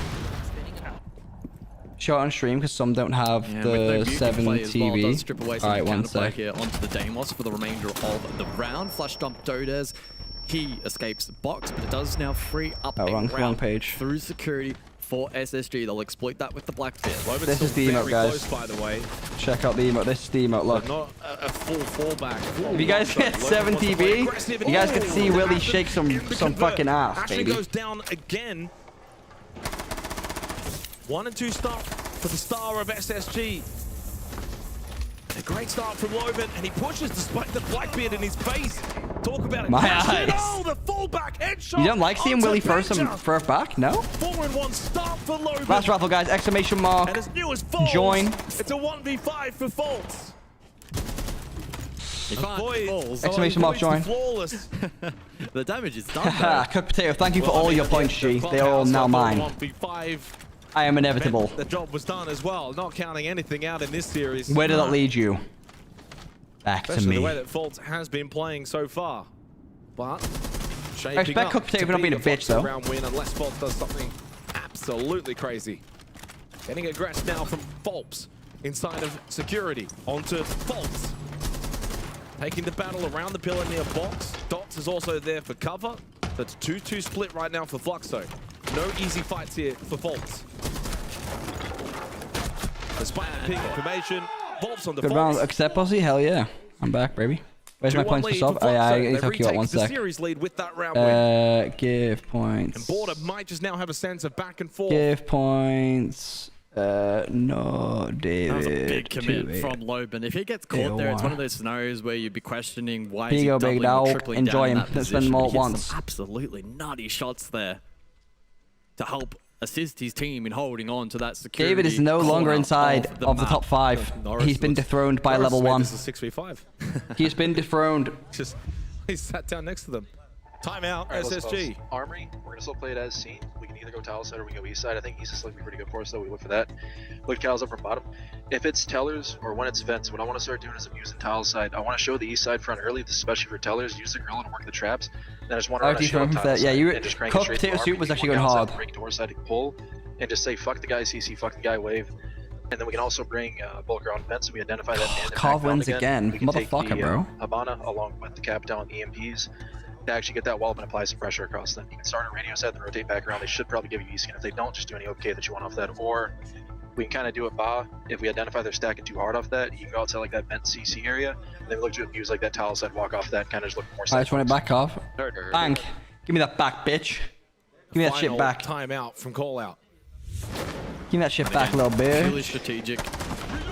Show it on stream because some don't have the 7 TV. Alright, one sec. Here onto the Deimos for the remainder of the round. Flush dump Dodes. He escapes the box, but it does now free up wrong page. Through security for SSG. They'll exploit that with the Blackbeard. This is the emote, guys. Close, by the way. Check out the emote. This is the emote. Look. Not a full fallback. If you guys get 7 TV, you guys can see Willie shake some fucking ass, baby. Actually goes down again. 1 and 2 start for the star of SSG. A great start from Loven, and he pushes despite the Blackbeard in his face. Talk about it. My eyes. Oh, the fullback headshot. You don't like seeing Willie throw back? No? 4-1 start for Loven. Last raffle, guys. Exclamation mark. And as new as Falls, join. It's a 1v5 for Falls. He finally falls. Exclamation mark join. Flawless. The damage is done, though. Cooked potato, thank you for all your points, G. They are all now mine. 1v5. I am inevitable. The job was done as well, not counting anything out in this series. Where did that lead you? Back to Especially me. the way that Fault has been playing so far. But I expect Cooked Potato for not being a bitch, though. Round win unless Fault does something absolutely crazy. Getting aggressed now from Fulps inside of security onto Fulps. Taking the battle around the pillar near box. Dots is also there for cover. That's 2-2 split right now for Fluxo. No easy fights here for Fulps. Despite the ping information, Fulps on the Good round. Accept posse? Hell yeah. I'm back, baby. Where's my points for sub? Oh, yeah, I need to talk you out one sec. Give points. And Border might just now have a sense of back and forth. Give points. No, David. That was a big commit from Loban. If he gets caught there, it's one of those scenarios where you'd be questioning why is he doubling or tripling down in that position. Enjoy him. Let's spend more He hits once. some absolutely nutty shots there to help assist his team in holding on to that security. David is no longer inside of the top 5. He's been dethroned by level 1. This is 6v5. He's been dethroned. Just he sat down next to them. Timeout, right, SSG. Armory, we're gonna still play it as seen. We can either go tile side or we can go east side. I think east is looking pretty good for us, though. We look for that. Look tiles up from bottom. If it's tellers or when it's vents, what I want to start doing is I'm using tile side. I want to show the east side front early, especially for tellers. Use the grill and work the traps. Then I just want to run a show tile side and just crank it straight to suit was actually going going hard. Break door side, pull, and just say fuck the guy CC, fuck the guy wave. And then we can also bring bulk around vents so we identify that. Carve wins again. Motherfucker, bro. Habana along with the cap down EMPs. To actually get that wall up and apply some pressure across them. You can start a radio set, then rotate back around. They should probably give you E-scan. If they don't, just do any OK that you want off that. Or we can kind of do it ba. If we identify they're stacking too hard off that, you can go outside like that vent CC area, and then we look to use like that tile set, walk off that, kind of just look more safe. I just want it back off. Bang. Give me that back, bitch. Give me that shit back. Timeout from call out. Give me that shit back, little bitch. Really strategic.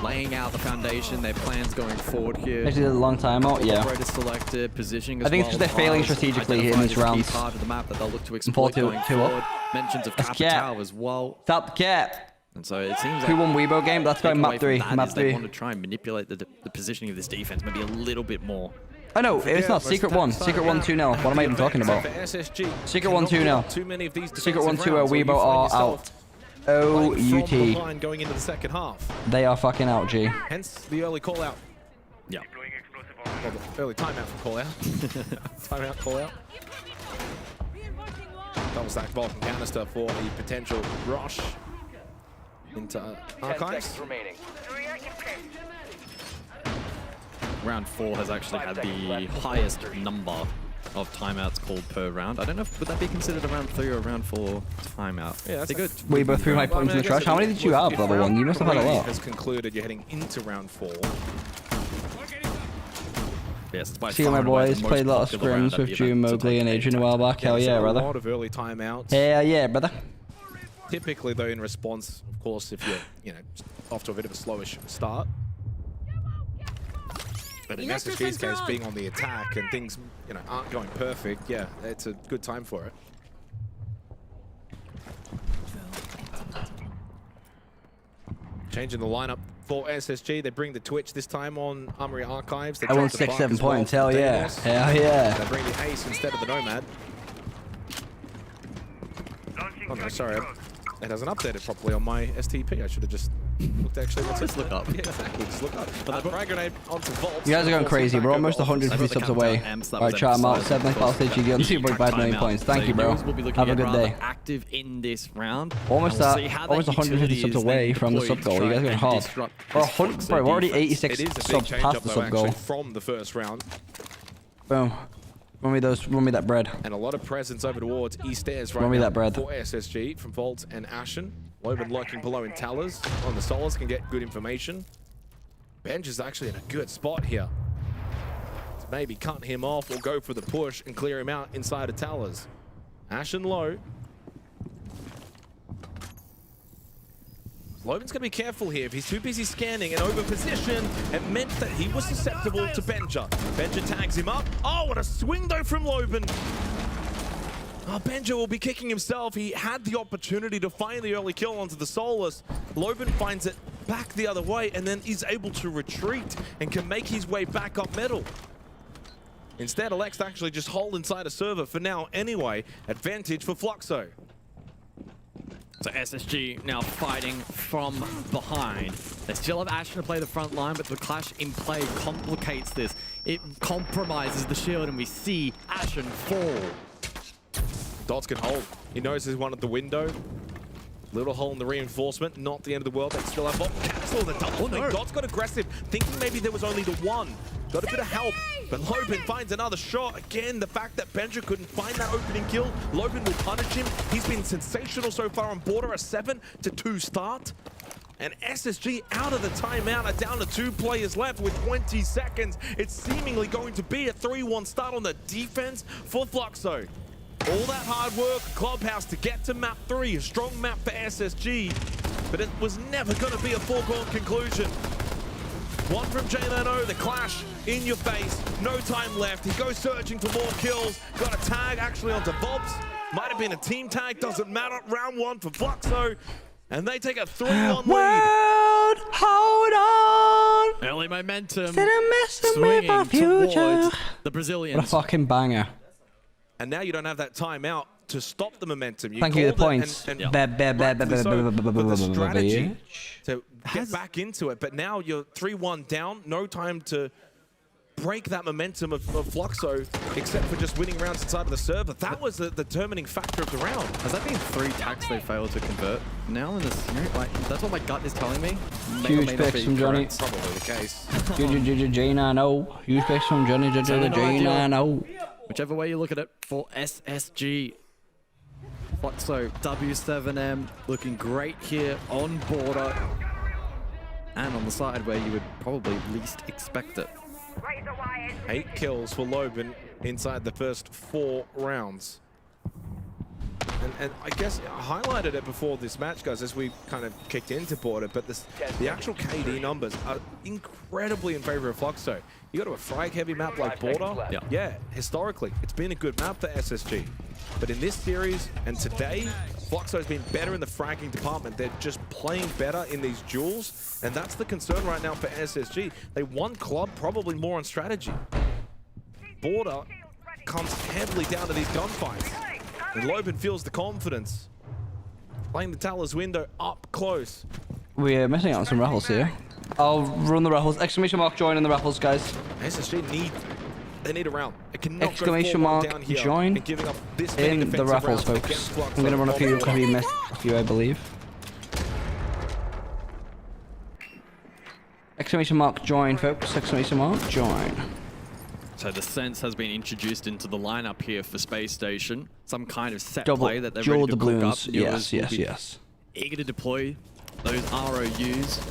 Laying out the foundation, their plans going forward here. Actually, a long time out, yeah. Operator selected, positioning as I think it's because they're failing strategically in this round. Part of the map that they'll look to exploit going forward. Mentions of Capital as well. Stop the cap. And so it seems like who won Weibo game? Let's go map 3. Map 3. They want to try and manipulate the positioning of this defense maybe a little bit more. Oh no, it's not. Secret 1. Secret 1 2-0. What am I even talking about? Secret 1 2-0. Secret 1 2 Weibo are out. OUT. Going into the second half. They are fucking out, G. Hence the early call out. Yeah. Well, the early timeout from call out. Timeout call out. Double stack Vulcan canister for the potential rush into archives. Round 4 has actually had the highest number of timeouts called per round. I don't know if would that be considered a round 3 or a round 4 timeout. Yeah, that's good. We both threw my points in the trash. How many did you have, level 1? You must have had a lot. Has concluded you're heading into round 4. Yes, by see my boys played a lot of scrims with June, Mowgli, and Adrian a while back. Hell yeah, brother. A lot of early timeouts. Hell yeah, brother. Typically, though, in response, of course, if you're off to a bit of a slowish start. But in SSG's case, being on the attack and things, aren't going perfect, yeah, it's a good time for it. Changing the lineup for SSG, they bring the Twitch this time on Armory Archives. I won 6-7 points, hell yeah. Hell yeah. They bring the Ace instead of the Nomad. Oh no, sorry. It hasn't updated properly on my STP. I should have just looked actually. Just look up. Yeah, exactly. Just look up. But the frag grenade onto Vault. You guys are going crazy. We're almost 150 subs away. Alright, chat, I'm out. 7th battle stage GG on 2.5 million points. Thank you, bro. Have a good day. Active in this round. Almost 150 subs away from the sub goal. You guys are going hard. Bro, we're already 86 subs past the sub goal. From the first round. Boom. Run me that bread. And a lot of presence over towards East Stairs right now. Run me that bread. For SSG from Volt and Ashen. Loban lurking below in towers. On the Solas can get good information. Benj is actually in a good spot here. To maybe cut him off or go for the push and clear him out inside of towers. Ashen low. Logan's going to be careful here. If he's too busy scanning and over position, it meant that he was susceptible to Benja. Benja tags him up. Oh, what a swing though from Loban. Oh, Benja will be kicking himself. He had the opportunity to find the early kill onto the Solas. Loban finds it back the other way and then is able to retreat and can make his way back up middle. Instead, elects to actually just hold inside a server for now anyway. Advantage for Fluxo. So SSG now fighting from behind. They still have Ashen to play the front line, but the clash in play complicates this. It compromises the shield, and we see Ashen fall. Dots can hold. He knows there's one at the window. Little hole in the reinforcement, not the end of the world. They still have cancel the double. no. Dots got aggressive, thinking maybe there was only the one. Got a bit of help, but Loban finds another shot. Again, the fact that Benja couldn't find that opening kill, Loban will punish him. He's been sensational so far on border, a 7-2 start. And SSG out of the timeout are down to 2 players left with 20 seconds. It's seemingly going to be a 3-1 start on the defense for Fluxo. All that hard work, Clubhouse, to get to map 3, a strong map for SSG, but it was never going to be a foregone conclusion. One from J-Leno, the clash in your face, no time left. He goes searching for more kills, got a tag actually onto Vobs. Might have been a team tag, doesn't matter. Round 1 for Fluxo, and they take a 3-1 lead. Hold on! Early momentum, Instead of messing with swinging my future. towards the Brazilians. What a fucking banger. And now you don't have that timeout to stop the momentum. Thank you, the called it points. and Yeah. rightfully so, but the strategy Bitch. to get back into it. But now you're 3-1 down, no time to break that momentum of Fluxo, except for just winning rounds inside of the server. That was the determining factor of the round. Has that been 3 tags they failed to convert? Now in the series, like, that's what my gut is telling me. Huge picks from Johnny. Probably the case. J9-0. Huge picks from Johnny. J9-0. Whichever way you look at it, for SSG. Fluxo, W7M, looking great here on border. And on the side where you would probably least expect it. 8 kills for Loban inside the first 4 rounds. And I guess I highlighted it before this match, guys, as we kind of kicked into border, but the actual KD numbers are incredibly in favor of Fluxo. You go to a frag-heavy map like border, yeah, historically, it's been a good map for SSG. But in this series and today, Fluxo's been better in the fragging department. They're just playing better in these duels, and that's the concern right now for SSG. They won club probably more on strategy. Border comes heavily down to these gunfights, and Loban feels the confidence. Playing the Talus window up close. We're missing out on some raffles here. I'll run the raffles. Exclamation mark join in the raffles, guys. SSG they need a round. It cannot Exclamation go mark down here join and giving up this many in the raffles, folks. I'm going to run a few because we missed a few, I believe. Exclamation mark join, folks. Exclamation mark join. So the sense has been introduced into the lineup here for Space Station. Some kind of set Double play that they're dual ready to cook up. doubloons. Yes, yes, will be yes. Eager to deploy those ROUs.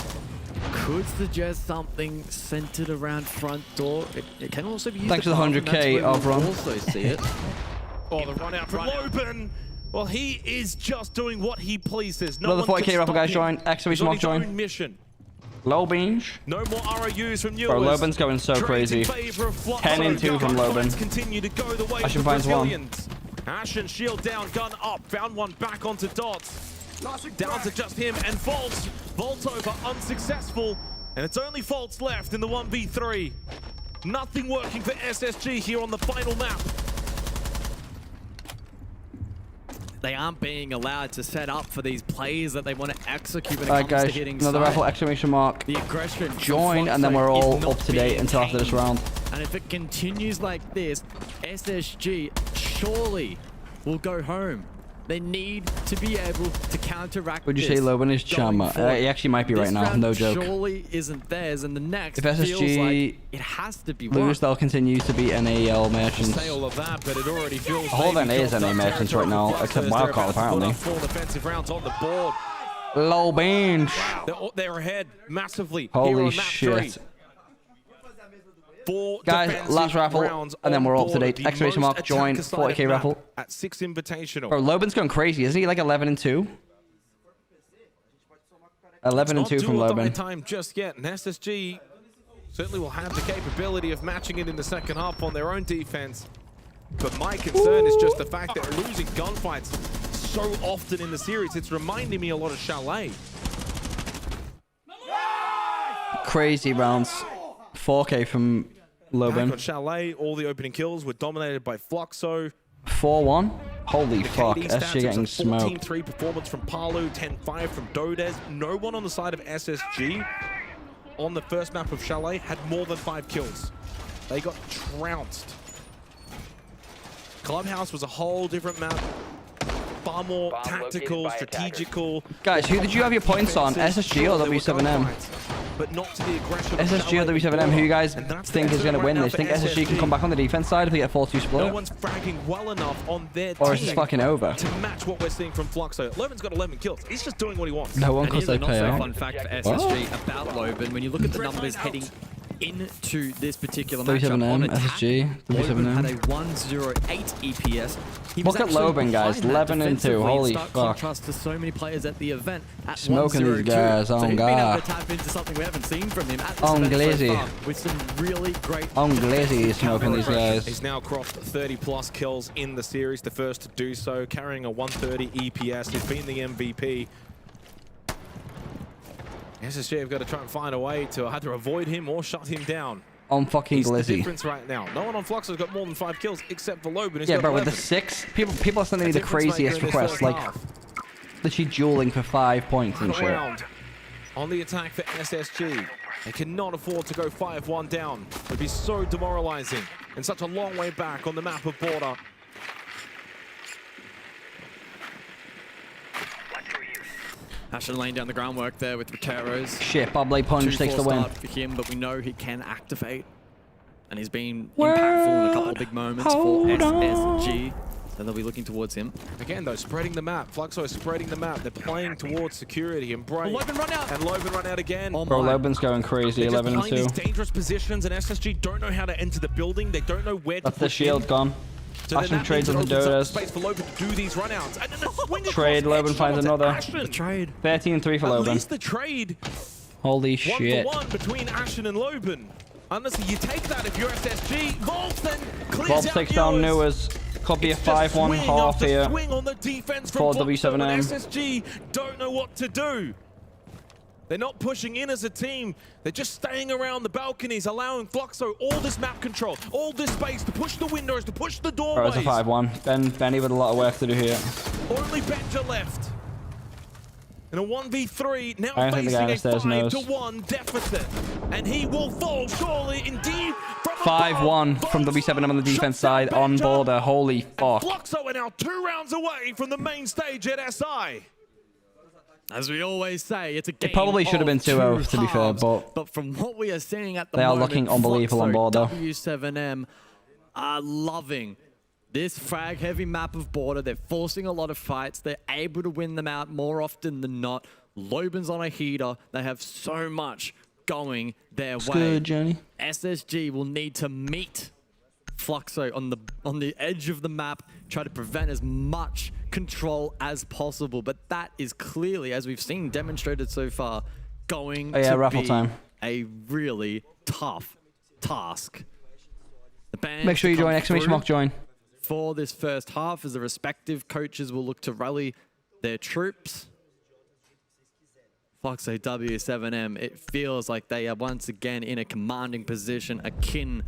Could suggest something centered around front door. It can also be used. Thanks to the 100k of run. Also see it. Oh, the run out from Loban. Well, he is just doing what he pleases. No Another 40k raffle, guys. Join. Exclamation mark join. Mission. Low beans. No more ROUs from you. Bro, Loban's going so crazy. 10-2 from Loban. Continue to go the way Ashen of the finds one. Brazilians. Ashen shield down, gun up. Found one back onto Dots. Down to just him and Volts. Volt over, unsuccessful. And it's only Volts left in the 1v3. Nothing working for SSG here on the final map. They aren't being allowed to set up for these plays that they want to execute when it Alright, comes to guys. hitting Another side. raffle, exclamation mark. The aggression Join, and then we're all up to date until after this round. And if it continues like this, SSG surely will go home. They need to be able to counteract. Would you say Loban is Chama? He actually might be right now, no joke. Surely isn't theirs, and the next If feels SSG like it has to be won. lose, they'll continue to be NAL merchants. Say all of that, but it already feels The whole of NA is NA merchants right now, except Wildcard apparently. 4 defensive rounds on the board. Low beans. They're ahead massively. Holy here on map shit. 3. 4 Guys, defensive last raffle, rounds and then on we're all up to board. date. The Exclamation most mark join, attacker-sided 40k map raffle. at Six Invitational. Bro, Loban's going crazy, isn't he? Like 11-2. 11-2 from Loban. Time just yet, and SSG certainly will have the capability of matching it in the second half on their own defense. But my concern is just the fact that they're losing gunfights so often in the series. It's reminding me a lot of Chalet. Crazy rounds. 4K from Loban. On Chalet, all the opening kills were dominated by Fluxo. 4-1. Holy fuck. SG getting smoked. 14-3 performance from Palu, 10-5 from Dodez. No one on the side of SSG on the first map of Chalet had more than 5 kills. They got trounced. Clubhouse was a whole different map. Far more tactical, strategical. Guys, who did you have your points on? SSG or W7M? But not to the aggression SSG or W7M, who you guys think is going to win this? Think SSG can come back on the defense side if they get 4-2 split? No one's fragging well enough on their Or is team this fucking over? to match what we're seeing from Fluxo. Loban's got 11 kills. He's just doing what he wants. No one because they pay out. Fun fact for SSG about Loban, when you look at the numbers heading into this particular matchup on W7M, attack, SSG, Loban had a W7M. 108 EPS. He Look at Loban, guys. 11 and 2. Holy fuck. Contrast to so many players at the event at Smoking these 102. guys. So Oh, he's been able God. to tap into something we haven't seen from him at this On event so Glazy. far, with some really great. On Glazy is smoking these guys. He's now crossed 30+ kills in the series, the first to do so, carrying a 130 EPS. He's been the MVP. SSG have got to try and find a way to either avoid him or shut him down. On fucking He's the Glizzy. difference right now. No one on Fluxo's got more than 5 kills except for Loban. Who's Yeah, got bro, with 11. the 6, people are sending me the Difference maker craziest in this requests, first like half. literally dueling for 5 points and Final shit. round on the attack for SSG. They cannot afford to go 5-1 down. It would be so demoralizing and such a long way back on the map of Border. Ashen laying down the groundwork there with Roteros. Shit, Bob Lay Punch takes the 2-4 win. start for him, but we know he can activate. And he's been impactful in a couple of big moments for SSG. So they'll be looking towards him. Again, though, spreading the map. Fluxo is spreading the map. They're playing towards security and Brave. Loban run out. And Loban run out again. Bro, Loban's going crazy, They're just 11 and playing 2. these dangerous positions, and SSG don't know how to enter the building. They don't know where to That's the push shield in. gone. So then Ashen that trades means with it the opens up Dodos. space for Loban to do these runouts. And then the swing Trade, across, Loban headshot finds to another. Ashen. The trade. 13-3 for At Loban. least the trade. Holy 1 shit. for 1 between Ashen and Loban. Honestly, you take that if you're SSG. Volts then clears Bob out takes down Newers. Newers. Could be a It's just 5-1 swing half after here. swing on the defense from For Fluxo, W7M. and SSG don't know what to do. They're not pushing in as a team. They're just staying around the balconies, allowing Fluxo all this map control, all this space to push the windows, to push the Bro, doorways. it's a 5-1. Benny with a lot of work to do here. Only Benja left. In a 1v3, now I don't think the guy facing a upstairs knows. 5-1 deficit. And he will fall, surely, indeed, from 5-1 from W7M on the defense side on Border. Holy fuck. Fluxo are now 2 rounds away from the main stage at SI. As we always say, it's a game. It probably should have been 2-0 of to be fair, halves, but from what we are seeing at the they are moment, looking unbelievable on Fluxo, board though. W7M are loving this frag-heavy map of Border. They're forcing a lot of fights. They're able to win them out more often than not. Loban's on a heater. They have so much going their way. Good, Johnny. SSG will need to meet Fluxo on the edge of the map, try to prevent as much control as possible. But that is clearly, as we've seen demonstrated so far, going to raffle be time. a really tough task. The band Make sure you to come join. Exclamation through mark join. for this first half as the respective coaches will look to rally their troops. Fluxo W7M, it feels like they are once again in a commanding position akin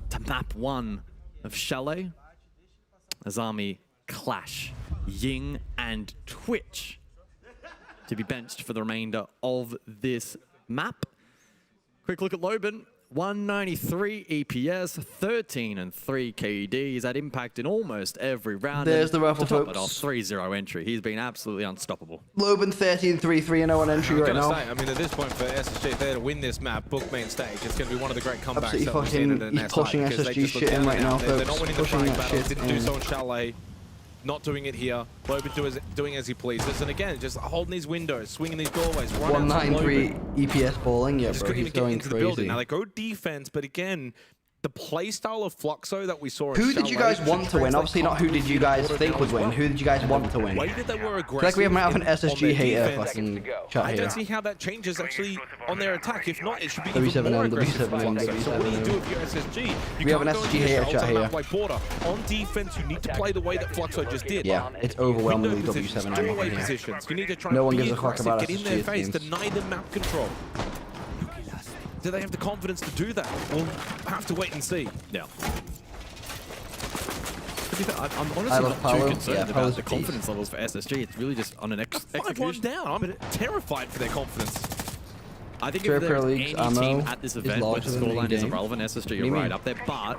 to map 1 of Chalet. As Army clash Ying and Twitch to be benched for the remainder of this map. Quick look at Loban. 193 EPS, 13 and 3 KD. He's had impact in almost every round. There's and the raffle, to top folks. it off, 3-0 entry. He's been absolutely unstoppable. Loban 13-3, 3-0 on entry right now. Say, I mean, at this point for SSG, if they're to win this map, book main stage, it's going to be one of the great comebacks Absolutely that we've seen fucking- in an he's SI, pushing because they SSG just look shit in down right and now, out. They're folks. not winning the Pushing frag that battles, shit didn't do in. so in Chalet. Not doing it here. Loban doing as he pleases. And again, just holding these windows, swinging these doorways. 193 EPS bowling. Yeah, Just bro, couldn't he's even get going into the building. crazy. Now they go defense, but again, the play style of Fluxo that we saw in Who did you Chalet guys want to win? Obviously not who did you guys think would win. Who did you guys want to win? The way that they were I feel like we might have an aggressive SSG on hater their defense, fucking chat I here. don't see how that changes actually on their attack. If not, it should be even W7M, more aggressive. W7M, Fluxo. So what do you W7M. do if you're SSG? You We have can't an go SSG into your hater shells chat on a here. map like Border. On defense, you need to play the way that Fluxo just did. Yeah, it's overwhelmingly Window positions, W7M doorway here. positions. You need to try No and one be gives a fuck aggressive, about get in SSG, their it face, seems. deny them map control. do they have the confidence to do that? We'll have to wait and see. Yeah. I'm honestly not too concerned about the confidence levels for SSG. It's really just on an execution. 5-1 down. I'm terrified for their confidence. I think if there's any team at this event where the scoreline is irrelevant, SSG are right up there. But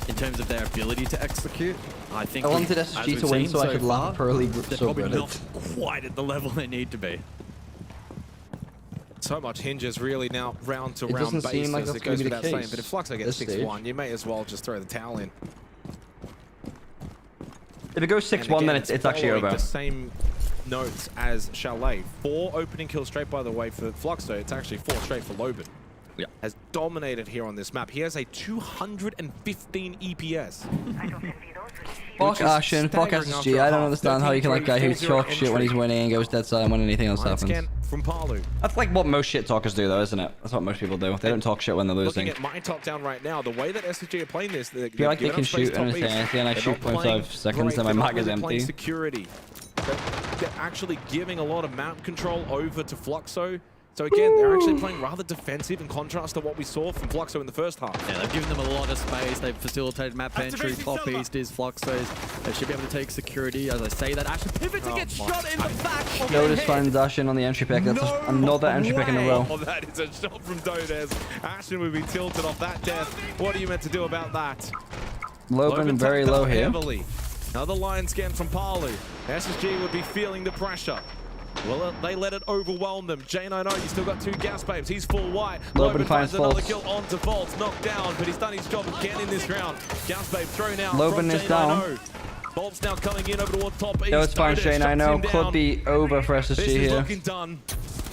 in terms of their ability to execute, I think I wanted SSG to win so I could laugh Pearly they're probably not quite at the level they need to be. So much hinges really now round to round doesn't basis. seem like that's It goes gonna be the without saying. case But if Fluxo gets this 6-1, stage. you may as well just throw the towel in. If it goes 6-1, then it's actually following over. The same notes as Chalet. 4 opening kills straight, by the way, for Fluxo. It's actually 4 straight for Loban. Yeah. Has dominated here on this map. He has a 215 EPS. Fuck Ashen, fuck SSG. I don't understand how you can let a guy who talks shit when he's winning and goes dead silent when anything else happens. From Palu. That's like what most shit talkers do, though, isn't it? That's what most people do. They don't talk shit when they're losing. Looking at my top down right now, the way that SSG are playing this, I feel like they can shoot and I shoot 0.5 seconds and my mag is empty. Security. They're actually giving a lot of map control over to Fluxo. So again, they're actually playing rather defensive in contrast to what we saw from Fluxo in the first half. Yeah, they've given them a lot of space. They've facilitated map entry. Top east is Fluxo's. They should be able to take security. As I say that, Ashen pivot to get shot in the back. Notice finds Ashen on the entry pick. That's another entry pick in a row. Oh, that is a shot from Dodes. Ashen would be tilted off that death. What are you meant to do about that? Loban very low here. Heavily. Another line scan from Palu. SSG would be feeling the pressure. Well, they let it overwhelm them. J90, you still got 2 gas babes. He's full white. Loban finds another Faults. kill onto Faults. Knocked down, but he's done his job again in this round. Gas babe thrown out. Loban is down. Faults now coming in over towards top east. No, it's fine, Shane. I know. Could be over for SSG this here. is looking done.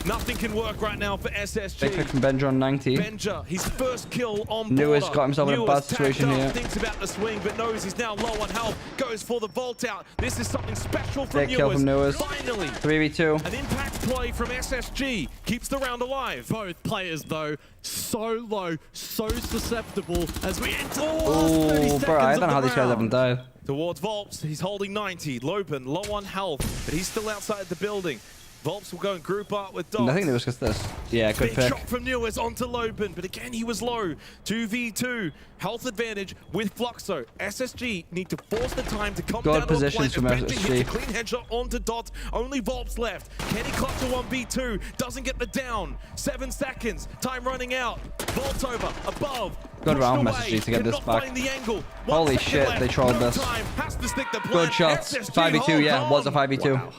Nothing can work right now for SSG. Big pick from Benja on 90. Benja, his first kill on board. Newell's got himself in a bad situation here. Thinks about the swing, but knows he's now low on health. Goes for the vault out. This is something special from Big kill from Newell's. Finally, 3v2. an impact play from SSG keeps the round alive. Both players, though, so low, so susceptible as we enter the last 30 Oh, seconds bro, I of don't know how the these guys haven't round. died. Towards Volps, he's holding 90. Loban, low on health, but he's still outside the building. Volps will go and group up with Dots. I think Newell's gets this. Yeah, good Big pick. shot from Newell's onto Loban, but again, he was low. 2v2, health advantage with Fluxo. SSG need to force the time to come Good down positions on a from Benji SSG. hits a clean headshot onto Dots. Only Volps left. Can he clutch a 1v2? Doesn't get the down. 7 seconds. Time running out. Volts over, above. Good round Pushed from away. SSG to get this Cannot back. find the angle. Holy 1 second shit, left. they trolled No this. time. Has to stick the plan. Good shots. SSG 5v2, yeah, hold was a on. 5v2. Wow.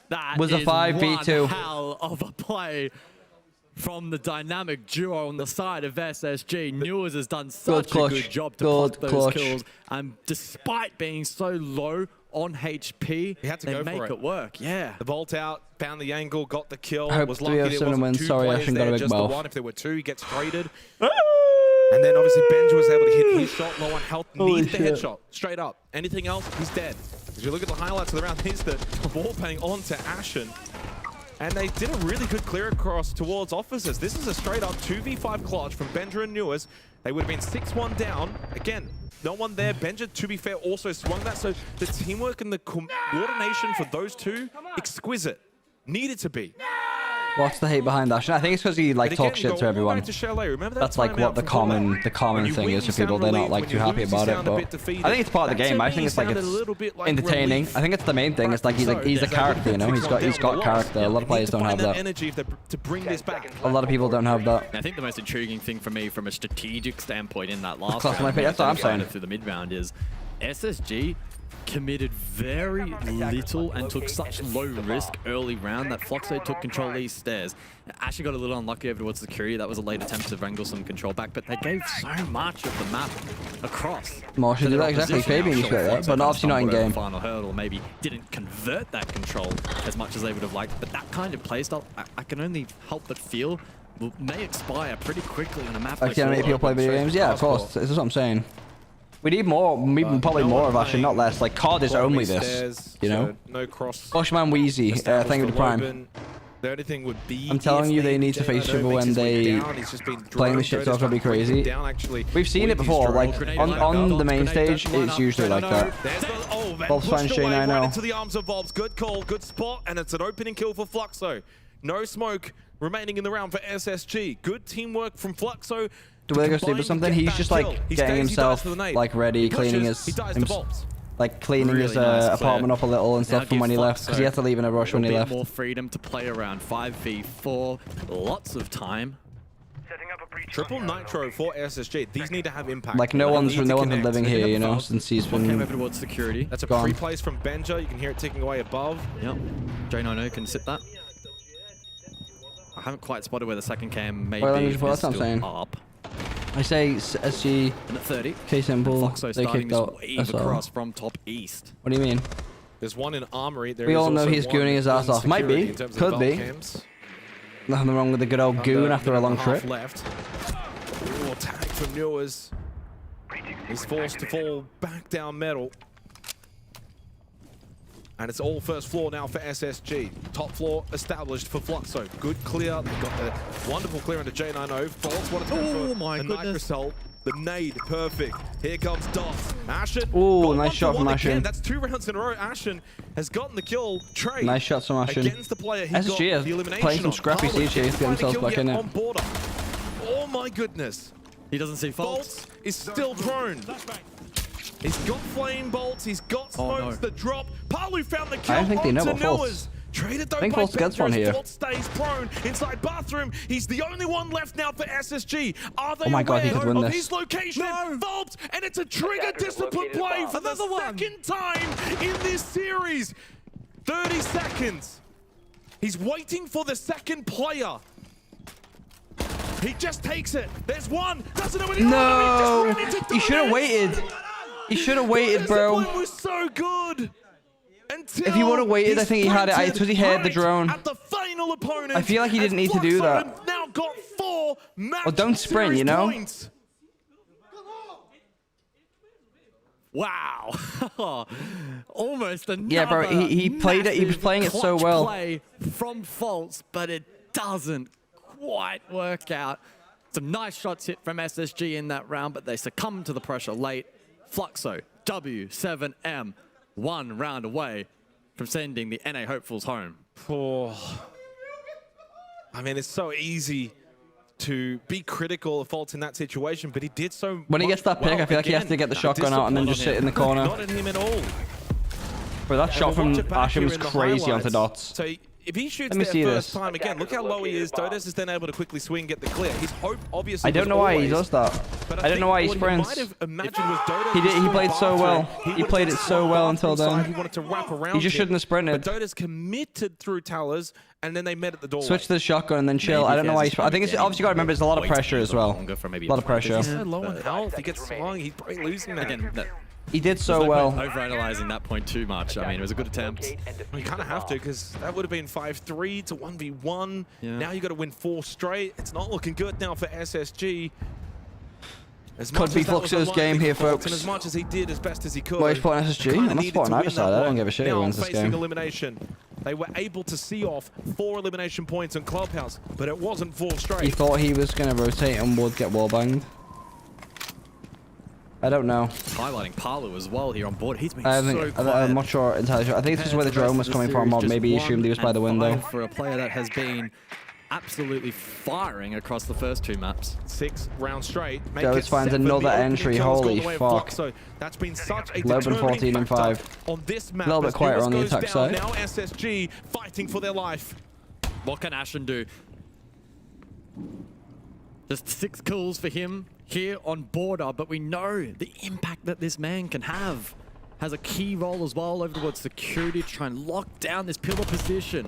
That Was a is 5v2. one hell of a play from the dynamic duo on the side of SSG. Newell's has done such a good job to pop those kills. And despite being so low on HP, He had to they go make for it work. Yeah. The vault out, found the angle, got the kill. I hope Was 3 lucky of there 7 wasn't wins. 2 Sorry, players Ashen got a there, big just the mouth. one. If there were 2, he gets traded. And then obviously Benja was able to hit his shot low on health, needs the headshot, straight up. Anything else, he's dead. As you look at the highlights of the round, here's the ball paying on to Ashen. And they did a really good clear across towards officers. This is a straight up 2v5 clutch from Benja and Newell's. They would have been 6-1 down. Again, no one there. Benja, to be fair, also swung that. So the teamwork and the coordination for those two, exquisite. Needed to be. What's the hate behind Ashen? I think it's because he like talks shit to everyone. That's like what the common thing is for people. They're not like too happy about it. But I think it's part of the game. I think it's like it's entertaining. I think it's the main thing. It's like he's a character, you know. He's got character. A lot of players don't have that. A lot of people don't have that. I think the most intriguing thing for me from a strategic standpoint in that last Class round, my pick, that's what I'm saying. through the mid round, is SSG committed very little and took such low risk early round that Fluxo took control of these stairs. Ashen got a little unlucky over towards security. That was a late attempt to wrangle some control back, but they gave so much of the map across. Marshall did that exactly. Fabian used to do that, but obviously not in game. Final hurdle maybe didn't convert that control as much as they would have liked, but that kind of playstyle, I can only help but feel may expire pretty quickly on a map. Like, many people play video games? Yeah, of course. This is what I'm saying. We need more, probably more of Ashen, not less. Like, COD is only this, you know? No cross. Bushman Wheezy, thank you to Prime. The only thing would be I'm telling you, they need to face each other when they playing the shit talk will be crazy. We've seen it before, like on the main stage, it's usually like that. Volps finds Shane, I know. Into the arms of Volps. Good call, good spot, and it's an opening kill for Fluxo. No smoke, remaining in the round for SSG. Good teamwork from Fluxo. Do we go sleep or something? He's just like getting himself like ready, cleaning his apartment up a little and stuff from when he left, because he had to leave in a rush when he left. More freedom to play around. 5v4, lots of time. Triple nitro for SSG. These need to have impact. Like no one's been living here, you know, since he's been over towards security. That's a gone. pre-place from Benja. You can hear it ticking away above. Yep. J90 can sit that. I haven't quite spotted where the second cam may be. That's what I'm saying. Up. I say SG. And at 30. K-Simple. Fluxo They starting kicked this out. wave across from top east. What do you mean? There's one in Armory. We all know he's gooning his ass off. Might be. Could be. Nothing wrong with the good old goon after a long trip. Left. Ooh, attack from Newers. He's forced to fall back down metal. And it's all first floor now for SSG. Top floor established for Fluxo. Good clear. They got the wonderful clear into J90. False wanted to go for a night result. The nade, perfect. Here comes Dots. Ashen. Ooh, nice shot from Ashen. That's 2 rounds in a row. Ashen has gotten the kill. Trey. Nice shots from Ashen. Against the player he SSG got the is elimination playing some on. scrappy Harley CJ to get themselves back in it. Oh my goodness. He doesn't see faults. Is still prone. He's got flame bolts. He's got smokes that drop. Palu found the kill. I don't think they know about faults. Traded though I think by Faults gets one here. Fault stays prone inside bathroom. He's the only one left now for SSG. Are they Oh my God, he could win of this. his location? Fault, and it's a trigger discipline play for the second time in this series. 30 seconds. He's waiting for the second player. He just takes it. There's one. Doesn't know any No, he should have waited. He should have waited, bro. Discipline was so good. If he would have waited, I think he had it. It's because he heard the drone. I feel like he didn't need to do that. Now got 4 Well, don't sprint, you know? Points. Wow. Almost another. Yeah, bro, he played it. He was playing it so clutch well. Play from Faults, but it doesn't quite work out. Some nice shots hit from SSG in that round, but they succumb to the pressure late. Fluxo, W7M, 1 round away from sending the NA hopefuls home. Oh. I mean, it's so easy to be critical of Faults in that situation, but he did so When he gets that pick, I feel like he has to get the shotgun out and then just sit in the corner. Not in him at all. But that shot from Ashen was crazy onto Dots. So if he shoots Let me there see first this. time again, look how low he is. Dodos is then able to quickly swing, get the clear. His hope obviously I don't know why he does that. I don't know why he sprints. He played so well. He played it so well until then. He wanted to wrap around. He just shouldn't have sprinted. But Dodos committed through towers, and then they met at the doorway. Switch to the shotgun and then chill. I don't know why I think it's obviously got to remember there's a lot of pressure as well. A lot of pressure. He's so low on health. He gets slung. He's probably losing that. Again, He did so well. Overanalyzing that point too much. I mean, it was a good attempt. Well, you kind of have to, because that would have been 5-3 to 1v1. Yeah. Now you got to win 4 straight. It's not looking good now for SSG. Could be Fluxo's game here, folks. And as much as he did as best as he could. Well, he's putting SSG. I'm not spotting either side. I don't give a shit who wins this game. Elimination. They were able to see off 4 elimination points in Clubhouse, but it wasn't 4 straight. He thought he was going to rotate and would get wallbanged. I don't know. Highlighting Palu as well here on board. He's been I'm not sure entirely sure. I think this is where the drone was coming from, or maybe he assumed he was by the window. For a player that has been absolutely firing across the first 2 maps. 6 rounds straight. Jones finds another entry. Holy fuck. That's been such a Loban 14 and 5. On this map, a little bit quieter on the attack side. Now SSG fighting for their life. What can Ashen do? Just 6 kills for him here on border, but we know the impact that this man can have. Has a key role as well over towards security to try and lock down this pillar position.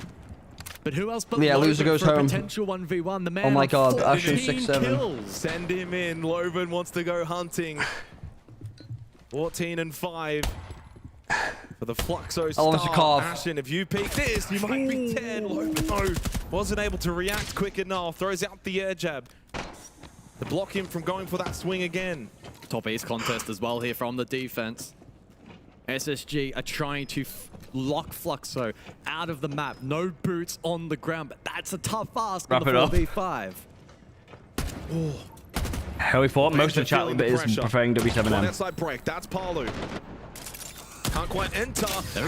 But who else but yeah, loser goes home. Potential 1v1. The man oh my god, Ashen 6-7. Send him in. Loban wants to go hunting. 14 and 5 for the Fluxo star. Ashen, if you peek this, you might be 10. Loban wasn't able to react quick enough. Throws out the air jab to block him from going for that swing again. Top ace contest as well here from the defense. SSG are trying to lock Fluxo out of the map. No boots on the ground, but that's a tough ask on the 4v5. How we fought. Most of the chat is preferring W7M. Outside break. That's Palu. Can't quite enter.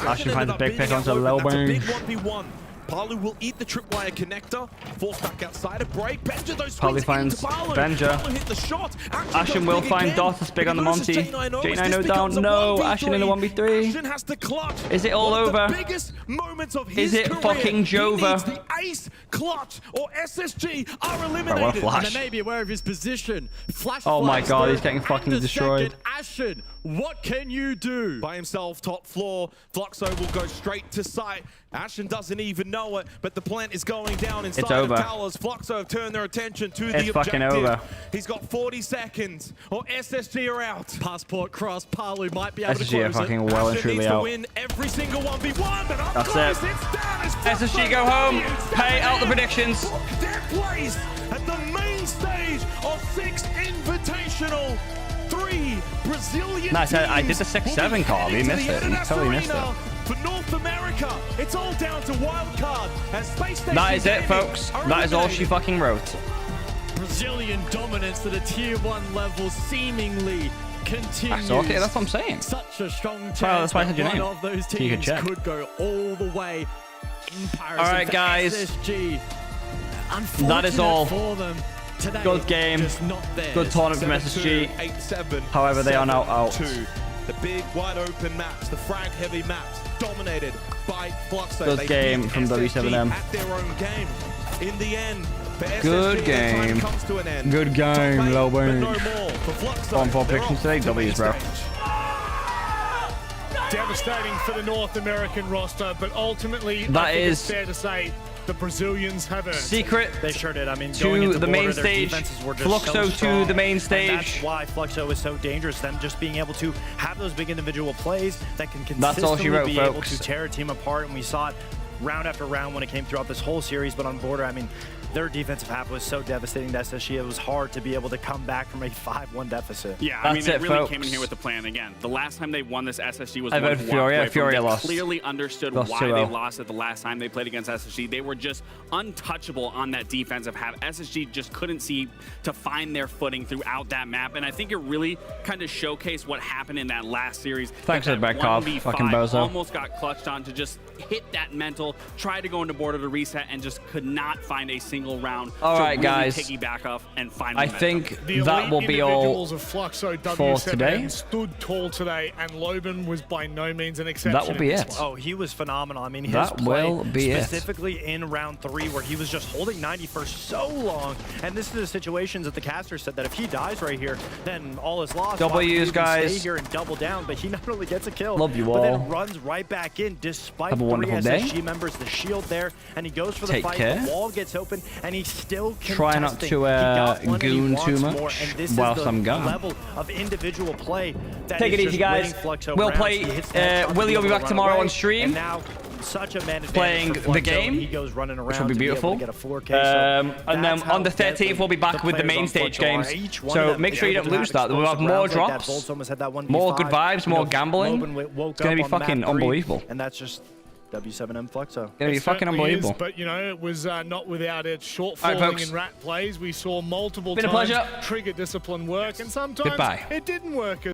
Ashen finds a big pick onto Loban. That's a big 1v1. Palu will eat the tripwire connector. Force back outside a break. Benja though Palu finds Benja. Palu hit the shot. Ashen will find Dot. It's big on the Monty. J9 down. No. Ashen in the 1v3. Ashen has to clutch. Is it all over? Biggest moments of his Is it career. fucking Jova? The ace, clutch, or SSG are Bro, what a eliminated. flash. And they may be aware of his position. Flash Oh my flash god, through, he's getting fucking and the destroyed. second, Ashen, what can you do? By himself, top floor. Fluxo will go straight to site. Ashen doesn't even know it, but the plant is going down inside It's over. of towers. Fluxo have turned their attention to the It's fucking objective. over. He's got 40 seconds, or SSG are out. Passport cross, Palu might be able to SSG are close it. fucking well and Ashen truly needs to out. win every single 1v1, but up That's close, it. it's down as Fluxo SSG go home. continues to Pay out the predictions. book their place at the main stage of Six Invitational. 3 Brazilian Nice, I did the teams 6-7 will be call. He heading to missed the it. He Adidas totally missed Arena it. For North America, it's all down to wild card as Space Station That is it, Gaming folks. are That is all eliminated. she fucking wrote. Brazilian dominance at a tier 1 level seemingly continues. That's okay, that's what I'm saying. Such a strong chance Well, that's why I that said your one name. of those So you could teams check. could go all the way in Paris. All right, guys. SSG. That is all. For them today, Good game. just not theirs. Good tournament from 7-2, SSG. 8-7, However, they are now out. 7-2. The big wide open maps, the frag heavy maps, dominated by Fluxo. Good They game beat from SSG W7M. at their own game. In the end, for SSG, Good their time game. comes to an end. Good game, Top eight, low but win. no more for Fluxo. On 4 They're predictions off today, to W's, main bro. stage. Devastating for the North American roster, but ultimately, That I think is it's fair to say the Brazilians have earned it. Secret They sure did. I mean, going to into the main border, their stage. defenses were just Fluxo so to strong, the main and stage. that's why Fluxo is so dangerous. Them just being able to have those big individual plays that can That's all consistently she wrote, be able folks. to tear a team apart. And we saw it round after round when it came throughout this whole series. But on border, I mean, their defensive half was so devastating to SSG. It was hard to be able to come back from a 5-1 deficit. Yeah, I mean, That's they it, really folks. came in here with the plan. Again, the last time they won this, SSG was I one voted walk Furia. away from Furia it. They lost. clearly understood Lost why 2-0. they lost it the last time they played against SSG. They were just untouchable on that defensive half. SSG just couldn't seem to find their footing throughout that map, and I think it really kind of showcased what happened in that last series. Thanks for the back off, 1v5 fucking bozo. almost got clutched on to just hit that mental, try to go into border to reset, and just could not find a single round All to right, really guys. piggyback off and find I momentum. think The that elite will be all individuals of Fluxo for W7M today. stood tall today, and Loban was by no means an exception. That will be in it. this one. Oh, he was phenomenal. I mean, his That play, will be it. specifically in round 3, where he was just holding 90 for so long. And this is the situations that the caster said that if he dies right here, then all is lost. W's, Why would he even guys. Stay here and double down, but he not only gets a kill, Love you but all. then runs right back in despite Have a 3 wonderful day. SSG members, the shield there, and he goes for the Take fight. care. The wall gets open, and he's still Try not contesting. to, He got one and he goon wants too more, much and this whilst is the I'm gone. level of individual play that Take is it just easy, guys. winning Fluxo We'll rounds. play. He hits the headshot to Willie will be able to back run tomorrow away, on stream. and now such a man Playing advantage for the Fluxo. game, He goes running around which will be to able beautiful. to get a 4K, so And then that's on the how deadly 13th, we'll be back with the players main on stage Fluxo are. games. Each one of So them make sure you able don't to lose have that. We'll have explosive more rounds like that. drops, Bolts almost had that more 1v5. good vibes, You know, more gambling. Loban woke It's going to up be on map fucking 3, unbelievable. And that's just W7M Fluxo. It's going to be It fucking certainly unbelievable. Is, but, you know, it was not without its short All right, falling folks. and rat plays. We saw multiple Been a times pleasure. trigger discipline work, and sometimes Goodbye. it didn't work.